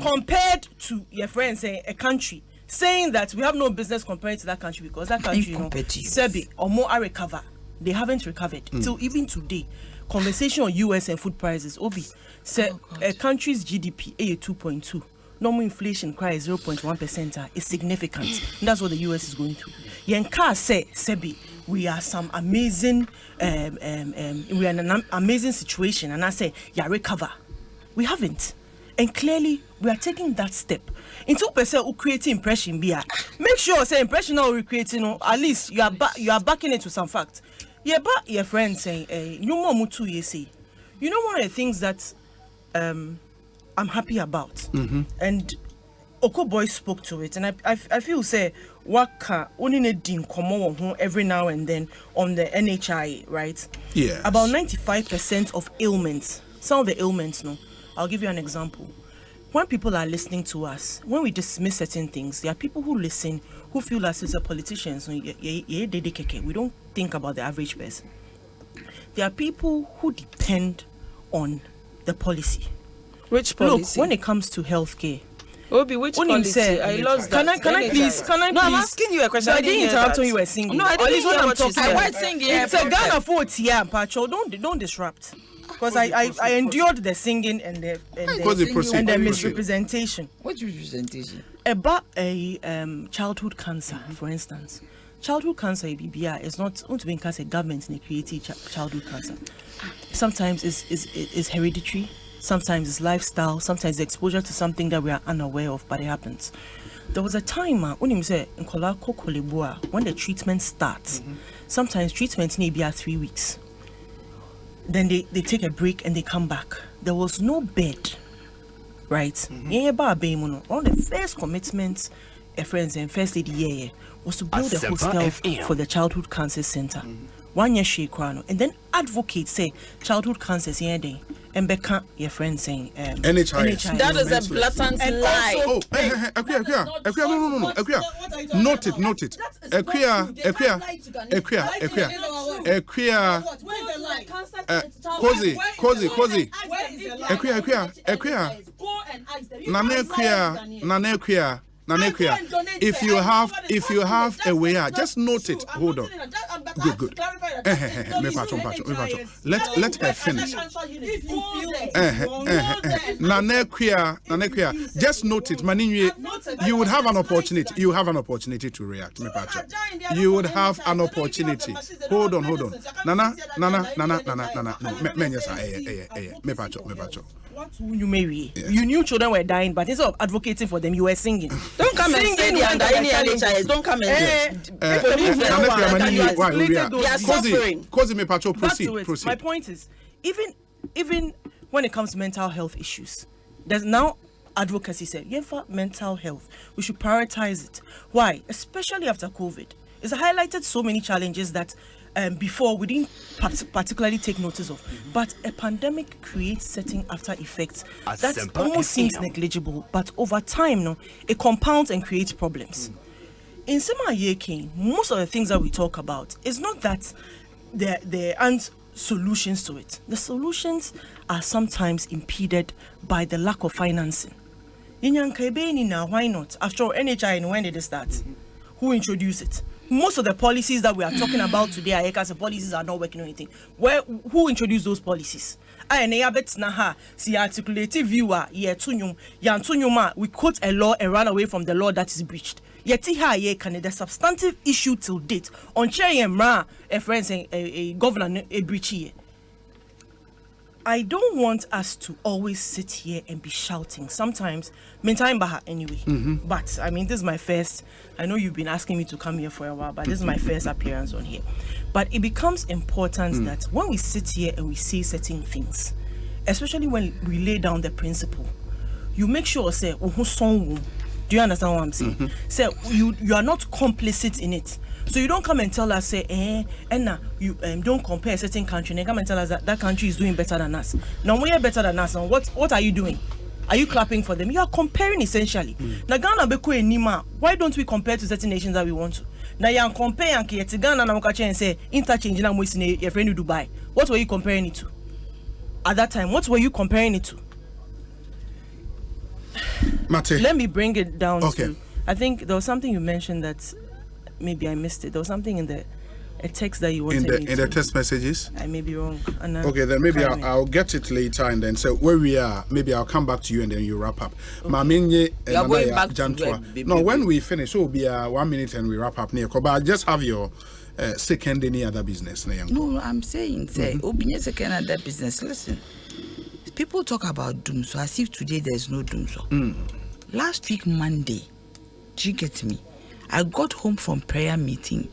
compared to your friends saying a country saying that we have no business compared to that country because that country, Sebi or more are recover. They haven't recovered till even today. Conversation on US and food prices. Obi say a country's GDP 2.2. Normal inflation cry 0.1% is significant. And that's what the US is going through. Yenka say, Sebi, we are some amazing, we are in an amazing situation. And I say, recover. We haven't. And clearly, we are taking that step. In 2% who create impression, make sure say impression now we creating, at least you are backing it with some facts. But your friend saying, you more mutu ye say. You know one of the things that I'm happy about, and Oko Boy spoke to it, and I feel say waka only need komo every now and then on the NHI, right? Yeah. About 95% of ailments, some of the ailments, I'll give you an example. When people are listening to us, when we dismiss certain things, there are people who listen who feel as if the politicians, we don't think about the average person. There are people who depend on the policy. Which policy? Look, when it comes to healthcare, Obi, which policy? I lost that. Can I please? No, I'm asking you a question. I didn't interrupt when you were singing. No, I didn't hear what you said. I was singing. It's a Ghana 40 year, Pacho. Don't disrupt. Because I endured the singing and the misrepresentation. What representation? About a childhood cancer, for instance. Childhood cancer, BBI, is not going to be a government in creating childhood cancer. Sometimes it's hereditary. Sometimes it's lifestyle, sometimes exposure to something that we are unaware of, but it happens. There was a time when the treatment starts, sometimes treatment may be 3 weeks. Then they take a break and they come back. There was no bed, right? One of the first commitments, friends and first lady was to build a hostel for the childhood cancer center. 1 year and then advocate say childhood cancer and Becca, your friend saying NHI. That is a blatant lie. No. Note it. If you have a way, just note it. Hold on. Good. Me pacho. Let her finish. Nanekia. Just note it, Maninwe. You would have an opportunity. You have an opportunity to react. Me pacho. You would have an opportunity. Hold on. Nana. Me pacho. What you marry? You knew children were dying, but instead of advocating for them, you were singing. Don't come and say they under any NHIS. Don't come and proceed. My point is, even when it comes to mental health issues, there's now advocacy said, yeah, for mental health, we should prioritize it. Why? Especially after COVID. It's highlighted so many challenges that before we didn't particularly take notice of. But a pandemic creates certain after effects that almost seems negligible, but over time, it compounds and creates problems. In Sema Yeke, most of the things that we talk about is not that there aren't solutions to it. The solutions are sometimes impeded by the lack of financing. Why not? After all, NHI, when did it start? Who introduced it? Most of the policies that we are talking about today, the policies are not working on anything. Who introduced those policies? We quote a law and run away from the law that is breached. The substantive issue till date on a friend a governor a breach here. I don't want us to always sit here and be shouting. Sometimes, anyway. But I mean, this is my first. I know you've been asking me to come here for a while, but this is my first appearance on here. But it becomes important that when we sit here and we say certain things, especially when we lay down the principle, you make sure say, do you understand what I'm saying? Say you are not complicit in it. So you don't come and tell us, say, you don't compare a certain country, and come and tell us that country is doing better than us. Now we are better than us. Now what are you doing? Are you clapping for them? You are comparing essentially. Now Ghana beko enima. Why don't we compare to certain nations that we want to? Now you compare and Ghana na mukache and say interchange na mwisi your friend in Dubai. What were you comparing it to? At that time, what were you comparing it to? Mate. Let me bring it down to, I think there was something you mentioned that maybe I missed it. There was something in a text that you wanted in the text messages. I may be wrong. Okay, then maybe I'll get it later, and then so where we are, maybe I'll come back to you and then you wrap up. You're going back to no, when we finish, it will be 1 minute and we wrap up near. But I just have your second any other business. No, I'm saying, second other business. Listen, people talk about doom, so as if today there's no doom. So last week Monday, do you get me? I got home from prayer meeting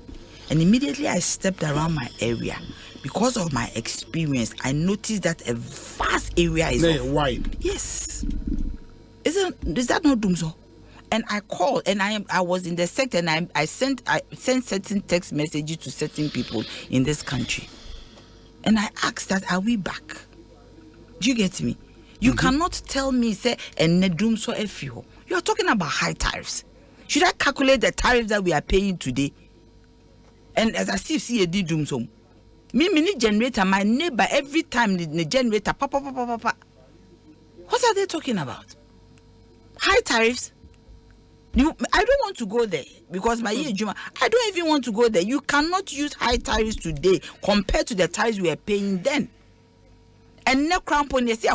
and immediately I stepped around my area. Because of my experience, I noticed that a vast area is wide. Yes. Is that not Dumso? And I called and I was in the sector and I sent certain text messages to certain people in this country. And I asked that, are we back? Do you get me? You cannot tell me, say, and Dumso FIO. You are talking about high tariffs. Should I calculate the tariff that we are paying today? And as I see a doom so. Me generator, my neighbor, every time the generator, papa. What are they talking about? High tariffs? I don't want to go there because my Juma, I don't even want to go there. You cannot use high tariffs today compared to the tariffs we are paying then. And now crampon say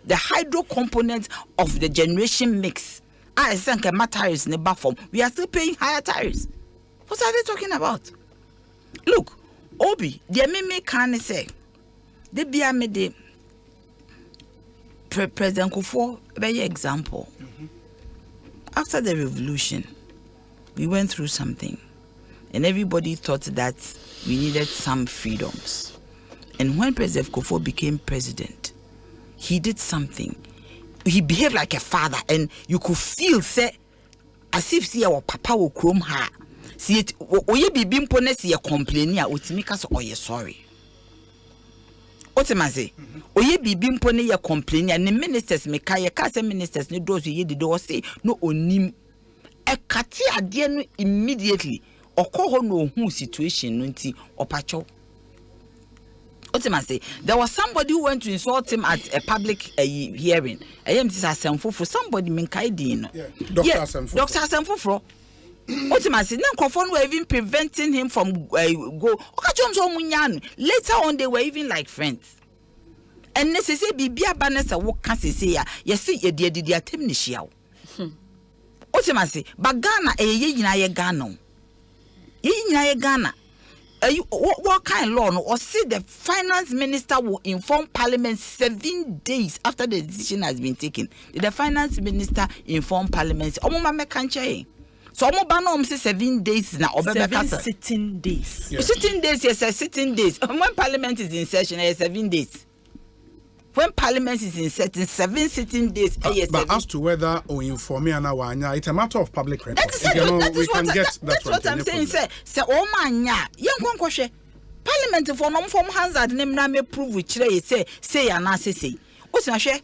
the hydro component of the generation mix. I think my tariffs never form. We are still paying higher tariffs. What are they talking about? Look, Obi, the me can say, they be a me President Kufuor, by example. After the revolution, we went through something, and everybody thought that we needed some freedoms. And when President Kufuor became president, he did something. He behaved like a father, and you could feel say as if our papa will chrome her. See it, oye bibi mpone si ye complaining a utimika so oye sorry. Otima say, oye bibi mpone ye complaining and the ministers me ka ye kase ministers ne doors ye de do say no onim e kati ade no immediately okoho no hu situation no nti opacho. Say, there was somebody who went to insult him at a public hearing. I am Asempa for somebody Minkaidino. Dr. Asempa. Dr. Asempa. Ultimately, Nankofon were even preventing him from go. Later on, they were even like friends. And necessary Bibia Banessa walk can say, yes, see, ye dear Timnishiao. Ultimately, but Ghana, ye Ghana. Ye Ghana. What kind of law? Or say the finance minister will inform parliament 7 days after the decision has been taken. The finance minister inform parliament. So I'm about 7 days now. 7 sitting days. Yes. Sitting days, yes, sitting days. When parliament is in session, 7 days. When parliament is in session, 7 sitting days. But as to whether or inform me and it's a matter of public record. That's what I'm saying. Say, oh man, young question. Parliament for non form hands at name na me prove which say and I say. What's my share?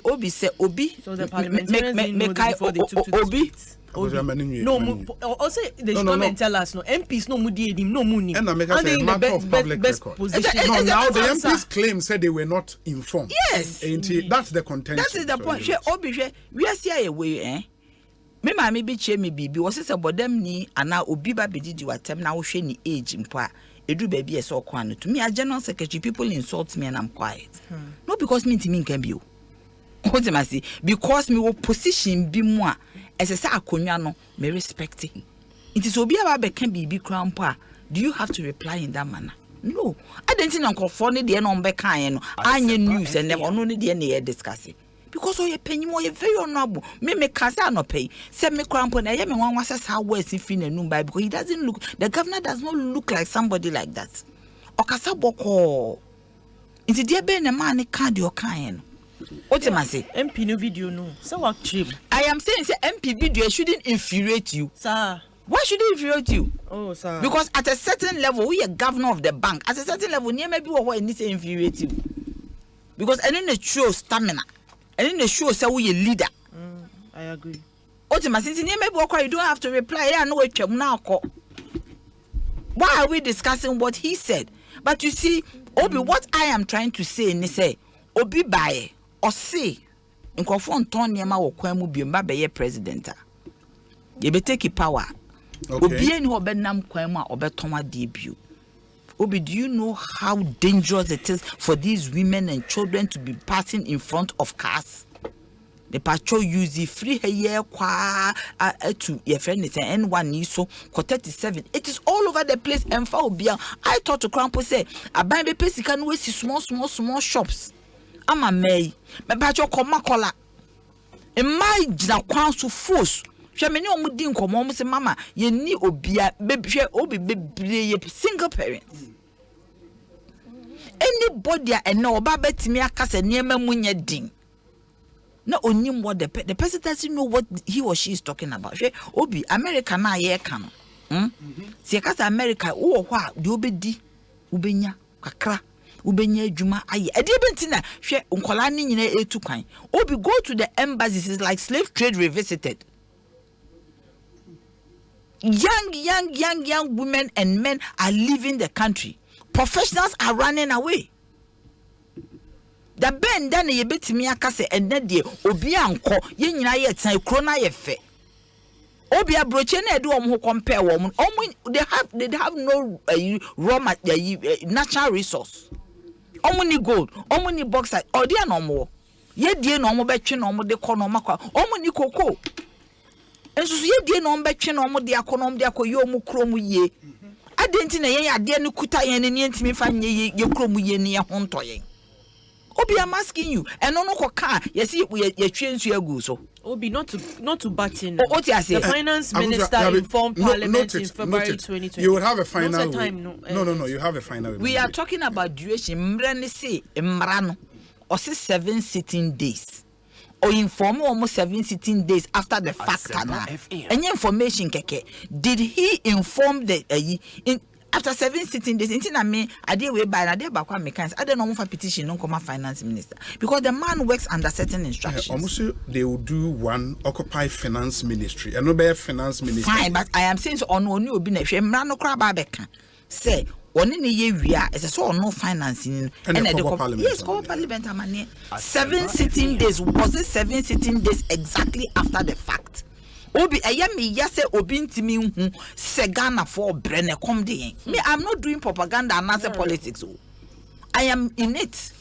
Obi say Obi. So the parliamentarians didn't know before they took to the streets. No, also they should come and tell us. No, MPs no mudi edim no money. And I make a matter of public record. No, now the MPs claim said they were not informed. Yes, that's the contention. That is the point. Obi, we are see away. Me mama bi che me bibi. Was say bodem ni ana obi ba bedidi watem na wo hwe ni age mpo. Edu baby eso kwa no. To me, as general secretary, people insult me and I'm quiet. Not because me can be. Because me wo position bi mu a esese akonwa no me respecting. It is obi aba can be crown pa. Do you have to reply in that manner? No. I don't think uncle for ne de no mbeka no. Anye news and them ono ne de na discuss. Because you penny more very honorable. Me kasa no pay. Say me crown pa na ye me wan wasa how words if in no by because he doesn't look, the governor does not look like somebody like that. Okasa boko. It de be na man can do kan. What am I saying? MP no video no. So what chim? I am saying say MP video shouldn't infuriate you. Sir. Why should it infuriate you? Oh, sir. Because at a certain level, we are governor of the bank. At a certain level, near maybe what needs to infuriate you. Because I didn't show stamina. I didn't show say we a leader. I agree. What am I saying? Near maybe what you don't have to reply. I know what you now call. Why are we discussing what he said? But you see, Obi, what I am trying to say, and say, Obi bae. Osei nkofo nton niema wo kwan mu biom ba be president ye be take power. Obi eni ho benam kwan mu a obeton ade bio. Obi, do you know how dangerous it is for these women and children to be passing in front of cars? The patrol use the free hair kwa to your friend is N1 so 37. It is all over the place and for Obia. I thought to Crampo say I buy be pesi can we see small shops. I'm a may, my patcho come cola. And my jina kwan so force. She many omudin come mom say mama, ye ni obia baby she obi baby single parents. Anybody and no baba timi aka se niema munye din. No onim what the person doesn't know what he or she is talking about. She obi America na ye kan. Si aka America wo hwa de obedi ubenya kakra. Ubenya adwuma aye ade bentina hwe nkola ne nyina etu kwan obi go to the embassies is like slave trade revisited. Young women and men are leaving the country. Professionals are running away. The ben dan ye betimi aka se enne de obi anko ye nyina ye tan kro na ye fe obi abroche na edu omho compare wo they have no raw natural resource. Omuni gold, omuni bauxite, odi anomo. Ye die no omo betwe no omo de kɔ no makwa. Omuni cocoa. Enso ye die no omo betwe no omo de akɔ no omo de akɔ ye omu krom ye. Adenti na ye ade no kuta ye ne ntimi fa nye ye krom ye ne ye honto ye. Obi, I'm asking you, and no car, yes, you change your go so. Obi, not to button. What you say? The finance minister informed Parliament in February 2020. You will have a final. No, you have a final. We are talking about duration. Mrani say Mrano, or say 7 sitting days, or inform almost 7 sitting days after the fact. Any information, keke? Did he inform the after 7 sitting days? Intina me, I did way by I bakwa mechanics. I don't know for petition, no come finance minister because the man works under certain instructions. Almost they will do one occupy finance ministry, and no be finance ministry. Fine, but I am saying so on only obi na hwe mra no kra ba beka. Say one ne ye wia is so no financing and the yes, parliament amane. 7 sitting days, was it 7 sitting days exactly after the fact? Obi me yase obi ntimi hu se Ghana for brene come dey. Me I'm not doing propaganda and answer politics. I am in it.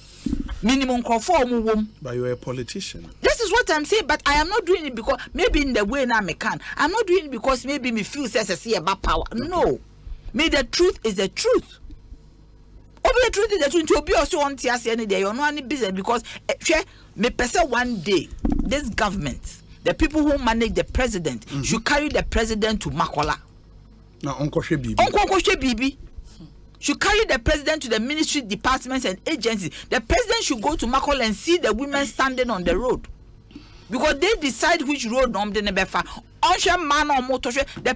Minimum conform. But you're a politician. This is what I'm saying, but I am not doing it because maybe in the way now I can. I'm not doing it because maybe me feel see about power. No. Me the truth is the truth. The truth is the truth. To be also on TS any day, you're not any business because me person one day this government, the people who manage the president, should carry the president to Makola. Now Uncle Shebibi. Uncle Shebibi should carry the president to the ministry departments and agencies. The president should go to Makola and see the women standing on the road. Because they decide which road the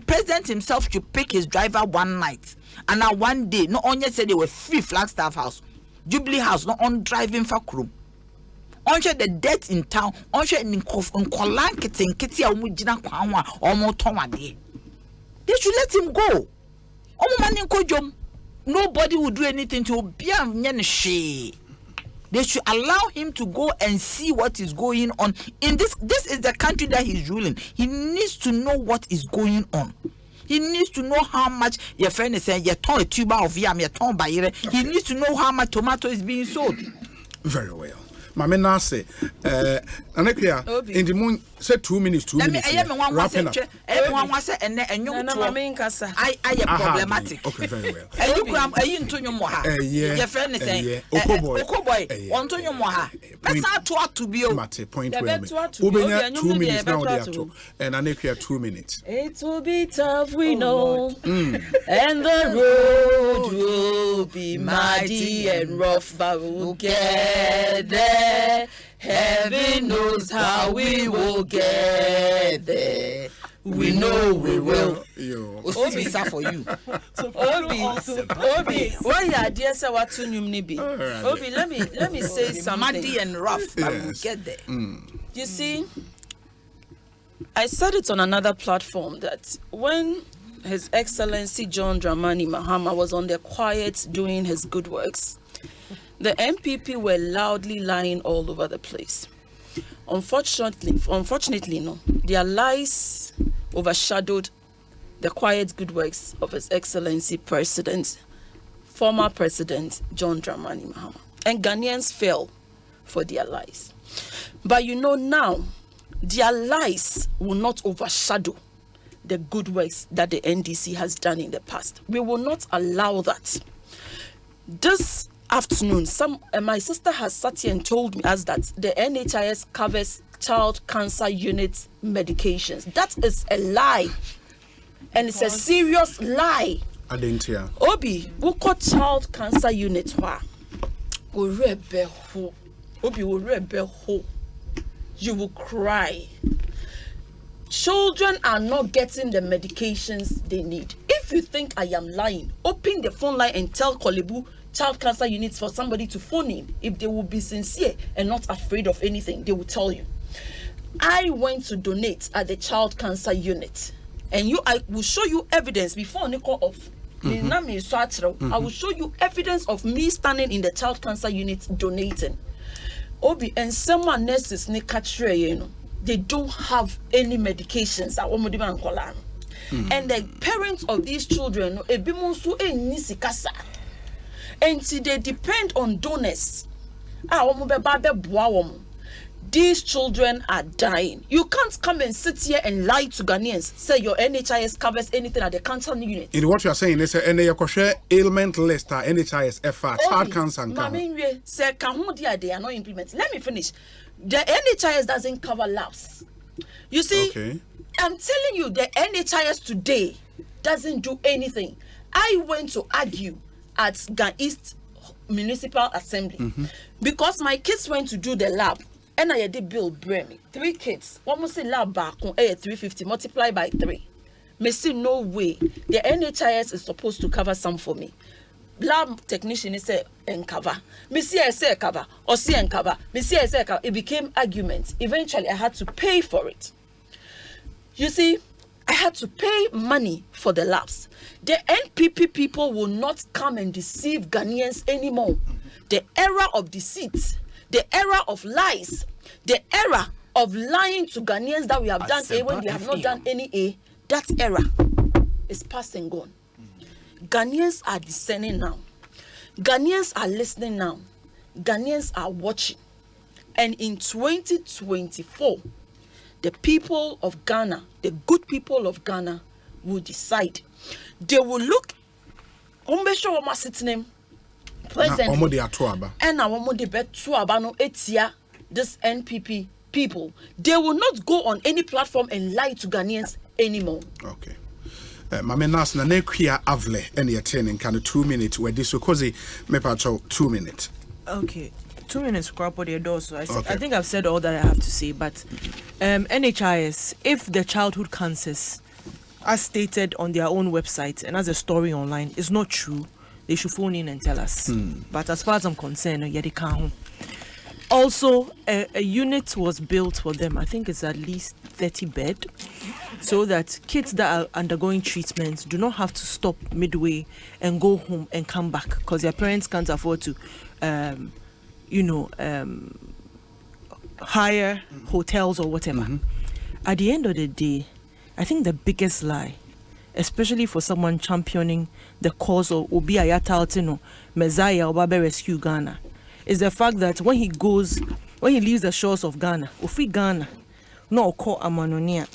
president himself should pick his driver one night. And now one day, not only said they were free Flagstaff House, Jubilee House, not on driving for crew. On the death in town, on in Kolanketing, Kitty, they should let him go. Nobody will do anything to be a They should allow him to go and see what is going on. In this is the country that he's ruling. He needs to know what is going on. He needs to know how much your friend is saying, you turn a tuber of yam, you turn by here. He needs to know how much tomato is being sold. Very well. Mama Nase, Anekia, in the moon, said 2 minutes, 2 minutes. Wrapping up. Everyone was said, and you I am problematic. Okay, very well. And you gram a yin to your moha. Your friend is saying, Okoboy, on to your moha. That's not to be a point. Ubenya 2 minutes now, and Anekia 2 minutes. It will be tough, we know, and the road will be mighty and rough, but we'll get there. Heaven knows how we will get there. We know we will. Obi for you. Obi. Why you dear say what to nibi? Obi, let me say something. Muddy and rough, but we'll get there. You see, I said it on another platform that when His Excellency John Dramani Mahama was on the quiet doing his good works, the MPP were loudly lying all over the place. Unfortunately, no, their lies overshadowed the quiet good works of His Excellency former President John Dramani Mahama. And Ghanaians fell for their lies. But now, their lies will not overshadow the good works that the NDC has done in the past. We will not allow that. This afternoon, my sister has sat here and told us that the NHIS covers child cancer unit medications. That is a lie, and it's a serious lie. I didn't hear. Obi, who call child cancer unit? Obi, you will cry. Children are not getting the medications they need. If you think I am lying, open the phone line and tell Kolebu child cancer units for somebody to phone in. If they will be sincere and not afraid of anything, they will tell you. I went to donate at the child cancer unit, and I will show you evidence before Nico off. I will show you evidence of me standing in the child cancer unit donating. Obi and someone nurses they don't have any medications. And the parents of these children, and they depend on donors. These children are dying. You can't come and sit here and lie to Ghanaians. Say your NHIS covers anything at the cancer unit. In what you are saying is a ailment list, NHIS, FR, child cancer. They are not implementing. Let me finish. The NHIS doesn't cover labs. You see, I'm telling you, the NHIS today doesn't do anything. I went to argue at Gan East Municipal Assembly because my kids went to do the lab. And I did bill bring me 3 kids. One must say lab back on 350 multiplied by 3. Me see no way. The NHIS is supposed to cover some for me. Lab technician is say and cover. Me see I say cover or see and cover. Me see I say cover. It became argument. Eventually I had to pay for it. You see, I had to pay money for the labs. The NPP people will not come and deceive Ghanaians anymore. The era of deceit, the era of lies, the era of lying to Ghanaians that we have done A when they have not done any A, that era is past and gone. Ghanaians are discerning now. Ghanaians are listening now. Ghanaians are watching. And in 2024, the people of Ghana, the good people of Ghana, will decide. They will look. Presently, and this NPP people, they will not go on any platform and lie to Ghanaians anymore. Okay. Mame nas na nekia avle any attending kind of 2 minutes where this because me 2 minutes. Okay. 2 minutes crop the door. So I think I've said all that I have to say, but NHIS, if the childhood cancers, as stated on their own website and as a story online, is not true, they should phone in and tell us. But as far as I'm concerned, yeah, they can't. Also, a unit was built for them. I think it's at least 30 bed, so that kids that are undergoing treatment do not have to stop midway and go home and come back because their parents can't afford to, hire hotels or whatever. At the end of the day, I think the biggest lie, especially for someone championing the cause of Obi Ayata Altino, Messiah Obabe Rescue Ghana, is the fact that when he leaves the shores of Ghana, Ofi Ghana, no call Amanonia,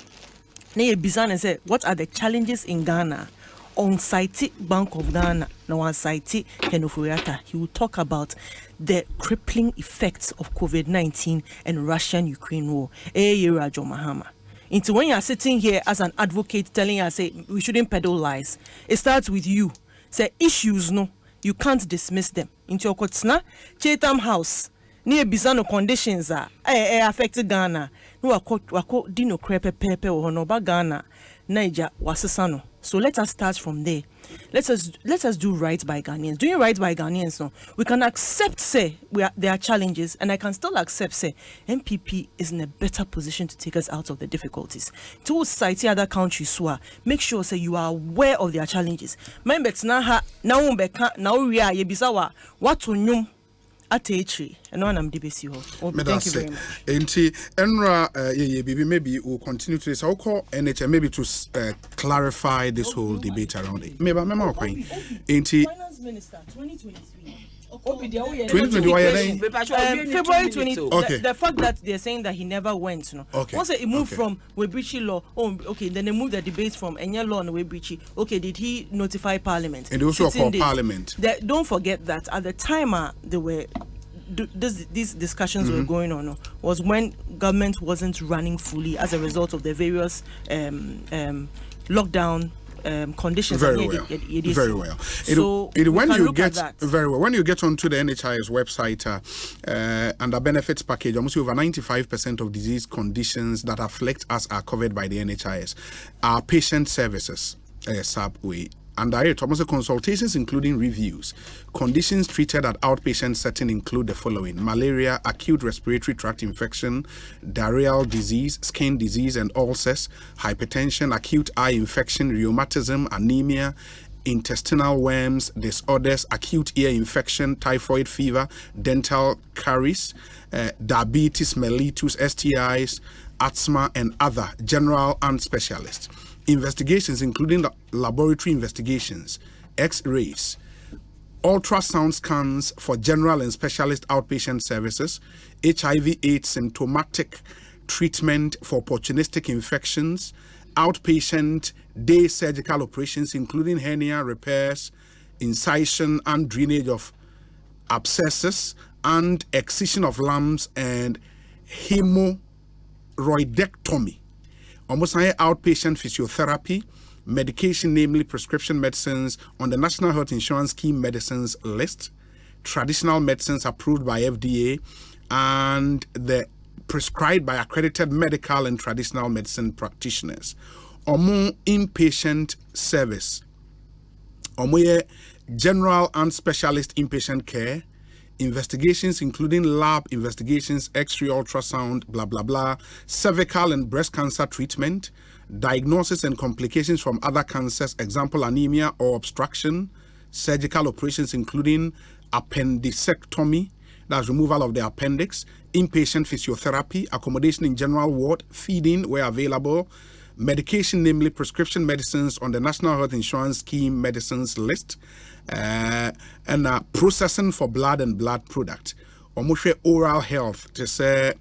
Neye Bizan say, what are the challenges in Ghana? On site Bank of Ghana, no on site Kenofuriata, he will talk about the crippling effects of COVID-19 and Russian-Ukraine war. Rajo Mahama. Into when you are sitting here as an advocate telling us, say, we shouldn't peddle lies. It starts with you. Say issues, no, you can't dismiss them. Into your kotsna, Chatham House, near Bizano conditions are affected Ghana. No, wako dino crepe pepe or honoba Ghana, Niger wasasano. So let us start from there. Let us do right by Ghanaians. Doing right by Ghanaians, no, we can accept, say, there are challenges, and I can still accept, say, MPP is in a better position to take us out of the difficulties. To society, other countries, so make sure, say, you are aware of their challenges. Remember, now we are yebisawa what to nyum. Thank you very much. Maybe we'll continue to this. I'll call NHS maybe to clarify this whole debate around it. Maybe Finance Minister 2023. February 22. Okay. The fact that they're saying that he never went, no. Okay. Once it moved from Webrichi law, then they moved the debates from Enya law and Webrichi. Okay, did he notify Parliament? And they also called Parliament. Don't forget that at the time they were these discussions were going on, was when government wasn't running fully as a result of the various lockdown conditions. Very well. So when you get onto the NHIS website under benefits package, almost over 95% of disease conditions that afflict us are covered by the NHIS. Our patient services, subway. Under it, almost consultations including reviews. Conditions treated at outpatient setting include the following: malaria, acute respiratory tract infection, diarrheal disease, skin disease and ulcers, hypertension, acute eye infection, rheumatism, anemia, intestinal worms, disorders, acute ear infection, typhoid fever, dental caries, diabetes mellitus, STIs, asthma and other general and specialists. Investigations including laboratory investigations, X-rays, ultrasound scans for general and specialist outpatient services, HIV/AIDS symptomatic treatment for opportunistic infections, outpatient day surgical operations including hernia repairs, incision and drainage of abscesses, and excision of lumps and hemorrhoidectomy. Almost outpatient physiotherapy, medication, namely prescription medicines on the National Health Insurance Scheme medicines list, traditional medicines approved by FDA, and the prescribed by accredited medical and traditional medicine practitioners. Omo inpatient service. Omo general and specialist inpatient care. Investigations including lab investigations, X-ray, ultrasound, blah, blah, blah, cervical and breast cancer treatment, diagnosis and complications from other cancers, example, anemia or obstruction, surgical operations including appendicectomy, That's removal of the appendix, inpatient physiotherapy, accommodation in general ward, feeding where available, medication, namely prescription medicines on the National Health Insurance Scheme medicines list, and processing for blood and blood product. Almost oral health to say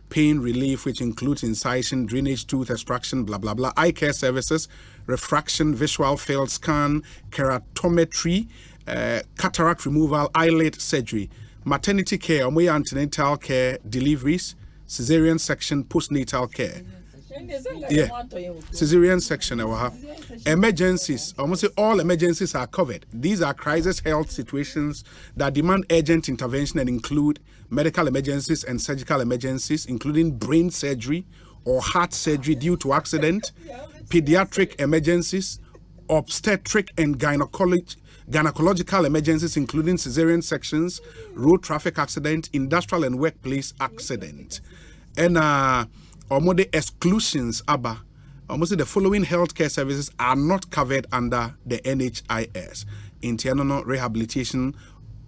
pain relief, which includes incision, drainage, tooth extraction, blah, blah, blah, eye care services, refraction, visual field scan, keratometry, cataract removal, eyelid surgery, maternity care, antenatal care, deliveries, cesarean section, postnatal care. Yeah, cesarean section. Emergencies, almost all emergencies are covered. These are crisis health situations that demand urgent intervention and include medical emergencies and surgical emergencies, including brain surgery or heart surgery due to accident, pediatric emergencies, obstetric and gynecological emergencies, including cesarean sections, road traffic accident, industrial and workplace accident. And almost the exclusions, almost the following healthcare services are not covered under the NHIS. Internal rehabilitation,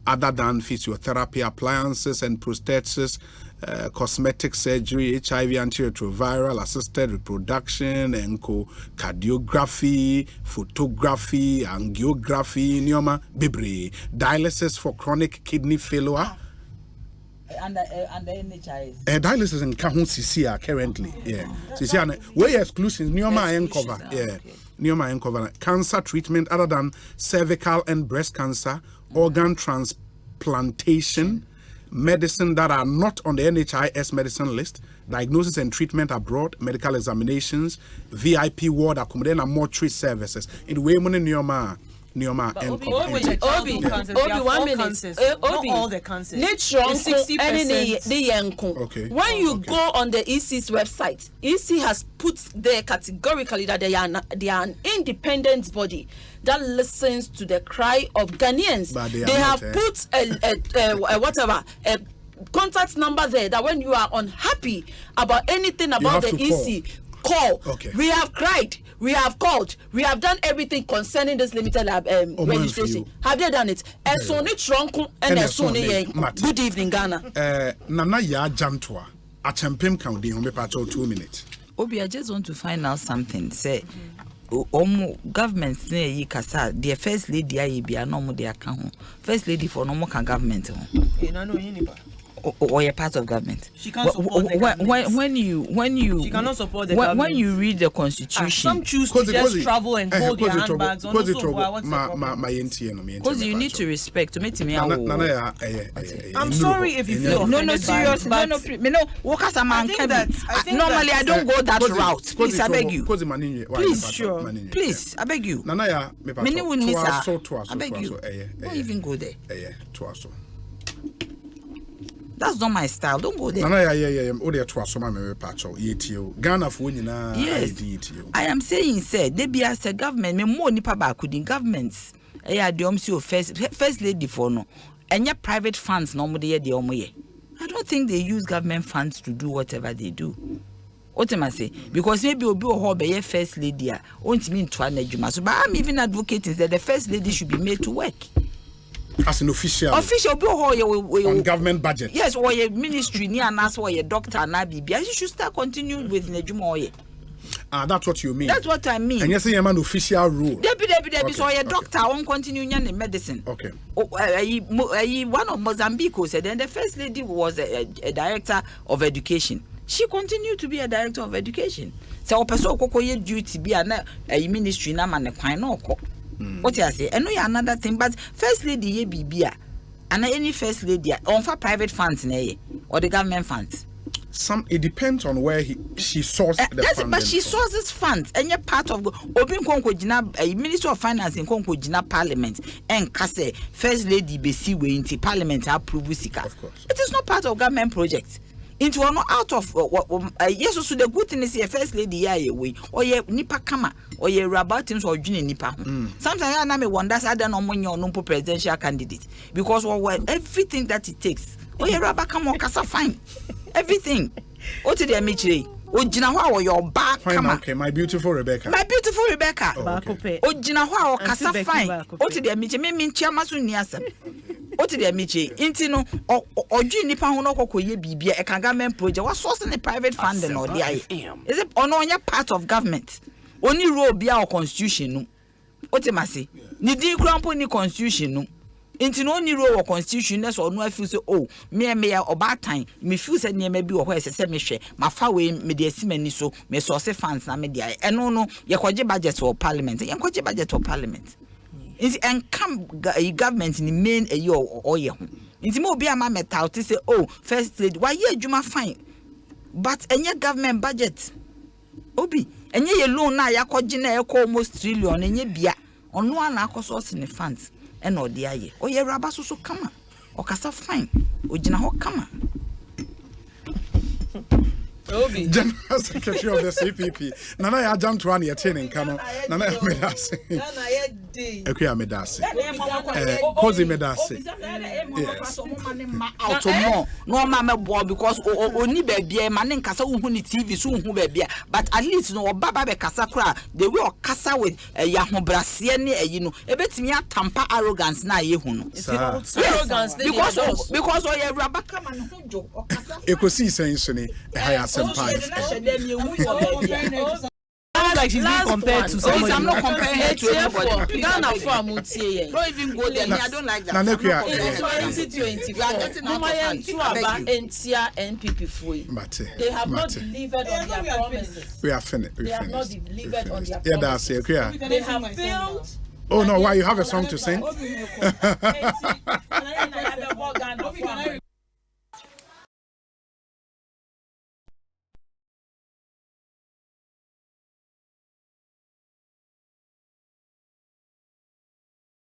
other than physiotherapy, appliances and prosthesis, cosmetic surgery, HIV antiretroviral, assisted reproduction, echocardiography, photography, angiography, neoma, bibre, dialysis for chronic kidney failure. Under NHIS. Dialysis in Kahun CC currently. Yeah. CC where exclusions, neoma and cover. Yeah. Neoma and cover. Cancer treatment other than cervical and breast cancer, organ transplantation, medicine that are not on the NHIS medicine list, diagnosis and treatment abroad, medical examinations, VIP ward accommodation and mortuary services. In way money neoma and Obi, 1 minute. Obi, all the cancers. Okay. When you go on the EC's website, EC has put there categorically that they are an independent body that listens to the cry of Ghanaians. They have put a contact number there that when you are unhappy about anything about the EC, call. Okay. We have cried. We have called. We have done everything concerning this limited registration. Have they done it? And so good evening, Ghana. Nana ya jantwa. A champion can be on the patch 2 minutes. Obi, I just want to find out something. Say, government say kasa the first lady I be no mo their account. First lady for no more government. Or you're part of government. She can't support the government. When you she cannot support the government. When you read the constitution, some choose to just travel and hold their handbags. Because you need to respect. To make me I'm sorry if you feel offended. Serious. No. Workers are man. Normally I don't go that route. Please, I beg you. Please, I beg you. Nanaya, I beg you. Don't even go there. That's not my style. Don't go there. Yes. I am saying, sir, they be as a government, me more nipa ba couldn't governments. First lady for no. And your private funds no more I don't think they use government funds to do whatever they do. What am I say? Because maybe obi o be first lady won't mean to an so but I'm even advocating that the first lady should be made to work. As an official on government budget. Yes, or your ministry near and or your doctor and you should start continuing with Nejumoye. That's what you mean. That's what I mean. And you say you're an official rule. Debbie, so your doctor won't continue in medicine. Okay. One of Mozambique said, and the first lady was a director of education. She continued to be a director of education. So, person duty be a ministry na man what you say? I know another thing, but first lady ye be and any first lady on for private funds or the government funds. It depends on where she sources the funds. But she sources funds and you're part of Open Konko Minister of Finance in Konko Jina Parliament and Kase first lady be see way into Parliament approve Sika. Of course. It is not part of government project. Into or not out of yes, so the good thing is your first lady way or your nipa kama or your rabatins or junior nipa. Sometimes I may wonder I don't know when you're no presidential candidate because everything that it takes. Or your rabakama kasa fine. Everything. What did they meet you? Ojinawa or your back kama. Okay, my beautiful Rebecca. Ojinawa or kasa fine. What did they meet you? Me chamasu niasa. What did they meet? Intino or Junior Pound or Bibia, a government project, what source in the private funding or the is it on your part of government? Only rule be our constitution. What am I say? Nidi grandpa ni constitution no. Inti no ni rule or constitution that's or no I feel say oh me or bad time me feel say near maybe or where say me share my far way me de simeni so me source funds na me dia e no ye kwaje budget or parliament ye kwaje budget or parliament. Inti and come government in the main a year or ye ho. Inti mo be ama metal to say oh first lady why ye adwuma fine but any government budget obi enye ye loan na yakwaje na e ko almost trillion enye bia ono ana akoso in the funds and or the aye. Oh, yeah, Rabba so come or Cassa fine. Ojina ho come. General Secretary of the CPP. Nana ya jump to one year training kano. Nana ya medase. Ekuya medase. Kozi medase. Yes. No mama boy because oni baby man kasa unhu ni TV so unhu baby but at least no baba be kasa kra the way o kasa with ya ho brase ne ayi no ebetimi atampa arrogance na ye hu no. Arrogance because o ye raba kama no hojo o kasa. Ekosiisen so ni higher Asempa. Like she's being compared to somebody. I'm not comparing her to anybody. Ghana for Amutie. Don't even go there. I don't like that. It's 2020. We are getting out of hand. NPP free. They have not delivered on their promises. We are finished. They have not delivered on their promises. Yeah, that's it. They have failed. Oh no, why you have a song to sing?